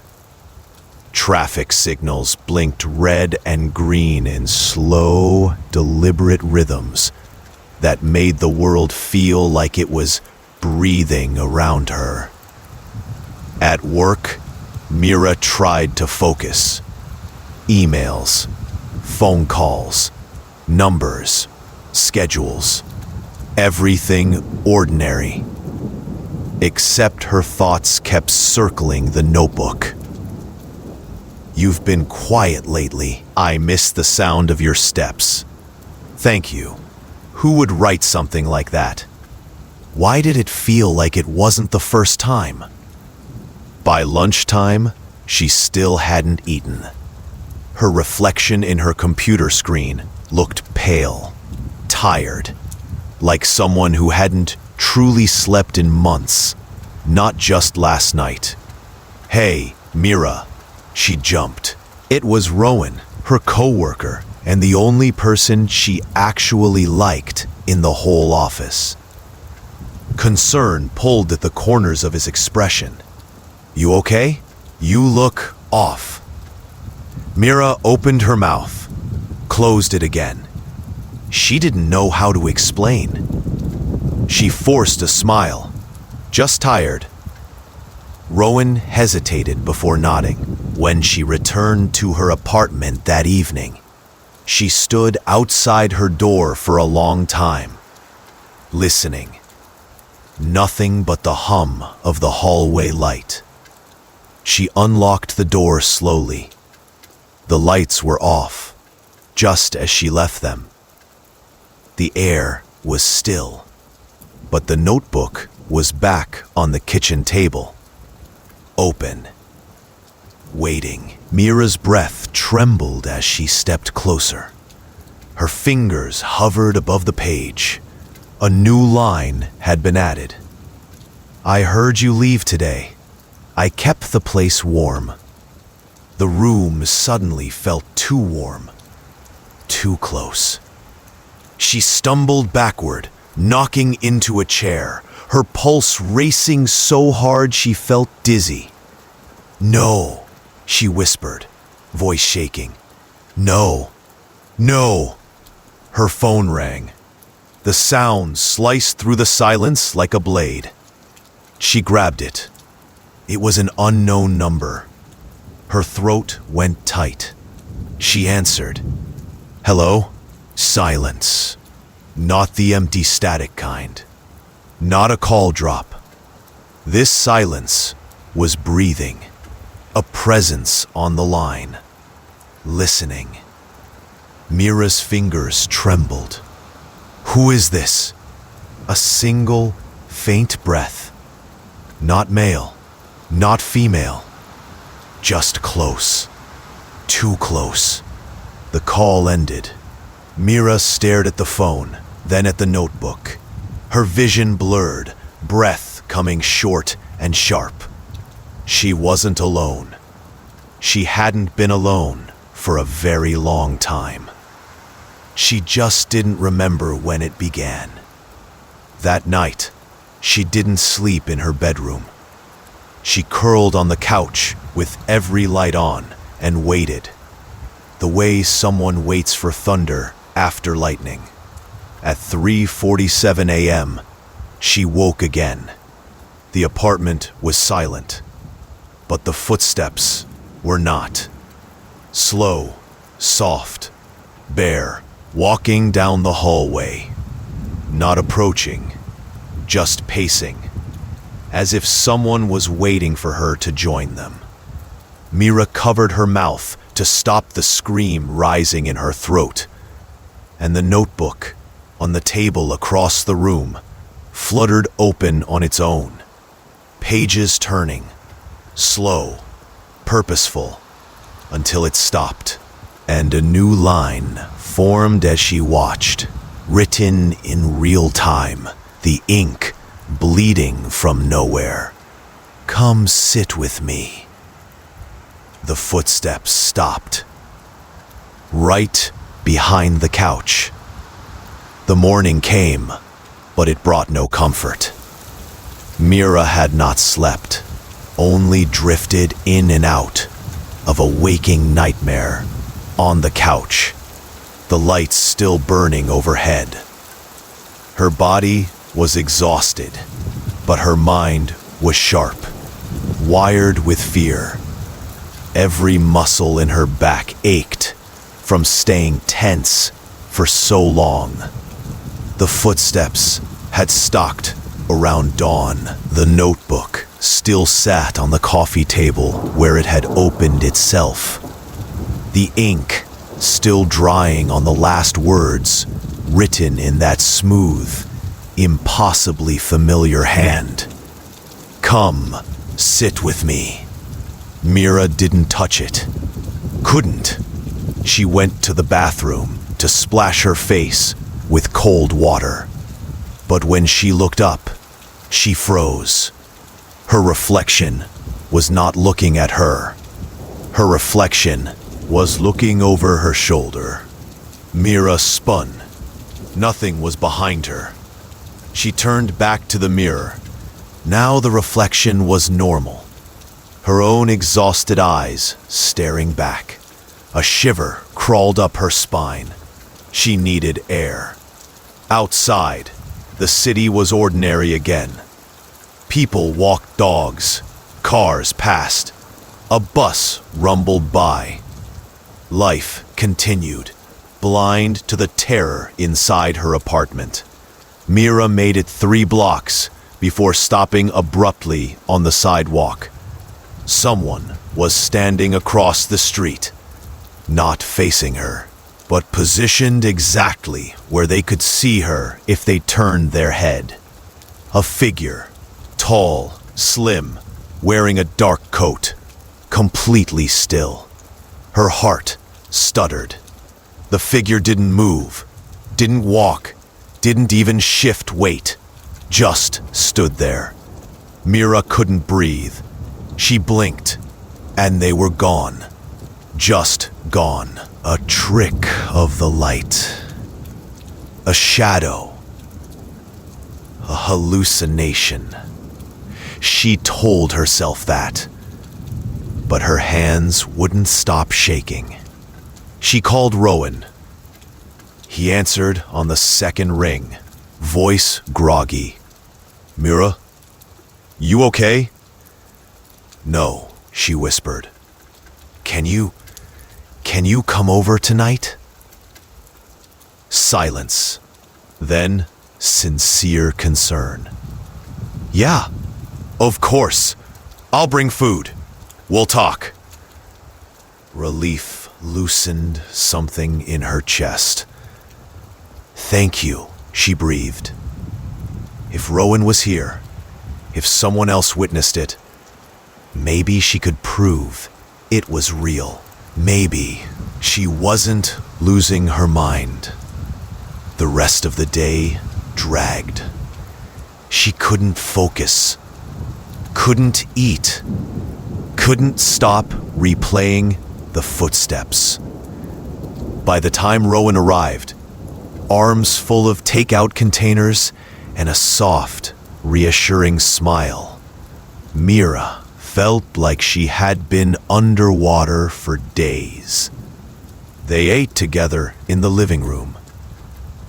Traffic signals blinked red and green in slow, deliberate rhythms that made the world feel like it was breathing around her. At work, Mira tried to focus. Emails, phone calls, numbers, schedules, everything ordinary. Except her thoughts kept circling the notebook. You've been quiet lately. I miss the sound of your steps. Thank you. Who would write something like that? Why did it feel like it wasn't the first time? By lunchtime, she still hadn't eaten. Her reflection in her computer screen looked pale, tired, like someone who hadn't truly slept in months, not just last night. Hey, Mira. She jumped. It was Rowan, her coworker, and the only person she actually liked in the whole office. Concern pulled at the corners of his expression. You okay? You look off. Mira opened her mouth, closed it again. She didn't know how to explain. She forced a smile. Just tired. Rowan hesitated before nodding. When she returned to her apartment that evening, she stood outside her door for a long time, listening. Nothing but the hum of the hallway light. She unlocked the door slowly. The lights were off, just as she left them. The air was still, but the notebook was back on the kitchen table. Open. Waiting. Mira's breath trembled as she stepped closer. Her fingers hovered above the page. A new line had been added. I heard you leave today. I kept the place warm. The room suddenly felt too warm. Too close. She stumbled backward, knocking into a chair, her pulse racing so hard she felt dizzy. No, she whispered, voice shaking. No, no. Her phone rang. The sound sliced through the silence like a blade. She grabbed it. It was an unknown number. Her throat went tight. She answered. Hello? Silence. Not the empty static kind. Not a call drop. This silence was breathing. A presence on the line. Listening. Mira's fingers trembled. Who is this? A single, faint breath. Not male. Not female. Just close. Too close. The call ended. Mira stared at the phone, then at the notebook. Her vision blurred, breath coming short and sharp. She wasn't alone. She hadn't been alone for a very long time. She just didn't remember when it began. That night, she didn't sleep in her bedroom. She curled on the couch with every light on and waited, the way someone waits for thunder after lightning. At 3:47 a.m., she woke again. The apartment was silent. But the footsteps were not. Slow, soft, bare, walking down the hallway. Not approaching, just pacing, as if someone was waiting for her to join them. Mira covered her mouth to stop the scream rising in her throat, and the notebook on the table across the room fluttered open on its own, pages turning, slow, purposeful, until it stopped, and a new line formed as she watched, written in real time, the ink bleeding from nowhere. "Come sit with me." The footsteps stopped, right behind the couch. The morning came, but it brought no comfort. Mira had not slept, only drifted in and out of a waking nightmare on the couch, the lights still burning overhead. Her body was exhausted, but her mind was sharp, wired with fear. Every muscle in her back ached from staying tense for so long. The footsteps had stopped around dawn. The notebook still sat on the coffee table where it had opened itself. The ink still drying on the last words written in that smooth, impossibly familiar hand. "Come, sit with me." Mira didn't touch it. Couldn't. She went to the bathroom to splash her face with cold water. But when she looked up, she froze. Her reflection was not looking at her. Her reflection was looking over her shoulder. Mira spun. Nothing was behind her. She turned back to the mirror. Now the reflection was normal. Her own exhausted eyes staring back. A shiver crawled up her spine. She needed air. Outside, the city was ordinary again. People walked dogs. Cars passed. A bus rumbled by. Life continued, blind to the terror inside her apartment. Mira made it 3 blocks before stopping abruptly on the sidewalk. Someone was standing across the street, not facing her, but positioned exactly where they could see her if they turned their head. A figure, tall, slim, wearing a dark coat, completely still. Her heart stuttered. The figure didn't move, didn't walk, didn't even shift weight, just stood there. Mira couldn't breathe. She blinked, and they were gone. Just gone. A trick of the light. A shadow. A hallucination. She told herself that. But her hands wouldn't stop shaking. She called Rowan. He answered on the second ring, voice groggy. "Mira, you okay?" "No," she whispered. Can you come over tonight?" Silence. Then sincere concern. "Yeah, of course. I'll bring food. We'll talk." Relief loosened something in her chest. "Thank you," she breathed. If Rowan was here, if someone else witnessed it, maybe she could prove it was real. Maybe she wasn't losing her mind. The rest of the day dragged. She couldn't focus, couldn't eat, couldn't stop replaying the footsteps. By the time Rowan arrived, arms full of takeout containers and a soft, reassuring smile, Mira felt like she had been underwater for days. They ate together in the living room.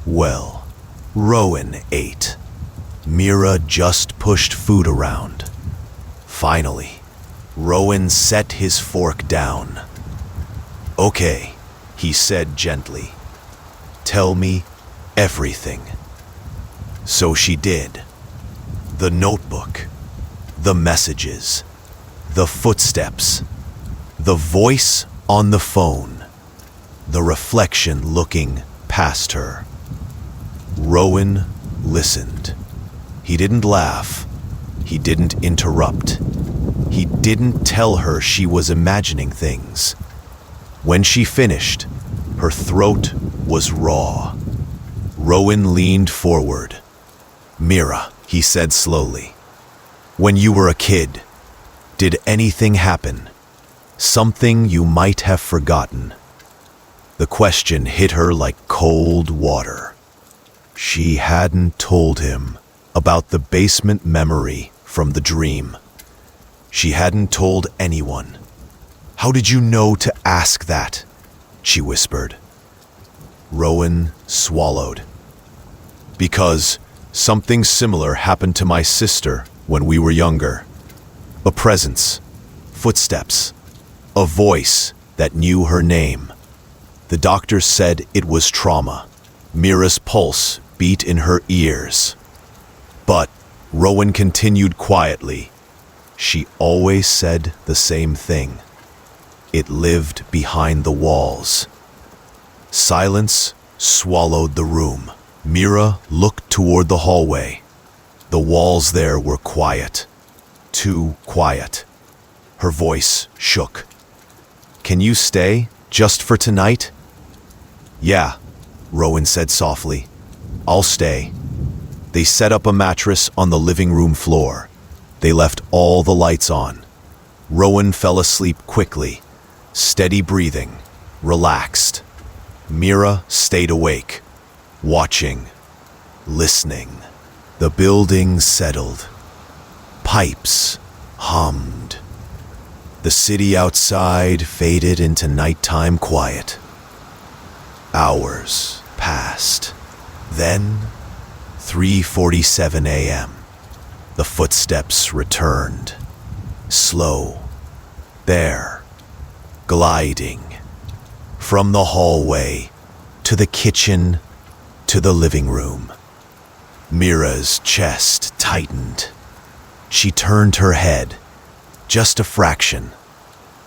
Well, Rowan ate. Mira just pushed food around. Finally, Rowan set his fork down. "Okay," he said gently. "Tell me everything." So she did. The notebook, the messages, the footsteps, the voice on the phone, the reflection looking past her. Rowan listened. He didn't laugh. He didn't interrupt. He didn't tell her she was imagining things. When she finished, her throat was raw. Rowan leaned forward. "Mira," he said slowly, "when you were a kid, did anything happen? Something you might have forgotten?" The question hit her like cold water. She hadn't told him about the basement memory from the dream. She hadn't told anyone. "How did you know to ask that?" she whispered. Rowan swallowed. "Because something similar happened to my sister when we were younger. A presence, footsteps, a voice that knew her name. The doctor said it was trauma. Mira's pulse beat in her ears. But," Rowan continued quietly, "she always said the same thing. It lived behind the walls." Silence swallowed the room. Mira looked toward the hallway. The walls there were quiet. Too quiet. Her voice shook. "Can you stay, just for tonight?" "Yeah," Rowan said softly. "I'll stay." They set up a mattress on the living room floor. They left all the lights on. Rowan fell asleep quickly, steady breathing, relaxed. Mira stayed awake, watching, listening. The building settled. Pipes hummed. The city outside faded into nighttime quiet. Hours passed. Then, 3:47 a.m., the footsteps returned. Slow. There. Gliding. From the hallway, to the kitchen, to the living room. Mira's chest tightened. She turned her head, just a fraction,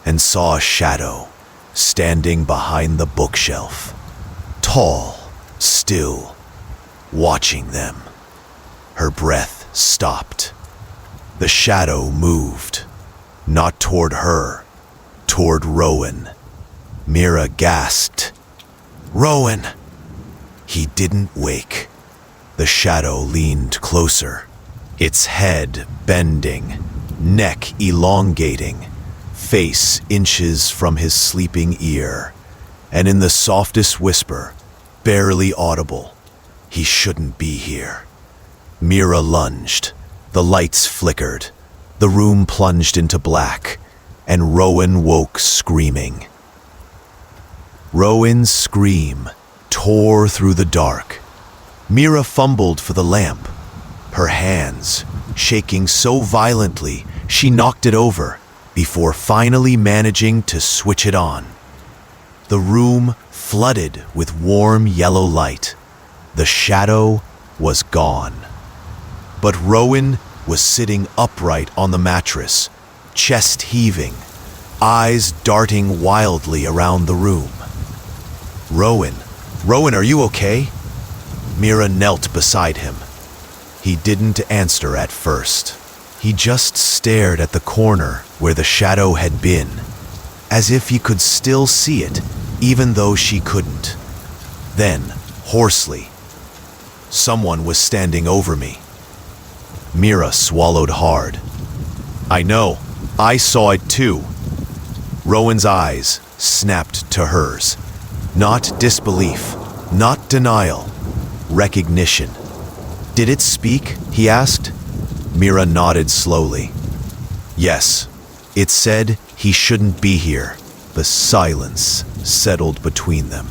and saw a shadow standing behind the bookshelf. Tall, still, watching them. Her breath stopped. The shadow moved, not toward her, toward Rowan. Mira gasped. "Rowan!" He didn't wake. The shadow leaned closer, its head bending, neck elongating, face inches from his sleeping ear, and in the softest whisper, barely audible, "He shouldn't be here." Mira lunged. The lights flickered. The room plunged into black, and Rowan woke screaming. Rowan's scream tore through the dark. Mira fumbled for the lamp, her hands shaking so violently she knocked it over before finally managing to switch it on. The room flooded with warm yellow light. The shadow was gone. But Rowan was sitting upright on the mattress, chest heaving, eyes darting wildly around the room. Rowan, are you okay?" Mira knelt beside him. He didn't answer at first. He just stared at the corner where the shadow had been, as if he could still see it, even though she couldn't. Then, hoarsely, "Someone was standing over me." Mira swallowed hard. "I know. I saw it too." Rowan's eyes snapped to hers. Not disbelief, not denial, recognition. "Did it speak?" he asked. Mira nodded slowly. "Yes, it said he shouldn't be here." The silence settled between them,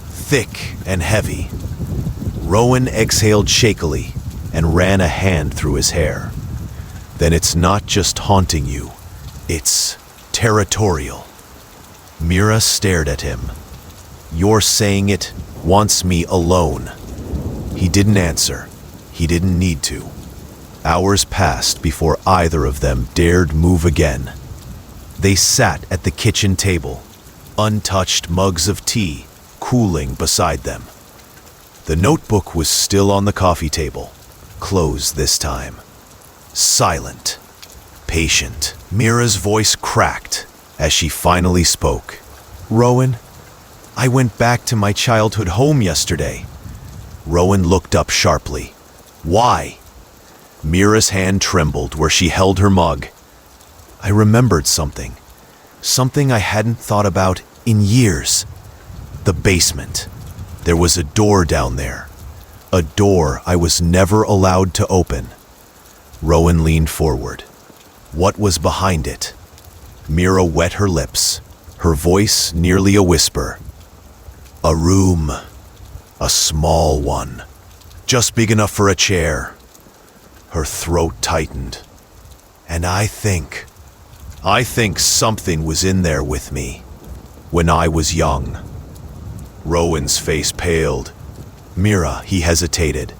thick and heavy. Rowan exhaled shakily and ran a hand through his hair. "Then it's not just haunting you. It's territorial. Mira stared at him. You're saying it wants me alone. He didn't answer. He didn't need to. Hours passed before either of them dared move again. They sat at the kitchen table, untouched mugs of tea cooling beside them. The notebook was still on the coffee table, closed this time. Silent, patient. Mira's voice cracked as she finally spoke. Rowan, I went back to my childhood home yesterday. Rowan looked up sharply. Why? Mira's hand trembled where she held her mug. I remembered something. Something I hadn't thought about in years. The basement. There was a door down there. A door I was never allowed to open. Rowan leaned forward. What was behind it? Mira wet her lips, her voice nearly a whisper. A room. A small one. Just big enough for a chair. Her throat tightened. And I think something was in there with me when I was young. Rowan's face paled. Mira, he hesitated.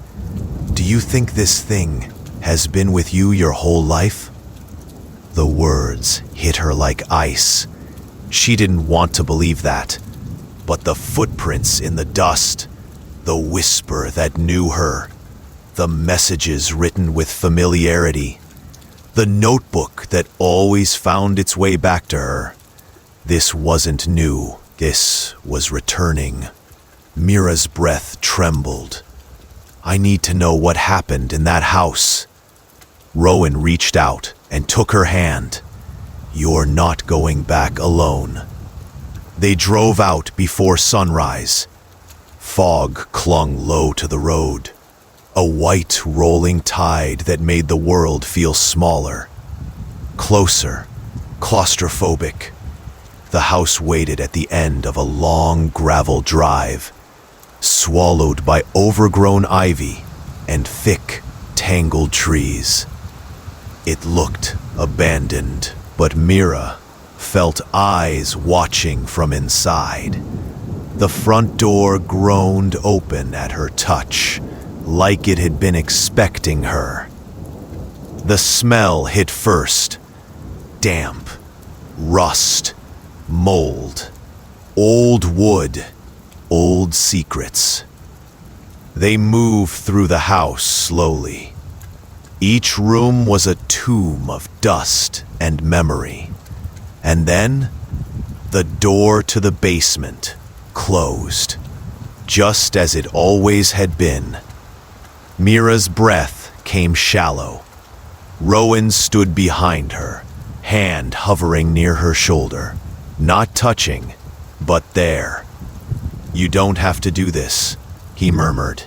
Do you think this thing has been with you your whole life? The words hit her like ice. She didn't want to believe that. But the footprints in the dust, the whisper that knew her, the messages written with familiarity, the notebook that always found its way back to her. This wasn't new. This was returning. Mira's breath trembled. I need to know what happened in that house. Rowan reached out and took her hand. You're not going back alone. They drove out before sunrise. Fog clung low to the road. A white rolling tide that made the world feel smaller. Closer, claustrophobic. The house waited at the end of a long gravel drive, swallowed by overgrown ivy and thick, tangled trees. It looked abandoned, but Mira felt eyes watching from inside. The front door groaned open at her touch, like it had been expecting her. The smell hit first. Damp, rust, mold, old wood, old secrets. They moved through the house slowly. Each room was a tomb of dust and memory. And then, the door to the basement closed, just as it always had been. Mira's breath came shallow. Rowan stood behind her, hand hovering near her shoulder. Not touching, but there. You don't have to do this, he murmured.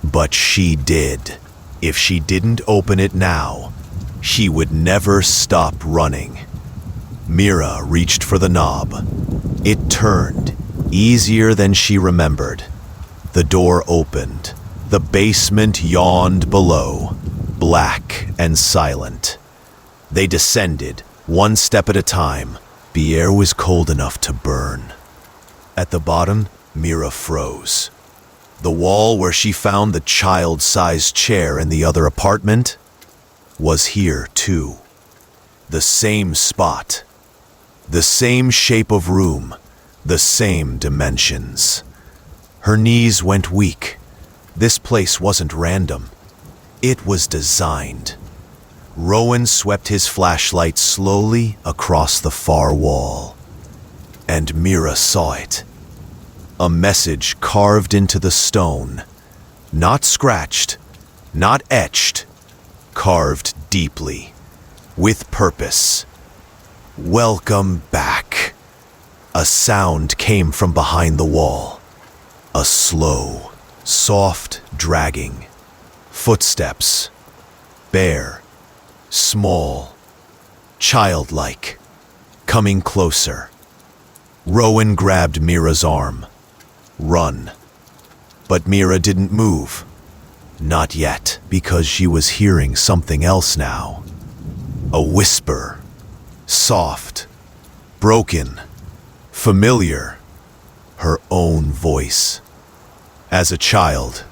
But she did. If she didn't open it now, she would never stop running. Mira reached for the knob. It turned, easier than she remembered. The door opened. The basement yawned below, black and silent. They descended, one step at a time. The air was cold enough to burn. At the bottom, Mira froze. The wall where she found the child-sized chair in the other apartment was here too. The same spot. The same shape of room. The same dimensions. Her knees went weak. This place wasn't random. It was designed. Rowan swept his flashlight slowly across the far wall. And Mira saw it. A message carved into the stone. Not scratched, not etched. Carved deeply, with purpose. Welcome back. A sound came from behind the wall. A slow, soft dragging. Footsteps. Bare. Small. Childlike. Coming closer. Rowan grabbed Mira's arm. Run. But Mira didn't move. Not yet, because she was hearing something else now. A whisper. Soft, broken, familiar, her own voice. As a child,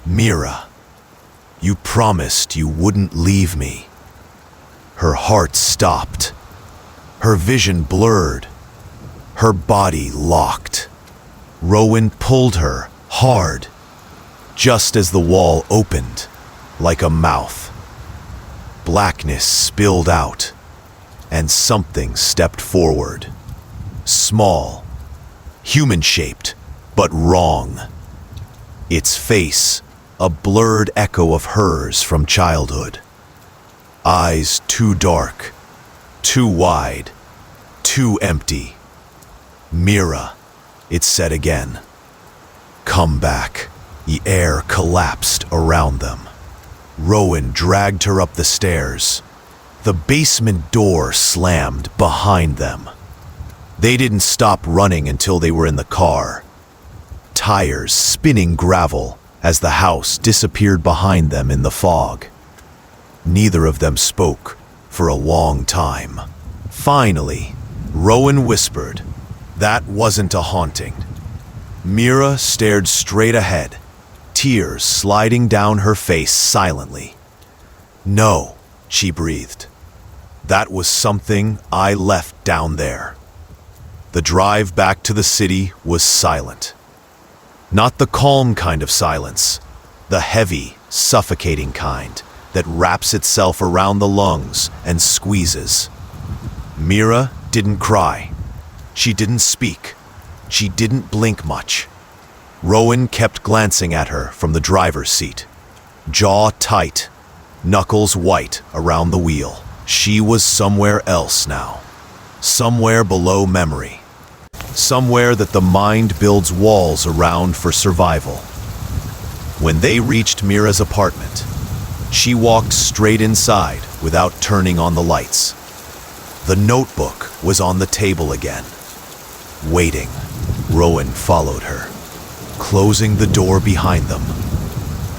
Mira, you promised you wouldn't leave me. Her heart stopped, her vision blurred, her body locked. Rowan pulled her hard, just as the wall opened, like a mouth. Blackness spilled out, and something stepped forward. Small, human-shaped, but wrong. Its face, a blurred echo of hers from childhood. Eyes too dark, too wide, too empty. Mira, it said again. Come back. The air collapsed around them. Rowan dragged her up the stairs. The basement door slammed behind them. They didn't stop running until they were in the car. Tires spinning gravel as the house disappeared behind them in the fog. Neither of them spoke for a long time. Finally, Rowan whispered, "That wasn't a haunting." Mira stared straight ahead, tears sliding down her face silently. "No," she breathed. "That was something I left down there." The drive back to the city was silent. Not the calm kind of silence, the heavy, suffocating kind that wraps itself around the lungs and squeezes. Mira didn't cry. She didn't speak. She didn't blink much. Rowan kept glancing at her from the driver's seat. Jaw tight, knuckles white around the wheel. She was somewhere else now. Somewhere below memory. Somewhere that the mind builds walls around for survival. When they reached Mira's apartment, she walked straight inside without turning on the lights. The notebook was on the table again. Waiting, Rowan followed her, closing the door behind them,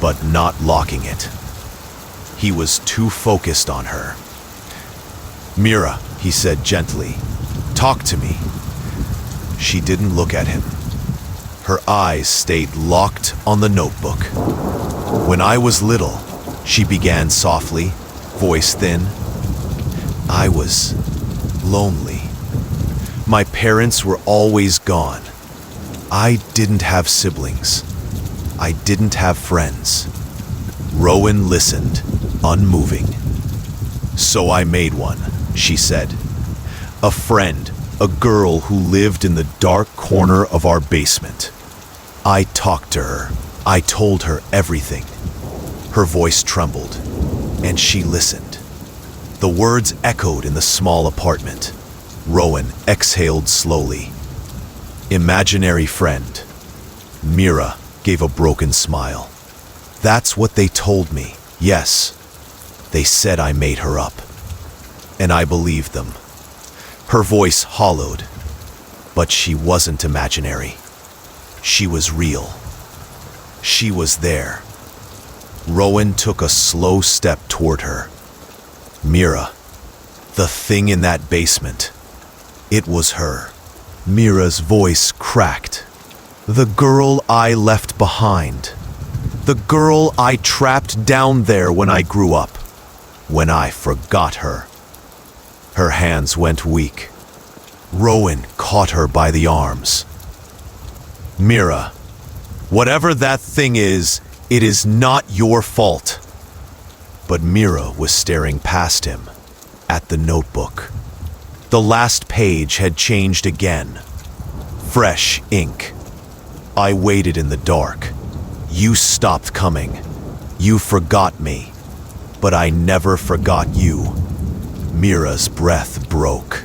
but not locking it. He was too focused on her. "Mira," he said gently, "talk to me." She didn't look at him. Her eyes stayed locked on the notebook. "When I was little," she began softly, voice thin, "I was lonely. My parents were always gone. I didn't have siblings. I didn't have friends." Rowan listened, unmoving. "So I made one," she said. "A friend, a girl who lived in the dark corner of our basement. I talked to her. I told her everything." Her voice trembled, and she listened. The words echoed in the small apartment. Rowan exhaled slowly. "Imaginary friend." Mira gave a broken smile. "That's what they told me, yes. They said I made her up. And I believed them." Her voice hollowed, but she wasn't imaginary. She was real. She was there. Rowan took a slow step toward her. "Mira, the thing in that basement. It was her." Mira's voice cracked. "The girl I left behind. The girl I trapped down there when I grew up. When I forgot her." Her hands went weak. Rowan caught her by the arms. "Mira, whatever that thing is, it is not your fault." But Mira was staring past him, at the notebook. The last page had changed again. Fresh ink. "I waited in the dark. You stopped coming. You forgot me. But I never forgot you." Mira's breath broke.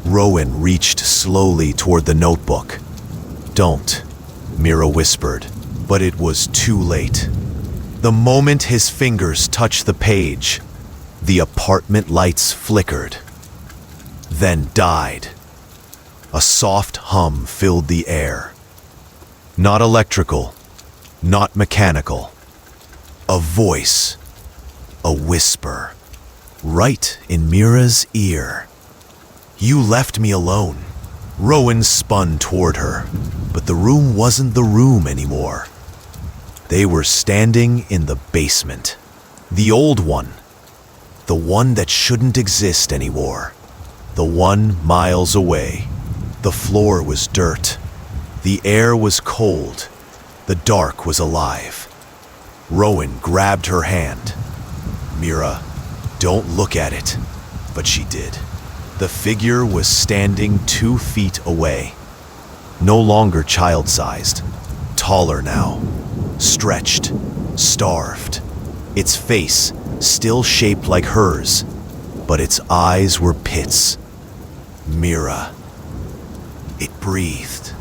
Rowan reached slowly toward the notebook. "Don't," Mira whispered, but it was too late. The moment his fingers touched the page, the apartment lights flickered, then died. A soft hum filled the air. Not electrical, not mechanical. A voice, a whisper. right in Mira's ear. "You left me alone." Rowan spun toward her, but the room wasn't the room anymore. They were standing in the basement. The old one. The one that shouldn't exist anymore. The one miles away. The floor was dirt. The air was cold. The dark was alive. Rowan grabbed her hand. "Mira, don't look at it." But she did. The figure was standing 2 feet away. No longer child-sized. Taller now. Stretched. Starved. Its face still shaped like hers, but its eyes were pits. "Mira." It breathed.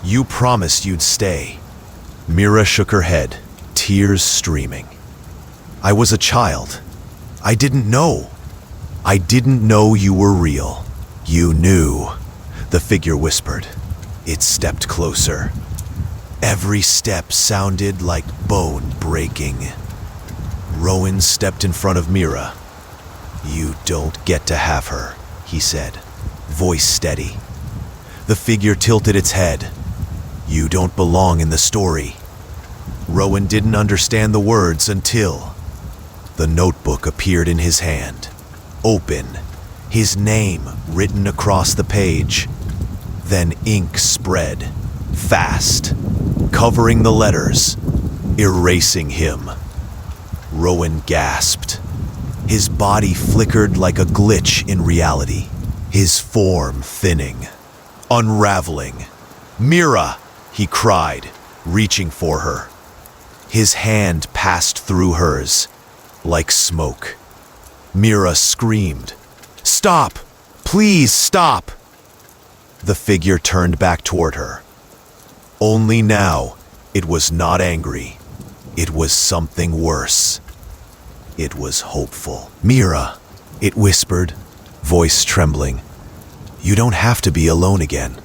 "You promised you'd stay." Mira shook her head, tears streaming. "I was a child. I didn't know. I didn't know you were real." "You knew," the figure whispered. It stepped closer. Every step sounded like bone breaking. Rowan stepped in front of Mira. "You don't get to have her," he said, voice steady. The figure tilted its head. "You don't belong in the story." Rowan didn't understand the words until the notebook appeared in his hand. Open, his name written across the page. Then ink spread, fast, covering the letters, erasing him. Rowan gasped. His body flickered like a glitch in reality, his form thinning, unraveling. "Mira!" he cried, reaching for her. His hand passed through hers, like smoke. Mira screamed, "Stop! Please stop!" The figure turned back toward her. Only now, it was not angry. It was something worse. It was hopeful. "Mira," it whispered, voice trembling. "You don't have to be alone again."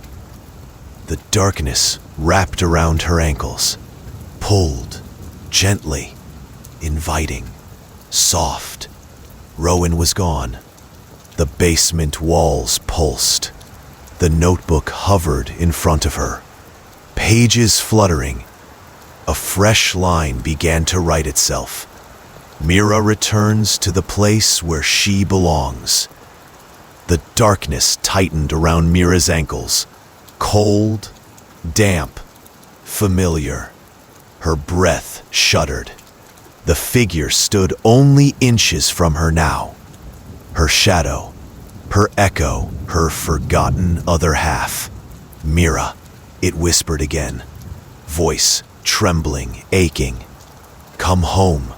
The darkness wrapped around her ankles, pulled, gently, inviting, soft. Rowan was gone. The basement walls pulsed. The notebook hovered in front of her, pages fluttering. A fresh line began to write itself. Mira returns to the place where she belongs. The darkness tightened around Mira's ankles, cold, damp, familiar. Her breath shuddered. The figure stood only inches from her now. Her shadow, her echo, her forgotten other half. "Mira," it whispered again, voice trembling, aching. "Come home.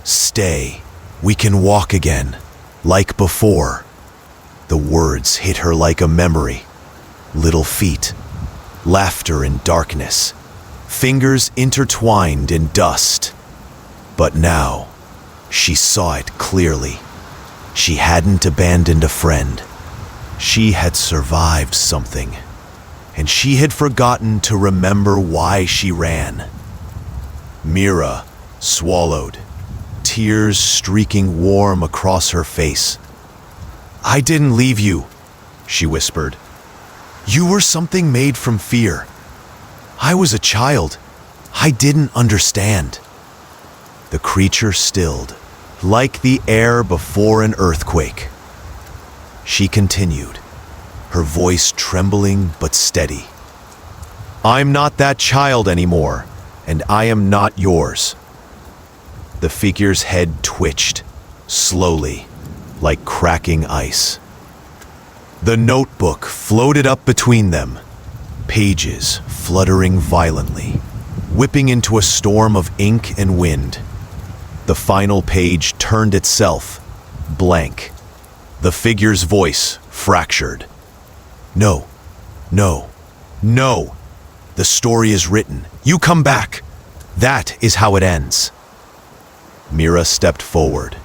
Stay. We can walk again, like before." The words hit her like a memory. Little feet, laughter in darkness, fingers intertwined in dust. But now, she saw it clearly. She hadn't abandoned a friend. She had survived something, and she had forgotten to remember why she ran. Mira swallowed, tears streaking warm across her face. "I didn't leave you," she whispered. "You were something made from fear. I was a child. I didn't understand." The creature stilled, like the air before an earthquake. She continued, her voice trembling but steady. "I'm not that child anymore, and I am not yours." The figure's head twitched, slowly, like cracking ice. The notebook floated up between them, pages fluttering violently, whipping into a storm of ink and wind. The final page turned itself, blank. The figure's voice fractured. "No, no, no. The story is written. You come back. That is how it ends." Mira stepped forward.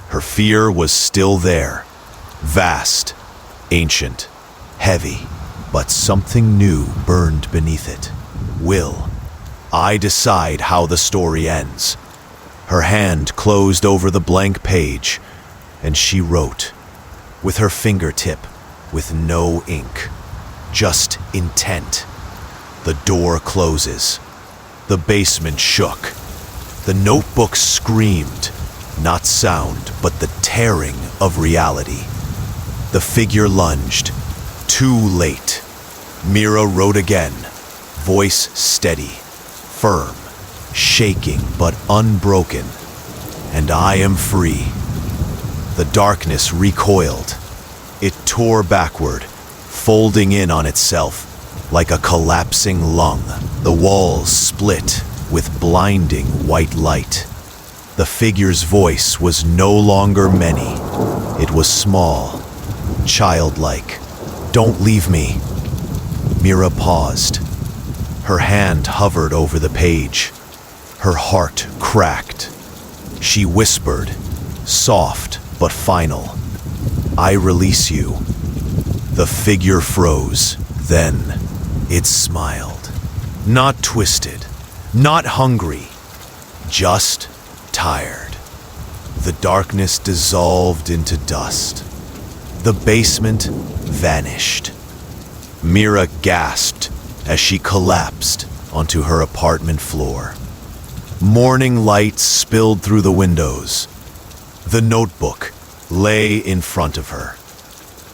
Her fear was still there, vast, ancient, heavy, but something new burned beneath it. "Will I decide how the story ends?" Her hand closed over the blank page, and she wrote, with her fingertip, with no ink, just intent. The door closes. The basement shook. The notebook screamed, not sound, but the tearing of reality. The figure lunged. Too late. Mira wrote again, voice steady, firm, shaking but unbroken. And I am free. The darkness recoiled. It tore backward, folding in on itself like a collapsing lung. The walls split with blinding white light. The figure's voice was no longer many. It was small, childlike. "Don't leave me." Mira paused. Her hand hovered over the page. Her heart cracked. She whispered, soft but final, "I release you." The figure froze. Then it smiled. Not twisted, not hungry, just tired. The darkness dissolved into dust. The basement vanished. Mira gasped as she collapsed onto her apartment floor. Morning light spilled through the windows. The notebook lay in front of her,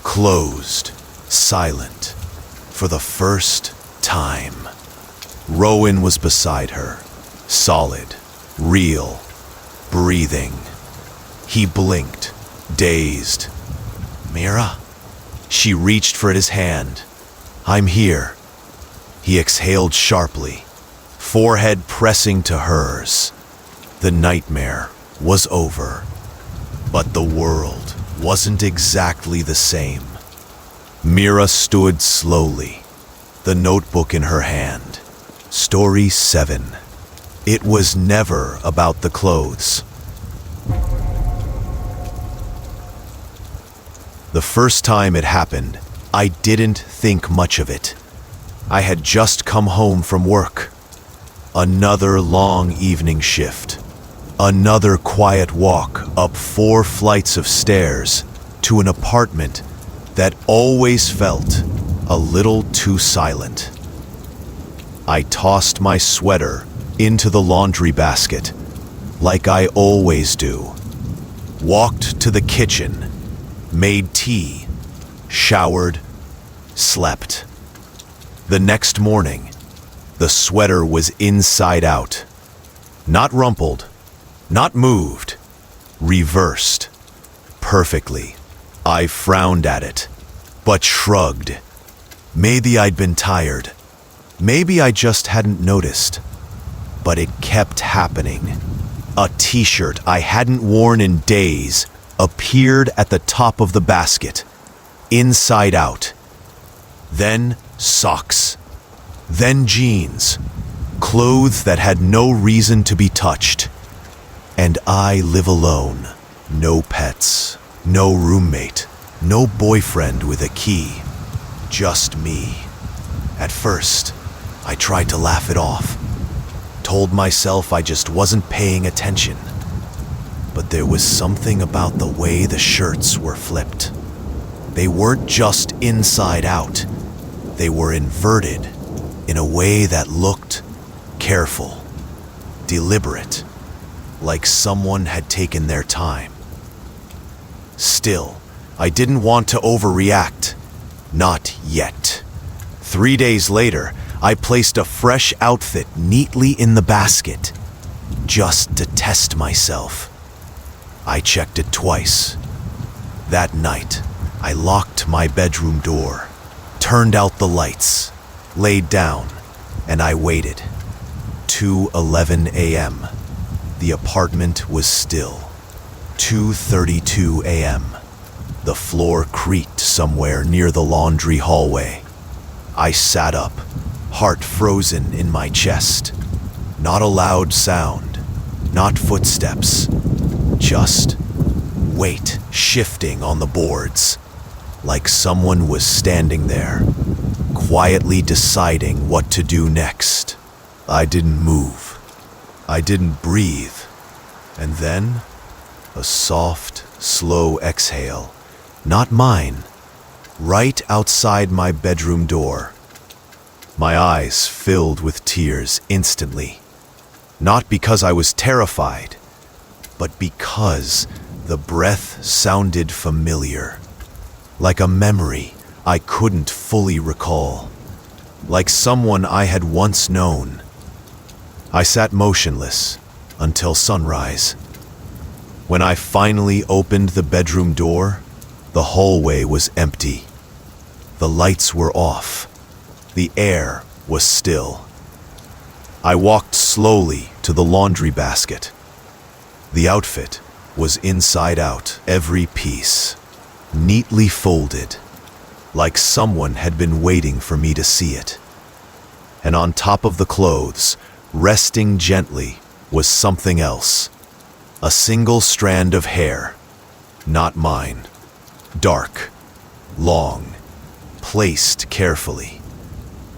closed, silent, for the first time. Rowan was beside her, solid, real, breathing. He blinked, dazed. "Mira?" She reached for his hand. "I'm here." He exhaled sharply, forehead pressing to hers. The nightmare was over. But the world wasn't exactly the same. Mira stood slowly, the notebook in her hand. Story 7. It was never about the clothes. The first time it happened, I didn't think much of it. I had just come home from work. Another long evening shift. Another quiet walk up 4 flights of stairs to an apartment that always felt a little too silent. I tossed my sweater into the laundry basket, like I always do. Walked to the kitchen, made tea, showered, slept. The next morning, the sweater was inside out. Not rumpled, not moved, reversed. Perfectly. I frowned at it, but shrugged. Maybe I'd been tired. Maybe I just hadn't noticed. But it kept happening. A t-shirt I hadn't worn in days appeared at the top of the basket, inside out. Then socks. Then jeans. Clothes that had no reason to be touched. And I live alone. No pets. No roommate. No boyfriend with a key. Just me. At first, I tried to laugh it off. Told myself I just wasn't paying attention. But there was something about the way the shirts were flipped. They weren't just inside out. They were inverted in a way that looked careful, deliberate, like someone had taken their time. Still, I didn't want to overreact. Not yet. 3 days later, I placed a fresh outfit neatly in the basket, just to test myself. I checked it twice. That night, I locked my bedroom door, turned out the lights, laid down, and I waited. 2:11 a.m. The apartment was still. 2:32 a.m. The floor creaked somewhere near the laundry hallway. I sat up, heart frozen in my chest. Not a loud sound, not footsteps, just weight shifting on the boards, like someone was standing there, quietly deciding what to do next. I didn't move. I didn't breathe. And then, a soft slow exhale, not mine, right outside my bedroom door. My eyes filled with tears instantly, not because I was terrified, but because the breath sounded familiar, like a memory I couldn't fully recall, like someone I had once known. I sat motionless until sunrise. When I finally opened the bedroom door, the hallway was empty. The lights were off. The air was still. I walked slowly to the laundry basket. The outfit was inside out, every piece, neatly folded, like someone had been waiting for me to see it. And on top of the clothes, resting gently, was something else. A single strand of hair, not mine. Dark, long, placed carefully,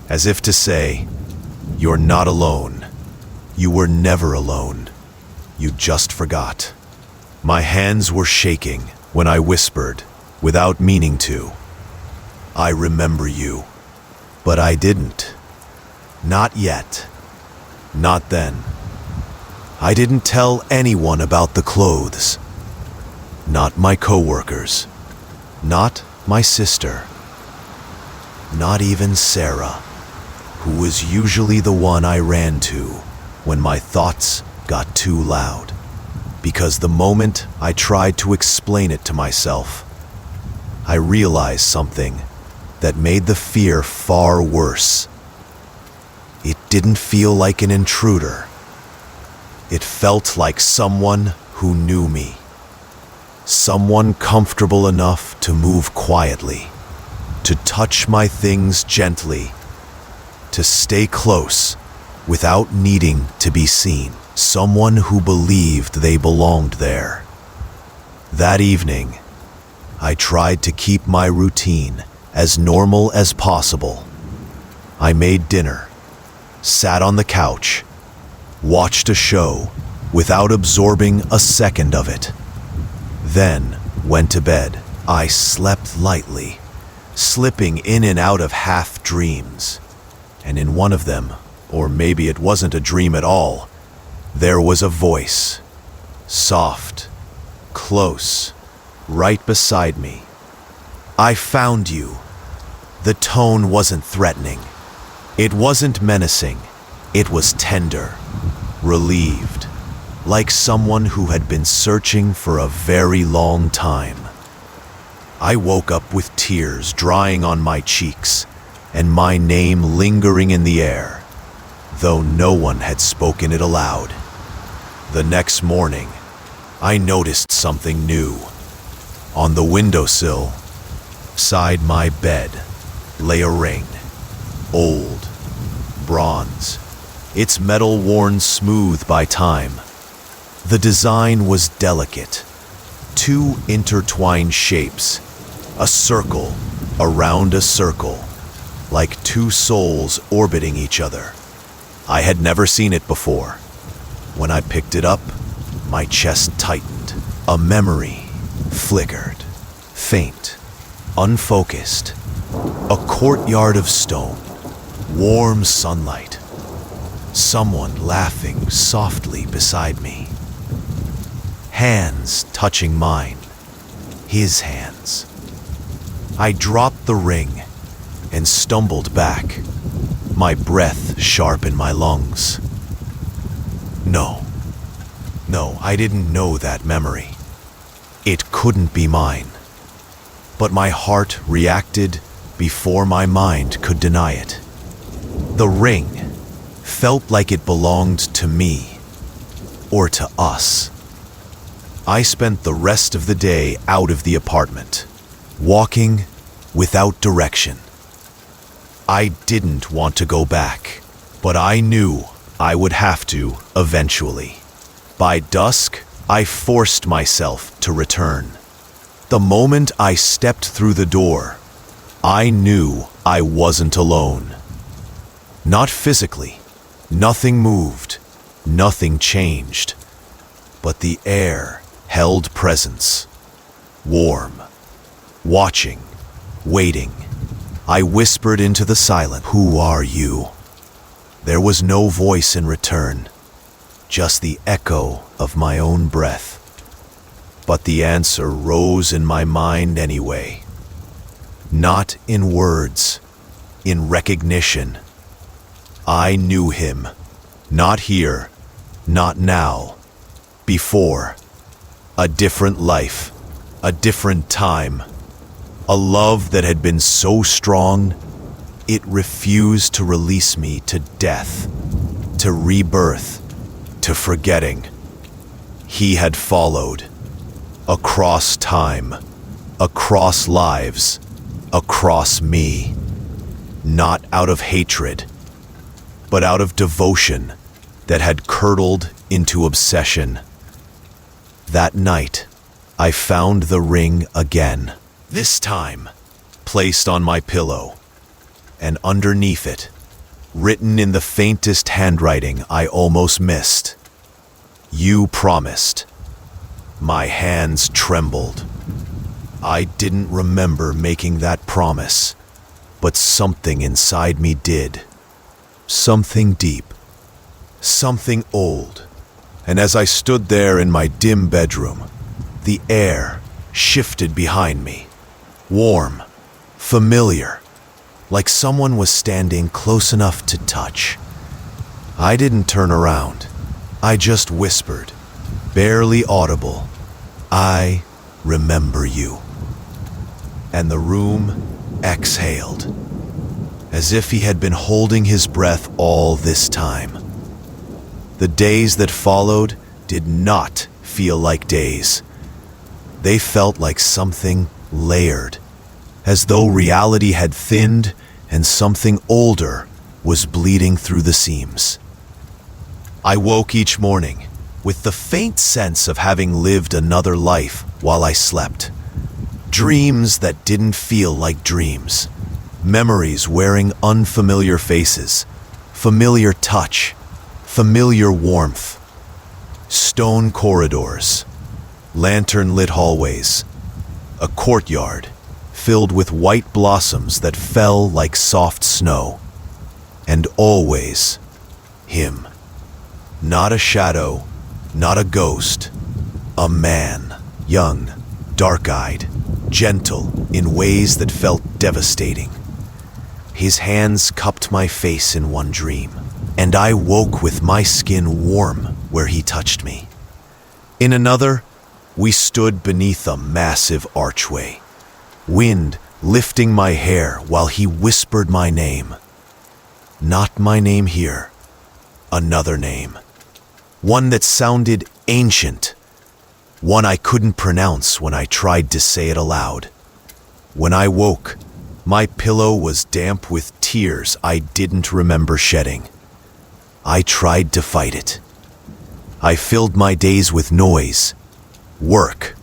as if to say, "You're not alone. You were never alone. You just forgot." My hands were shaking when I whispered, without meaning to, "I remember you." But I didn't. Not yet. Not then. I didn't tell anyone about the clothes. Not my coworkers. Not my sister. Not even Sarah, who was usually the one I ran to when my thoughts got too loud. Because the moment I tried to explain it to myself, I realized something that made the fear far worse. It didn't feel like an intruder. It felt like someone who knew me. Someone comfortable enough to move quietly, to touch my things gently, to stay close without needing to be seen. Someone who believed they belonged there. That evening, I tried to keep my routine as normal as possible. I made dinner, sat on the couch, watched a show without absorbing a second of it. Then went to bed. I slept lightly, slipping in and out of half dreams. And in one of them, or maybe it wasn't a dream at all, there was a voice, soft, close, right beside me. "I found you." The tone wasn't threatening. It wasn't menacing. It was tender, relieved, like someone who had been searching for a very long time. I woke up with tears drying on my cheeks and my name lingering in the air, though no one had spoken it aloud. The next morning, I noticed something new. On the windowsill, beside my bed, lay a ring. Old, bronze, its metal worn smooth by time. The design was delicate. Two intertwined shapes, a circle around a circle, like two souls orbiting each other. I had never seen it before. When I picked it up, my chest tightened. A memory flickered, faint, unfocused. A courtyard of stone, warm sunlight. Someone laughing softly beside me. Hands touching mine, his hands. I dropped the ring and stumbled back, my breath sharp in my lungs. No, I didn't know that memory. It couldn't be mine. But my heart reacted before my mind could deny it. The ring felt like it belonged to me, or to us. I spent the rest of the day out of the apartment, walking without direction. I didn't want to go back, but I knew I would have to eventually. By dusk, I forced myself to return. The moment I stepped through the door, I knew I wasn't alone. Not physically. Nothing moved. Nothing changed. But the air held presence. warm, watching, waiting. I whispered into the silence, "Who are you?" There was no voice in return, just the echo of my own breath. But the answer rose in my mind anyway. Not in words, in recognition. I knew him. Not here, not now. Before. A different life, a different time. A love that had been so strong, it refused to release me to death, to rebirth, to forgetting. He had followed. Across time, across lives, across me. Not out of hatred, but out of devotion that had curdled into obsession. That night, I found the ring again. This time, placed on my pillow, and underneath it, written in the faintest handwriting I almost missed, "You promised." My hands trembled. I didn't remember making that promise, but something inside me did. Something deep, something old. And as I stood there in my dim bedroom, the air shifted behind me. Warm, familiar, like someone was standing close enough to touch. I didn't turn around. I just whispered, barely audible, "I remember you." And the room exhaled, as if he had been holding his breath all this time. The days that followed did not feel like days. They felt like something layered, as though reality had thinned and something older was bleeding through the seams. I woke each morning with the faint sense of having lived another life while I slept. Dreams that didn't feel like dreams. Memories wearing unfamiliar faces, familiar touch, familiar warmth. Stone corridors, lantern-lit hallways, a courtyard filled with white blossoms that fell like soft snow. And always, him. Not a shadow, not a ghost. A man, young, dark-eyed, gentle in ways that felt devastating. His hands cupped my face in one dream, and I woke with my skin warm where he touched me. In another, we stood beneath a massive archway, wind lifting my hair while he whispered my name. Not my name here, another name. One that sounded ancient, one I couldn't pronounce when I tried to say it aloud. When I woke, my pillow was damp with tears I didn't remember shedding. I tried to fight it. I filled my days with noise, work,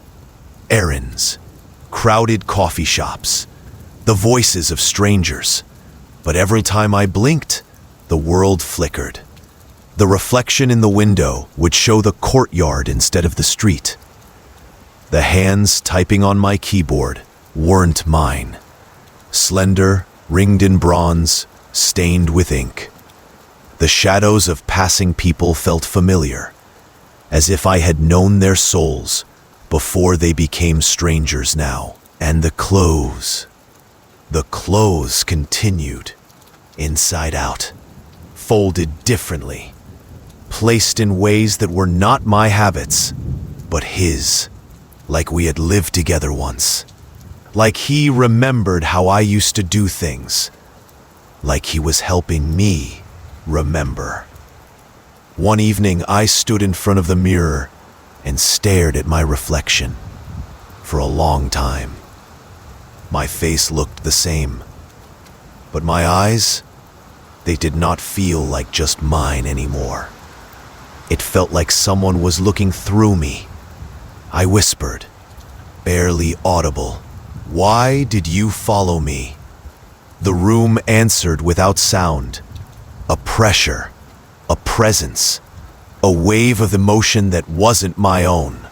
errands, crowded coffee shops, the voices of strangers. But every time I blinked, the world flickered. The reflection in the window would show the courtyard instead of the street. The hands typing on my keyboard weren't mine. Slender, ringed in bronze, stained with ink. The shadows of passing people felt familiar, as if I had known their souls before they became strangers now. And the clothes continued, inside out, folded differently, placed in ways that were not my habits, but his, like we had lived together once. Like he remembered how I used to do things. Like he was helping me remember. One evening, I stood in front of the mirror and stared at my reflection for a long time. My face looked the same, but my eyes, they did not feel like just mine anymore. It felt like someone was looking through me. I whispered, barely audible, "Why did you follow me?" The room answered without sound. A pressure, a presence, a wave of emotion that wasn't my own.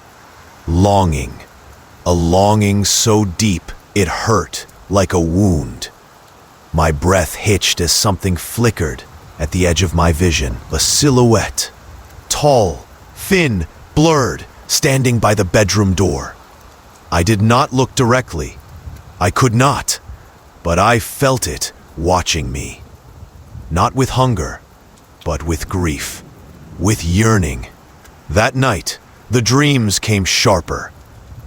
Longing, a longing so deep it hurt like a wound. My breath hitched as something flickered at the edge of my vision. A silhouette, tall, thin, blurred, standing by the bedroom door. I did not look directly. I could not, but I felt it watching me. Not with hunger, but with grief, with yearning. That night, the dreams came sharper.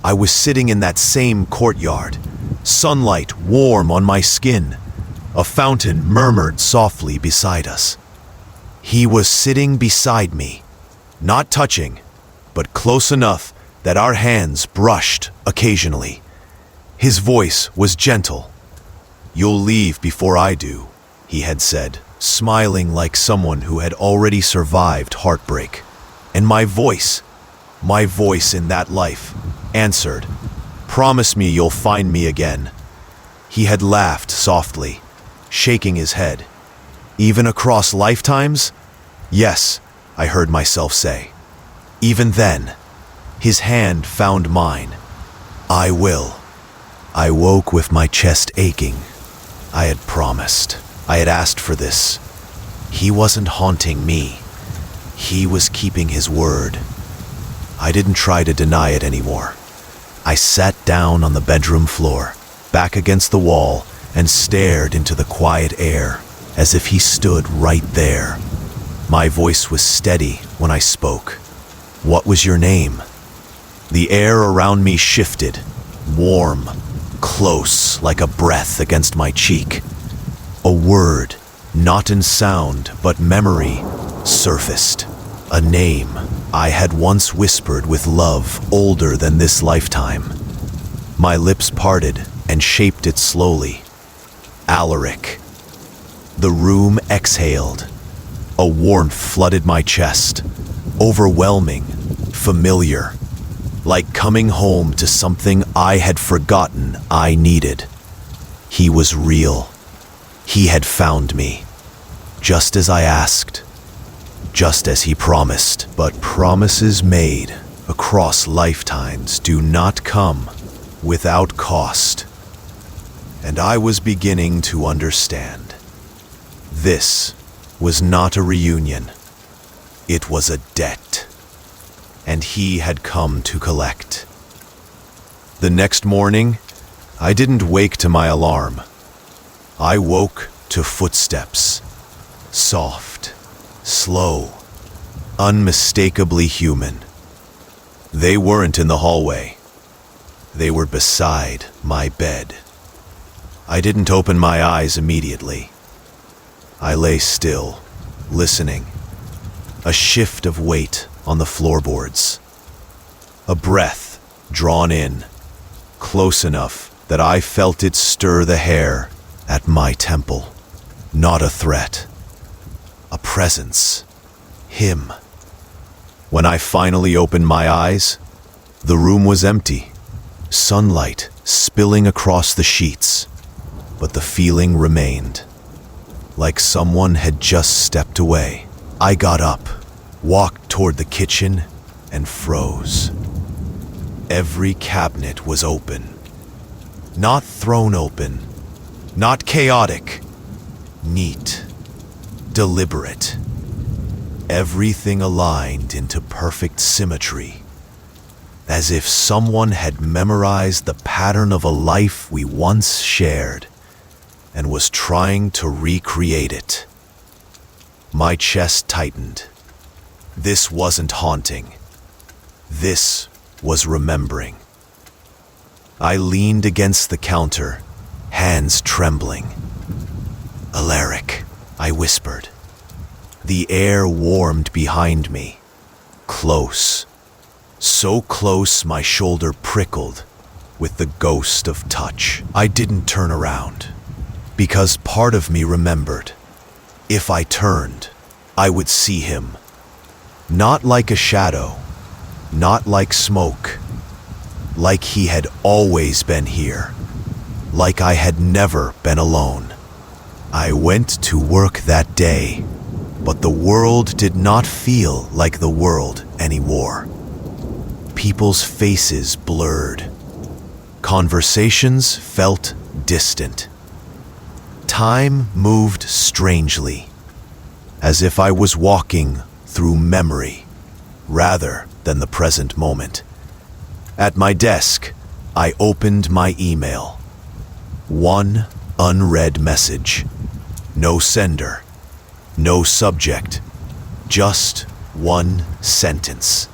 I was sitting in that same courtyard, sunlight warm on my skin. A fountain murmured softly beside us. He was sitting beside me, not touching, but close enough that our hands brushed occasionally. His voice was gentle. "You'll leave before I do," he had said, smiling like someone who had already survived heartbreak. And my voice in that life, answered, "Promise me you'll find me again." He had laughed softly, shaking his head. "Even across lifetimes?" "Yes," I heard myself say. Even then, his hand found mine. "I will." I woke with my chest aching. I had promised. I had asked for this. He wasn't haunting me. He was keeping his word. I didn't try to deny it anymore. I sat down on the bedroom floor, back against the wall, and stared into the quiet air, as if he stood right there. My voice was steady when I spoke. "What was your name?" The air around me shifted, warm, close, like a breath against my cheek. A word, not in sound, but memory, surfaced. A name I had once whispered with love older than this lifetime. My lips parted and shaped it slowly. Alaric. The room exhaled. A warmth flooded my chest, overwhelming, familiar, like coming home to something I had forgotten I needed. He was real. He had found me, just as I asked, just as he promised. But promises made across lifetimes do not come without cost. And I was beginning to understand. This was not a reunion. It was a debt. And he had come to collect. The next morning, I didn't wake to my alarm. I woke to footsteps. Soft, slow, unmistakably human. They weren't in the hallway. They were beside my bed. I didn't open my eyes immediately. I lay still, listening. A shift of weight on the floorboards. A breath drawn in, close enough that I felt it stir the hair at my temple. Not a threat. A presence. Him. When I finally opened my eyes, the room was empty. Sunlight spilling across the sheets. But the feeling remained. Like someone had just stepped away. I got up, walked toward the kitchen, and froze. Every cabinet was open. Not thrown open. Not chaotic. Neat. Deliberate. Everything aligned into perfect symmetry. As if someone had memorized the pattern of a life we once shared and was trying to recreate it. My chest tightened. This wasn't haunting. This was remembering. I leaned against the counter, hands trembling. "Alaric," I whispered. The air warmed behind me. Close. So close my shoulder prickled with the ghost of touch. I didn't turn around, because part of me remembered. If I turned, I would see him. Not like a shadow, not like smoke. Like he had always been here. Like I had never been alone. I went to work that day, but the world did not feel like the world anymore. People's faces blurred, Conversations felt distant. Time moved strangely, as if I was walking through memory rather than the present moment. At my desk, I opened my email. One unread message. No sender, no subject, just one sentence.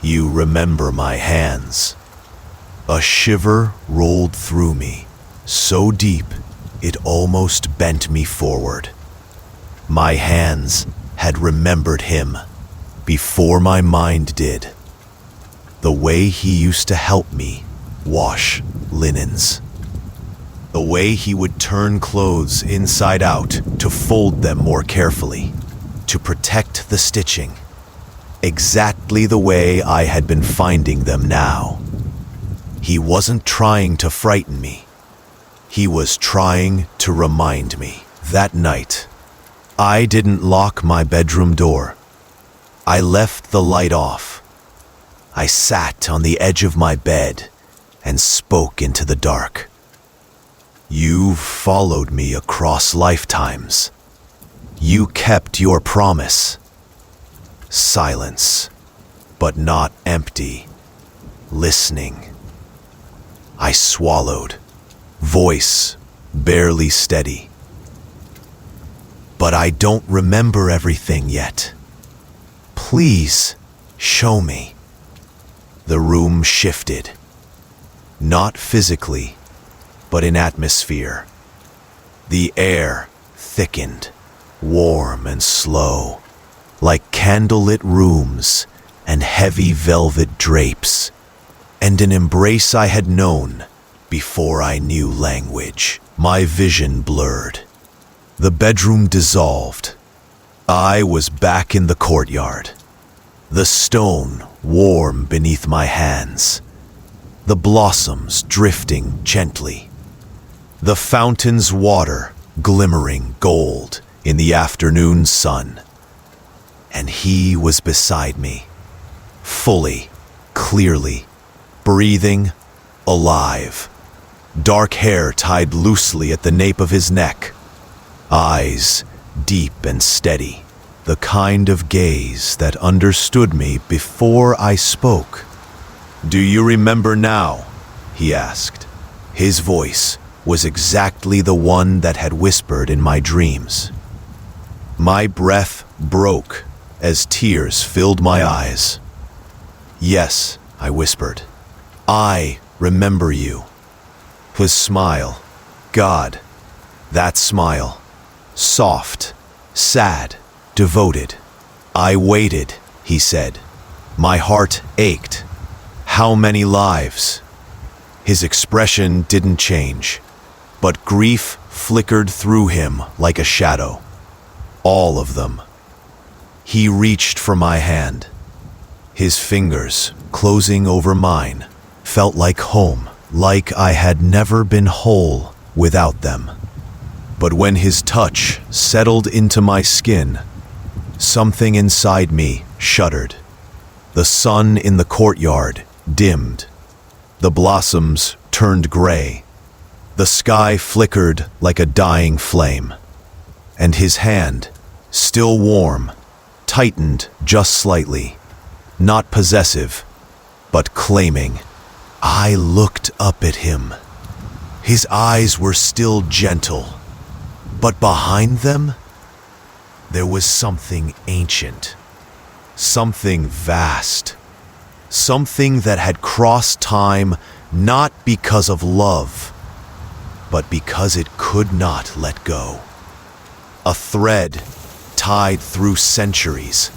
You remember my hands. A shiver rolled through me, so deep it almost bent me forward. My hands had remembered him before my mind did. The way he used to help me wash linens. The way he would turn clothes inside out to fold them more carefully, to protect the stitching. Exactly the way I had been finding them now. He wasn't trying to frighten me. He was trying to remind me. That night, I didn't lock my bedroom door. I left the light off. I sat on the edge of my bed and spoke into the dark. You've followed me across lifetimes. You kept your promise. Silence, but not empty. Listening. I swallowed, voice barely steady. But I don't remember everything yet. Please, show me. The room shifted. Not physically, but in atmosphere. The air thickened, warm and slow, like candlelit rooms and heavy velvet drapes, and an embrace I had known before I knew language. My vision blurred. The bedroom dissolved. I was back in the courtyard. The stone warm beneath my hands. The blossoms drifting gently. The fountain's water glimmering gold in the afternoon sun. And he was beside me, fully, clearly, breathing, alive. Dark hair tied loosely at the nape of his neck. Eyes deep and steady, the kind of gaze that understood me before I spoke. Do you remember now? He asked. His voice was exactly the one that had whispered in my dreams. My breath broke as tears filled my eyes. Yes, I whispered. I remember you. His smile. God, that smile. Soft, sad, devoted. I waited, he said. My heart ached. How many lives? His expression didn't change, but grief flickered through him like a shadow. All of them. He reached for my hand. His fingers, closing over mine, felt like home, like I had never been whole without them. But when his touch settled into my skin, something inside me shuddered. The sun in the courtyard dimmed. The blossoms turned gray. The sky flickered like a dying flame. And his hand, still warm, tightened just slightly. Not possessive, but claiming. I looked up at him. His eyes were still gentle, but behind them, there was something ancient, something vast, something that had crossed time not because of love, but because it could not let go. A thread tied through centuries,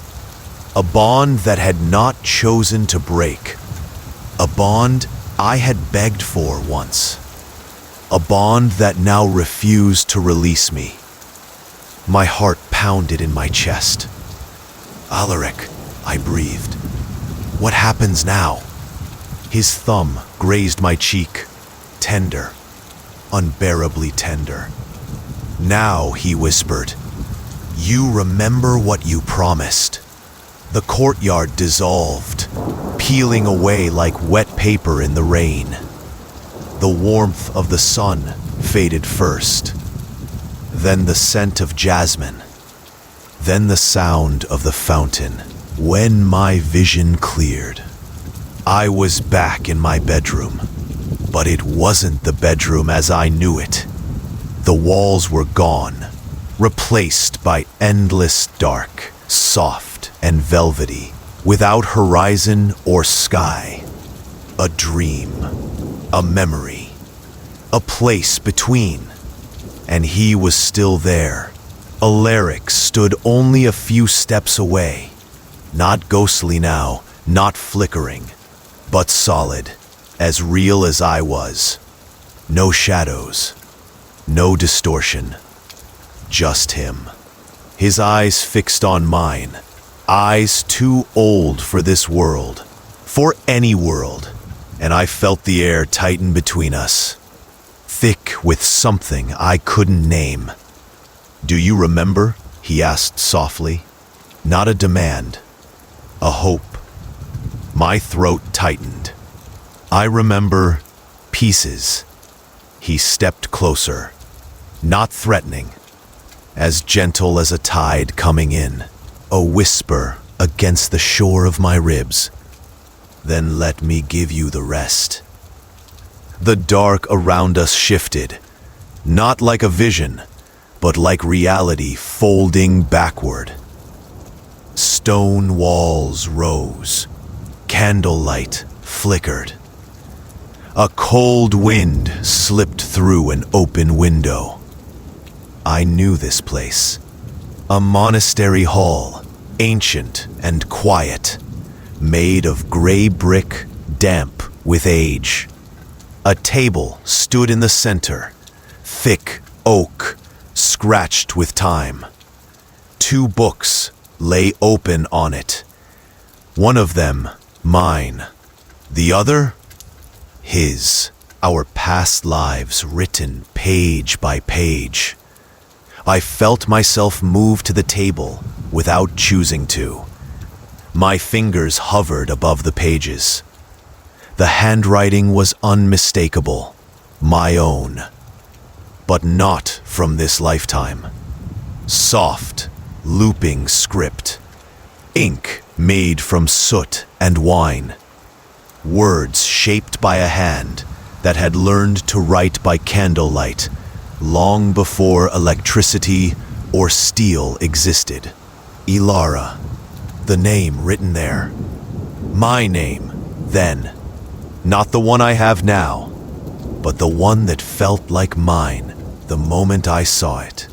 a bond that had not chosen to break, a bond I had begged for once, a bond that now refused to release me. My heart pounded in my chest. Alaric, I breathed. What happens now? His thumb grazed my cheek, tender, unbearably tender. Now, he whispered, you remember what you promised. The courtyard dissolved, peeling away like wet paper in the rain. The warmth of the sun faded first, then the scent of jasmine, then the sound of the fountain. When my vision cleared, I was back in my bedroom, but it wasn't the bedroom as I knew it. The walls were gone, replaced by endless dark, soft and velvety, without horizon or sky. A dream, a memory, a place between. And he was still there. Alaric stood only a few steps away. Not ghostly now, not flickering, but solid, as real as I was. No shadows, no distortion, just him. His eyes fixed on mine, eyes too old for this world, for any world, and I felt the air tighten between us, thick with something I couldn't name. "Do you remember?" he asked softly. Not a demand, a hope. My throat tightened. "I remember pieces." He stepped closer, not threatening, as gentle as a tide coming in, a whisper against the shore of my ribs. "Then let me give you the rest." The dark around us shifted, not like a vision, but like reality folding backward. Stone walls rose, candlelight flickered. A cold wind slipped through an open window. I knew this place. A monastery hall, ancient and quiet, made of gray brick, damp with age. A table stood in the center, thick oak, scratched with time. 2 books lay open on it. One of them mine, the other his, our past lives written page by page. I felt myself move to the table without choosing to. My fingers hovered above the pages. The handwriting was unmistakable, my own, but not from this lifetime. Soft, looping script, ink made from soot and wine, words shaped by a hand that had learned to write by candlelight long before electricity or steel existed. Ilara, the name written there. My name, then. Not the one I have now, but the one that felt like mine the moment I saw it.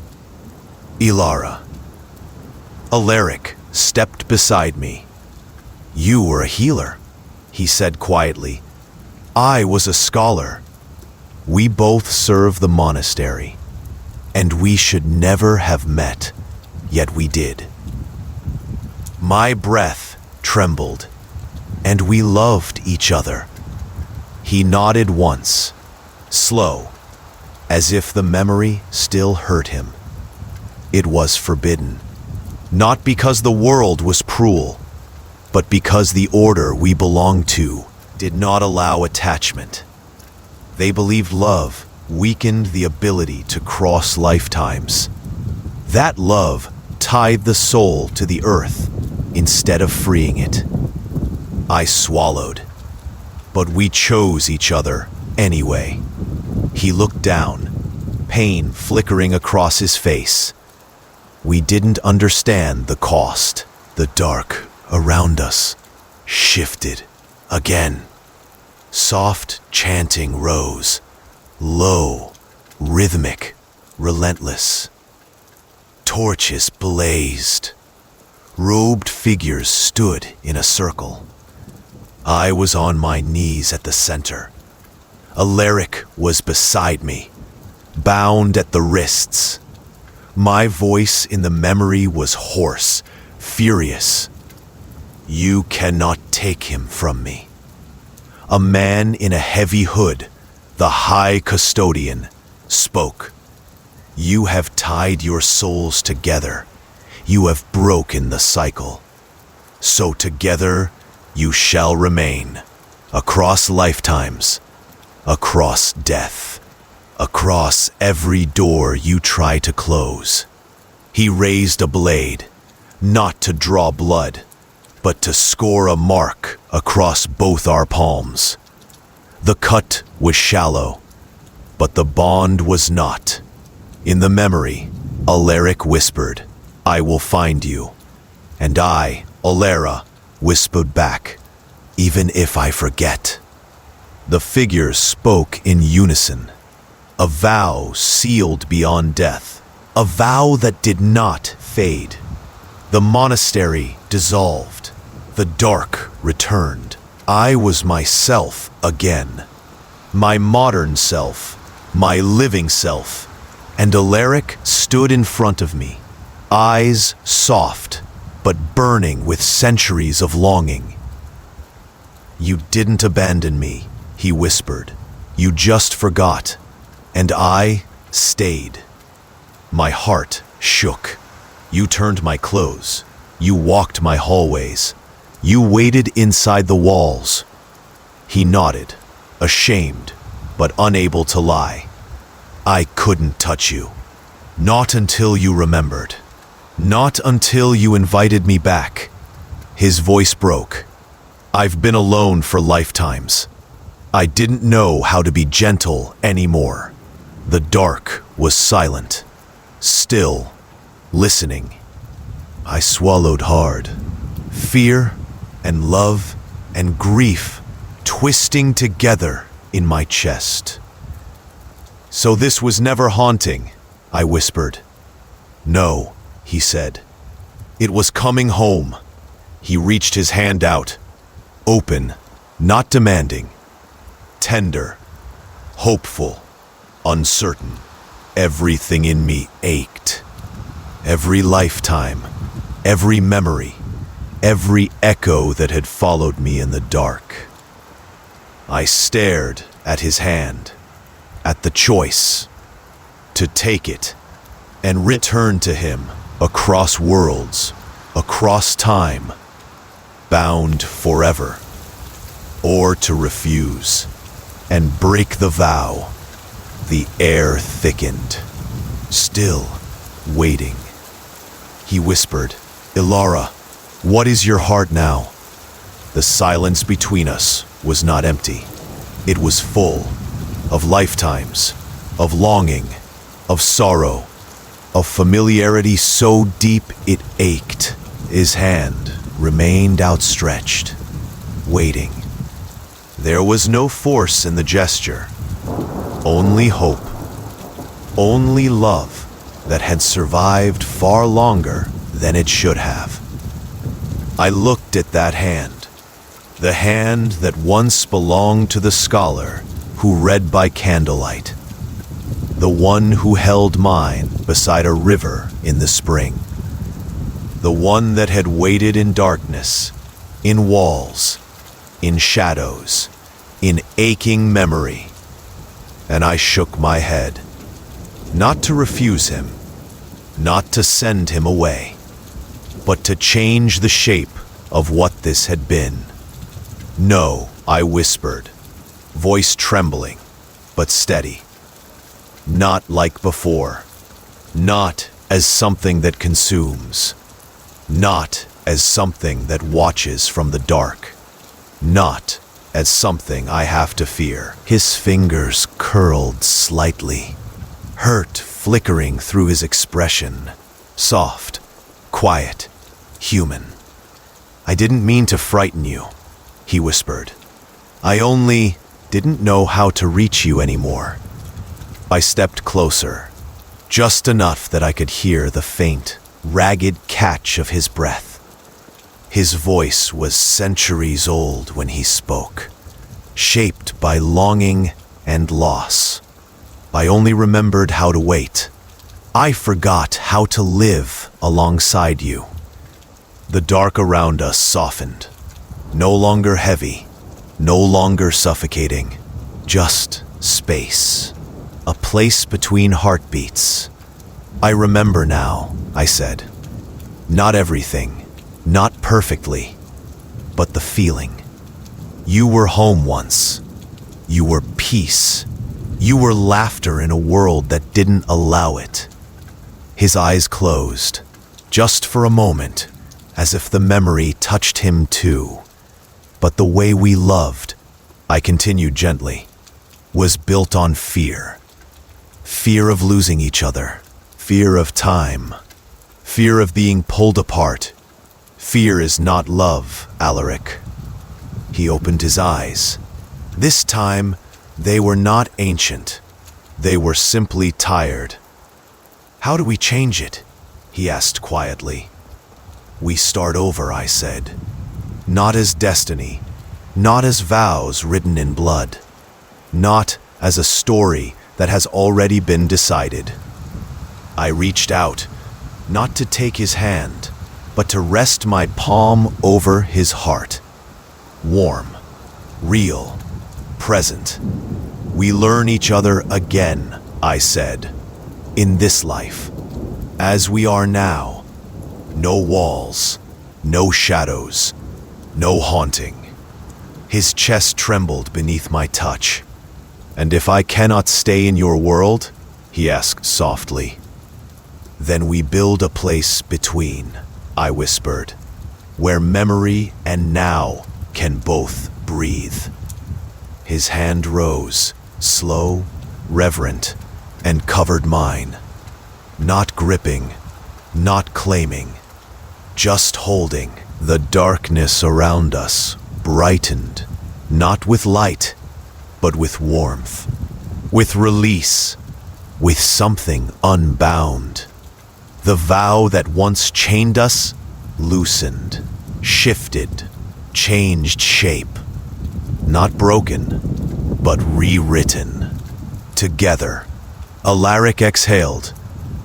Ilara. Alaric stepped beside me. "You were a healer," he said quietly. "I was a scholar. We both serve the monastery, and we should never have met, yet we did." My breath trembled, and we loved each other. He nodded once, slow, as if the memory still hurt him. It was forbidden, not because the world was cruel, but because the order we belonged to did not allow attachment. They believed love weakened the ability to cross lifetimes. That love tied the soul to the earth instead of freeing it. I swallowed, but we chose each other anyway. He looked down, pain flickering across his face. We didn't understand the cost. The dark around us shifted again. Soft chanting rose, low, rhythmic, relentless. Torches blazed. Robed figures stood in a circle. I was on my knees at the center. Alaric was beside me, bound at the wrists. My voice in the memory was hoarse, furious. "You cannot take him from me." A man in a heavy hood, the High Custodian, spoke. "You have tied your souls together. You have broken the cycle. So together you shall remain, across lifetimes, across death, across every door you try to close. He raised a blade, not to draw blood, but to score a mark across both our palms. The cut was shallow, but the bond was not. In the memory, Alaric whispered, "I will find you." And I, Alara, whispered back, "Even if I forget." The figures spoke in unison. A vow sealed beyond death. A vow that did not fade. The monastery dissolved. The dark returned. I was myself again. My modern self. My living self. And Alaric stood in front of me. Eyes soft, but burning with centuries of longing. "You didn't abandon me," he whispered. "You just forgot." And I stayed. My heart shook. You turned my clothes. You walked my hallways. You waited inside the walls. He nodded, ashamed, but unable to lie. "I couldn't touch you. Not until you remembered. Not until you invited me back." His voice broke. "I've been alone for lifetimes. I didn't know how to be gentle anymore." The dark was silent, still, listening. I swallowed hard. Fear and love and grief twisting together in my chest. "So this was never haunting," I whispered. "No," he said. "It was coming home." He reached his hand out, open, not demanding, tender, hopeful, uncertain. Everything in me ached. Every lifetime, every memory, every echo that had followed me in the dark. I stared at his hand, at the choice, to take it and return to him across worlds, across time, bound forever, or to refuse and break the vow. The air thickened, still waiting. He whispered, "Ilara, what is your heart now?" The silence between us was not empty. It was full of lifetimes, of longing, of sorrow, of familiarity so deep it ached. His hand remained outstretched, waiting. There was no force in the gesture, only hope, only love that had survived far longer than it should have. I looked at that hand, the hand that once belonged to the scholar who read by candlelight, the one who held mine beside a river in the spring, the one that had waited in darkness, in walls, in shadows, in aching memory. And I shook my head, not to refuse him, not to send him away, but to change the shape of what this had been. "No," I whispered, voice trembling, but steady. "Not like before. Not as something that consumes. Not as something that watches from the dark. Not as something I have to fear." His fingers curled slightly, hurt flickering through his expression, soft, quiet, human. "I didn't mean to frighten you," he whispered. "I only didn't know how to reach you anymore." I stepped closer, just enough that I could hear the faint, ragged catch of his breath. His voice was centuries old when he spoke, shaped by longing and loss. I only remembered how to wait. I forgot how to live alongside you. The dark around us softened, no longer heavy, no longer suffocating, just space, a place between heartbeats. "I remember now," I said. "Not everything, not perfectly, but the feeling. You were home once, You were peace. You were laughter in a world that didn't allow it. His eyes closed, just for a moment, as if the memory touched him too. But the way we loved, I continued gently, was built on fear. Fear of losing each other, fear of time, fear of being pulled apart. Fear is not love, Alaric. He opened his eyes. This time, they were not ancient. They were simply tired. How do we change it? He asked quietly. We start over, I said. Not as destiny, not as vows written in blood, not as a story that has already been decided. I reached out, not to take his hand, but to rest my palm over his heart. Warm, real, present. We learn each other again, I said, in this life, as we are now. No walls, no shadows, no haunting. His chest trembled beneath my touch. And if I cannot stay in your world, he asked softly, then we build a place between, I whispered, where memory and now can both breathe. His hand rose, slow, reverent, and covered mine. Not gripping, not claiming, just holding. The darkness around us brightened, not with light, but with warmth, with release, with something unbound. The vow that once chained us loosened, shifted, changed shape. Not broken, but rewritten. Together, Alaric exhaled,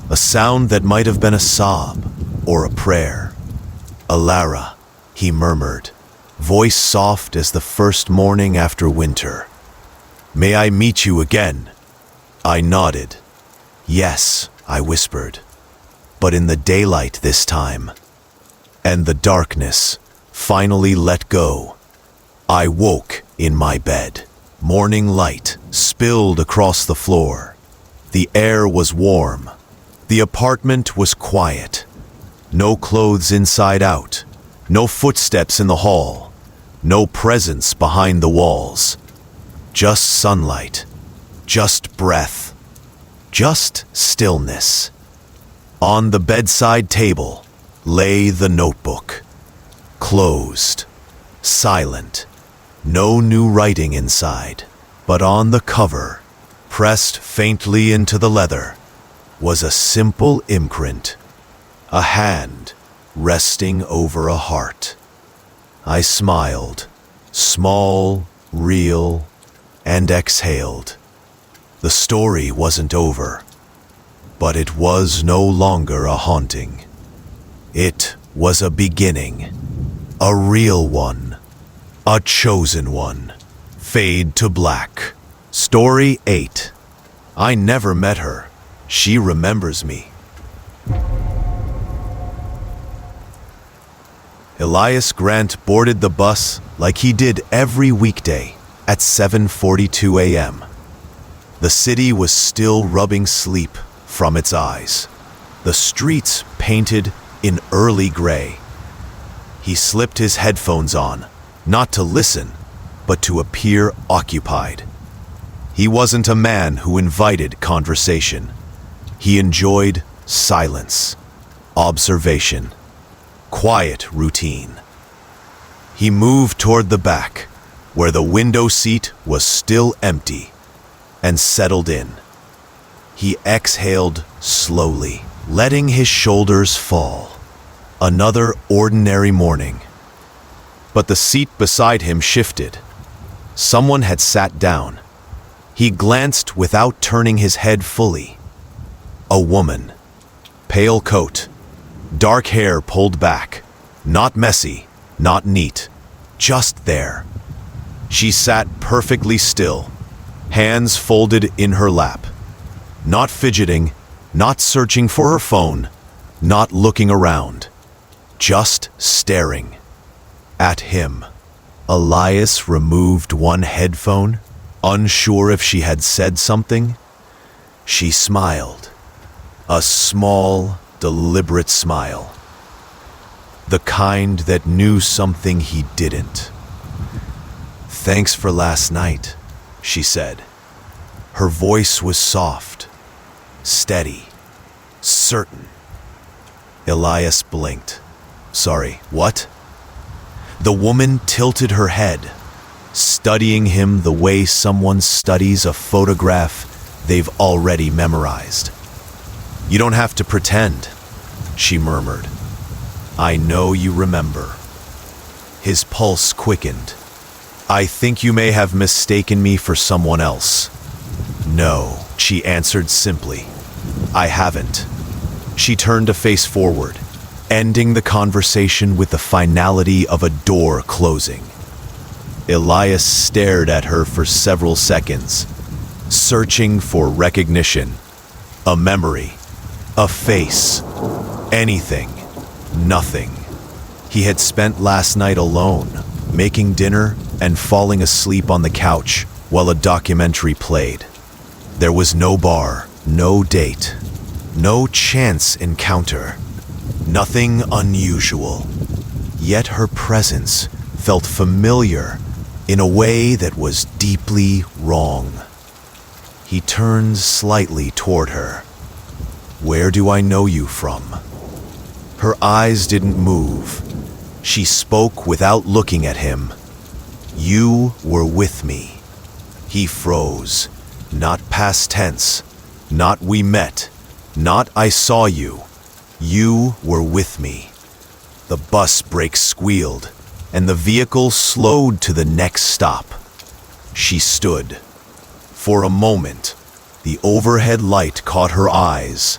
a sound that might have been a sob or a prayer. Alara, he murmured, voice soft as the first morning after winter. May I meet you again? I nodded. Yes, I whispered, but in the daylight this time. And the darkness finally let go. I woke in my bed. Morning light spilled across the floor. The air was warm. The apartment was quiet. No clothes inside out. No footsteps in the hall. No presence behind the walls. Just sunlight. Just breath. Just stillness. On the bedside table lay the notebook. Closed. Silent. No new writing inside. But on the cover, pressed faintly into the leather, was a simple imprint. A hand resting over a heart. I smiled, small, real, and exhaled. The story wasn't over, but it was no longer a haunting. It was a beginning, a real one, a chosen one. Fade to black. Story 8. I never met her. She remembers me. Elias Grant boarded the bus like he did every weekday at 7:42 a.m. The city was still rubbing sleep from its eyes. The streets painted in early gray. He slipped his headphones on, not to listen, but to appear occupied. He wasn't a man who invited conversation. He enjoyed silence, observation, quiet routine. He moved toward the back, where the window seat was still empty, and settled in. He exhaled slowly, letting his shoulders fall. Another ordinary morning. But the seat beside him shifted. Someone had sat down. He glanced without turning his head fully. A woman. Pale coat. Dark hair pulled back. Not messy, not neat. Just there. She sat perfectly still, hands folded in her lap. Not fidgeting, not searching for her phone, not looking around. Just staring. At him. Elias removed one headphone, Unsure if she had said something, she smiled. A small, deliberate smile. The kind that knew something he didn't. "Thanks for last night," she said. Her voice was soft, steady, certain. Elias blinked. "Sorry, what?" The woman tilted her head, studying him the way someone studies a photograph they've already memorized. "You don't have to pretend," she murmured. "I know you remember." His pulse quickened. "I think you may have mistaken me for someone else." "No," she answered simply. "I haven't." She turned to face forward, ending the conversation with the finality of a door closing. Elias stared at her for several seconds, searching for recognition, a memory, a face, anything, nothing. He had spent last night alone, making dinner and falling asleep on the couch while a documentary played. There was no bar, no date, no chance encounter, nothing unusual. Yet her presence felt familiar in a way that was deeply wrong. He turned slightly toward her. "Where do I know you from?" Her eyes didn't move. She spoke without looking at him. "You were with me." He froze. Not past tense. Not "we met." Not "I saw you." "You were with me." The bus brakes squealed, and the vehicle slowed to the next stop. She stood. For a moment, the overhead light caught her eyes,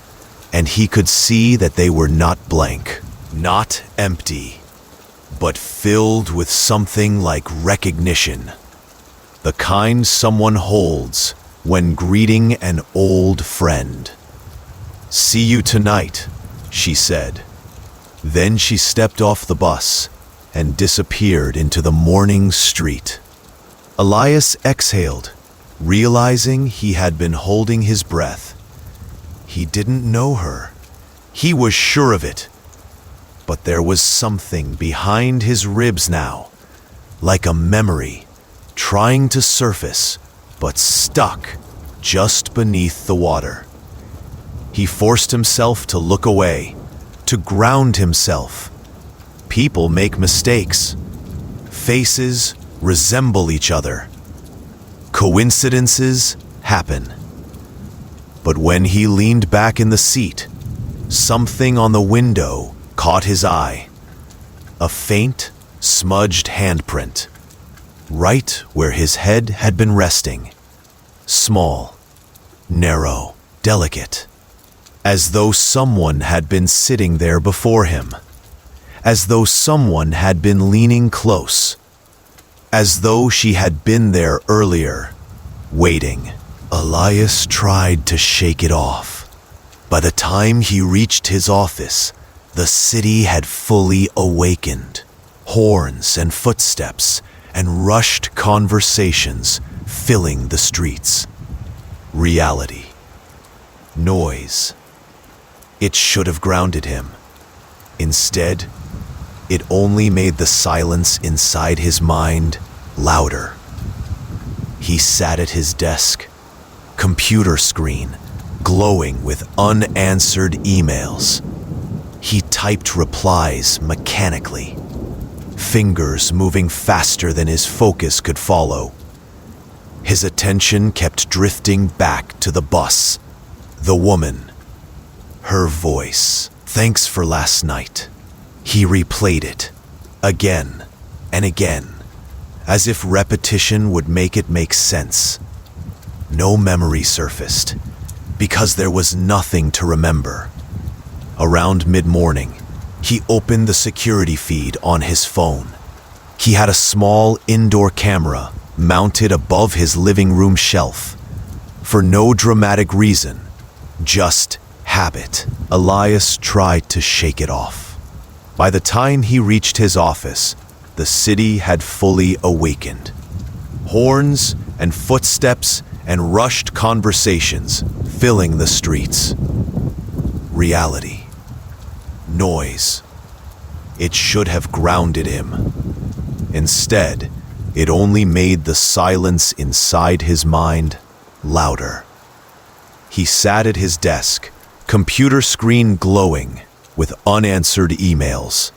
and he could see that they were not blank, not empty, but filled with something like recognition. The kind someone holds when greeting an old friend. "See you tonight," she said. Then she stepped off the bus and disappeared into the morning street. Elias exhaled, realizing he had been holding his breath. He didn't know her. He was sure of it. But there was something behind his ribs now, like a memory, trying to surface, but stuck just beneath the water. He forced himself to look away, to ground himself. People make mistakes. Faces resemble each other. Coincidences happen. But when he leaned back in the seat, something on the window caught his eye. A faint, smudged handprint, right where his head had been resting. Small, narrow, delicate, as though someone had been sitting there before him, as though someone had been leaning close, as though she had been there earlier, waiting. Elias tried to shake it off. By the time he reached his office, the city had fully awakened. Horns and footsteps and rushed conversations filling the streets. Reality. Noise. It should have grounded him. Instead, it only made the silence inside his mind louder. He sat at his desk, computer screen glowing with unanswered emails. He typed replies mechanically, fingers moving faster than his focus could follow. His attention kept drifting back to the bus, the woman, her voice. "Thanks for last night." He replayed it, again and again, as if repetition would make it make sense. No memory surfaced, because there was nothing to remember. Around mid-morning, he opened the security feed on his phone. He had a small indoor camera mounted above his living room shelf. For no dramatic reason, just habit. Elias tried to shake it off. By the time he reached his office, the city had fully awakened. Horns and footsteps and rushed conversations filling the streets. Reality. Noise. It should have grounded him. Instead, it only made the silence inside his mind louder. He sat at his desk, computer screen glowing with unanswered emails.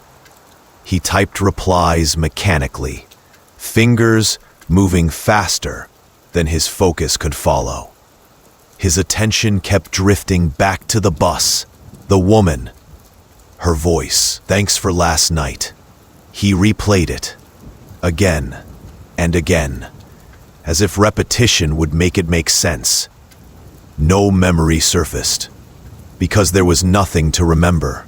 He typed replies mechanically, fingers moving faster than his focus could follow. His attention kept drifting back to the bus, the woman, her voice. "Thanks for last night." He replayed it, again and again, as if repetition would make it make sense. No memory surfaced, because there was nothing to remember.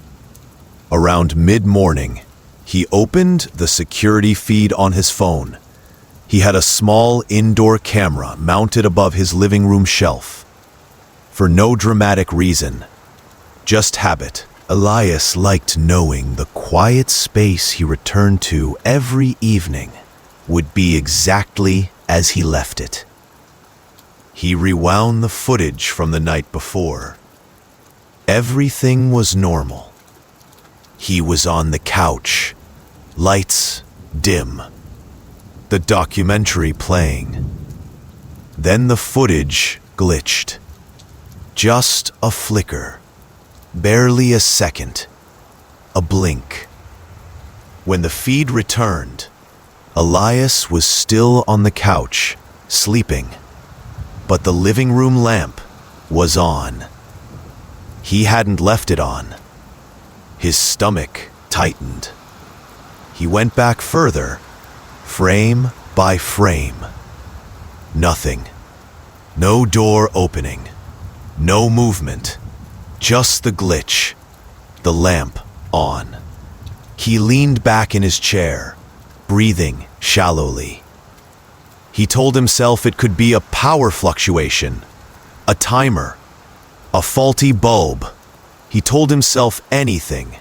Around mid-morning, he opened the security feed on his phone. He had a small indoor camera mounted above his living room shelf. For no dramatic reason, just habit. Elias liked knowing the quiet space he returned to every evening would be exactly as he left it. He rewound the footage from the night before. Everything was normal. He was on the couch, lights dim, the documentary playing. Then the footage glitched. Just a flicker, barely a second, a blink. When the feed returned, Elias was still on the couch, sleeping, but the living room lamp was on. He hadn't left it on. His stomach tightened. He went back further, frame by frame. Nothing. No door opening. No movement. Just the glitch. The lamp on. He leaned back in his chair, breathing shallowly. He told himself it could be a power fluctuation, a timer, a faulty bulb. He told himself anything,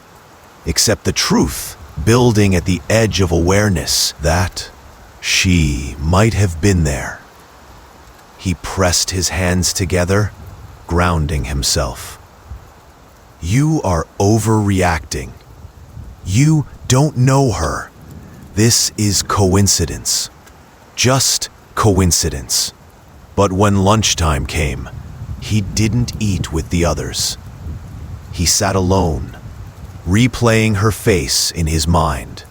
except the truth building at the edge of awareness that she might have been there. He pressed his hands together, grounding himself. You are overreacting. You don't know her. This is coincidence. Just coincidence. But when lunchtime came, he didn't eat with the others. He sat alone, replaying her face in his mind.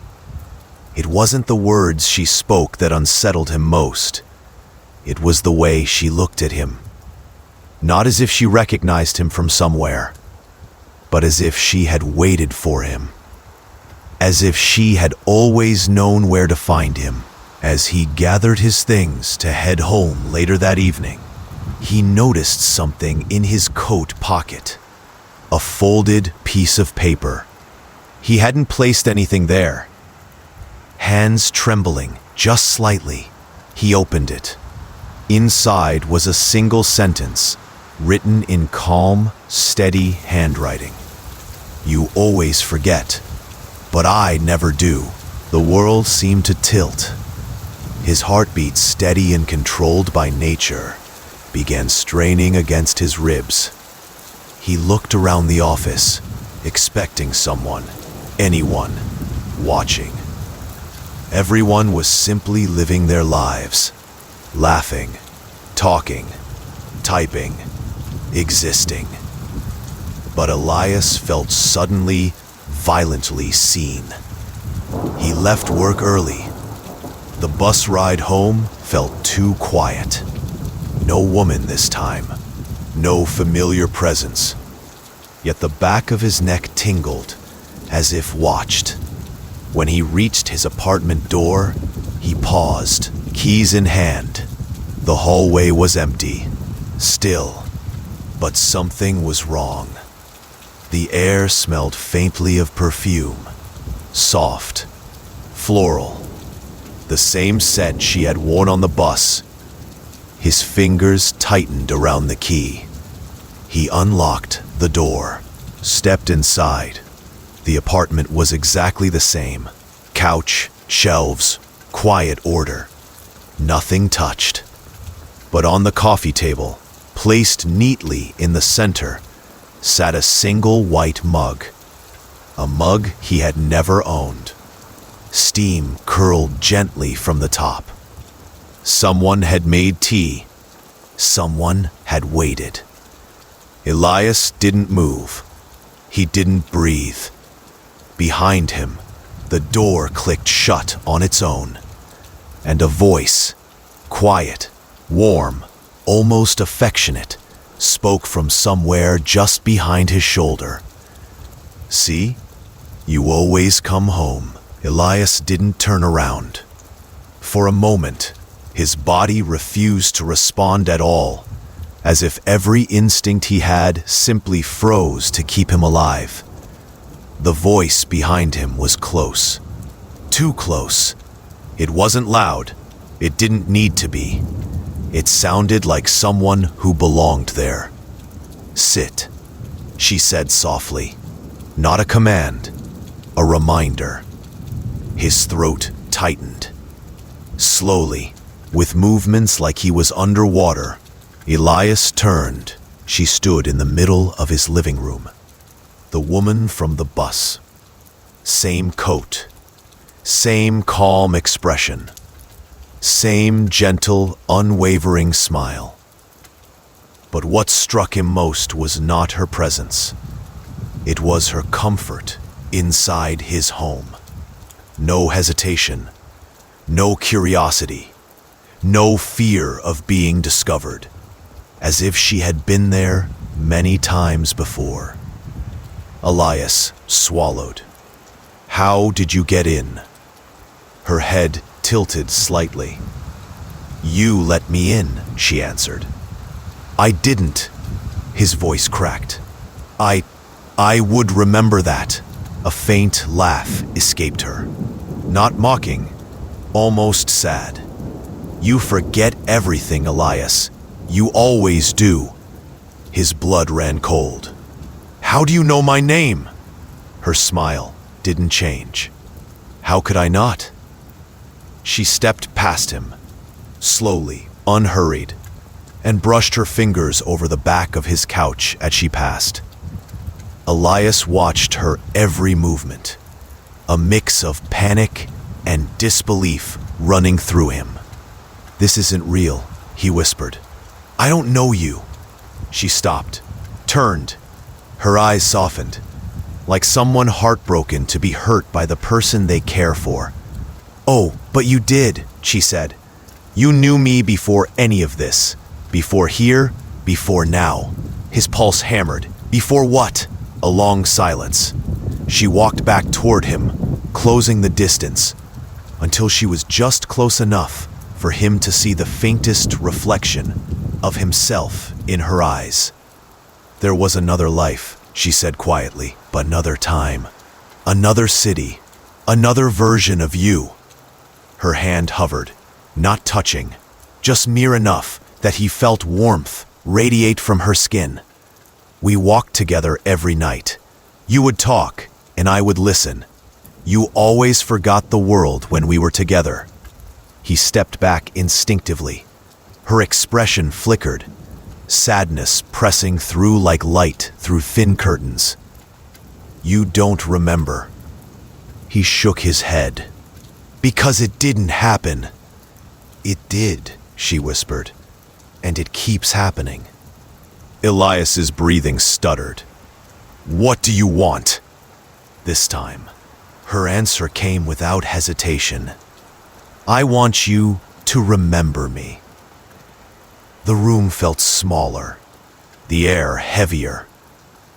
It wasn't the words she spoke that unsettled him most. It was the way she looked at him. Not as if she recognized him from somewhere, but as if she had waited for him. As if she had always known where to find him. As he gathered his things to head home later that evening, he noticed something in his coat pocket. A folded piece of paper. He hadn't placed anything there. Hands trembling just slightly, he opened it. Inside was a single sentence, written in calm, steady handwriting. You always forget, but I never do. The world seemed to tilt. His heartbeat, steady and controlled by nature, began straining against his ribs. He looked around the office, expecting someone, anyone, watching. Everyone was simply living their lives, laughing, talking, typing, existing. But Elias felt suddenly, violently seen. He left work early. The bus ride home felt too quiet. No woman this time. No familiar presence. Yet the back of his neck tingled, as if watched. When he reached his apartment door, he paused, keys in hand. The hallway was empty, still, but something was wrong. The air smelled faintly of perfume, soft, floral, the same scent she had worn on the bus. His fingers tightened around the key. He unlocked the door, stepped inside. The apartment was exactly the same. Couch, shelves, quiet order. Nothing touched. But on the coffee table, placed neatly in the center, sat a single white mug. A mug he had never owned. Steam curled gently from the top. Someone had made tea. Someone had waited. Elias didn't move. He didn't breathe. Behind him, the door clicked shut on its own, and a voice, quiet, warm, almost affectionate, spoke from somewhere just behind his shoulder. "See? You always come home." Elias didn't turn around. For a moment, his body refused to respond at all, as if every instinct he had simply froze to keep him alive. The voice behind him was close. Too close. It wasn't loud. It didn't need to be. It sounded like someone who belonged there. "Sit," she said softly. Not a command, a reminder. His throat tightened. Slowly, with movements like he was underwater, Elias turned. She stood in the middle of his living room. The woman from the bus. Same coat. Same calm expression. Same gentle, unwavering smile. But what struck him most was not her presence. It was her comfort inside his home. No hesitation. No curiosity. No fear of being discovered. As if she had been there many times before. Elias swallowed. "How did you get in?" Her head tilted slightly. "You let me in," she answered. "I didn't." His voice cracked. I would remember that." A faint laugh escaped her. Not mocking, almost sad. "You forget everything, Elias. You always do." His blood ran cold. "How do you know my name?" Her smile didn't change. "How could I not?" She stepped past him, slowly, unhurried, and brushed her fingers over the back of his couch as she passed. Elias watched her every movement, a mix of panic and disbelief running through him. "This isn't real," he whispered. "I don't know you." She stopped, turned. Her eyes softened, like someone heartbroken to be hurt by the person they care for. "Oh, but you did," she said. "You knew me before any of this. Before here, before now." His pulse hammered. "Before what?" A long silence. She walked back toward him, closing the distance, until she was just close enough for him to see the faintest reflection of himself in her eyes. "There was another life," she said quietly, "but another time, another city, another version of you." Her hand hovered, not touching, just near enough that he felt warmth radiate from her skin. "We walked together every night. You would talk, and I would listen. You always forgot the world when we were together." He stepped back instinctively. Her expression flickered, sadness pressing through like light through thin curtains. "You don't remember." He shook his head. "Because it didn't happen." "It did," she whispered, "and it keeps happening." Elias's breathing stuttered. "What do you want?" This time, her answer came without hesitation. "I want you to remember me." The room felt smaller, the air heavier.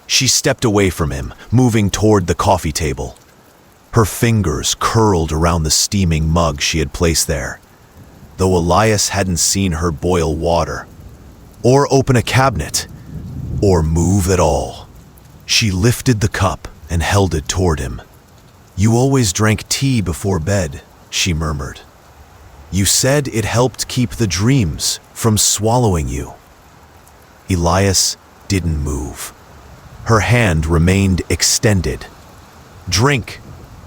She stepped away from him, moving toward the coffee table. Her fingers curled around the steaming mug she had placed there, though Elias hadn't seen her boil water, or open a cabinet, or move at all. She lifted the cup and held it toward him. "You always drank tea before bed," she murmured. "You said it helped keep the dreams from swallowing you." Elias didn't move. Her hand remained extended. "Drink,"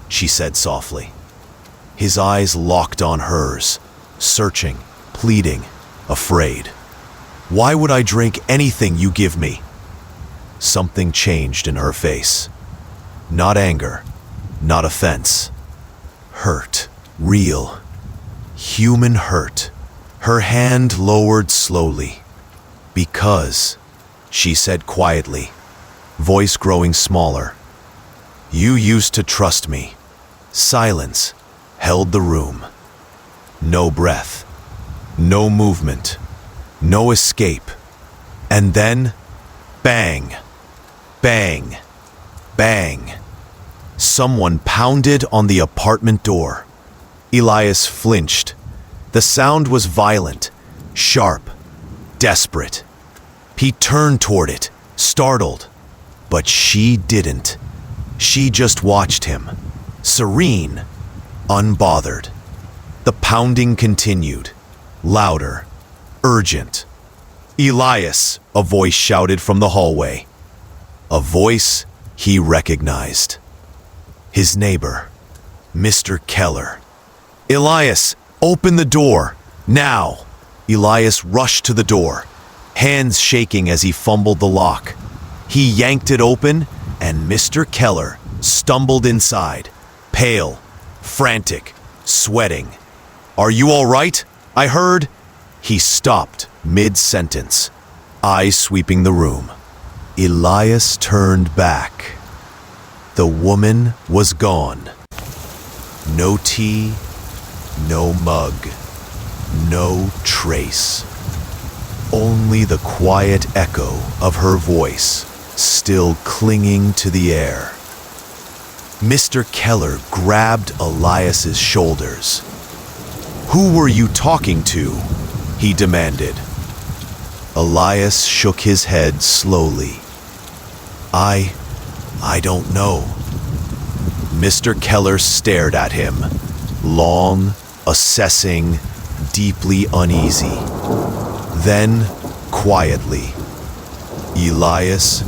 she said softly. His eyes locked on hers, searching, pleading, afraid. Why would I drink anything you give me? Something changed in her face. Not anger, not offense. Hurt. Real. Human hurt. Her hand lowered slowly. Because, she said quietly, voice growing smaller. You used to trust me. Silence held the room. No breath. No movement. No escape. And then, bang, bang, bang. Someone pounded on the apartment door. Elias flinched. The sound was violent, sharp, desperate. He turned toward it, startled. But she didn't. She just watched him, serene, unbothered. The pounding continued, louder, urgent. Elias, a voice shouted from the hallway. A voice he recognized. His neighbor, Mr. Keller. Elias, open the door, now! Elias rushed to the door, hands shaking as he fumbled the lock. He yanked it open, and Mr. Keller stumbled inside, pale, frantic, sweating. Are you all right? I heard. He stopped mid-sentence, eyes sweeping the room. Elias turned back. The woman was gone. No tea, no mug, no trace. Only the quiet echo of her voice, still clinging to the air. Mr. Keller grabbed Elias's shoulders. Who were you talking to? He demanded. Elias shook his head slowly. I don't know. Mr. Keller stared at him, long, assessing, deeply uneasy. Then, quietly, Elias,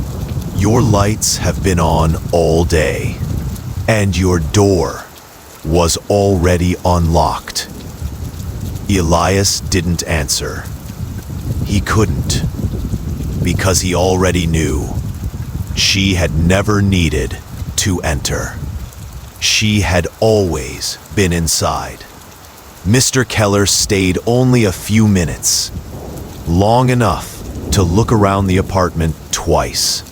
your lights have been on all day, and your door was already unlocked. Elias didn't answer. He couldn't, because he already knew. She had never needed to enter. She had always been inside. Mr. Keller stayed only a few minutes, long enough to look around the apartment twice,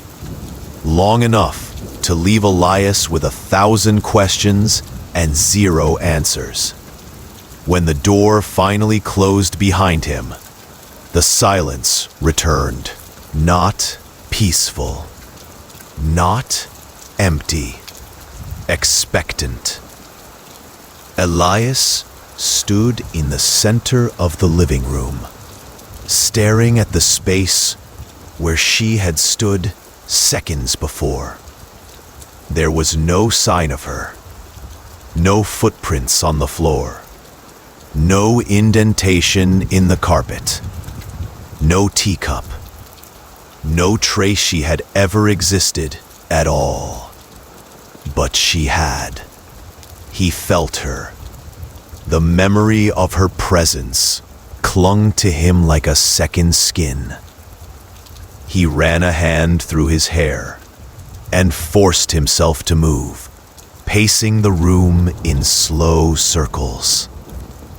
long enough to leave Elias with 1,000 questions and 0 answers. When the door finally closed behind him, the silence returned, not peaceful, not empty, expectant. Elias stood in the center of the living room, staring at the space where she had stood seconds before. There was no sign of her, no footprints on the floor, no indentation in the carpet, no teacup, no trace she had ever existed at all. But she had. He felt her. The memory of her presence clung to him like a second skin. He ran a hand through his hair and forced himself to move, pacing the room in slow circles.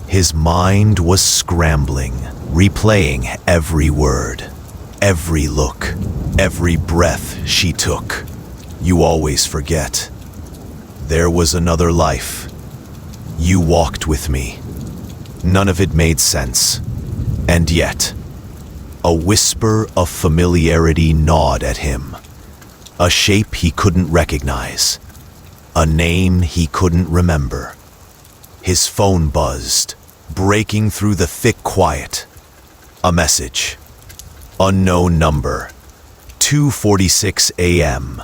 His mind was scrambling, replaying every word, every look, every breath she took. You always forget. There was another life. You walked with me. None of it made sense. And yet, a whisper of familiarity gnawed at him. A shape he couldn't recognize. A name he couldn't remember. His phone buzzed, breaking through the thick quiet. A message. Unknown number. 2:46 a.m.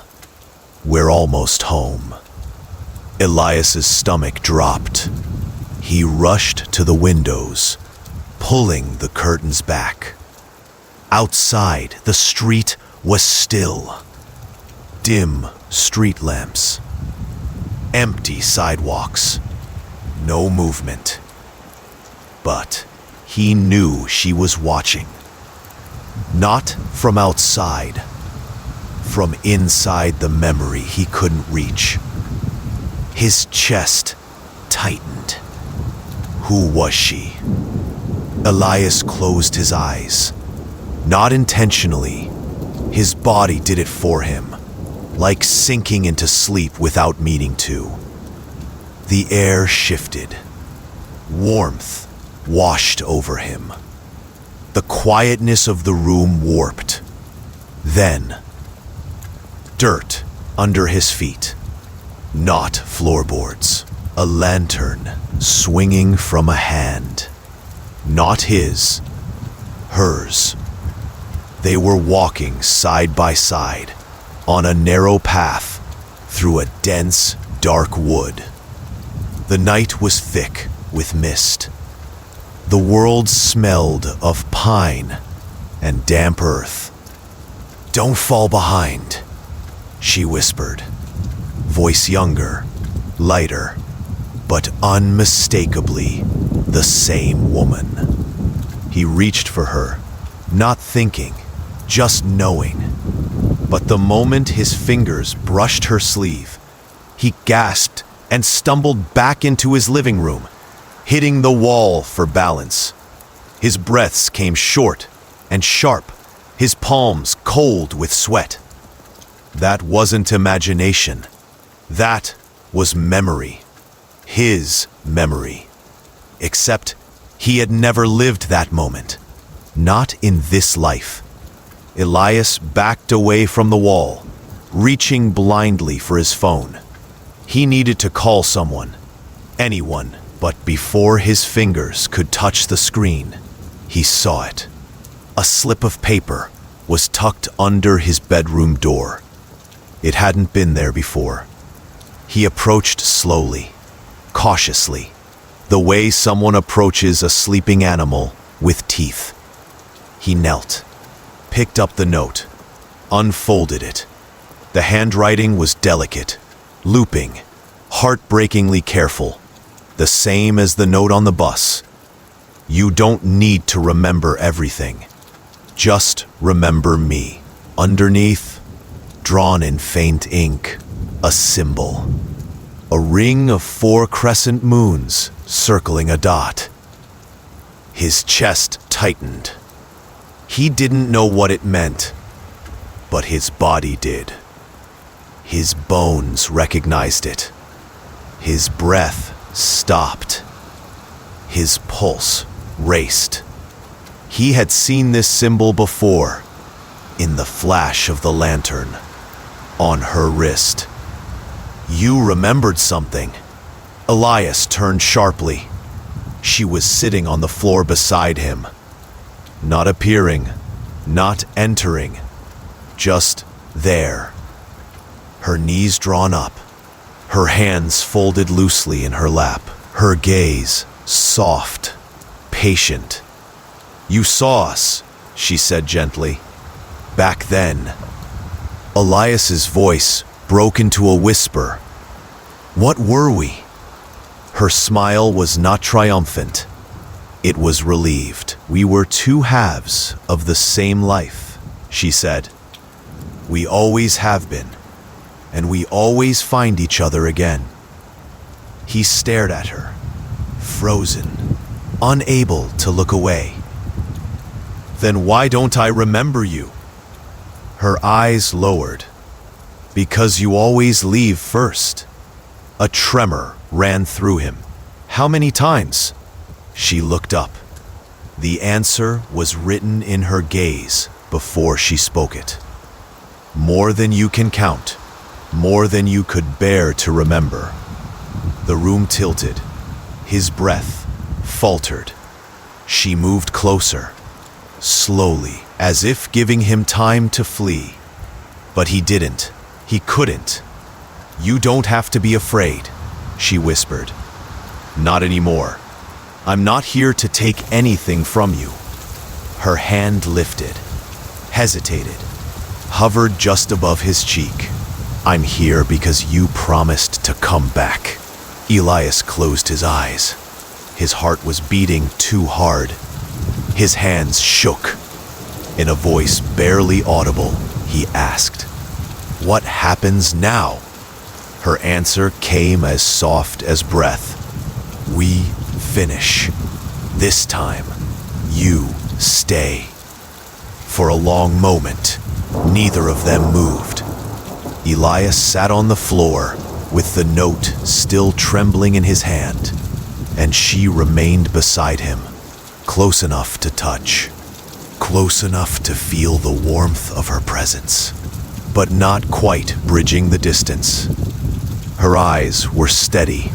We're almost home. Elias's stomach dropped. He rushed to the windows, pulling the curtains back. Outside, the street was still. Dim street lamps. Empty sidewalks. No movement. But he knew she was watching. Not from outside, from inside the memory he couldn't reach. His chest tightened. Who was she? Elias closed his eyes. Not intentionally. His body did it for him, like sinking into sleep without meaning to. The air shifted. Warmth washed over him. The quietness of the room warped. Then, dirt under his feet. Not floorboards. A lantern swinging from a hand. Not his, hers. They were walking side by side on a narrow path through a dense, dark wood. The night was thick with mist. The world smelled of pine and damp earth. "Don't fall behind," she whispered, voice younger, lighter, but unmistakably the same woman. He reached for her, not thinking, just knowing. But the moment his fingers brushed her sleeve, he gasped and stumbled back into his living room, hitting the wall for balance. His breaths came short and sharp, his palms cold with sweat. That wasn't imagination. That was memory. His memory. Except he had never lived that moment. Not in this life. Elias backed away from the wall, reaching blindly for his phone. He needed to call someone, anyone, but before his fingers could touch the screen, he saw it. A slip of paper was tucked under his bedroom door. It hadn't been there before. He approached slowly, cautiously, the way someone approaches a sleeping animal with teeth. He knelt, picked up the note, unfolded it. The handwriting was delicate, looping, heartbreakingly careful, the same as the note on the bus. "You don't need to remember everything. Just remember me." Underneath, drawn in faint ink, a symbol. A ring of 4 crescent moons circling a dot. His chest tightened. He didn't know what it meant, but his body did. His bones recognized it. His breath stopped. His pulse raced. He had seen this symbol before, in the flash of the lantern, on her wrist. "You remembered something." Elias turned sharply. She was sitting on the floor beside him. Not appearing, not entering, just there. Her knees drawn up, her hands folded loosely in her lap, her gaze soft, patient. "You saw us," she said gently. "Back then." Elias's voice broke into a whisper. "What were we?" Her smile was not triumphant. It was relieved. "We were 2 halves of the same life," she said. "We always have been, and we always find each other again." He stared at her, frozen, unable to look away. "Then why don't I remember you?" Her eyes lowered. "Because you always leave first." A tremor ran through him. "How many times?" She looked up. The answer was written in her gaze before she spoke it. "More than you can count. More than you could bear to remember." The room tilted. His breath faltered. She moved closer, slowly, as if giving him time to flee. But he didn't. He couldn't. "You don't have to be afraid," she whispered. "Not anymore. I'm not here to take anything from you." Her hand lifted, hesitated, hovered just above his cheek. "I'm here because you promised to come back." Elias closed his eyes. His heart was beating too hard. His hands shook. In a voice barely audible, he asked, "What happens now?" Her answer came as soft as breath. "We finish. This time, you stay." For a long moment, neither of them moved. Elias sat on the floor, with the note still trembling in his hand, and she remained beside him, close enough to touch, close enough to feel the warmth of her presence, but not quite bridging the distance. Her eyes were steady.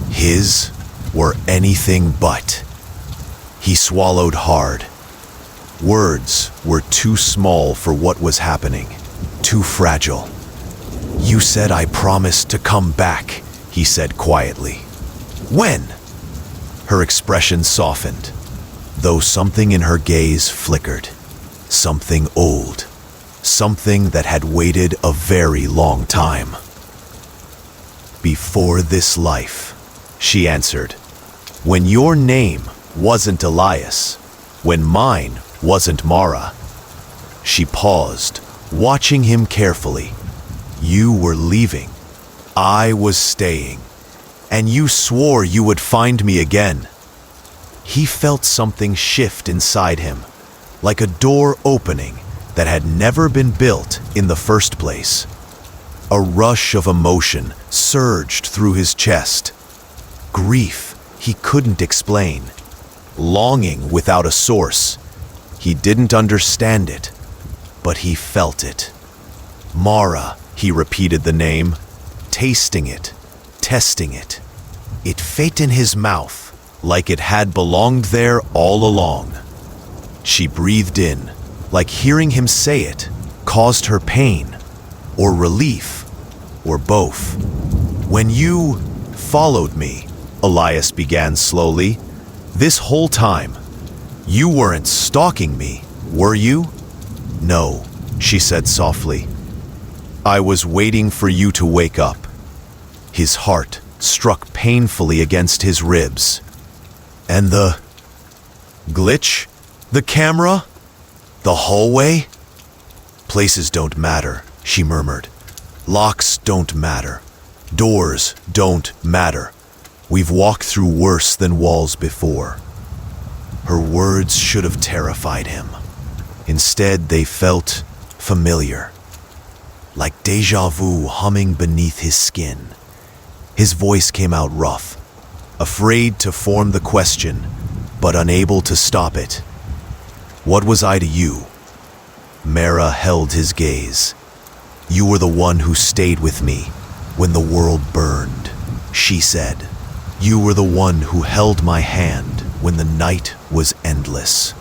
His were anything but. He swallowed hard. Words were too small for what was happening, too fragile. "You said I promised to come back," he said quietly. "When?" Her expression softened, though something in her gaze flickered. Something old. Something that had waited a very long time. "Before this life," she answered. "When your name wasn't Elias. When mine wasn't Mara." She paused, watching him carefully. "You were leaving. I was staying. And you swore you would find me again." He felt something shift inside him, like a door opening that had never been built in the first place. A rush of emotion surged through his chest. Grief he couldn't explain. Longing without a source. He didn't understand it, but he felt it. Mara, he repeated the name, tasting it, testing it. It fit in his mouth, like it had belonged there all along. She breathed in, like hearing him say it caused her pain, or relief, or both. "When you followed me," Elias began slowly, "this whole time, you weren't stalking me, were you?" "No," she said softly. "I was waiting for you to wake up." His heart struck painfully against his ribs. "And the glitch? The camera? The hallway?" "Places don't matter," she murmured. "Locks don't matter. Doors don't matter. We've walked through worse than walls before." Her words should have terrified him. Instead, they felt familiar, like déjà vu humming beneath his skin. His voice came out rough, afraid to form the question, but unable to stop it. "What was I to you?" Mara held his gaze. "You were the one who stayed with me when the world burned," she said. "You were the one who held my hand when the night was endless.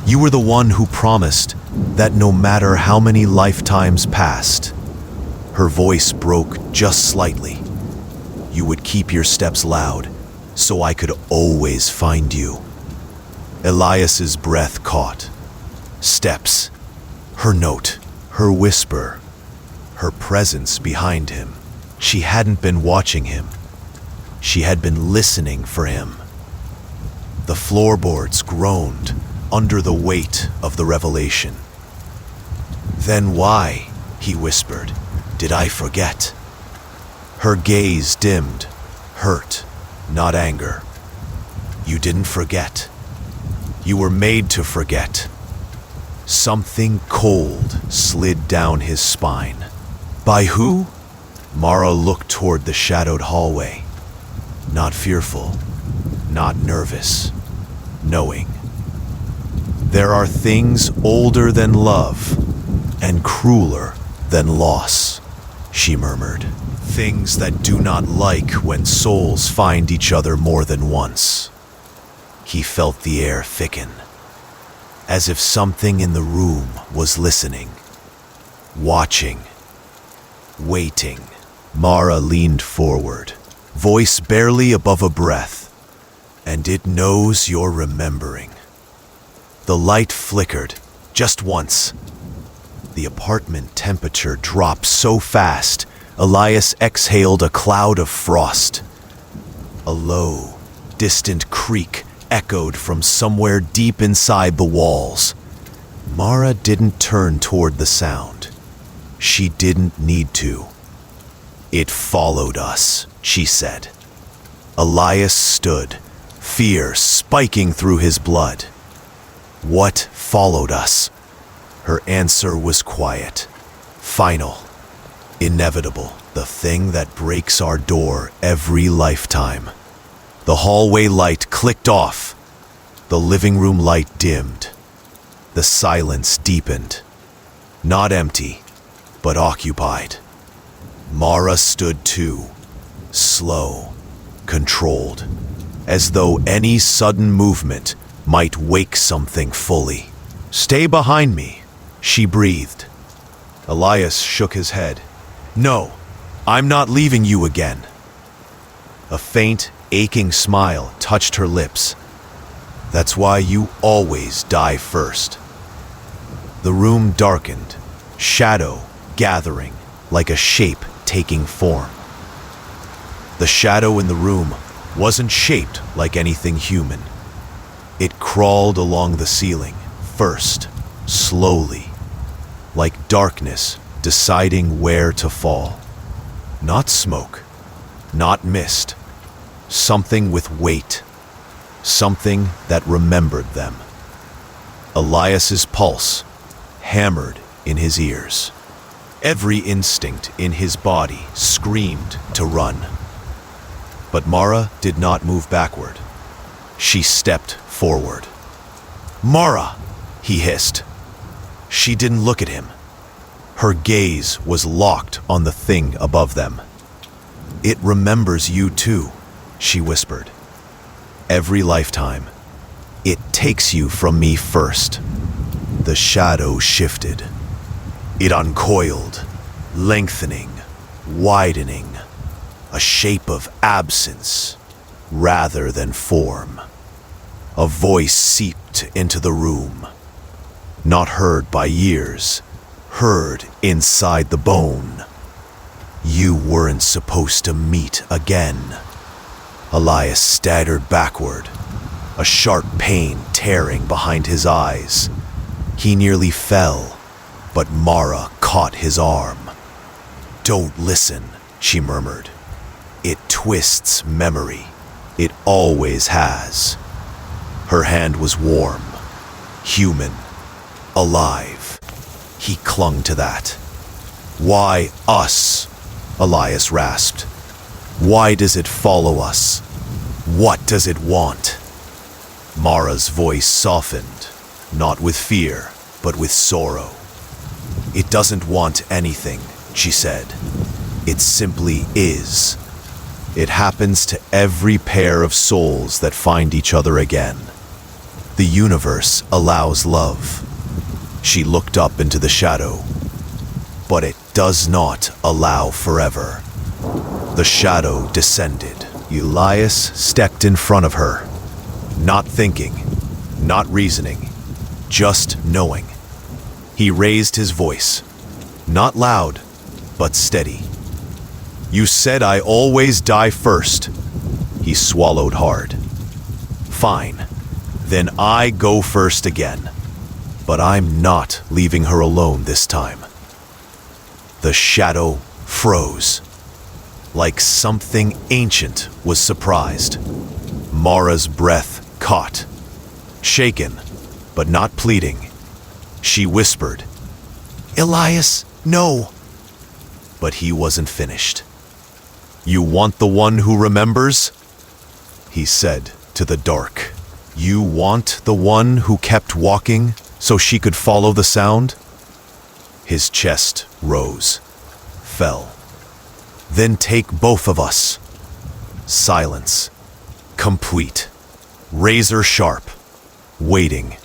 You were the one who promised that no matter how many lifetimes passed," her voice broke just slightly, "you would keep your steps loud so I could always find you." Elias's breath caught. Steps. Her note. Her whisper. Her presence behind him. She hadn't been watching him. She had been listening for him. The floorboards groaned under the weight of the revelation. "Then why," he whispered, "did I forget?" Her gaze dimmed, hurt, not anger. "You didn't forget. You were made to forget." Something cold slid down his spine. "By who?" Mara looked toward the shadowed hallway. Not fearful, not nervous, knowing. "There are things older than love and crueler than loss," she murmured. "Things that do not like when souls find each other more than once." He felt the air thicken, as if something in the room was listening, watching, waiting. Mara leaned forward, voice barely above a breath. "And it knows you're remembering." The light flickered, just once. The apartment temperature dropped so fast, Elias exhaled a cloud of frost. A low, distant creak echoed from somewhere deep inside the walls. Mara didn't turn toward the sound. She didn't need to. It followed us, she said. Elias stood, fear spiking through his blood. What followed us? Her answer was quiet, final, inevitable, the thing that breaks our door every lifetime. The hallway light clicked off. The living room light dimmed. The silence deepened. Not empty, but occupied. Mara stood too, slow, controlled, as though any sudden movement might wake something fully. "Stay behind me," she breathed. Elias shook his head. "No, I'm not leaving you again." A faint, aching smile touched her lips. "That's why you always die first." The room darkened, shadow gathering like a shape taking form. The shadow in the room wasn't shaped like anything human. It crawled along the ceiling, first, slowly, like darkness deciding where to fall. Not smoke, not mist, something with weight, something that remembered them. Elias's pulse hammered in his ears. Every instinct in his body screamed to run. But Mara did not move backward. She stepped forward. "Mara!" he hissed. She didn't look at him. Her gaze was locked on the thing above them. "It remembers you too," she whispered. "Every lifetime. It takes you from me first." The shadow shifted. It uncoiled, lengthening, widening, a shape of absence rather than form. A voice seeped into the room, not heard by ears, heard inside the bone. "You weren't supposed to meet again." Elias staggered backward, a sharp pain tearing behind his eyes. He nearly fell, but Mara caught his arm. "Don't listen," she murmured. "It twists memory. It always has." Her hand was warm, human, alive. He clung to that. "Why us?" Elias rasped. "Why does it follow us? What does it want?" Mara's voice softened, not with fear, but with sorrow. "It doesn't want anything," she said. "It simply is. It happens to every pair of souls that find each other again. The universe allows love." She looked up into the shadow. "But it does not allow forever." The shadow descended. Elias stepped in front of her, not thinking, not reasoning, just knowing. He raised his voice, not loud, but steady. "You said I always die first." He swallowed hard. "Fine, then I go first again. But I'm not leaving her alone this time." The shadow froze, like something ancient was surprised. Mara's breath caught, shaken, but not pleading. She whispered, "Elias, no." But he wasn't finished. "You want the one who remembers?" he said to the dark. "You want the one who kept walking so she could follow the sound?" His chest rose, fell. "Then take both of us." Silence, complete, razor sharp, waiting.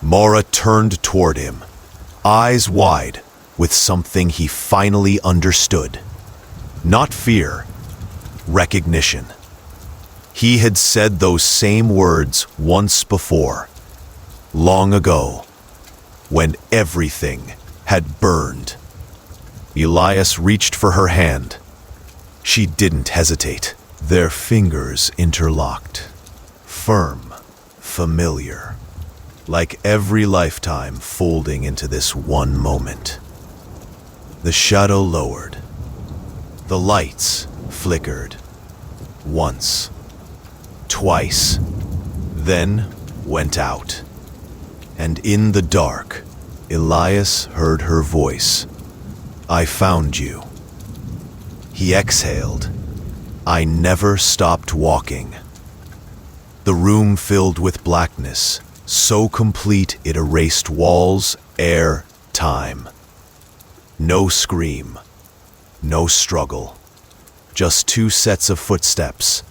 Mara turned toward him, eyes wide, with something he finally understood. Not fear, recognition. He had said those same words once before, long ago, when everything had burned. Elias reached for her hand. She didn't hesitate. Their fingers interlocked, firm, familiar. like every lifetime folding into this one moment. The shadow lowered. The lights flickered. Once, twice, then went out. And in the dark, Elias heard her voice. "I found you." He exhaled. "I never stopped walking." The room filled with blackness, so complete it erased walls, air, time. No scream, no struggle. Just two sets of footsteps,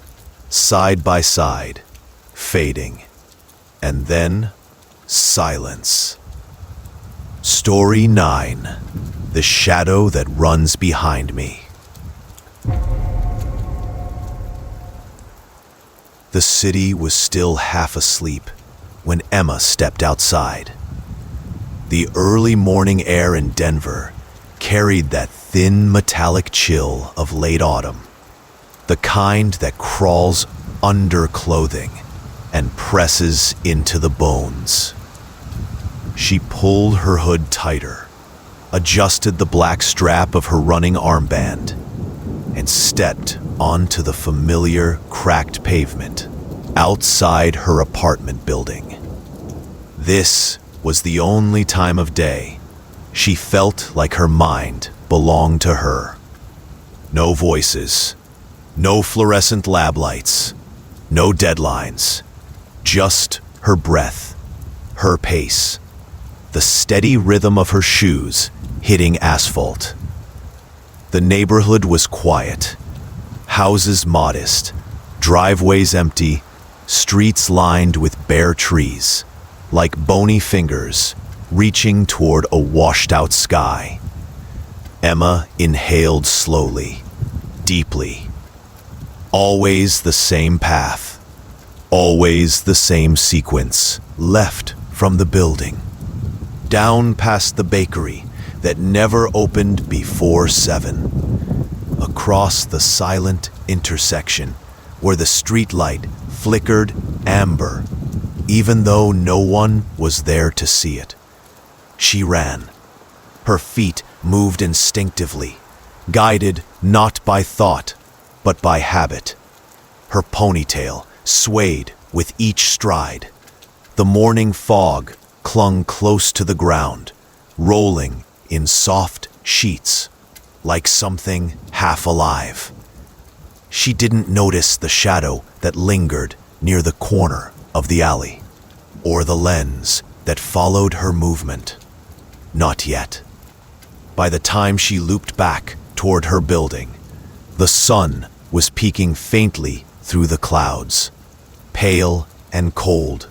side by side, fading. And then, silence. Story 9. The Shadow That Runs Behind Me. The city was still half asleep when Emma stepped outside. The early morning air in Denver carried that thin metallic chill of late autumn, the kind that crawls under clothing and presses into the bones. She pulled her hood tighter, adjusted the black strap of her running armband, and stepped onto the familiar cracked pavement outside her apartment building. This was the only time of day she felt like her mind belonged to her. No voices, no fluorescent lab lights, no deadlines, just her breath, her pace, the steady rhythm of her shoes hitting asphalt. The neighborhood was quiet, houses modest, driveways empty, streets lined with bare trees, like bony fingers reaching toward a washed-out sky. Emma inhaled slowly, deeply. Always the same path, always the same sequence, left from the building, down past the bakery that never opened before 7, across the silent intersection where the streetlight flickered amber, even though no one was there to see it. She ran. Her feet moved instinctively, guided not by thought, but by habit. Her ponytail swayed with each stride. The morning fog clung close to the ground, rolling in soft sheets, like something half alive. She didn't notice the shadow that lingered near the corner of the alley, or the lens that followed her movement. Not yet. By the time she looped back toward her building, the sun was peeking faintly through the clouds, pale and cold.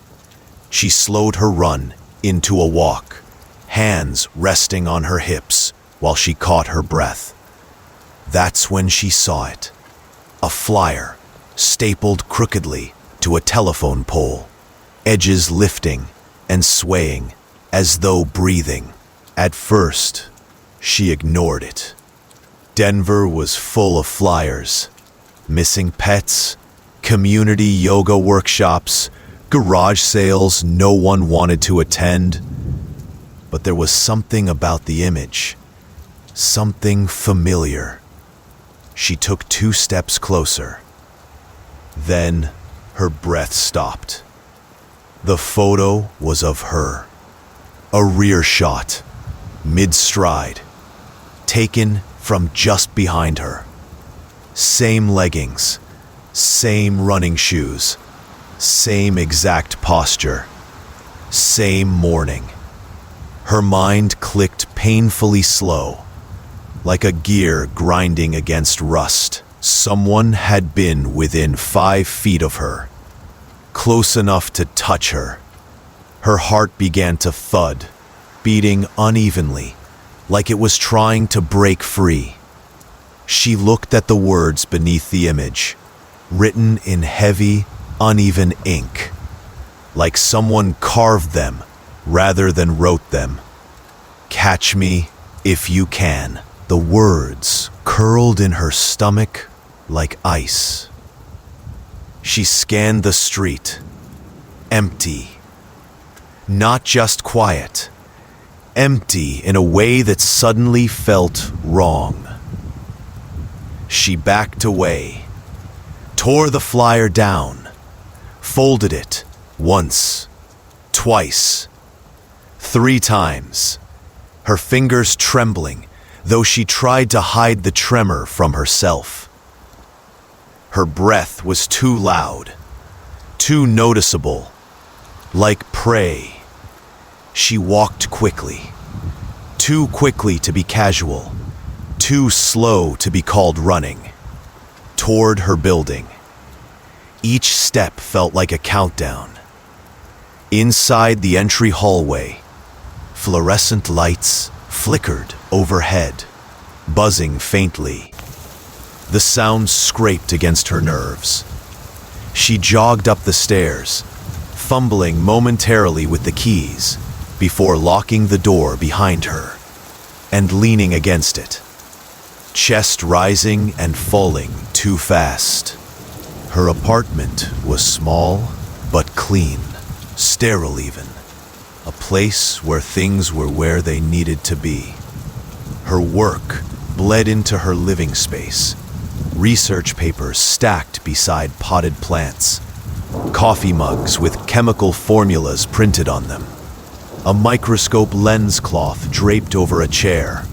She slowed her run into a walk, hands resting on her hips while she caught her breath. That's when she saw it. A flyer, stapled crookedly to a telephone pole, edges lifting and swaying as though breathing. At first, she ignored it. Denver was full of flyers. Missing pets, community yoga workshops, garage sales no one wanted to attend. But there was something about the image, something familiar. She took 2 steps closer. Then her breath stopped. The photo was of her. A rear shot, mid-stride, taken from just behind her. Same leggings, same running shoes, same exact posture, same morning. Her mind clicked painfully slow, like a gear grinding against rust. Someone had been within 5 feet of her, close enough to touch her. Her heart began to thud, beating unevenly, like it was trying to break free. She looked at the words beneath the image, written in heavy, uneven ink, like someone carved them rather than wrote them. "Catch me if you can." The words curled in her stomach like ice. She scanned the street, empty. Not just quiet, empty in a way that suddenly felt wrong. She backed away, tore the flyer down, folded it once, twice, 3 times, her fingers trembling, though she tried to hide the tremor from herself. Her breath was too loud, too noticeable, like prey. She walked quickly, too quickly to be casual, too slow to be called running, toward her building. Each step felt like a countdown. Inside the entry hallway, fluorescent lights flickered overhead, buzzing faintly. The sound scraped against her nerves. She jogged up the stairs, fumbling momentarily with the keys before locking the door behind her and leaning against it, chest rising and falling too fast. Her apartment was small but clean, sterile even, a place where things were where they needed to be. Her work bled into her living space, research papers stacked beside potted plants, coffee mugs with chemical formulas printed on them, a microscope lens cloth draped over a chair.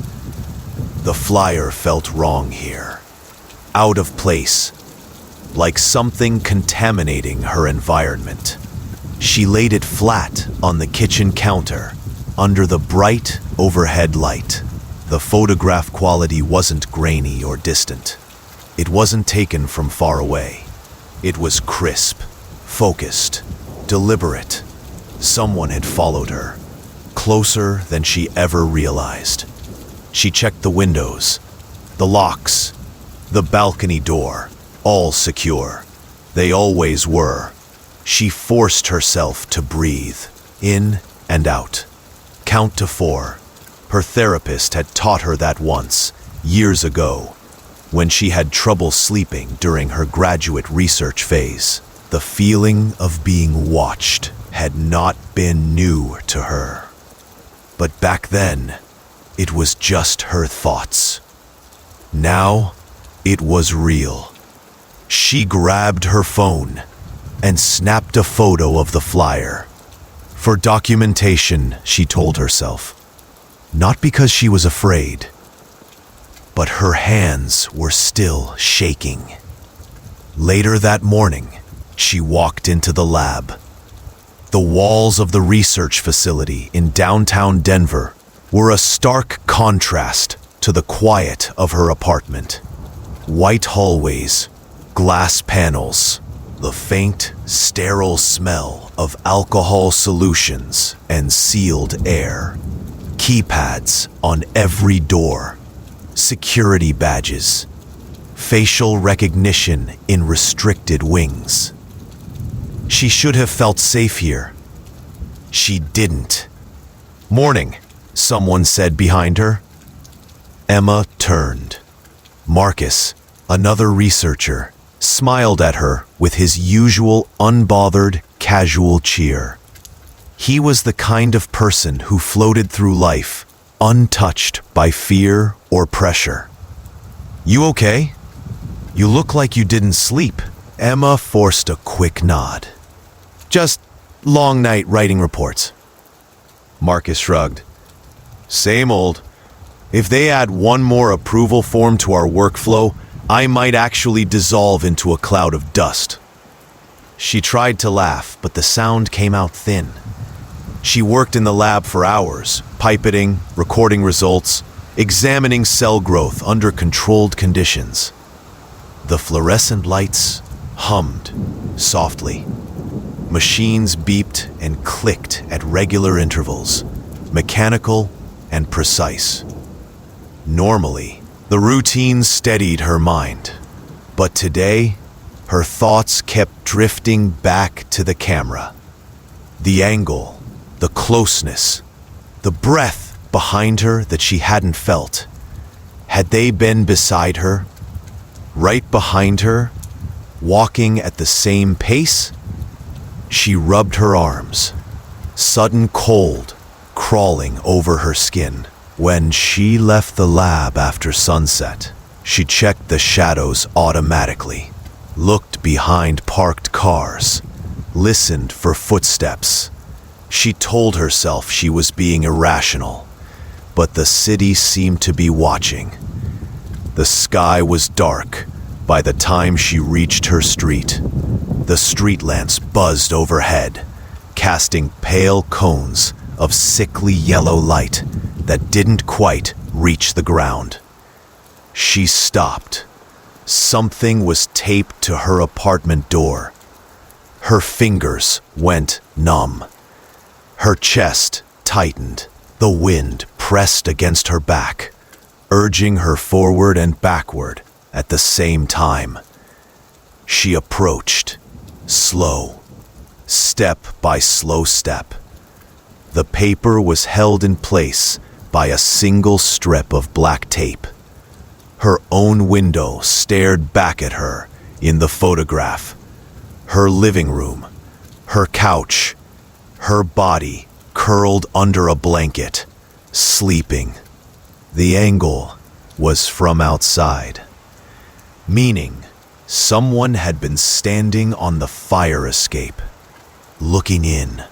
The flyer felt wrong here, out of place, like something contaminating her environment. She laid it flat on the kitchen counter, under the bright overhead light. The photograph quality wasn't grainy or distant. It wasn't taken from far away. It was crisp, focused, deliberate. Someone had followed her, closer than she ever realized. She checked the windows, the locks, the balcony door, all secure. They always were. She forced herself to breathe, in and out. Count to 4. Her therapist had taught her that once, years ago, when she had trouble sleeping during her graduate research phase. The feeling of being watched had not been new to her. But back then, it was just her thoughts. Now, it was real. She grabbed her phone and snapped a photo of the flyer. For documentation, she told herself. Not because she was afraid, but her hands were still shaking. Later that morning, she walked into the lab. The walls of the research facility in downtown Denver were a stark contrast to the quiet of her apartment. White hallways, glass panels, the faint, sterile smell of alcohol solutions and sealed air. Keypads on every door, security badges, facial recognition in restricted wings. She should have felt safe here. She didn't. "Morning," someone said behind her. Emma turned. Marcus, another researcher, smiled at her with his usual unbothered, casual cheer. He was the kind of person who floated through life, untouched by fear or pressure. "You okay? You look like you didn't sleep." Emma forced a quick nod. "Just long night writing reports." Marcus shrugged. "Same old. If they add one more approval form to our workflow, I might actually dissolve into a cloud of dust." She tried to laugh, but the sound came out thin. She worked in the lab for hours, pipetting, recording results, examining cell growth under controlled conditions. The fluorescent lights hummed softly. Machines beeped and clicked at regular intervals, mechanical and precise. Normally, the routine steadied her mind, but today, her thoughts kept drifting back to the camera. The angle, the closeness, the breath behind her that she hadn't felt. Had they been beside her, right behind her, walking at the same pace? She rubbed her arms, sudden cold crawling over her skin. When she left the lab after sunset, she checked the shadows automatically, looked behind parked cars, listened for footsteps. She told herself she was being irrational, but the city seemed to be watching. The sky was dark by the time she reached her street. The street lamps buzzed overhead, casting pale cones of sickly yellow light that didn't quite reach the ground. She stopped. Something was taped to her apartment door. Her fingers went numb. Her chest tightened. The wind pressed against her back, urging her forward and backward at the same time. She approached, slow, step by slow step. The paper was held in place by a single strip of black tape. Her own window stared back at her in the photograph. Her living room, her couch, her body curled under a blanket, sleeping. The angle was from outside, meaning someone had been standing on the fire escape, looking in,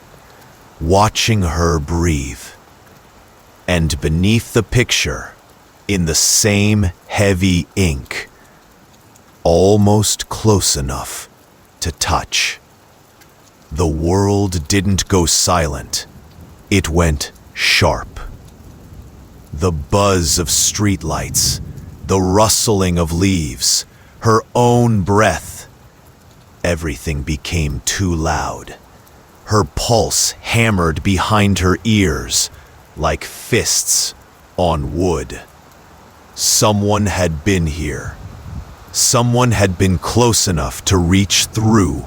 watching her breathe. And beneath the picture, in the same heavy ink, almost close enough to touch. The world didn't go silent. It went sharp. The buzz of streetlights, the rustling of leaves, her own breath. Everything became too loud. Her pulse hammered behind her ears like fists on wood. Someone had been here. Someone had been close enough to reach through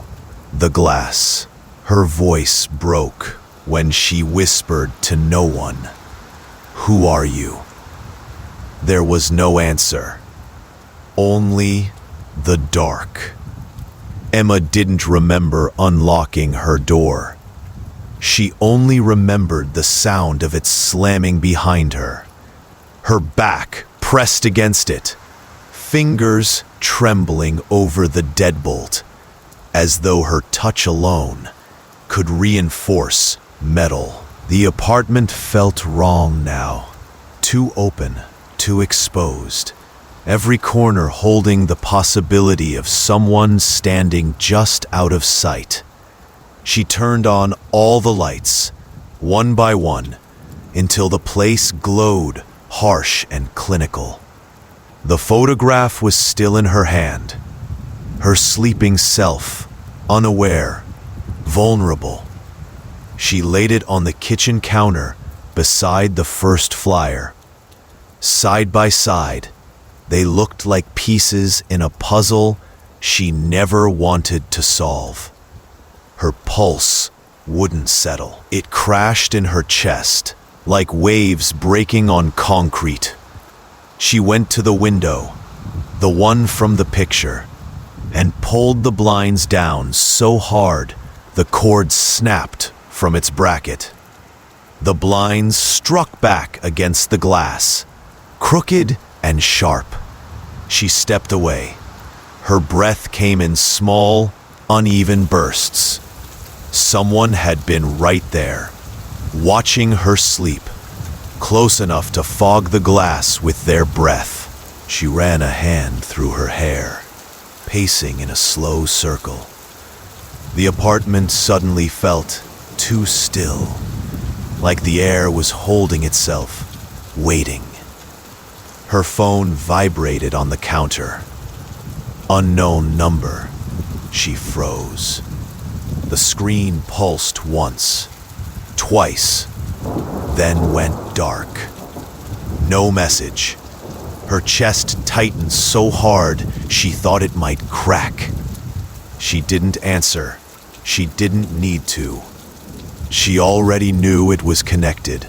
the glass. Her voice broke when she whispered to no one, "Who are you?" There was no answer. Only the dark. Emma didn't remember unlocking her door. She only remembered the sound of it slamming behind her. Her back pressed against it, fingers trembling over the deadbolt, as though her touch alone could reinforce metal. The apartment felt wrong now. Too open, too exposed. Every corner holding the possibility of someone standing just out of sight. She turned on all the lights, one by one, until the place glowed harsh and clinical. The photograph was still in her hand. Her sleeping self, unaware, vulnerable. She laid it on the kitchen counter beside the first flyer. Side by side, they looked like pieces in a puzzle she never wanted to solve. Her pulse wouldn't settle. It crashed in her chest, like waves breaking on concrete. She went to the window, the one from the picture, and pulled the blinds down so hard the cord snapped from its bracket. The blinds struck back against the glass, crooked and sharp. She stepped away. Her breath came in small, uneven bursts. Someone had been right there, watching her sleep, close enough to fog the glass with their breath. She ran a hand through her hair, pacing in a slow circle. The apartment suddenly felt too still, like the air was holding itself, waiting. Her phone vibrated on the counter. Unknown number. She froze. The screen pulsed once, twice, then went dark. No message. Her chest tightened so hard she thought it might crack. She didn't answer. She didn't need to. She already knew it was connected.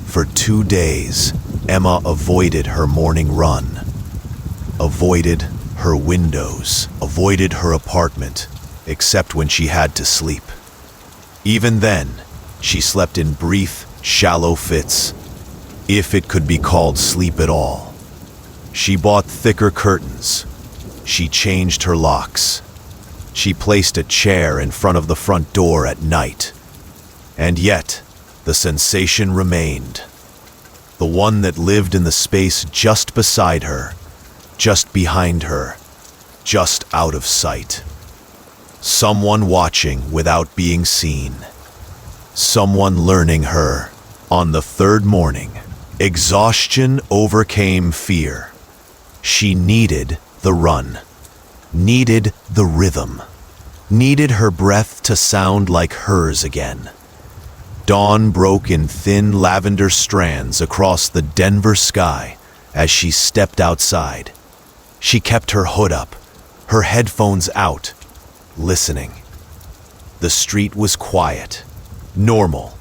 For 2 days, Emma avoided her morning run, avoided her windows, avoided her apartment, except when she had to sleep. Even then, She slept in brief, shallow fits, if it could be called sleep at all. She bought thicker curtains. She changed her locks. She placed a chair in front of the front door at night. And yet, the sensation remained. The one that lived in the space just beside her, just behind her, just out of sight. Someone watching without being seen. Someone learning her. On the third morning, exhaustion overcame fear. She needed the run, needed the rhythm, needed her breath to sound like hers again. Dawn broke in thin lavender strands across the Denver sky as she stepped outside. She kept her hood up, her headphones out, listening. The street was quiet, normal.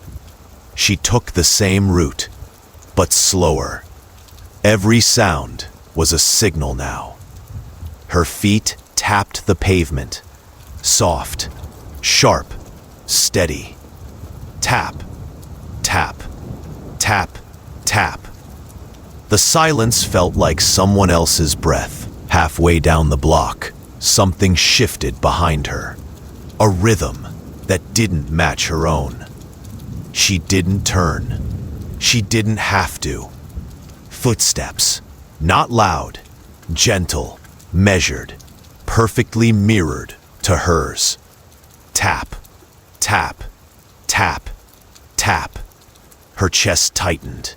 She took the same route, but slower. Every sound was a signal now. Her feet tapped the pavement, soft, sharp, steady. Tap, tap, tap, tap. The silence felt like someone else's breath. Halfway down the block, something shifted behind her. A rhythm that didn't match her own. She didn't turn. She didn't have to. Footsteps, not loud, gentle, measured, perfectly mirrored to hers. Tap, tap, tap, tap. Her chest tightened.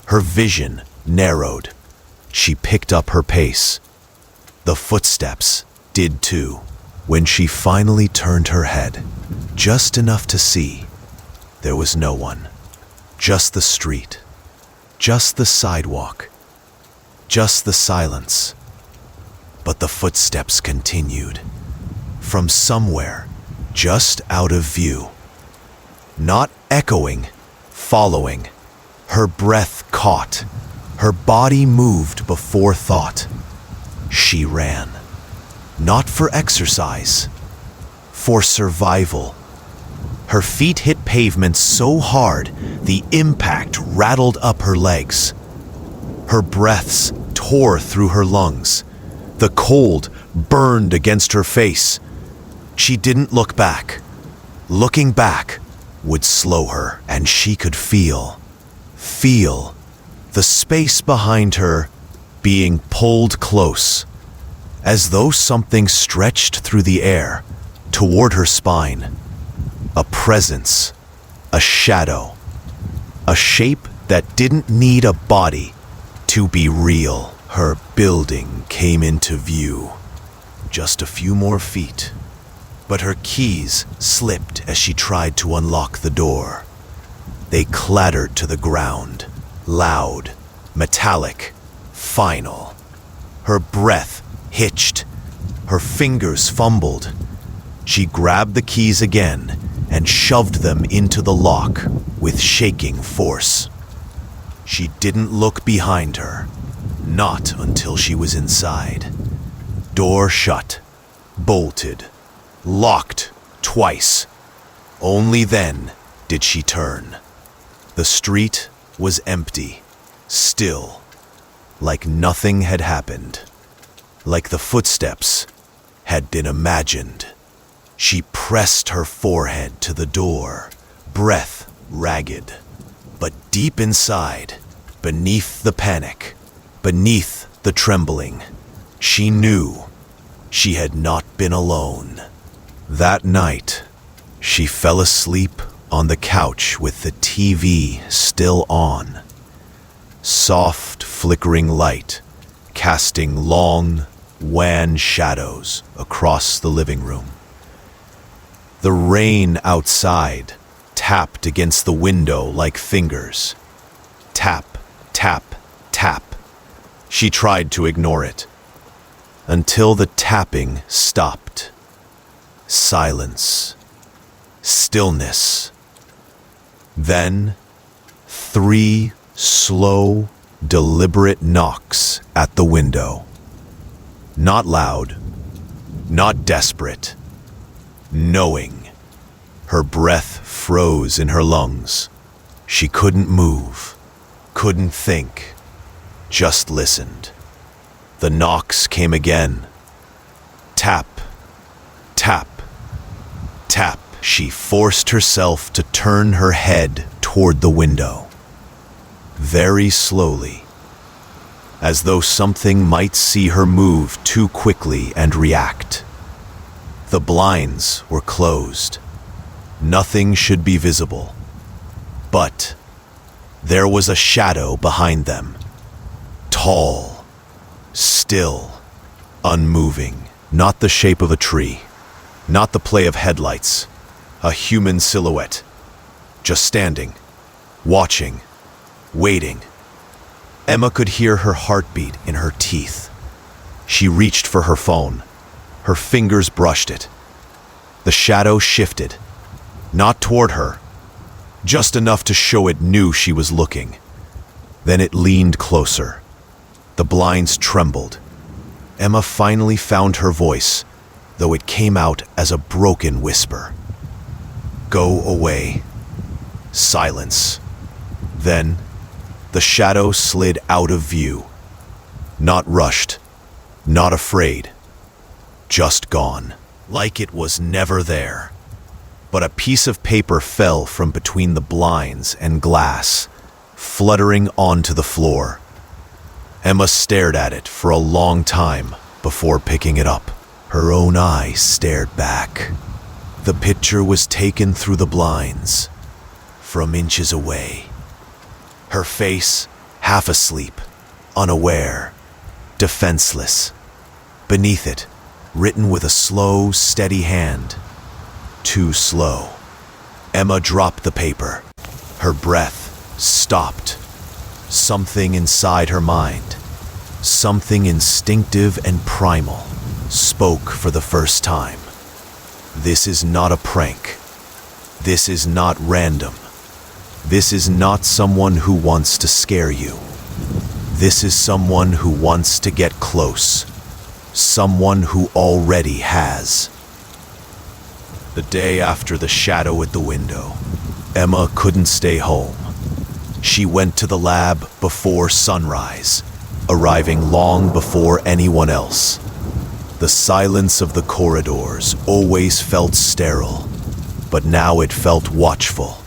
Her vision narrowed. She picked up her pace. The footsteps did too. When she finally turned her head, just enough to see, there was no one. Just the street. Just the sidewalk. Just the silence. But the footsteps continued. From somewhere, just out of view. Not echoing, following. Her breath caught. Her body moved before thought. She ran. Not for exercise. For survival. Her feet hit pavement so hard, the impact rattled up her legs. Her breaths tore through her lungs. The cold burned against her face. She didn't look back. Looking back would slow her, and she could feel the space behind her being pulled close, as though something stretched through the air toward her spine. A presence, a shadow, a shape that didn't need a body to be real. Her building came into view. Just a few more feet, but her keys slipped as she tried to unlock the door. They clattered to the ground, loud, metallic, final. Her breath hitched. Her fingers fumbled. She grabbed the keys again and shoved them into the lock with shaking force. She didn't look behind her, not until she was inside. Door shut, bolted, locked twice. Only then did she turn. The street was empty, still, like nothing had happened, like the footsteps had been imagined. She pressed her forehead to the door, breath ragged. But deep inside, beneath the panic, beneath the trembling, she knew she had not been alone. That night, she fell asleep on the couch with the TV still on. Soft, flickering light, casting long, wan shadows across the living room. The rain outside tapped against the window like fingers. Tap, tap, tap. She tried to ignore it, until the tapping stopped. Silence. Stillness. Then, 3 slow, deliberate knocks at the window. Not loud, not desperate, knowing. Her breath froze in her lungs. She couldn't move, couldn't think, just listened. The knocks came again. Tap, tap, tap. She forced herself to turn her head toward the window. Very slowly, as though something might see her move too quickly and react. The blinds were closed. Nothing should be visible. But there was a shadow behind them. Tall, still, unmoving. Not the shape of a tree, not the play of headlights. A human silhouette, just standing, watching, waiting. Emma could hear her heartbeat in her teeth. She reached for her phone. Her fingers brushed it. The shadow shifted, not toward her, just enough to show it knew she was looking. Then it leaned closer. The blinds trembled. Emma finally found her voice, though it came out as a broken whisper. Go away. Silence. Then, the shadow slid out of view. Not rushed, not afraid. Just gone, like it was never there. But a piece of paper fell from between the blinds and glass, fluttering onto the floor. Emma stared at it for a long time before picking it up. Her own eyes stared back. The picture was taken through the blinds, from inches away. Her face, half asleep, unaware, defenseless. Beneath it, written with a slow, steady hand. Too slow. Emma dropped the paper. Her breath stopped. Something inside her mind, something instinctive and primal, spoke for the first time. This is not a prank. This is not random. This is not someone who wants to scare you. This is someone who wants to get close. Someone who already has. The day after the shadow at the window, Emma couldn't stay home. She went to the lab before sunrise, arriving long before anyone else. The silence of the corridors always felt sterile, but now it felt watchful.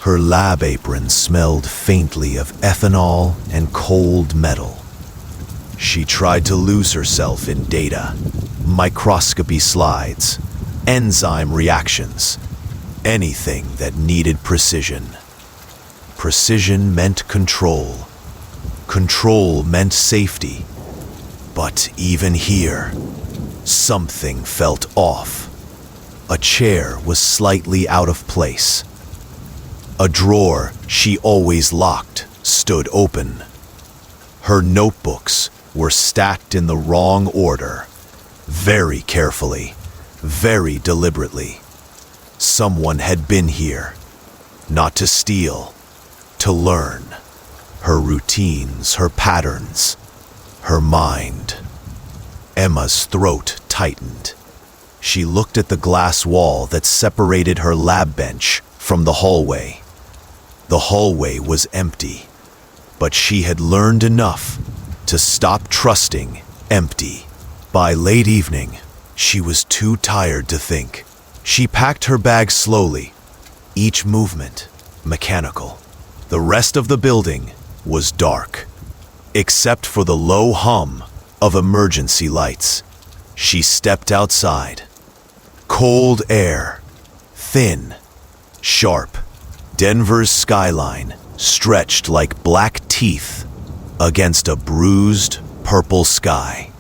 Her lab apron smelled faintly of ethanol and cold metal. She tried to lose herself in data, microscopy slides, enzyme reactions, anything that needed precision. Precision meant control. Control meant safety. But even here, something felt off. A chair was slightly out of place. A drawer she always locked stood open. Her notebooks were stacked in the wrong order, very carefully, very deliberately. Someone had been here, not to steal, to learn. Her routines, her patterns, her mind. Emma's throat tightened. She looked at the glass wall that separated her lab bench from the hallway. The hallway was empty, but she had learned enough to stop trusting empty. By late evening, she was too tired to think. She packed her bag slowly, each movement mechanical. The rest of the building was dark, except for the low hum of emergency lights. She stepped outside. Cold air, thin, sharp. Denver's skyline stretched like black teeth against a bruised purple sky.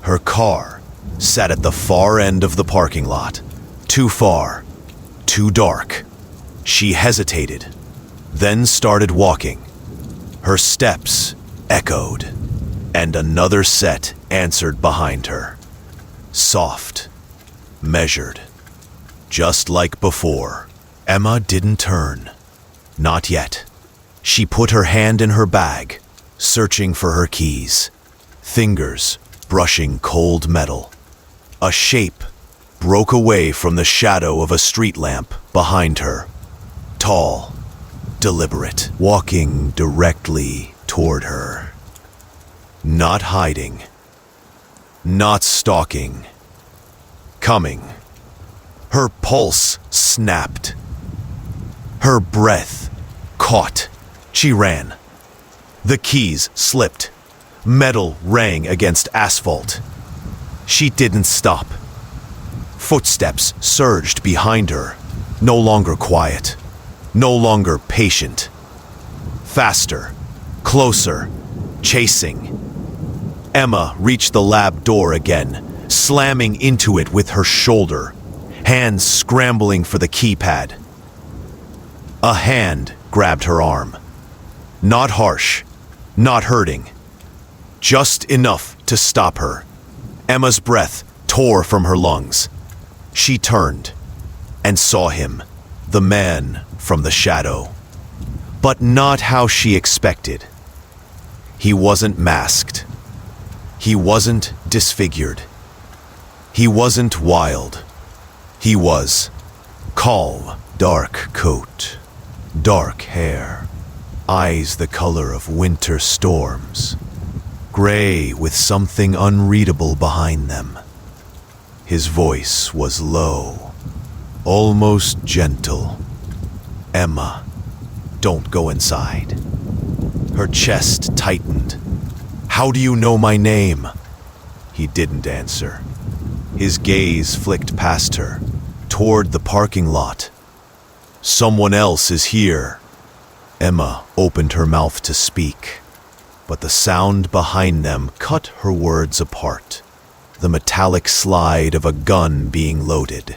Her car sat at the far end of the parking lot. Too far, too dark. She hesitated, then started walking. Her steps echoed, and another set answered behind her. Soft, measured, just like before. Emma didn't turn. Not yet. She put her hand in her bag, searching for her keys. Fingers brushing cold metal. A shape broke away from the shadow of a street lamp behind her. Tall, deliberate, walking directly toward her. Not hiding. Not stalking. Coming. Her pulse snapped. Her breath caught. She ran. The keys slipped. Metal rang against asphalt. She didn't stop. Footsteps surged behind her, no longer quiet, no longer patient. Faster, closer, chasing. Emma reached the lab door again, slamming into it with her shoulder, hands scrambling for the keypad. A hand grabbed her arm. Not harsh, not hurting. Just enough to stop her. Emma's breath tore from her lungs. She turned and saw him, the man from the shadow. But not how she expected. He wasn't masked. He wasn't disfigured. He wasn't wild. He was calm, dark coat, dark hair, eyes the color of winter storms, gray with something unreadable behind them. His voice was low, almost gentle. Emma, don't go inside. Her chest tightened. How do you know my name? He didn't answer. His gaze flicked past her, toward the parking lot. Someone else is here. Emma opened her mouth to speak, but the sound behind them cut her words apart. The metallic slide of a gun being loaded.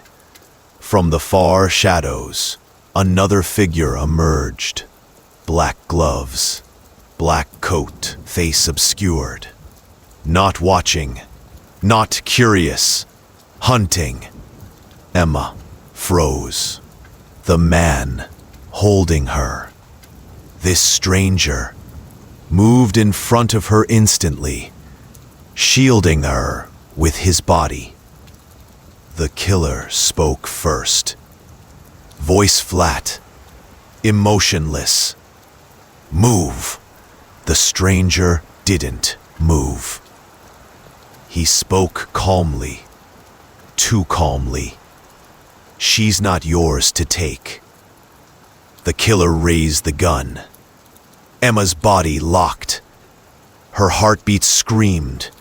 From the far shadows, another figure emerged. Black gloves, black coat, face obscured. Not watching, not curious, hunting. Emma froze. The man holding her, this stranger, moved in front of her instantly, shielding her with his body. The killer spoke first. Voice flat, emotionless. Move. The stranger didn't move. He spoke calmly, too calmly. She's not yours to take. The killer raised the gun. Emma's body locked. Her heartbeat screamed.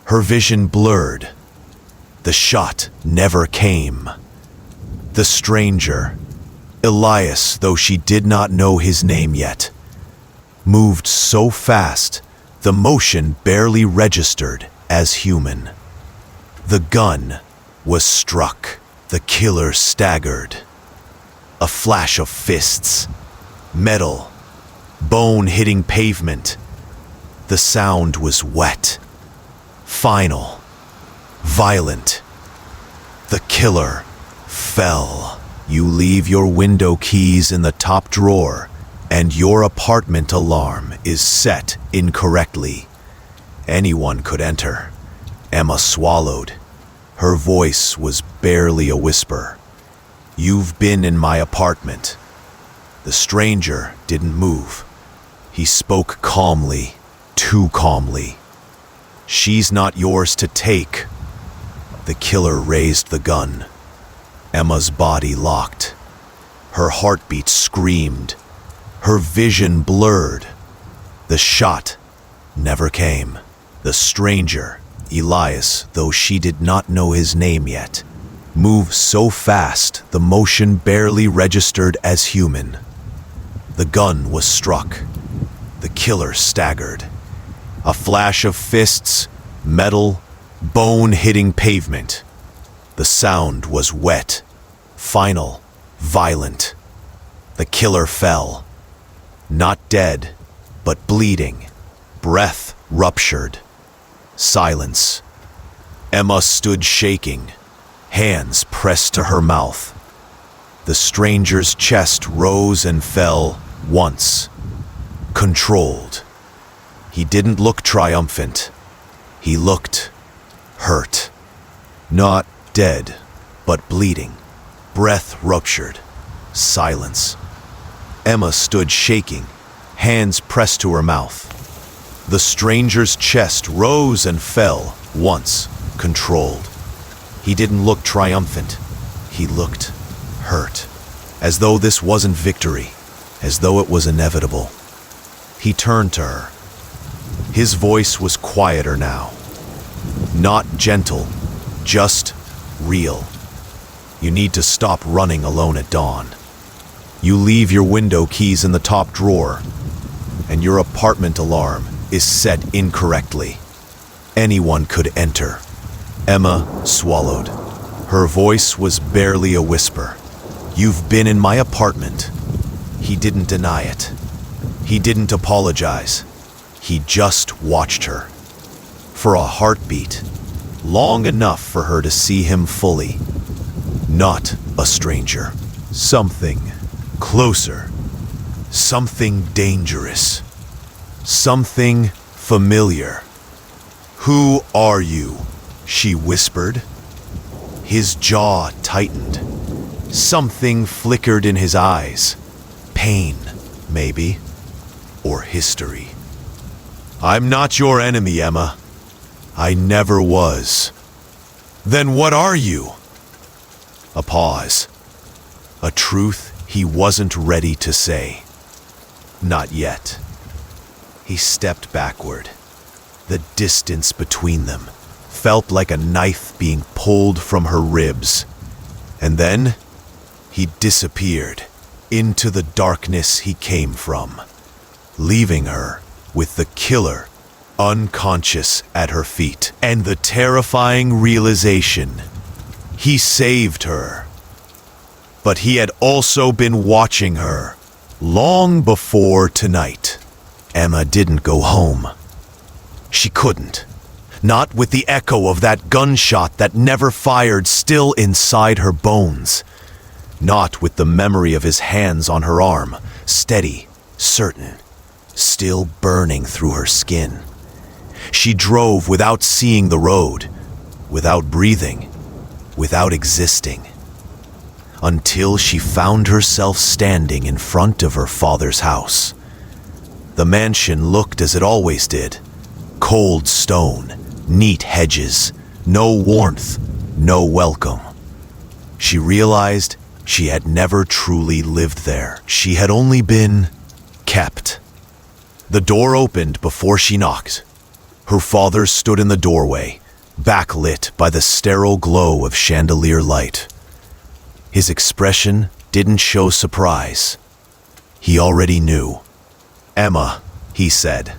Her vision blurred. The shot never came. The stranger, Elias, though she did not know his name yet, moved so fast the motion barely registered as human. The gun was struck. The killer staggered. A flash of fists, metal, bone hitting pavement. The sound was wet, final, violent. The killer fell. You leave your window keys in the top drawer, and your apartment alarm is set incorrectly. Anyone could enter. Emma swallowed. Her voice was barely a whisper. You've been in my apartment. The stranger didn't move. He spoke calmly, too calmly. She's not yours to take. The killer raised the gun. Emma's body locked. Her heartbeat screamed. Her vision blurred. The shot never came. The stranger, Elias, though she did not know his name yet, moved so fast the motion barely registered as human. The gun was struck. The killer staggered. A flash of fists, metal, bone hitting pavement. The sound was wet, final, violent. The killer fell. Not dead, but bleeding. Breath ruptured. Silence. Emma stood shaking, hands pressed to her mouth. The stranger's chest rose and fell once. Controlled. He didn't look triumphant. He looked hurt. Not dead, but bleeding. Breath ruptured. Silence. Emma stood shaking, hands pressed to her mouth. The stranger's chest rose and fell, once controlled. He didn't look triumphant. He looked hurt, as though this wasn't victory, as though it was inevitable. He turned to her. His voice was quieter now. Not gentle, just real. You need to stop running alone at dawn. You leave your window keys in the top drawer, and your apartment alarm is set incorrectly. Anyone could enter. Emma swallowed. Her voice was barely a whisper. You've been in my apartment. He didn't deny it. He didn't apologize. He just watched her. For a heartbeat, long enough for her to see him fully. Not a stranger. Something closer. Something dangerous. Something familiar. Who are you? She whispered. His jaw tightened. Something flickered in his eyes. Pain, maybe. Or history. I'm not your enemy, Emma. I never was. Then what are you? A pause. A truth he wasn't ready to say. Not yet. He stepped backward. The distance between them felt like a knife being pulled from her ribs. And then he disappeared into the darkness he came from, leaving her with the killer unconscious at her feet, and the terrifying realization he saved her. But he had also been watching her long before tonight. Emma didn't go home. She couldn't. Not with the echo of that gunshot that never fired still inside her bones. Not with the memory of his hands on her arm, steady, certain, still burning through her skin. She drove without seeing the road, without breathing, without existing, until she found herself standing in front of her father's house. The mansion looked as it always did. Cold stone, neat hedges, no warmth, no welcome. She realized she had never truly lived there. She had only been kept. The door opened before she knocked. Her father stood in the doorway, backlit by the sterile glow of chandelier light. His expression didn't show surprise. He already knew. Emma, he said.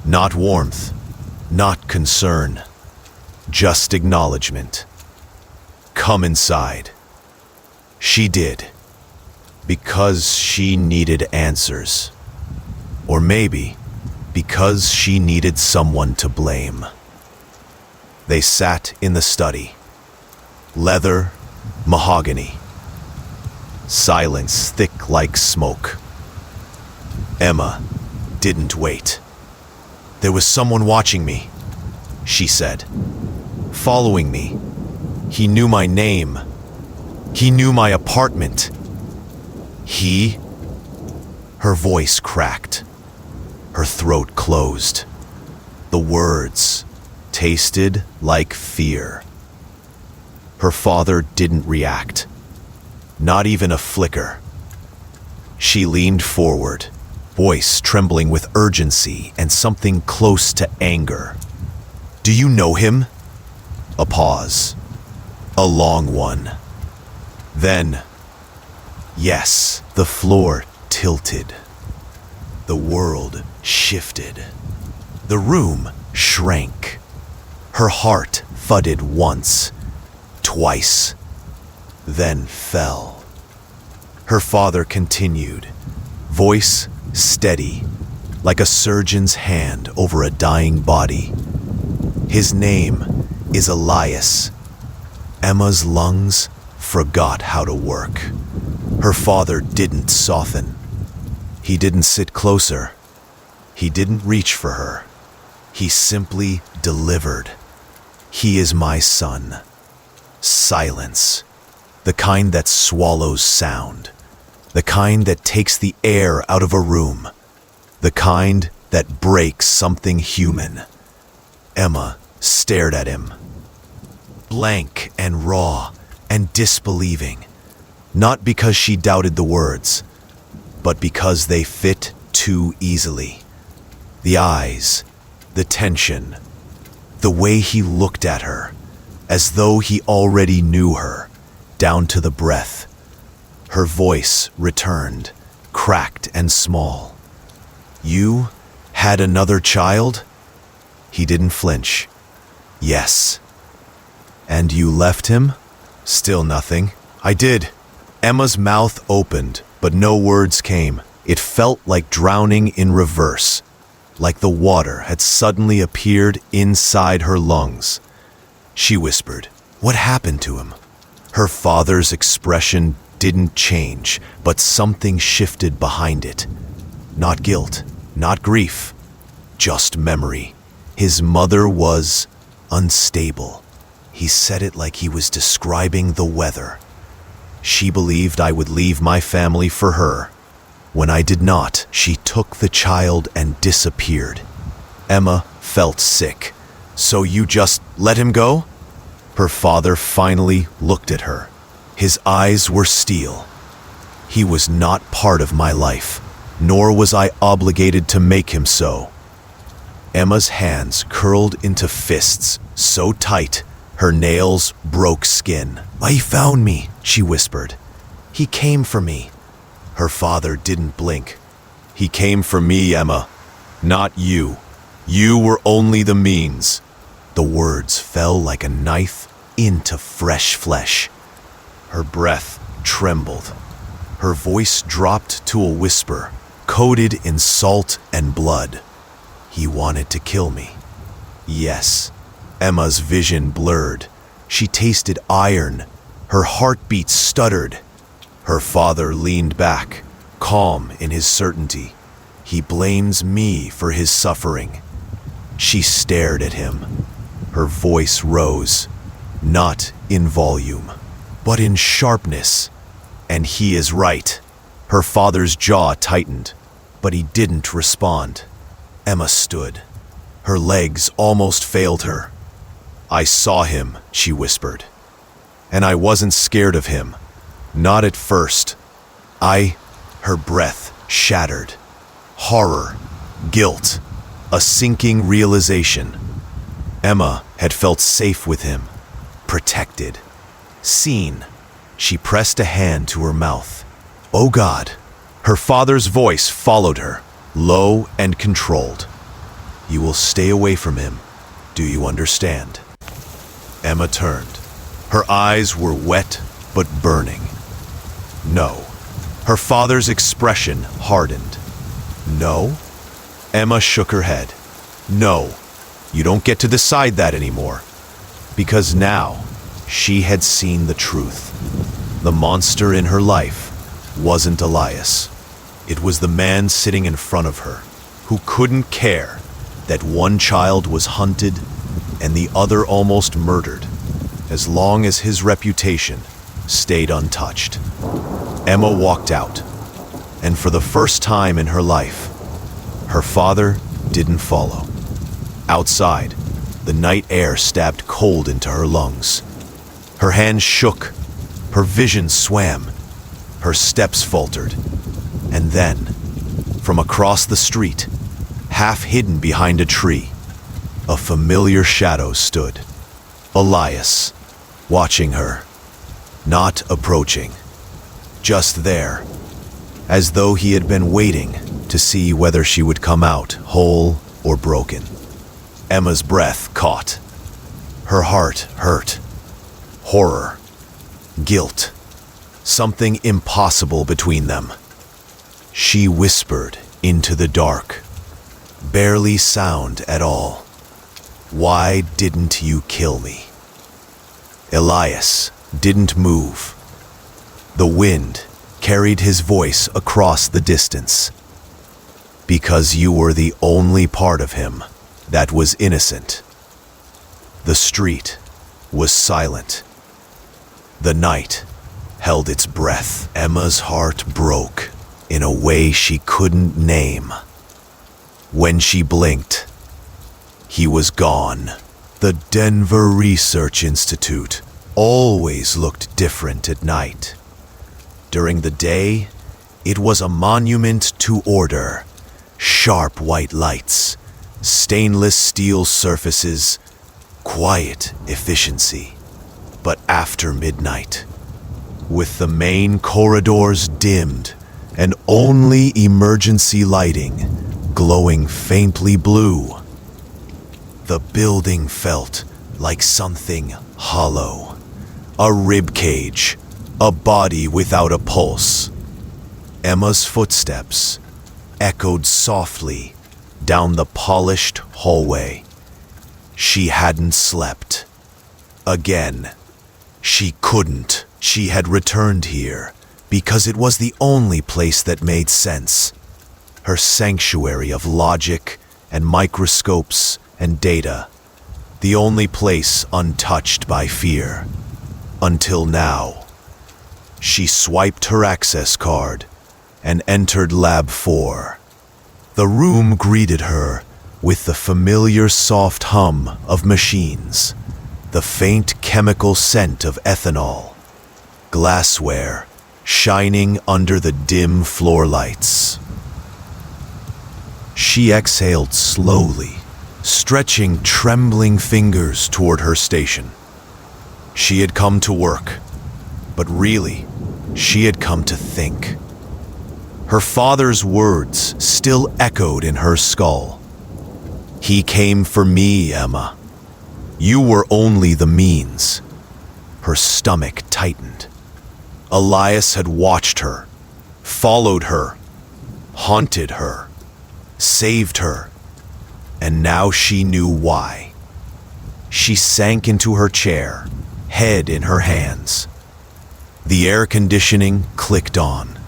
Not warmth, not concern, just acknowledgement. Come inside. She did, because she needed answers. Or maybe because she needed someone to blame. They sat in the study. Leather, mahogany. Silence thick like smoke. Emma didn't wait. There was someone watching me, she said. Following me. He knew my name. He knew my apartment. He? Her voice cracked. Her throat closed. The words tasted like fear. Her father didn't react. Not even a flicker. She leaned forward, voice trembling with urgency and something close to anger. Do you know him? A pause. A long one. Then, yes, the floor tilted. The world shifted. The room shrank. Her heart thudded once, twice, then fell. Her father continued, voice steady, like a surgeon's hand over a dying body. His name is Elias. Emma's lungs forgot how to work. Her father didn't soften. He didn't sit closer. He didn't reach for her. He simply delivered. He is my son. Silence. The kind that swallows sound. The kind that takes the air out of a room. The kind that breaks something human. Emma stared at him, blank and raw and disbelieving, not because she doubted the words, but because they fit too easily. The eyes, the tension, the way he looked at her, as though he already knew her, down to the breath. Her voice returned, cracked and small. "You had another child?" He didn't flinch. "Yes." "And you left him?" Still nothing. "I did." Emma's mouth opened, but no words came. It felt like drowning in reverse, like the water had suddenly appeared inside her lungs. She whispered, "What happened to him?" Her father's expression didn't change, but something shifted behind it. Not guilt, not grief, just memory. His mother was unstable. He said it like he was describing the weather. She believed I would leave my family for her. When I did not, she took the child and disappeared. Emma felt sick. "So you just let him go?" Her father finally looked at her. His eyes were steel. "He was not part of my life, nor was I obligated to make him so." Emma's hands curled into fists, so tight, her nails broke skin. "He found me," she whispered. "He came for me." Her father didn't blink. "He came for me, Emma, not you. You were only the means." The words fell like a knife into fresh flesh. Her breath trembled. Her voice dropped to a whisper, coated in salt and blood. "He wanted to kill me." Yes. Emma's vision blurred. She tasted iron. Her heartbeat stuttered. Her father leaned back, calm in his certainty. "He blames me for his suffering." She stared at him. Her voice rose, not in volume, but in sharpness. "And he is right." Her father's jaw tightened, but he didn't respond. Emma stood. Her legs almost failed her. "I saw him," she whispered. "And I wasn't scared of him. Not at first. Her breath shattered. Horror, guilt, a sinking realization. Emma had felt safe with him, protected, seen. She pressed a hand to her mouth. "Oh God." Her father's voice followed her, low and controlled. "You will stay away from him. Do you understand?" Emma turned. Her eyes were wet but burning. "No." Her father's expression hardened. "No?" Emma shook her head. "No. You don't get to decide that anymore." Because now, she had seen the truth. The monster in her life wasn't Elias. It was the man sitting in front of her, who couldn't care that one child was hunted and the other almost murdered, as long as his reputation stayed untouched. Emma walked out, and for the first time in her life, her father didn't follow. Outside, the night air stabbed cold into her lungs. Her hands shook, her vision swam, her steps faltered, and then, from across the street, half hidden behind a tree, a familiar shadow stood. Elias, watching her, not approaching, just there, as though he had been waiting to see whether she would come out whole or broken. Emma's breath caught. Her heart hurt. Horror, guilt, something impossible between them. She whispered into the dark, barely sound at all. "Why didn't you kill me?" Elias didn't move. The wind carried his voice across the distance. "Because you were the only part of him that was innocent." The street was silent. The night held its breath. Emma's heart broke in a way she couldn't name. When she blinked, he was gone. The Denver Research Institute always looked different at night. During the day, it was a monument to order. Sharp white lights, stainless steel surfaces, quiet efficiency. But after midnight, with the main corridors dimmed and only emergency lighting glowing faintly blue, the building felt like something hollow. A rib cage, a body without a pulse. Emma's footsteps echoed softly down the polished hallway. She hadn't slept. Again, she couldn't. She had returned here because it was the only place that made sense. Her sanctuary of logic and microscopes and data. The only place untouched by fear. Until now. She swiped her access card and entered Lab 4. The room greeted her with the familiar soft hum of machines, the faint chemical scent of ethanol, glassware shining under the dim floor lights. She exhaled slowly, stretching trembling fingers toward her station. She had come to work, but really, she had come to think. Her father's words still echoed in her skull. He came for me, Emma. You were only the means. Her stomach tightened. Elias had watched her, followed her, haunted her, saved her, and now she knew why. She sank into her chair, head in her hands. The air conditioning clicked on.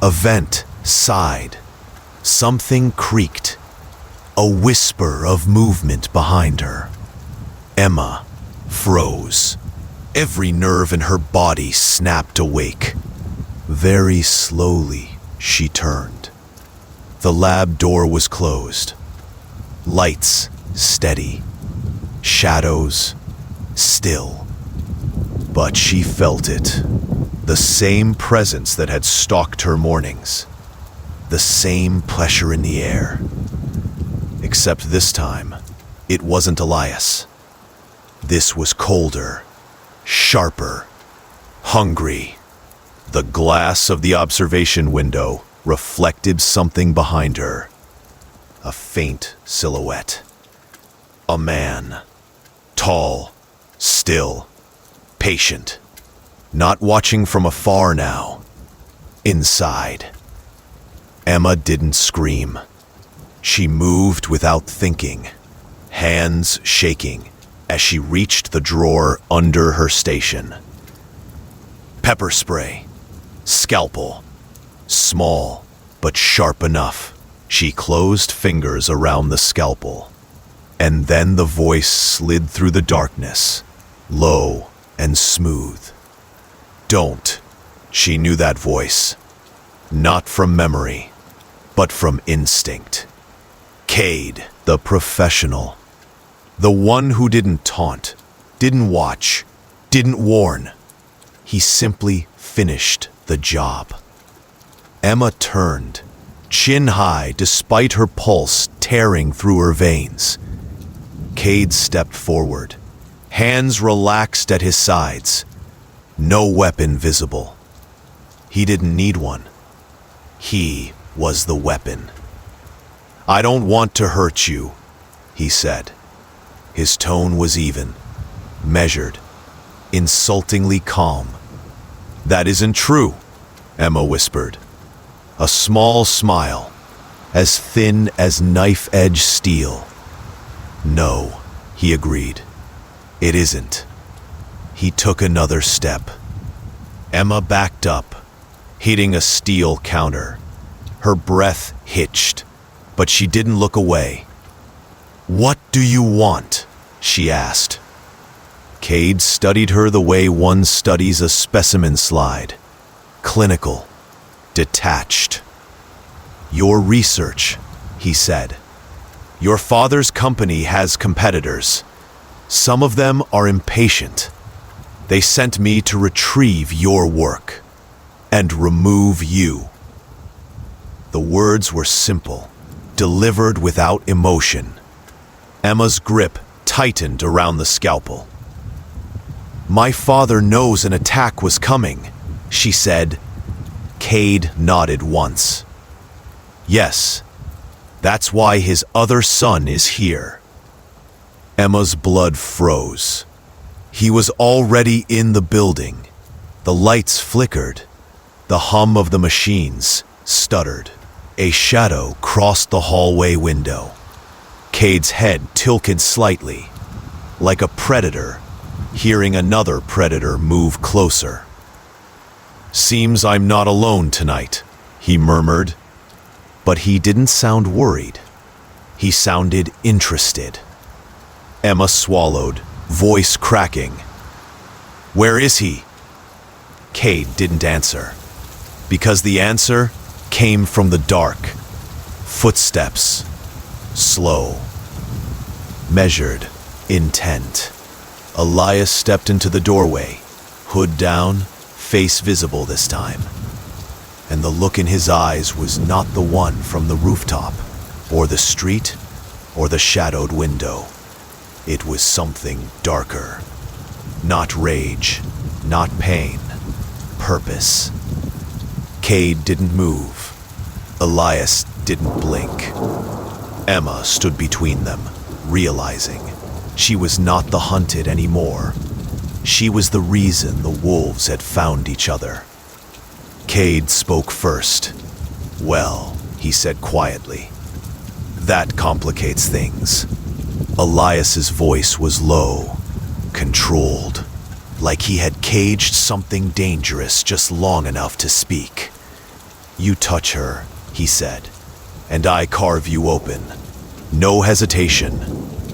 A vent sighed. Something creaked. A whisper of movement behind her. Emma froze. Every nerve in her body snapped awake. Very slowly, she turned. The lab door was closed. Lights steady. Shadows still. But she felt it. The same presence that had stalked her mornings. The same pressure in the air. Except this time, it wasn't Elias. This was colder, sharper, hungry. The glass of the observation window reflected something behind her. A faint silhouette. A man. Tall, still, patient. Not watching from afar now. Inside. Emma didn't scream. She moved without thinking, hands shaking as she reached the drawer under her station. Pepper spray. Scalpel. Small, but sharp enough. She closed fingers around the scalpel. And then the voice slid through the darkness, low and smooth. Don't. She knew that voice. Not from memory, but from instinct. Cade, the professional. The one who didn't taunt, didn't watch, didn't warn. He simply finished the job. Emma turned, chin high despite her pulse tearing through her veins. Cade stepped forward, hands relaxed at his sides. No weapon visible. He didn't need one. He was the weapon. I don't want to hurt you, he said. His tone was even, measured, insultingly calm. That isn't true, Emma whispered. A small smile, as thin as knife-edge steel. No, he agreed. It isn't. He took another step. Emma backed up, hitting a steel counter. Her breath hitched, but she didn't look away. What do you want? She asked. Cade studied her the way one studies a specimen slide. Clinical. Detached. "Your research," he said. "Your father's company has competitors. Some of them are impatient. They sent me to retrieve your work and remove you." The words were simple, delivered without emotion. Emma's grip tightened around the scalpel. "My father knows an attack was coming," she said. Cade nodded once. "Yes, that's why his other son is here." Emma's blood froze. He was already in the building. The lights flickered. The hum of the machines stuttered. A shadow crossed the hallway window. Cade's head tilted slightly, like a predator hearing another predator move closer. "Seems I'm not alone tonight," he murmured. But he didn't sound worried. He sounded interested. Emma swallowed, voice cracking. "Where is he?" Cade didn't answer, because the answer came from the dark. Footsteps. Slow. Measured. Intent. Elias stepped into the doorway, hood down, face visible this time. And the look in his eyes was not the one from the rooftop, or the street, or the shadowed window. It was something darker. Not rage, not pain, purpose. Cade didn't move. Elias didn't blink. Emma stood between them, realizing she was not the hunted anymore. She was the reason the wolves had found each other. Cade spoke first. "Well," he said quietly, "that complicates things." Elias's voice was low, controlled, like he had caged something dangerous just long enough to speak. "You touch her," he said, "and I carve you open. No hesitation,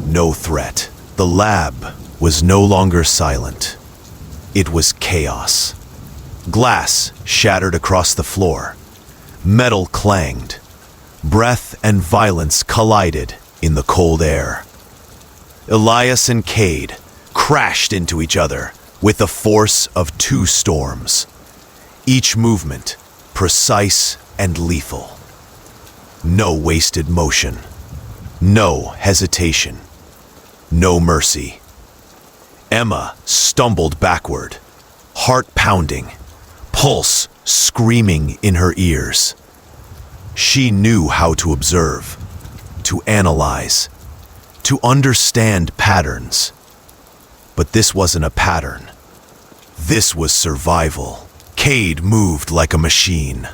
no threat." The lab was no longer silent. It was chaos. Glass shattered across the floor. Metal clanged. Breath and violence collided in the cold air. Elias and Cade crashed into each other with the force of two storms. Each movement precise and lethal. No wasted motion. No hesitation. No mercy. Emma stumbled backward, heart pounding, pulse screaming in her ears. She knew how to observe, to analyze, to understand patterns. But this wasn't a pattern. This was survival. Cade moved like a machine,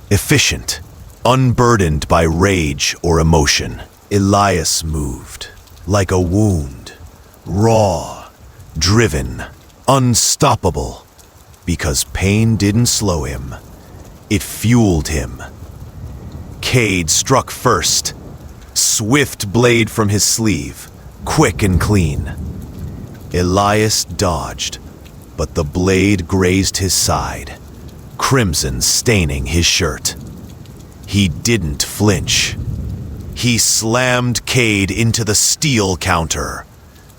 efficient, unburdened by rage or emotion. Elias moved like a wound, raw, driven, unstoppable, because pain didn't slow him. It fueled him. Cade struck first, swift blade from his sleeve, quick and clean. Elias dodged, but the blade grazed his side, crimson staining his shirt. He didn't flinch. He slammed Cade into the steel counter,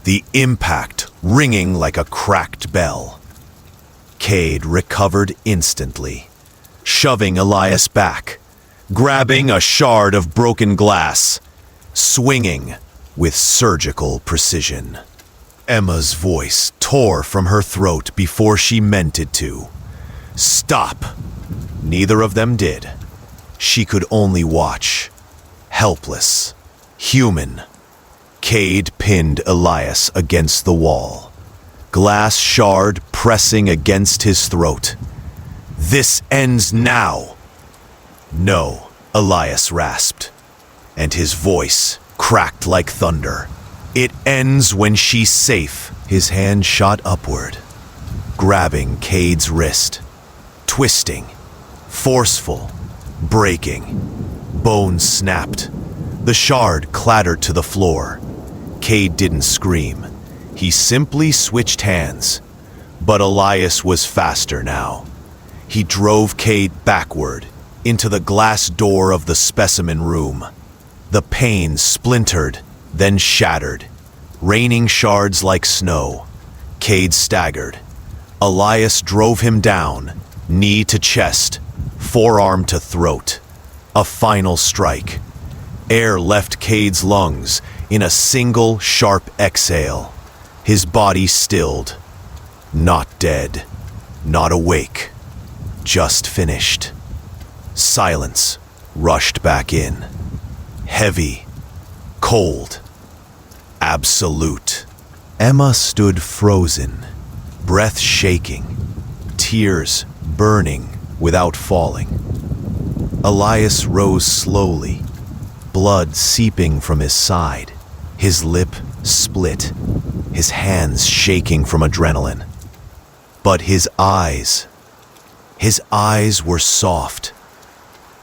the impact ringing like a cracked bell. Cade recovered instantly, shoving Elias back, grabbing a shard of broken glass, swinging with surgical precision. Emma's voice tore from her throat before she meant it to. Stop! Neither of them did. She could only watch. Helpless. Human. Cade pinned Elias against the wall. Glass shard pressing against his throat. This ends now. No, Elias rasped, and his voice cracked like thunder. It ends when she's safe. His hand shot upward, grabbing Cade's wrist. Twisting. Forceful. Breaking. Bones snapped. The shard clattered to the floor. Cade didn't scream. He simply switched hands, but Elias was faster now. He drove Cade backward into the glass door of the specimen room. The pane splintered, then shattered, raining shards like snow. Cade staggered. Elias drove him down, knee to chest, forearm to throat. A final strike. Air left Cade's lungs in a single sharp exhale. His body stilled. Not dead, not awake, just finished. Silence rushed back in. Heavy, cold, absolute. Emma stood frozen, breath shaking, tears burning without falling. Elias rose slowly, blood seeping from his side, his lip split, his hands shaking from adrenaline. But his eyes were soft.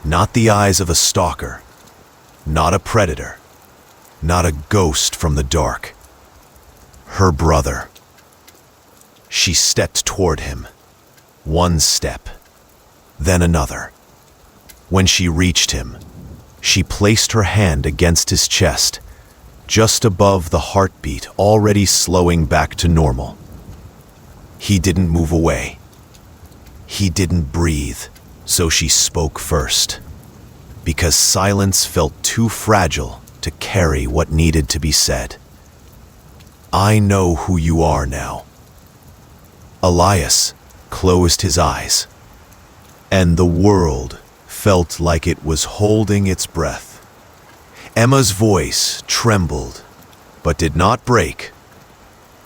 Not the eyes of a stalker, not a predator, not a ghost from the dark. Her brother. She stepped toward him. One step, then another. When she reached him, she placed her hand against his chest, just above the heartbeat already slowing back to normal. He didn't move away. He didn't breathe, so she spoke first, because silence felt too fragile to carry what needed to be said. I know who you are now. Elias closed his eyes, and the world felt like it was holding its breath. Emma's voice trembled, but did not break.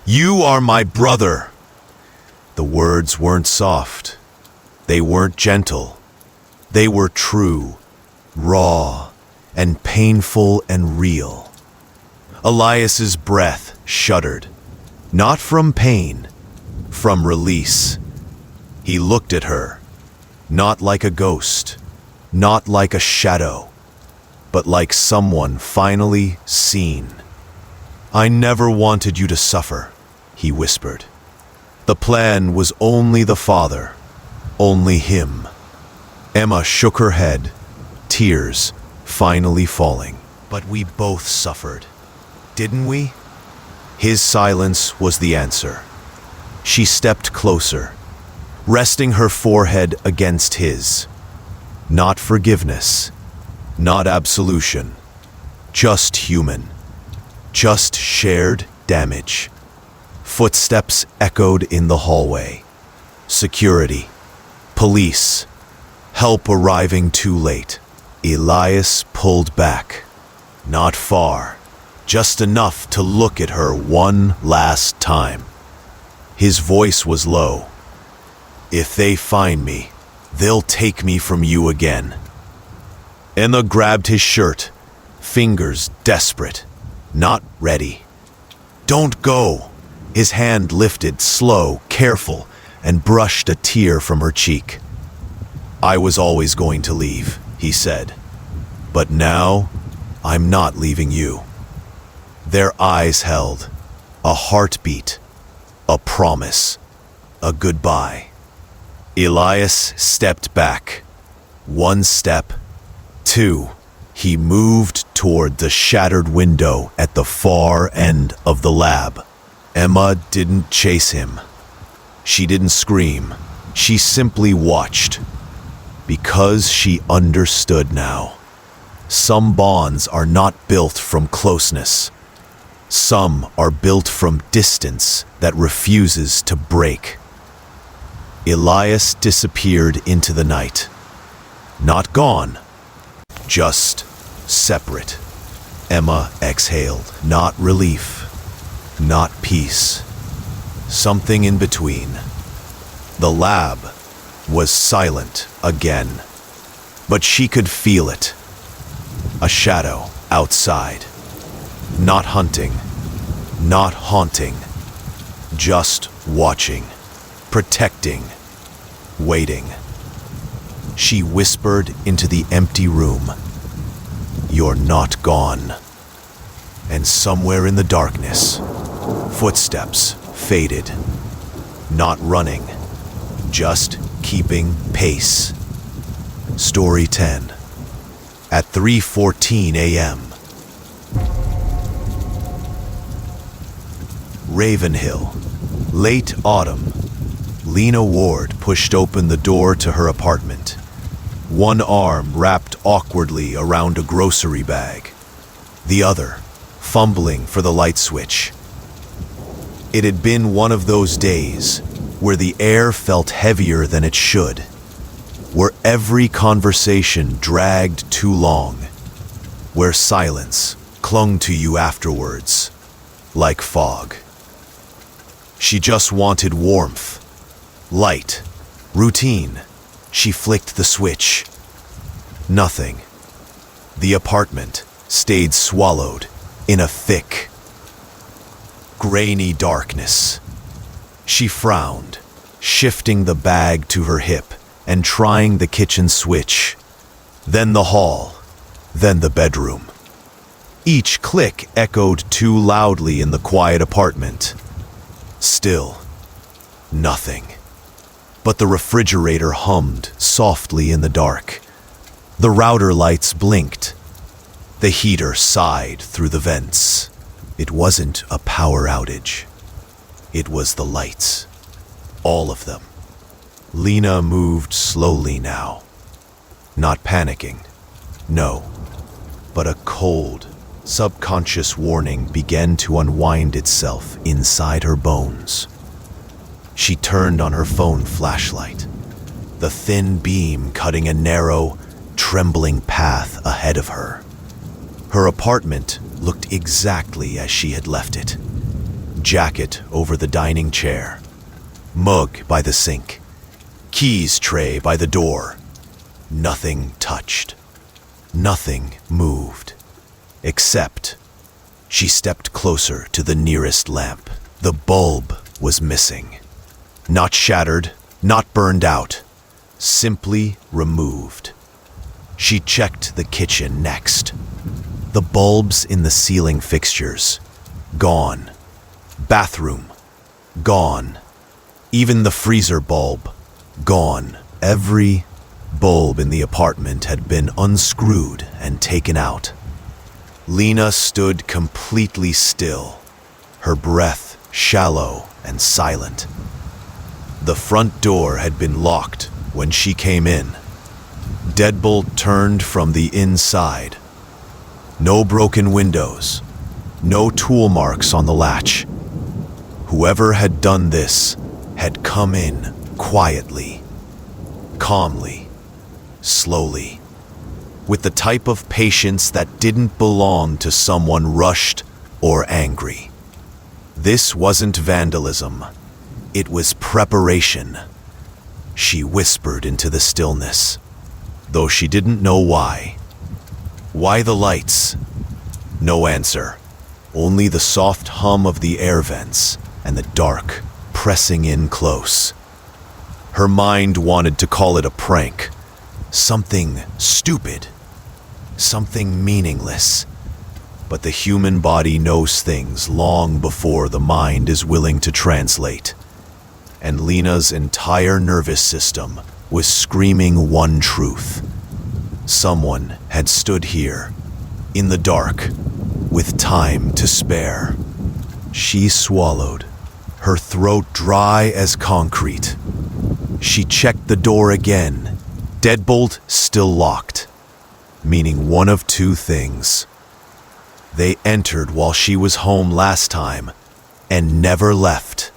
You are my brother. The words weren't soft. They weren't gentle. They were true, raw, and painful and real. Elias's breath shuddered, not from pain, from release. He looked at her, not like a ghost, not like a shadow, but like someone finally seen. I never wanted you to suffer, he whispered. The plan was only the father, only him. Emma shook her head, tears finally falling. But we both suffered, didn't we? His silence was the answer. She stepped closer, resting her forehead against his. Not forgiveness, not absolution, just human, just shared damage. Footsteps echoed in the hallway. Security, police, help arriving too late. Elias pulled back. Not far, just enough to look at her one last time. His voice was low. If they find me, they'll take me from you again. Emma grabbed his shirt, fingers desperate, not ready. Don't go! His hand lifted, slow, careful, and brushed a tear from her cheek. I was always going to leave, he said. But now, I'm not leaving you. Their eyes held, a heartbeat, a promise, a goodbye. Elias stepped back. One step, two. He moved toward the shattered window at the far end of the lab. Emma didn't chase him. She didn't scream. She simply watched. Because she understood now. Some bonds are not built from closeness. Some are built from distance that refuses to break. Elias disappeared into the night. Not gone, just separate. Emma exhaled. Not relief, not peace. Something in between. The lab was silent again, but she could feel it. A shadow outside. Not hunting, not haunting, just watching, protecting, waiting. She whispered into the empty room, "You're not gone." And somewhere in the darkness, Footsteps faded. Not running, just keeping pace. Story 10. At 3:14 a.m. Ravenhill, late autumn. Lena Ward pushed open the door to her apartment, one arm wrapped awkwardly around a grocery bag, the other fumbling for the light switch. It had been one of those days where the air felt heavier than it should, where every conversation dragged too long, where silence clung to you afterwards, like fog. She just wanted warmth, light, routine. She flicked the switch. Nothing. The apartment stayed swallowed in a thick, grainy darkness. She frowned, shifting the bag to her hip and trying the kitchen switch, then the hall, then the bedroom. Each click echoed too loudly in the quiet apartment. Still, nothing. But the refrigerator hummed softly in the dark. The router lights blinked. The heater sighed through the vents. It wasn't a power outage. It was the lights. All of them. Lena moved slowly now. Not panicking. No. But a cold, subconscious warning began to unwind itself inside her bones. She turned on her phone flashlight, the thin beam cutting a narrow, trembling path ahead of her. Her apartment looked exactly as she had left it. Jacket over the dining chair, mug by the sink, keys tray by the door. Nothing touched. Nothing moved. Except, she stepped closer to the nearest lamp. The bulb was missing. Not shattered, not burned out, simply removed. She checked the kitchen next. The bulbs in the ceiling fixtures, gone. Bathroom, gone. Even the freezer bulb, gone. Every bulb in the apartment had been unscrewed and taken out. Lena stood completely still, her breath shallow and silent. The front door had been locked when she came in. Deadbolt turned from the inside. No broken windows, no tool marks on the latch. Whoever had done this had come in quietly, calmly, slowly, with the type of patience that didn't belong to someone rushed or angry. This wasn't vandalism. It was preparation. She whispered into the stillness, though she didn't know why. Why the lights? No answer. Only the soft hum of the air vents and the dark pressing in close. Her mind wanted to call it a prank, something stupid, something meaningless. But the human body knows things long before the mind is willing to translate. And Lena's entire nervous system was screaming one truth. Someone had stood here, in the dark, with time to spare. She swallowed, her throat dry as concrete. She checked the door again, deadbolt still locked, meaning one of two things. They entered while she was home last time and never left.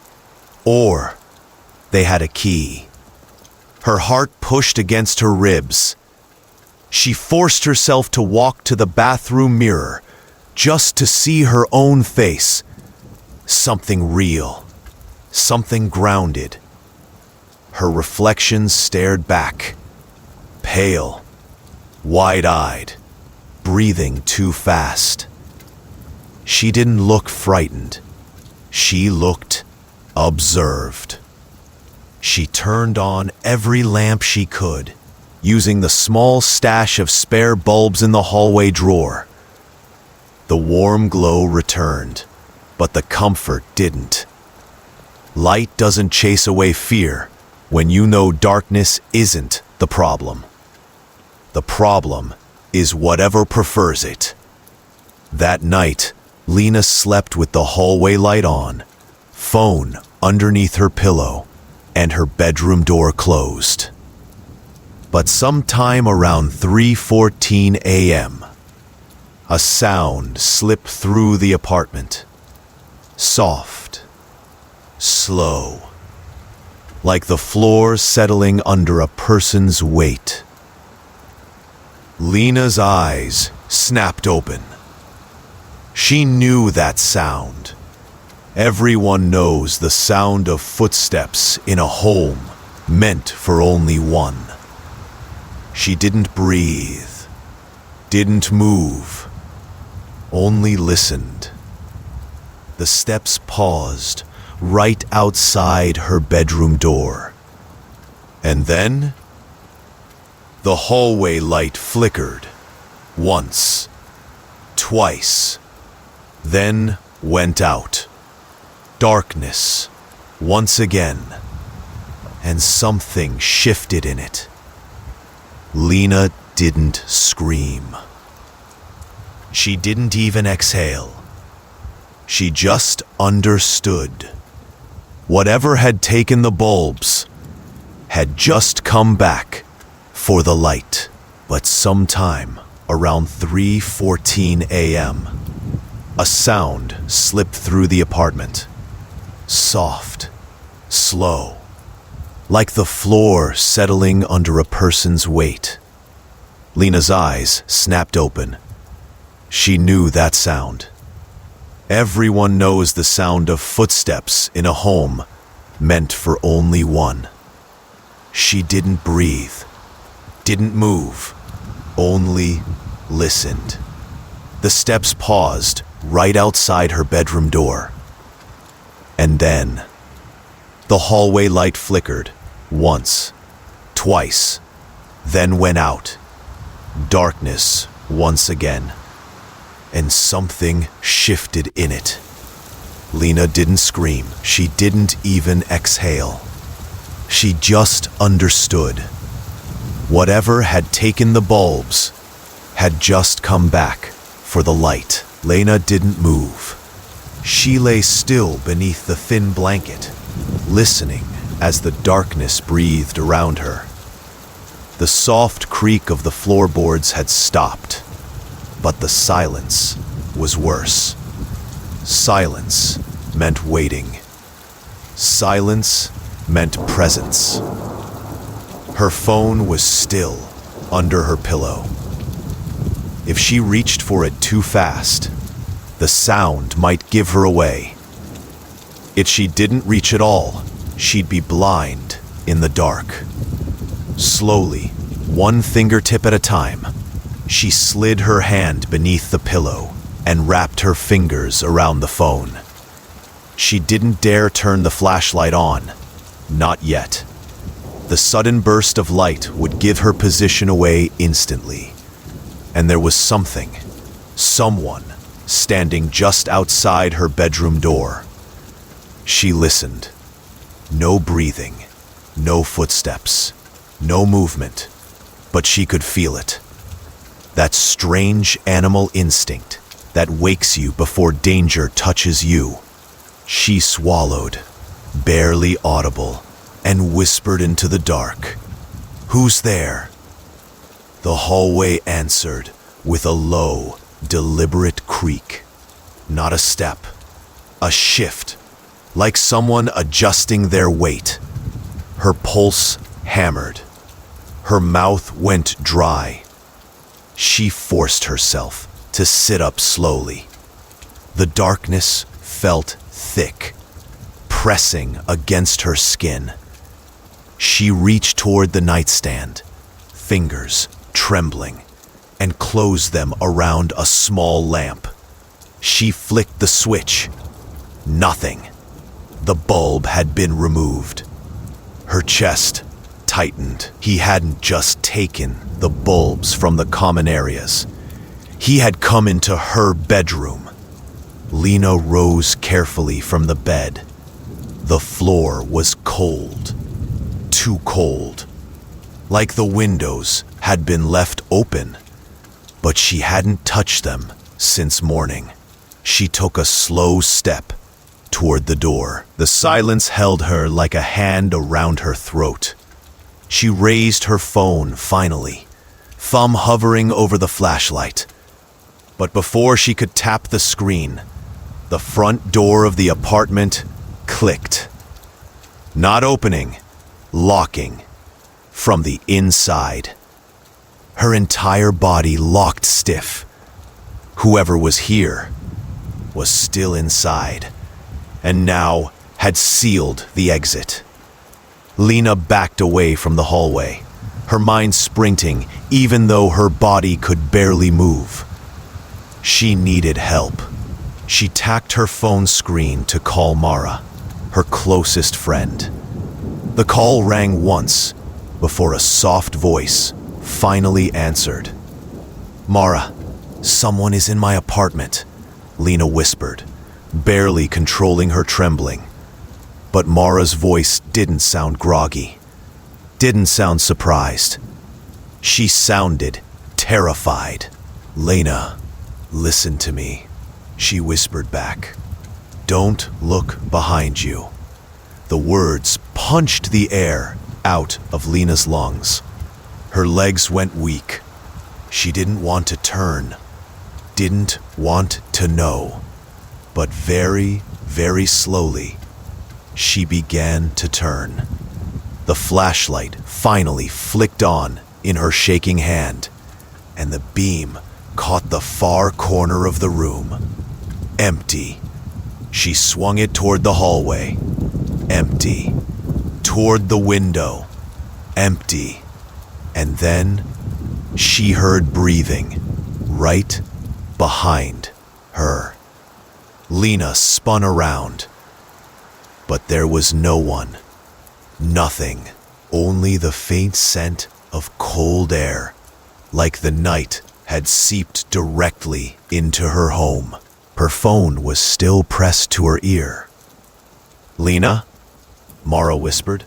Or they had a key. Her heart pushed against her ribs. She forced herself to walk to the bathroom mirror just to see her own face. Something real, something grounded. Her reflection stared back, pale, wide-eyed, breathing too fast. She didn't look frightened. She looked observed. She turned on every lamp she could, using the small stash of spare bulbs in the hallway drawer. The warm glow returned, but the comfort didn't. Light doesn't chase away fear when you know darkness isn't the problem. The problem is whatever prefers it. That night, Lena slept with the hallway light on, phone underneath her pillow, and her bedroom door closed. But sometime around 3:14 a.m., a sound slipped through the apartment. Soft, slow, like the floor settling under a person's weight. Lena's eyes snapped open. She knew that sound. Everyone knows the sound of footsteps in a home meant for only one. She didn't breathe, didn't move, only listened. The steps paused right outside her bedroom door. And then, the hallway light flickered. Once, twice, then went out. Darkness, once again, and something shifted in it. Lena didn't scream. She didn't even exhale. She just understood. Whatever had taken the bulbs had just come back for the light. But sometime around 3:14 a.m., a sound slipped through the apartment. Soft, slow, like the floor settling under a person's weight. Lena's eyes snapped open. She knew that sound. Everyone knows the sound of footsteps in a home meant for only one. She didn't breathe, didn't move, only listened. The steps paused right outside her bedroom door. And then, the hallway light flickered once, twice, then went out. Darkness once again. And something shifted in it. Lena didn't scream. She didn't even exhale. She just understood. Whatever had taken the bulbs had just come back for the light. Lena didn't move. She lay still beneath the thin blanket, listening as the darkness breathed around her. The soft creak of the floorboards had stopped, but the silence was worse. Silence meant waiting. Silence meant presence. Her phone was still under her pillow. If she reached for it too fast, the sound might give her away. If she didn't reach at all, she'd be blind in the dark. Slowly, one fingertip at a time, she slid her hand beneath the pillow and wrapped her fingers around the phone. She didn't dare turn the flashlight on, not yet. The sudden burst of light would give her position away instantly. And there was someone, standing just outside her bedroom door. She listened. No breathing, no footsteps, no movement, but she could feel it. That strange animal instinct that wakes you before danger touches you. She swallowed, barely audible, and whispered into the dark, "Who's there?" The hallway answered with a low, deliberate creak. Not a step, a shift, like someone adjusting their weight. Her pulse hammered. Her mouth went dry. She forced herself to sit up slowly. The darkness felt thick, pressing against her skin. She reached toward the nightstand, fingers trembling, and closed them around a small lamp. She flicked the switch. Nothing. The bulb had been removed. Her chest tightened. He hadn't just taken the bulbs from the common areas. He had come into her bedroom. Lena rose carefully from the bed. The floor was cold. Too cold. Like the windows had been left open. But she hadn't touched them since morning. She took a slow step toward the door. The silence held her like a hand around her throat. She raised her phone finally, thumb hovering over the flashlight. But before she could tap the screen, the front door of the apartment clicked. Not opening, locking, from the inside. Her entire body locked stiff. Whoever was here was still inside, and now had sealed the exit. Lena backed away from the hallway, her mind sprinting even though her body could barely move. She needed help. She tapped her phone screen to call Mara, her closest friend. The call rang once before a soft voice finally answered. "Mara, someone is in my apartment," Lena whispered, barely controlling her trembling. But Mara's voice didn't sound groggy, didn't sound surprised. She sounded terrified. "Lena, listen to me," she whispered back. "Don't look behind you." The words punched the air out of Lena's lungs. Her legs went weak. She didn't want to turn, didn't want to know. But very, very slowly, she began to turn. The flashlight finally flicked on in her shaking hand, and the beam caught the far corner of the room. Empty. She swung it toward the hallway. Empty. Toward the window. Empty. And then she heard breathing right behind her. Lena spun around, but there was no one. Nothing. Only the faint scent of cold air, like the night had seeped directly into her home. Her phone was still pressed to her ear. "Lena?" Mara whispered.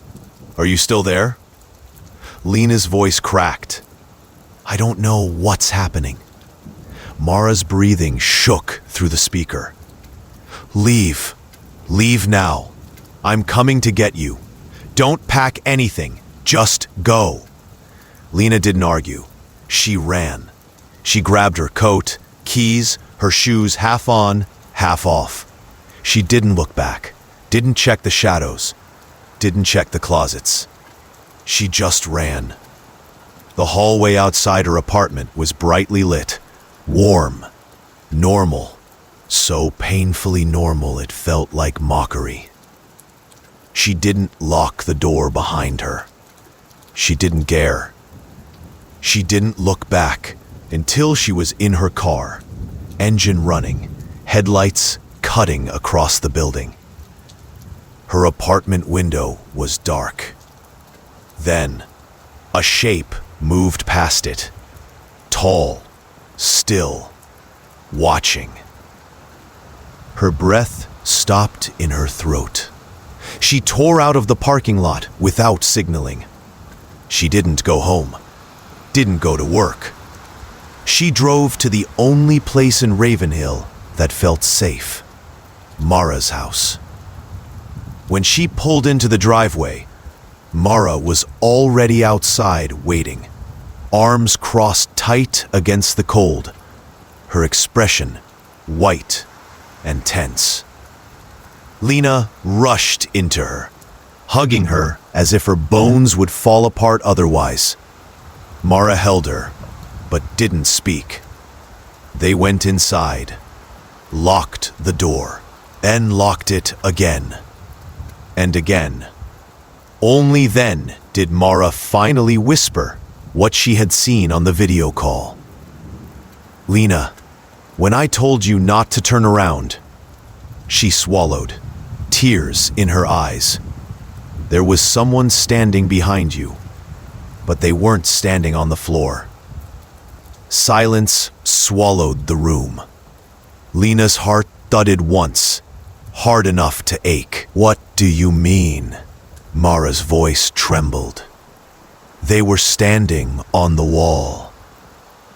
"Are you still there?" Lena's voice cracked. "I don't know what's happening." Mara's breathing shook through the speaker. "Leave. Leave now. I'm coming to get you. Don't pack anything. Just go." Lena didn't argue. She ran. She grabbed her coat, keys, her shoes half on, half off. She didn't look back, didn't check the shadows, didn't check the closets. She just ran. The hallway outside her apartment was brightly lit, warm, normal, so painfully normal it felt like mockery. She didn't lock the door behind her. She didn't dare. She didn't look back until she was in her car, engine running, headlights cutting across the building. Her apartment window was dark. Then, a shape moved past it, tall, still, watching. Her breath stopped in her throat. She tore out of the parking lot without signaling. She didn't go home, didn't go to work. She drove to the only place in Ravenhill that felt safe, Mara's house. When she pulled into the driveway, Mara was already outside waiting, arms crossed tight against the cold, her expression white and tense. Lena rushed into her, hugging her as if her bones would fall apart otherwise. Mara held her, but didn't speak. They went inside, locked the door, then locked it again and again. Only then did Mara finally whisper what she had seen on the video call. "Lena, when I told you not to turn around," she swallowed, tears in her eyes. "There was someone standing behind you, but they weren't standing on the floor." Silence swallowed the room. Lena's heart thudded once, hard enough to ache. "What do you mean?" Mara's voice trembled. They were standing on the wall.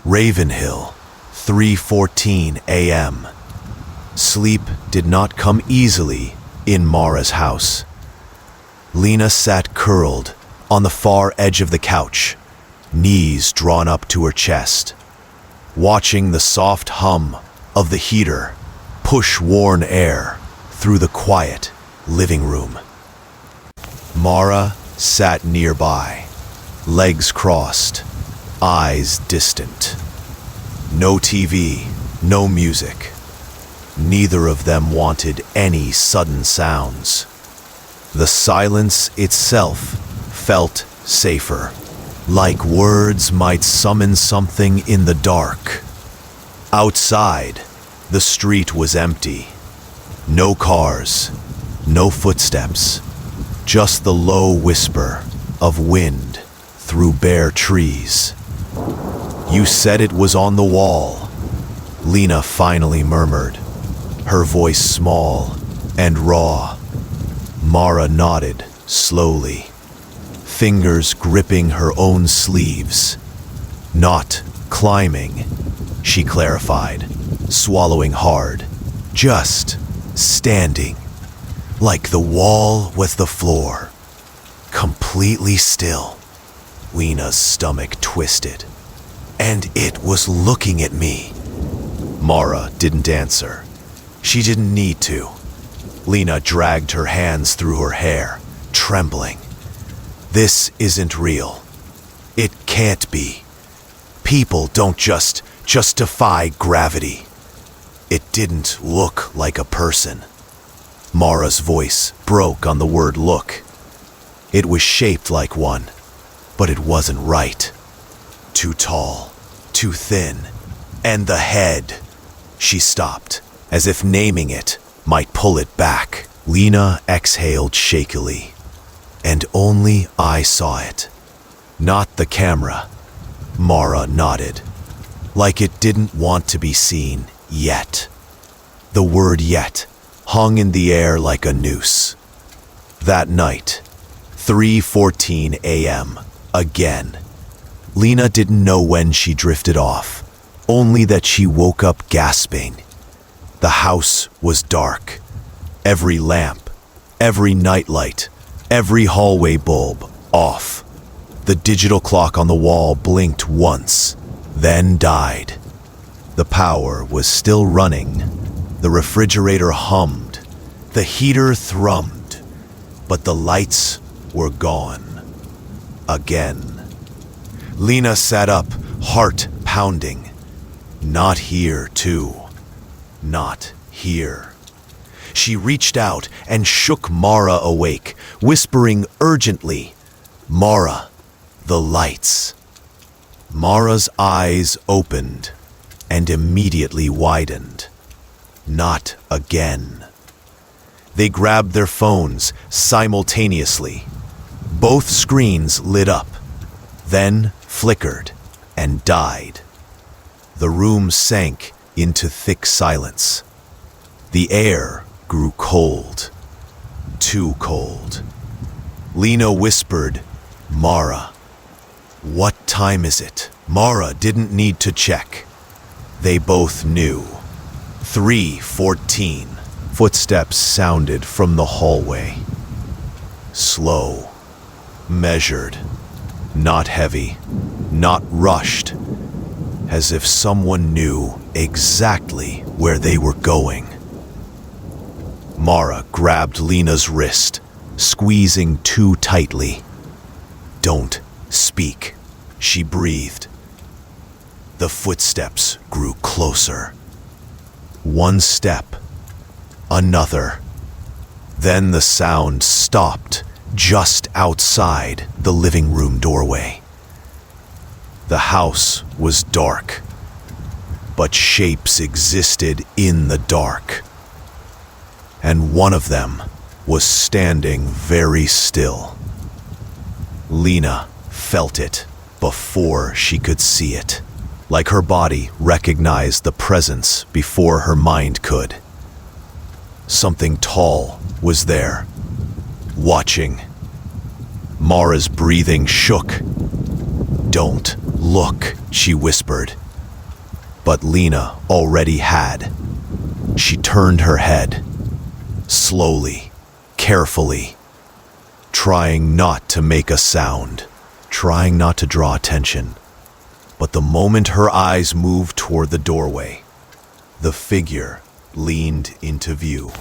Ravenhill, 3:14 a.m. Sleep did not come easily in Mara's house. Lena sat curled on the far edge of the couch, knees drawn up to her chest, watching the soft hum of the heater push warm air through the quiet living room. Mara sat nearby, legs crossed, eyes distant. No TV, no music. Neither of them wanted any sudden sounds. The silence itself felt safer, like words might summon something in the dark. Outside, the street was empty. No cars, no footsteps, just the low whisper of wind through bare trees. "You said it was on the wall," Lena finally murmured, her voice small and raw. Mara nodded slowly, fingers gripping her own sleeves. "Not climbing," she clarified, swallowing hard. "Just standing, like the wall was the floor, completely still." Lena's stomach twisted. "And it was looking at me." Mara didn't answer. She didn't need to. Lena dragged her hands through her hair, trembling. "This isn't real. It can't be. People don't just defy gravity." "It didn't look like a person." Mara's voice broke on the word look. "It was shaped like one, but it wasn't right. Too tall, too thin, and the head." She stopped, as if naming it might pull it back. Lena exhaled shakily. "And only I saw it. Not the camera." Mara nodded, like it didn't want to be seen yet. The word yet hung in the air like a noose. That night, 3:14 a.m., again. Lena didn't know when she drifted off, only that she woke up gasping. The house was dark. Every lamp, every nightlight, every hallway bulb off. The digital clock on the wall blinked once, then died. The power was still running. The refrigerator hummed. The heater thrummed. But the lights were gone. Again. Lena sat up, heart pounding. Not here, too. Not here. She reached out and shook Mara awake, whispering urgently, "Mara, the lights." Mara's eyes opened and immediately widened. Not again. They grabbed their phones simultaneously. Both screens lit up, then flickered and died. The room sank into thick silence. The air grew cold. Too cold. Lena whispered, "Mara." "What time is it?" Mara didn't need to check. They both knew. 3:14. Footsteps sounded from the hallway. Slow. Measured. Not heavy. Not rushed. As if someone knew exactly where they were going. Mara grabbed Lena's wrist, squeezing too tightly. "Don't speak," she breathed. The footsteps grew closer. One step, another. Then the sound stopped just outside the living room doorway. The house was dark, but shapes existed in the dark. And one of them was standing very still. Lena felt it before she could see it, like her body recognized the presence before her mind could. Something tall was there, watching. Mara's breathing shook. "Don't look," she whispered. But Lena already had. She turned her head, slowly, carefully, trying not to make a sound, trying not to draw attention. But the moment her eyes moved toward the doorway, the figure leaned into view.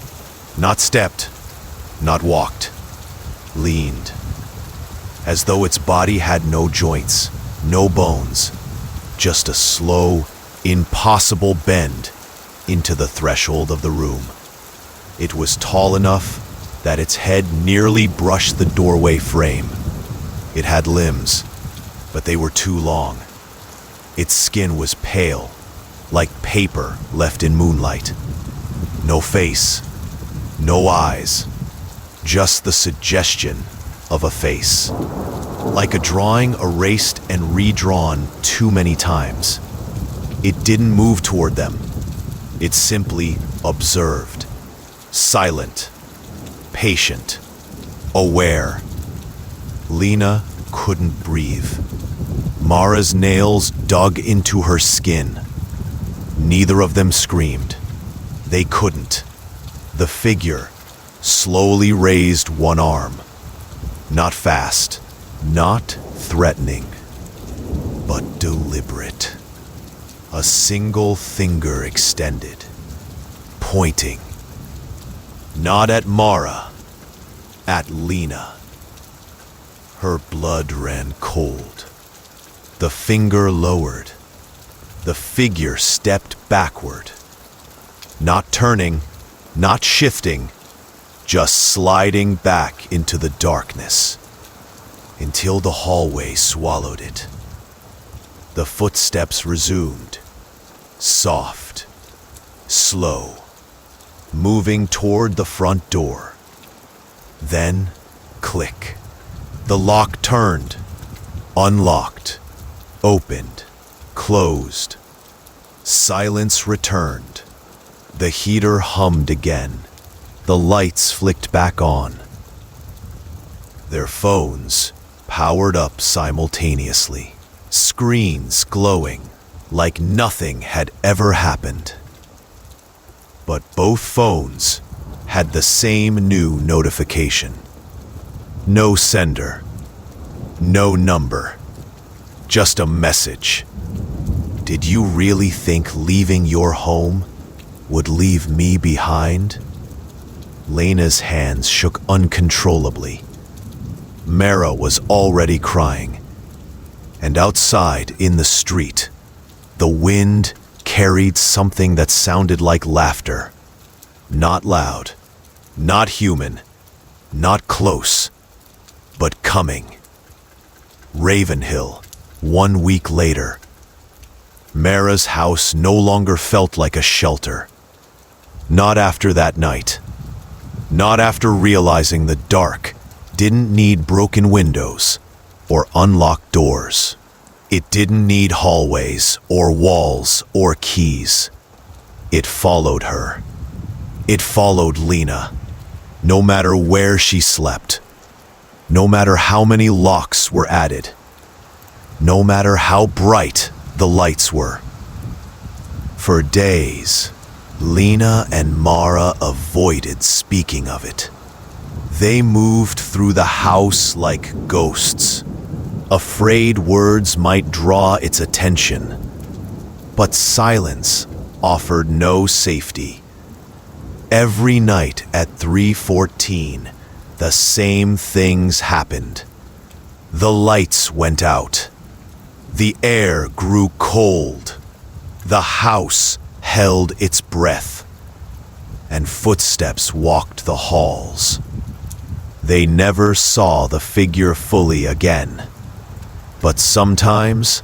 Not stepped, not walked, leaned, as though its body had no joints, no bones, just a slow, impossible bend into the threshold of the room. It was tall enough that its head nearly brushed the doorway frame. It had limbs, but they were too long. Its skin was pale, like paper left in moonlight. No face, no eyes, just the suggestion of a face. Like a drawing erased and redrawn too many times. It didn't move toward them. It simply observed. Silent, patient, aware. Lena couldn't breathe. Mara's nails dug into her skin. Neither of them screamed. They couldn't. The figure slowly raised one arm. Not fast, not threatening, but deliberate. A single finger extended, pointing. Not at Mara, at Lena. Her blood ran cold. The finger lowered. The figure stepped backward. Not turning, not shifting, just sliding back into the darkness, until the hallway swallowed it. The footsteps resumed, soft, slow, moving toward the front door. Then, click. The lock turned, unlocked, opened, closed. Silence returned. The heater hummed again. The lights flicked back on. Their phones powered up simultaneously, screens glowing like nothing had ever happened. But both phones had the same new notification. No sender, no number, just a message. Did you really think leaving your home would leave me behind? Lena's hands shook uncontrollably. Mara was already crying. And outside, in the street, the wind carried something that sounded like laughter. Not loud, not human, not close, but coming. Ravenhill, 1 week later. Mara's house no longer felt like a shelter. Not after that night. Not after realizing the dark didn't need broken windows or unlocked doors. It didn't need hallways or walls or keys. It followed her. It followed Lena, no matter where she slept, no matter how many locks were added, no matter how bright the lights were. For days, Lena and Mara avoided speaking of it. They moved through the house like ghosts, afraid words might draw its attention. But silence offered no safety. Every night at 3:14, the same things happened. The lights went out. The air grew cold. The house held its breath. And footsteps walked the halls. They never saw the figure fully again. But sometimes,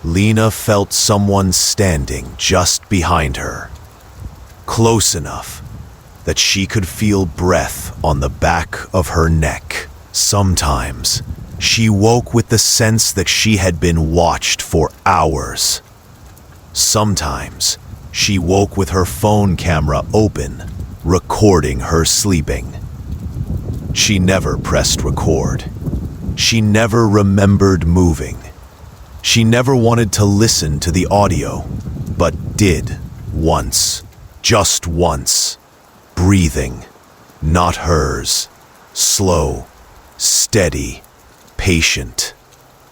Lena felt someone standing just behind her, close enough that she could feel breath on the back of her neck. Sometimes, she woke with the sense that she had been watched for hours. Sometimes, she woke with her phone camera open, recording her sleeping. She never pressed record. She never remembered moving. She never wanted to listen to the audio, but did once, just once. Breathing, not hers. Slow, steady, patient.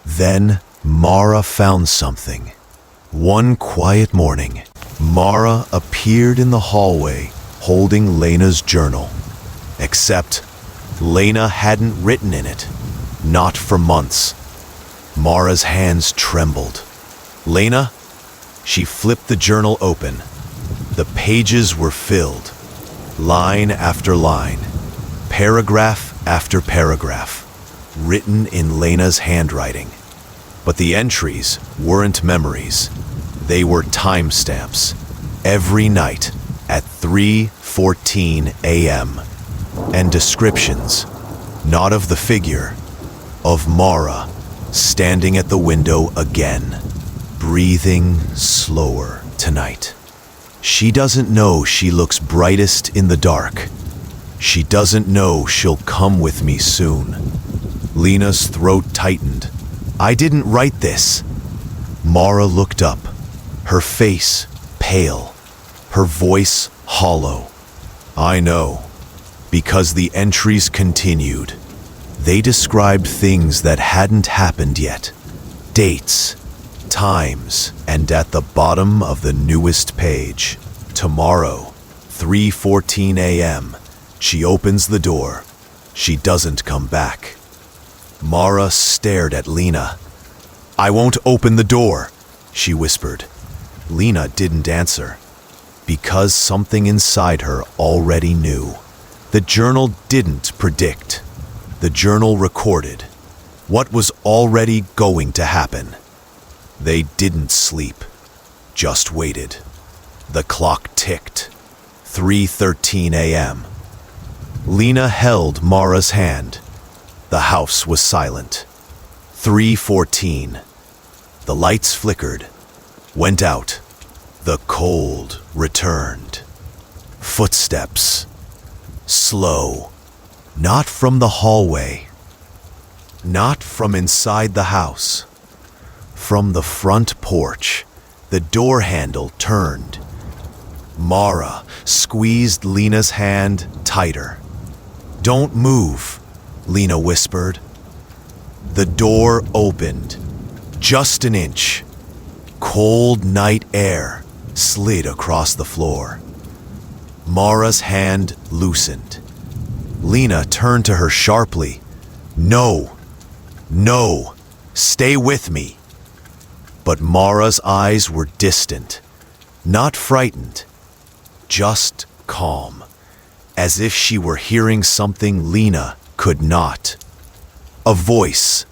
Then Mara found something. One quiet morning, Mara appeared in the hallway holding Lena's journal. Except Lena hadn't written in it, not for months. Mara's hands trembled. Lena? She flipped the journal open. The pages were filled, line after line, paragraph after paragraph, written in Lena's handwriting. But the entries weren't memories. They were timestamps. Every night at 3:14 a.m. And descriptions, not of the figure, of Mara standing at the window again, breathing slower tonight. She doesn't know she looks brightest in the dark. She doesn't know she'll come with me soon. Lena's throat tightened. I didn't write this. Mara looked up, her face pale, her voice hollow. I know, because the entries continued. They described things that hadn't happened yet. Dates, times, and at the bottom of the newest page, tomorrow, 3:14 a.m., she opens the door. She doesn't come back. Mara stared at Lena. I won't open the door, she whispered. Lena didn't answer, because something inside her already knew. The journal didn't predict. The journal recorded what was already going to happen. They didn't sleep, just waited. The clock ticked. 3:13 a.m. Lena held Mara's hand. The house was silent. 3:14. The lights flickered, went out. The cold returned. Footsteps. Slow. Not from the hallway. Not from inside the house. From the front porch, the door handle turned. Mara squeezed Lena's hand tighter. Don't move, Lena whispered. The door opened, just an inch. Cold night air slid across the floor. Mara's hand loosened. Lena turned to her sharply. No, no, stay with me. But Mara's eyes were distant, not frightened, just calm, as if she were hearing something Lena could not. A voice,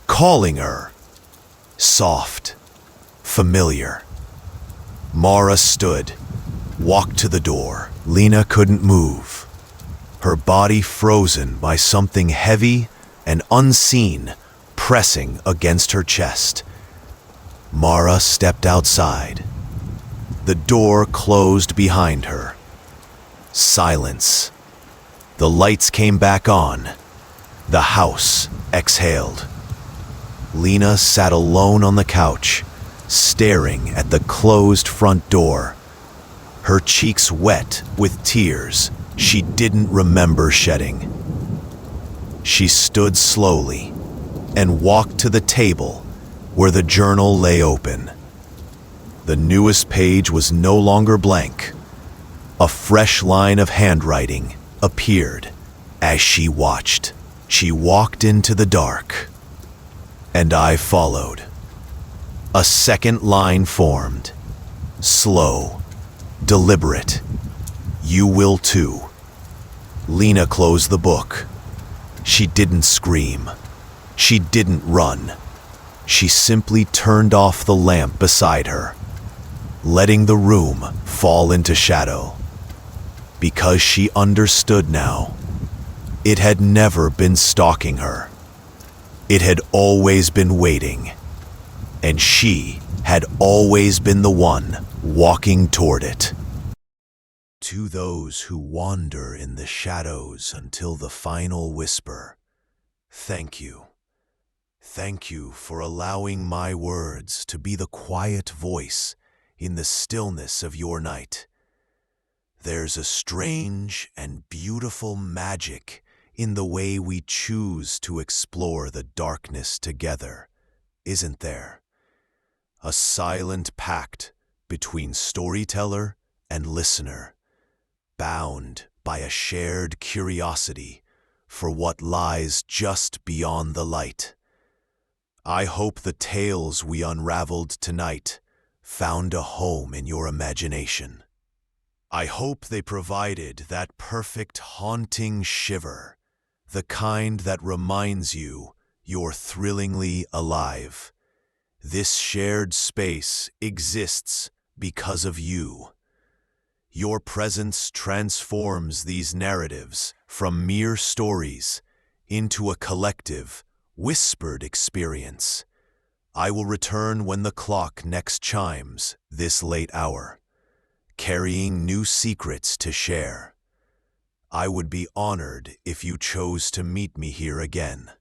calling her, soft, familiar. Mara stood, walked to the door. Lena couldn't move, her body frozen by something heavy and unseen pressing against her chest. Mara stepped outside. The door closed behind her. Silence. The lights came back on. The house exhaled. Lena sat alone on the couch, staring at the closed front door, her cheeks wet with tears she didn't remember shedding. She stood slowly and walked to the table where the journal lay open. The newest page was no longer blank. A fresh line of handwriting appeared as she watched. She walked into the dark, and I followed. A second line formed, slow, deliberate. You will too. Lena closed the book. She didn't scream. She didn't run. She simply turned off the lamp beside her, letting the room fall into shadow. Because she understood now. It had never been stalking her. It had always been waiting. And she had always been the one walking toward it. To those who wander in the shadows until the final whisper, thank you. Thank you for allowing my words to be the quiet voice in the stillness of your night. There's a strange and beautiful magic in the way we choose to explore the darkness together, isn't there? A silent pact between storyteller and listener, bound by a shared curiosity for what lies just beyond the light. I hope the tales we unraveled tonight found a home in your imagination. I hope they provided that perfect haunting shiver, the kind that reminds you you're thrillingly alive. This shared space exists because of you. Your presence transforms these narratives from mere stories into a collective, whispered experience. I will return when the clock next chimes this late hour, carrying new secrets to share. I would be honored if you chose to meet me here again.